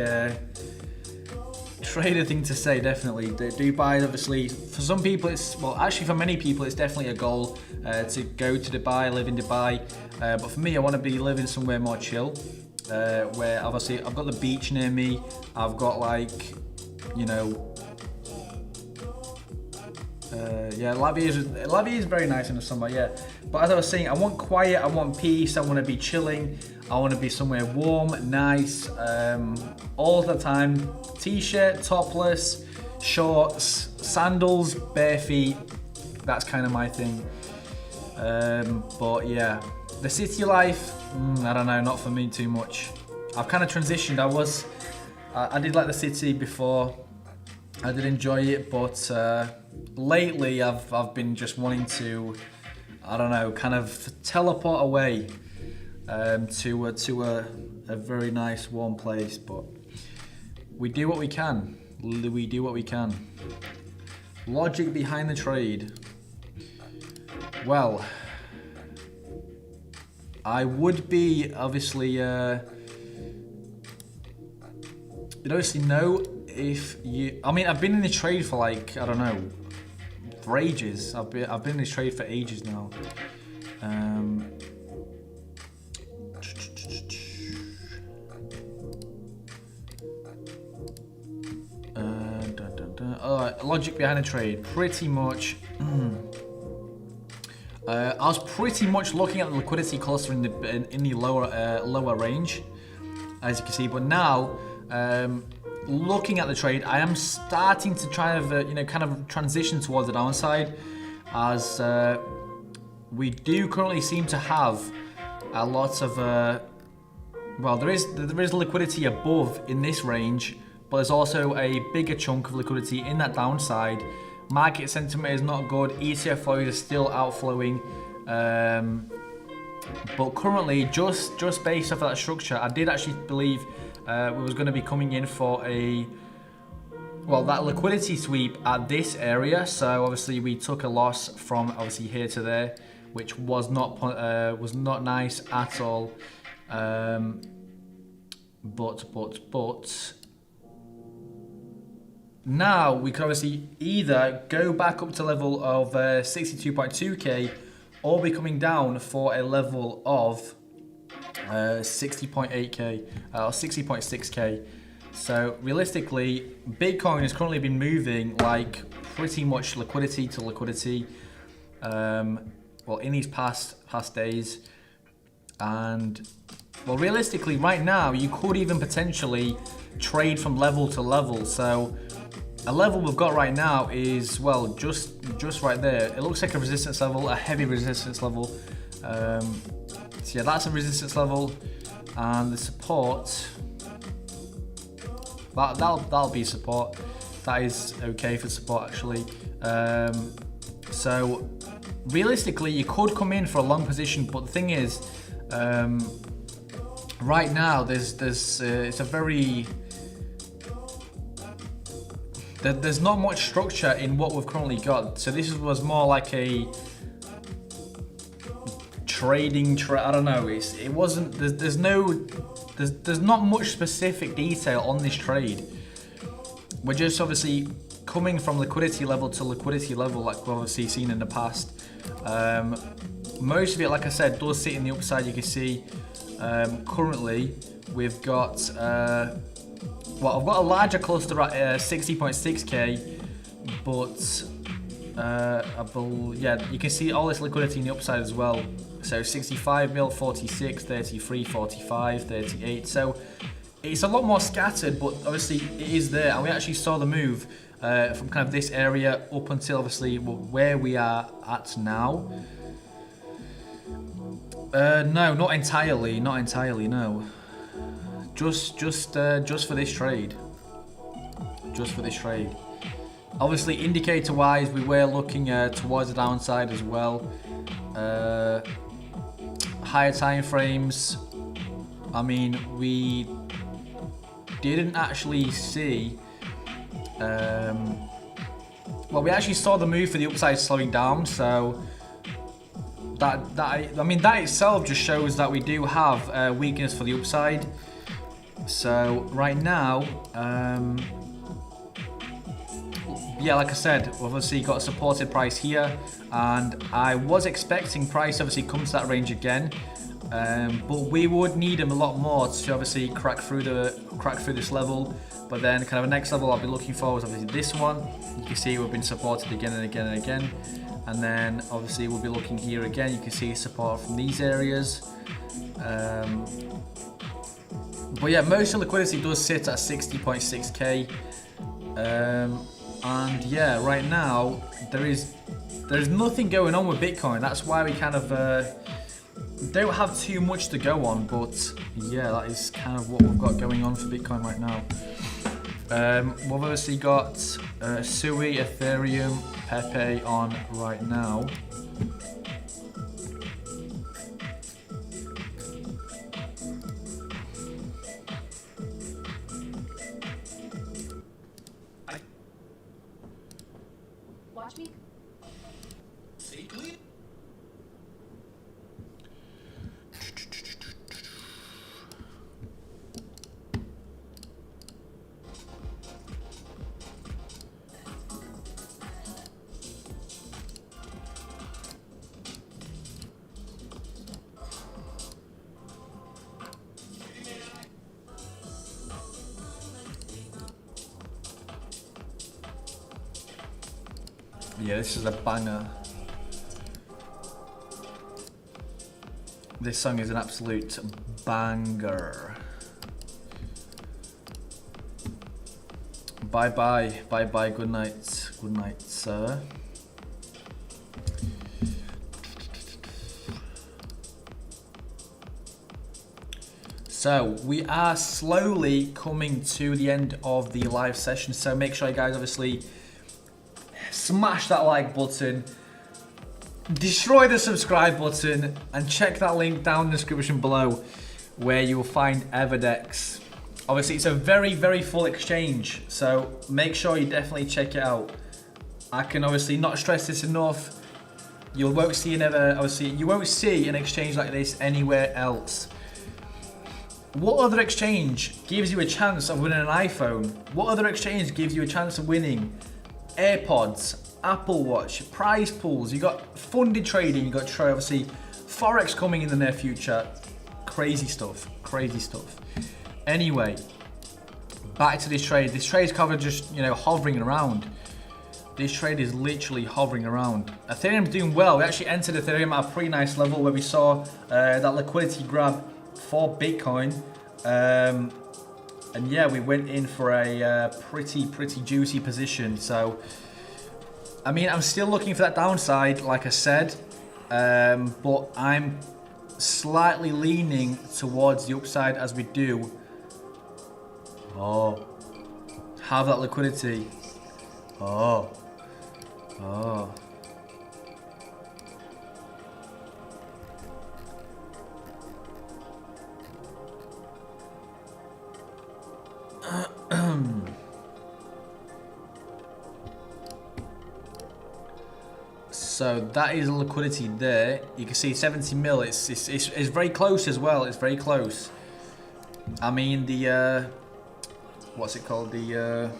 trader thing to say, definitely. Dubai, obviously, for some people, actually for many people, it's definitely a goal to go to Dubai, live in Dubai. But for me, I want to be living somewhere more chill, where obviously I've got the beach near me. I've got like, you know, yeah, Labia is very nice in the summer, yeah. But as I was saying, I want quiet, I want peace, I want to be chilling, I want to be somewhere warm, nice, all the time. T-shirt, topless, shorts, sandals, bare feet. That's kind of my thing. But yeah, the city life, I don't know, not for me too much. I've kind of transitioned. I did like the city before. I did enjoy it, but lately I've been just wanting to, I don't know, kind of teleport away to a very nice warm place. But we do what we can. We do what we can. Logic behind the trade. Well, I would be obviously you obviously know if you. I mean, I've been in the trade for like, I don't know, for ages. I've been in this trade for ages now. Logic behind the trade, pretty much. I was pretty much looking at the liquidity cluster in the lower range, as you can see. But now, looking at the trade, I am starting to try to kind of transition towards the downside, as we do currently seem to have a lot of well, there is liquidity above in this range, but there's also a bigger chunk of liquidity in that downside. Market sentiment is not good. ETF flows are still outflowing, but currently, just based off of that structure, I did actually believe we was going to be coming in for that liquidity sweep at this area. So obviously we took a loss from obviously here to there, which was not nice at all. But now we can obviously either go back up to level of 62.2k, or be coming down for a level of 60.8k or 60.6k. So realistically, Bitcoin has currently been moving like pretty much liquidity to liquidity. Well, in these past days, and well, realistically, right now you could even potentially trade from level to level. So a level we've got right now is, well, just right there. It looks like a resistance level, a heavy resistance level. So yeah, that's a resistance level, and the support, that'll be support. That is okay for support actually. So realistically, you could come in for a long position, but the thing is, right now it's a very there's not much structure in what we've currently got. So this was more like a trading I don't know. It wasn't. There's not much specific detail on this trade. We're just obviously coming from liquidity level to liquidity level, like we've obviously seen in the past. Most of it, like I said, does sit in the upside. You can see currently we've got. Well, I've got a larger cluster at 60.6k, but yeah, you can see all this liquidity in the upside as well. So 65 mil, 46, 33, 45, 38. So it's a lot more scattered, but obviously it is there. And we actually saw the move from kind of this area up until obviously where we are at now. No, not entirely. Not entirely. No. Just for this trade. Just for this trade. Obviously, indicator-wise, we were looking towards the downside as well. Higher time frames. I mean, we didn't actually see. Well, we actually saw the move for the upside slowing down, so that itself just shows that we do have weakness for the upside. So right now, yeah, like I said, we've obviously got a supported price here, and I was expecting price obviously come to that range again, but we would need him a lot more to obviously crack through this level. But then kind of the next level I'll be looking for is obviously this one. You can see we've been supported again and again and again. And then obviously we'll be looking here again. You can see support from these areas. But yeah, most of liquidity does sit at 60.6k. And yeah, right now there's nothing going on with Bitcoin. That's why we kind of don't have too much to go on. But yeah, that is kind of what we've got going on for Bitcoin right now. We've obviously got Sui, Ethereum, Pepe on right now. Watch me. Yeah, this is a banger. This song is an absolute banger. Bye bye, bye bye, good night, sir. So we are slowly coming to the end of the live session, so make sure you guys obviously smash that like button, destroy the subscribe button, and check that link down in the description below where you will find Everdex. Obviously it's a very, very full exchange, so make sure you definitely check it out. I can obviously not stress this enough. You won't see an exchange like this anywhere else. What other exchange gives you a chance of winning an iPhone? What other exchange gives you a chance of winning AirPods, Apple Watch, prize pools? You got funded trading, you got obviously Forex coming in the near future. Crazy stuff, crazy stuff. Anyway, back to this trade. This trade is covered just, hovering around. This trade is literally hovering around. Ethereum's doing well. We actually entered Ethereum at a pretty nice level where we saw that liquidity grab for Bitcoin. And yeah, we went in for a pretty juicy position. So, I mean, I'm still looking for that downside, like I said, but I'm slightly leaning towards the upside as we do. Oh, have that liquidity. Oh. So that is liquidity there. You can see 70 mil. It's very close as well. It's very close. I mean the what's it called? The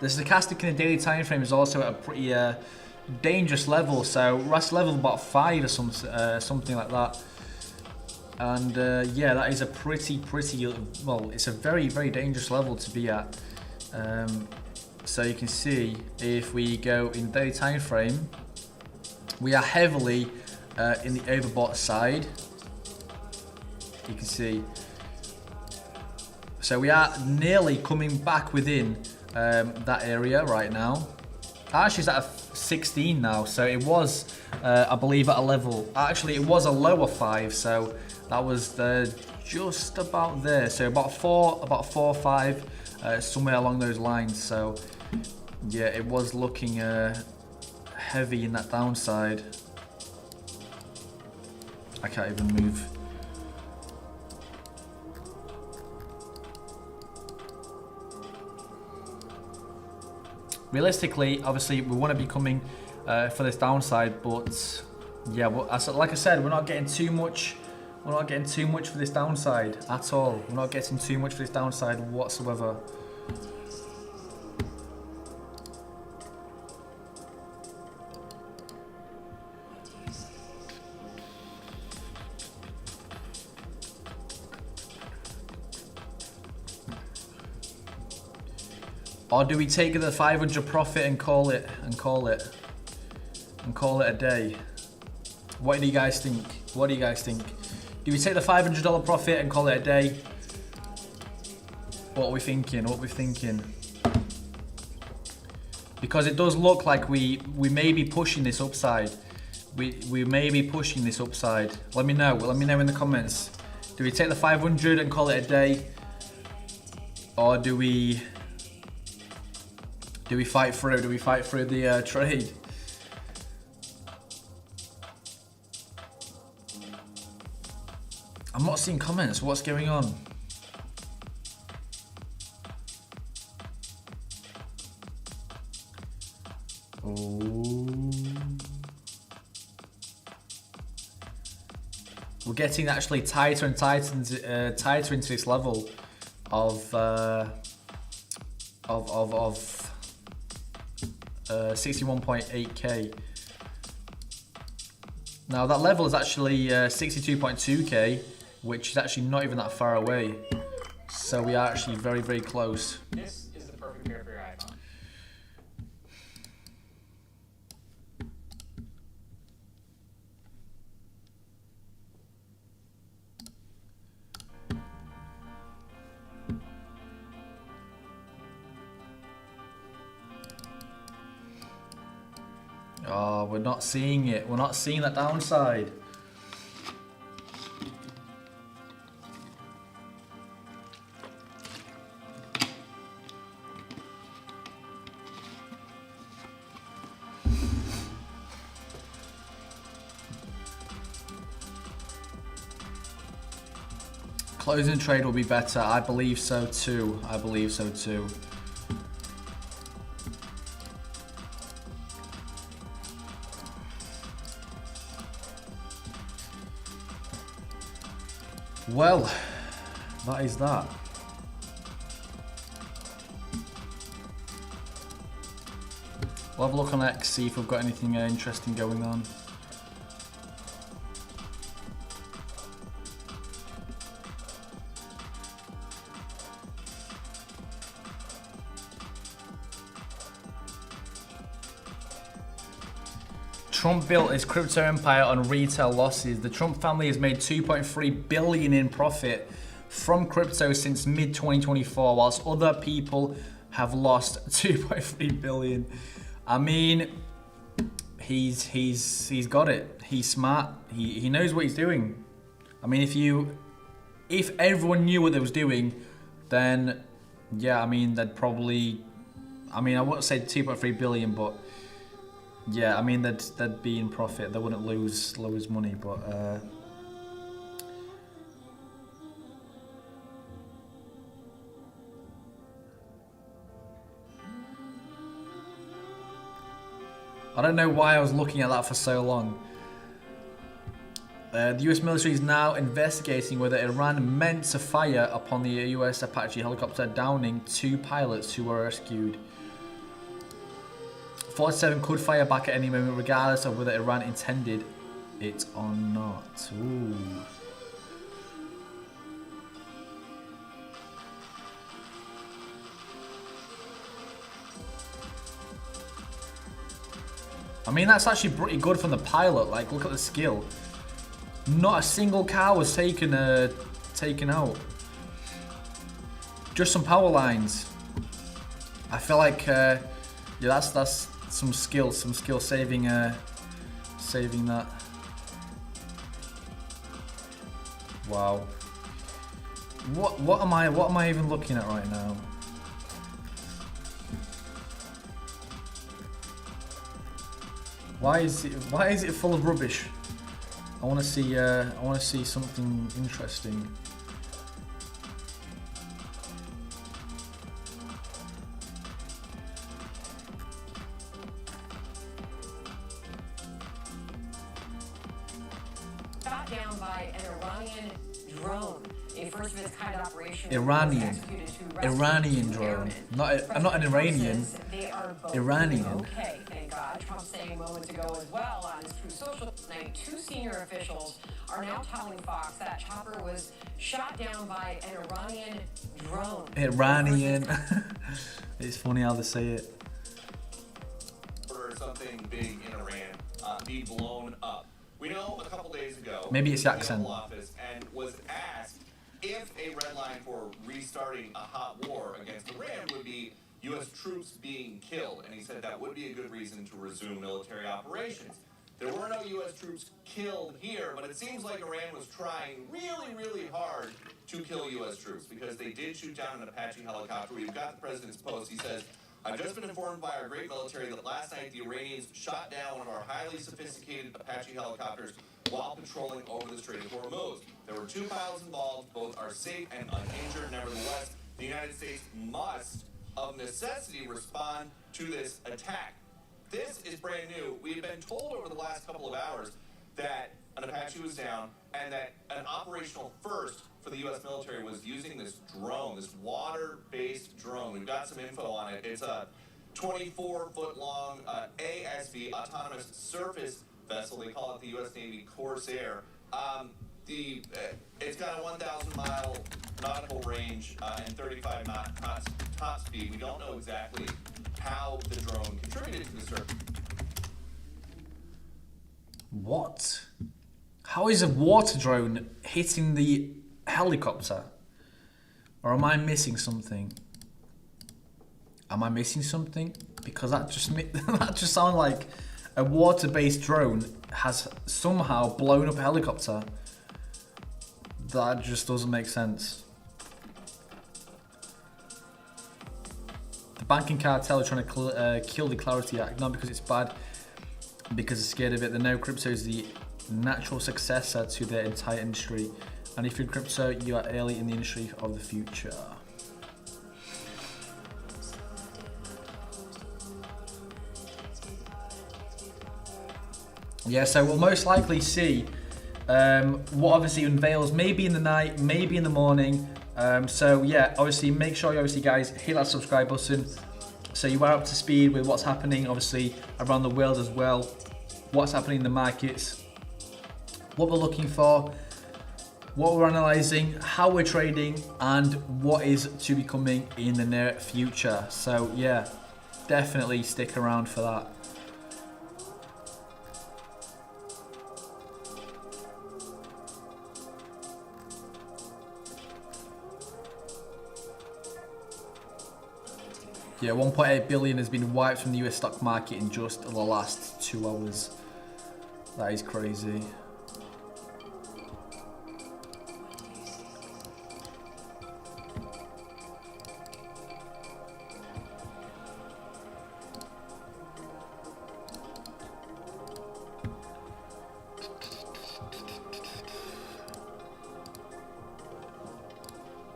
stochastic in the daily time frame is also at a pretty dangerous level. So that's level about 5 or something like that. And yeah, that is a pretty well. It's a very dangerous level to be at. So you can see if we go in daily time frame, we are heavily in the overbought side. You can see. So we are nearly coming back within that area right now. Actually, it's at a 16 now. So it was, I believe, at a level. Actually, it was a lower 5. So that was just about there. So about 4 or 5, somewhere along those lines. So yeah, it was looking heavy in that downside. I can't even move. Realistically, obviously, we want to be coming for this downside, but yeah, like I said, we're not getting too much. We're not getting too much for this downside at all. We're not getting too much for this downside whatsoever. Or do we take the 500 profit and call it a day? What do you guys think? What do you guys think? Do we take the $500 profit and call it a day? What are we thinking? What are we thinking? Because it does look like we may be pushing this upside. We may be pushing this upside. Let me know. Let me know in the comments. Do we take the 500 and call it a day? Or do we fight through? Do we fight through the trade? I'm not seeing comments. What's going on? Oh. We're getting actually tighter and tighter into this level of 61.8k. Now that level is actually 62.2k, which is actually not even that far away. So we are actually very, very close. This is the perfect pair for your iPhone. Oh, we're not seeing it. We're not seeing that downside. Closing trade will be better. I believe so too. I believe so too. Well, that is that. We'll have a look on X, see if we've got anything interesting going on. Trump built his crypto empire on retail losses. The Trump family has made $2.3 billion in profit from crypto since mid-2024, whilst other people have lost $2.3 billion. I mean, he's got it. He's smart. He knows what he's doing. I mean, if everyone knew what they was doing, then yeah, I mean, they'd probably, I mean, I wouldn't say 2.3 billion, but yeah, I mean, they'd be in profit. They wouldn't lose money, but I don't know why I was looking at that for so long. The US military is now investigating whether Iran meant to fire upon the US Apache helicopter, downing 2 pilots who were rescued. 47 could fire back at any moment, regardless of whether Iran intended it or not. Ooh. I mean, that's actually pretty good from the pilot. Like, look at the skill. Not a single car was taken out. Just some power lines. I feel like, yeah, that's some skill saving that. Wow. What am I even looking at right now? Why is it full of rubbish? I want to see something interesting. Shot down by an Iranian drone. A first of its kind operation. Iranian drone. Not an Iranian. They are both Iranian. okay, thank God. Trump saying moments ago as well on his Truth Social tonight, 2 senior officials are now telling Fox that chopper was shot down by an Iranian drone. Iranian. It's funny how they say it. Or something big in Iran be blown up. We know a couple days ago. Maybe it's the accent. Office and was asked if a red line for restarting a hot war against Iran would be U.S. troops being killed, and he said that would be a good reason to resume military operations. There were no U.S. troops killed here, but it seems like Iran was trying really, really hard to kill U.S. troops because they did shoot down an Apache helicopter. We've got the president's post. He says, "I've just been informed by our great military that last night the Iranians shot down one of our highly sophisticated Apache helicopters while patrolling over the Strait of Hormuz. There were 2 pilots involved. Both are safe and uninjured. Nevertheless, the United States must, of necessity, respond to this attack." This is brand new. We have been told over the last couple of hours that an Apache was down and that an operational first for the U.S. military was using this drone, this water-based drone. We've got some info on it. It's a 24-foot-long ASV, autonomous surface vessel. They call it the U.S. Navy Corsair. It's got a 1,000-mile nautical range and 35 knots top speed. We don't know exactly how the drone contributed to the surface. What? How is a water drone hitting the helicopter? Or am I missing something? Am I missing something? Because that just sounds like a water-based drone has somehow blown up a helicopter. That just doesn't make sense. The banking cartel are trying to kill the Clarity Act, not because it's bad, because they're scared of it. They know crypto is the natural successor to their entire industry, and if you're in crypto, you are early in the industry of the future. Yeah, so we'll most likely see what obviously unveils maybe in the night, maybe in the morning. So yeah, obviously make sure you guys hit that subscribe button so you are up to speed with what's happening obviously around the world as well, what's happening in the markets, what we're looking for, what we're analysing, how we're trading, and what is to be coming in the near future. So yeah, definitely stick around for that. Yeah, 1.8 billion has been wiped from the US stock market in just the last 2 hours. That is crazy.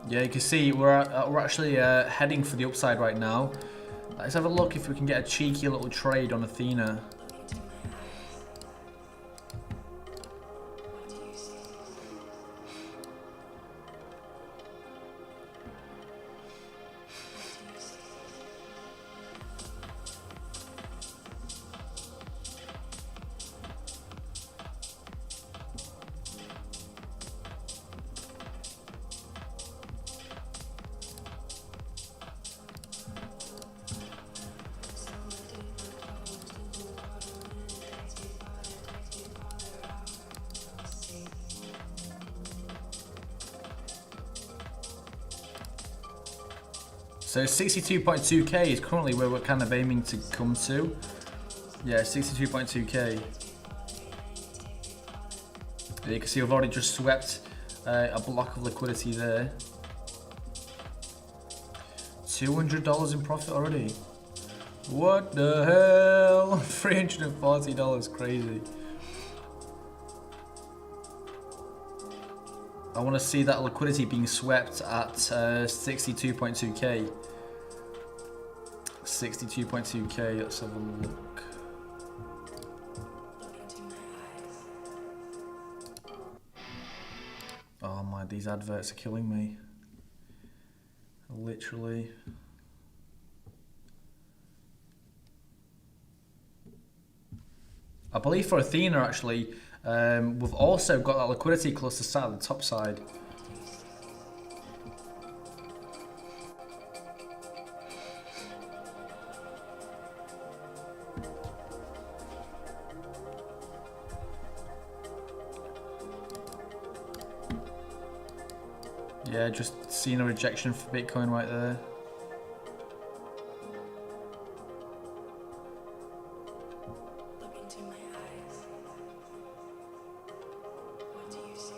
Yeah, you can see we're actually heading for the upside right now. Let's have a look if we can get a cheeky little trade on Athena. So 62.2k is currently where we're kind of aiming to come to. Yeah, 62.2k. You can see we've already just swept a block of liquidity there. $200 in profit already. What the hell? $340, crazy. I want to see that liquidity being swept at 62.2k. 62.2k, let's have a look. Oh my, these adverts are killing me. Literally. I believe for Athena actually, we've also got that liquidity cluster sat at the top side. Yeah, just seeing a rejection for Bitcoin right there. Look into my eyes. What do you see?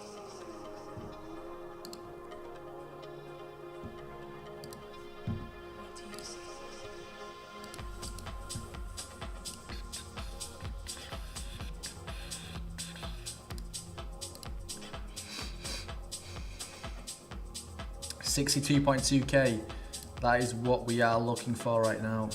What do you see? 62.2k. That is what we are looking for right now.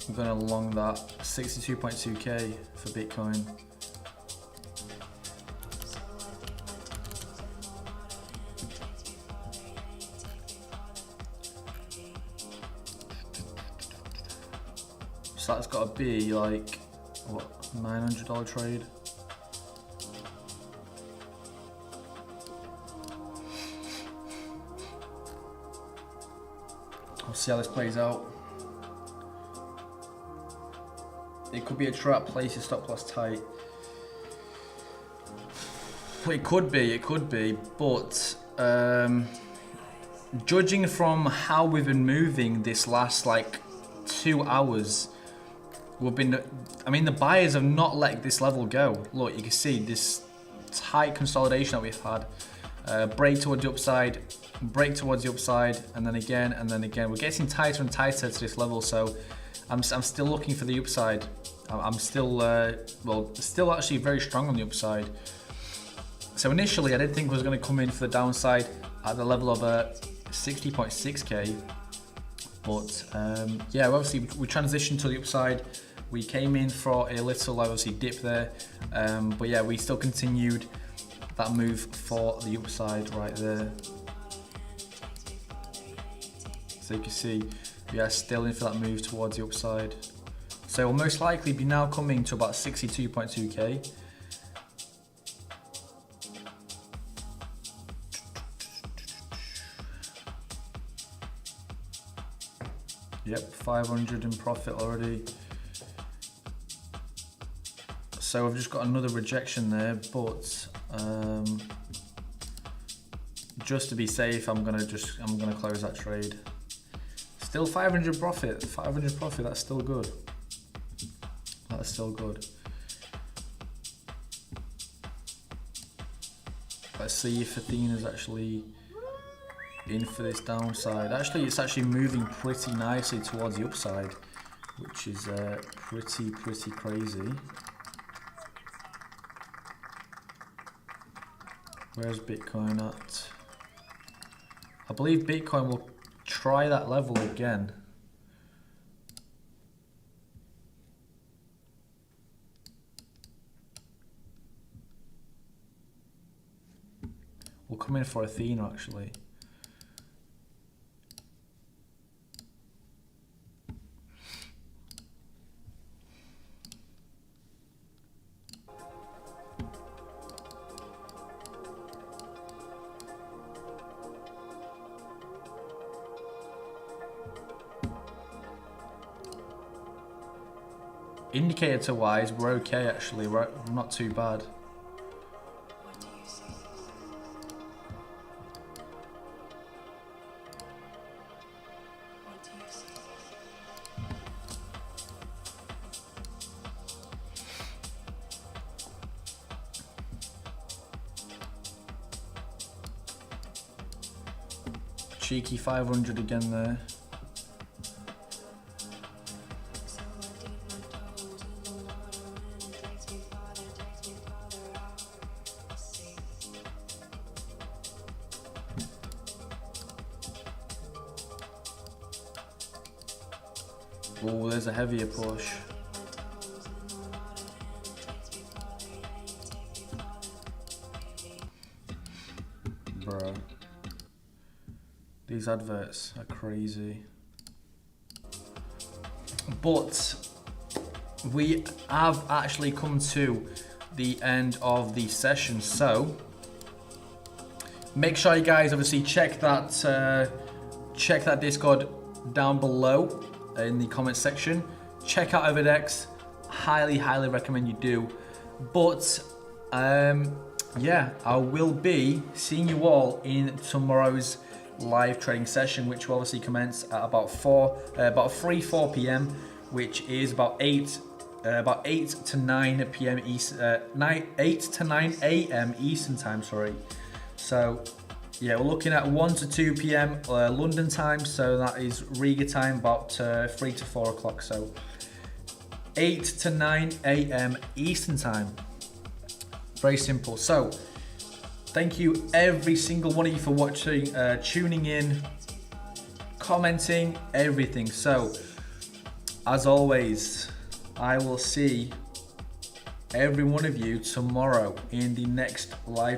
I'm going to long that 62.2k for Bitcoin. So that's got to be like, what, $900 trade? We'll see how this plays out. It could be a trap, place your stop loss tight. Well, it could be, but judging from how we've been moving this last like 2 hours, the buyers have not let this level go. Look, you can see this tight consolidation that we've had. Break towards the upside, break towards the upside, and then again, and then again. We're getting tighter and tighter to this level, so I'm still looking for the upside. I'm still, still actually very strong on the upside. So initially, I didn't think it was going to come in for the downside at the level of 60.6k. But yeah, obviously we transitioned to the upside. We came in for a little, obviously, dip there. But yeah, we still continued that move for the upside right there. So you can see, we are still in for that move towards the upside. So we'll most likely be now coming to about 62.2k. Yep, 500 in profit already. So we've just got another rejection there, but just to be safe, I'm gonna close that trade. Still 500 profit. 500 profit. That's still good. That's still good. Let's see if Athena's actually in for this downside. Actually, it's actually moving pretty nicely towards the upside, which is pretty crazy. Where's Bitcoin at? I believe Bitcoin will try that level again. We'll come in for Athena actually. Indicator wise, we're okay actually, we're not too bad. What do you see? Cheeky 500 again there. Oh, there's a heavier push. Bro. These adverts are crazy. But we have actually come to the end of the session, so make sure you guys obviously check that Discord down below in the comment section. Check out Overdex. Highly recommend you do. But yeah, I will be seeing you all in tomorrow's live trading session, which will obviously commence at about 4 p.m, which is about 8 to 9 p.m. East, 8 to 9 a.m. Eastern time. Sorry. So yeah, we're looking at 1 to 2 p.m. London time. So that is Riga time, about 3 to 4 o'clock. So 8 to 9 a.m. Eastern time. Very simple. So thank you every single one of you for watching, tuning in, commenting, everything. So as always, I will see every one of you tomorrow in the next live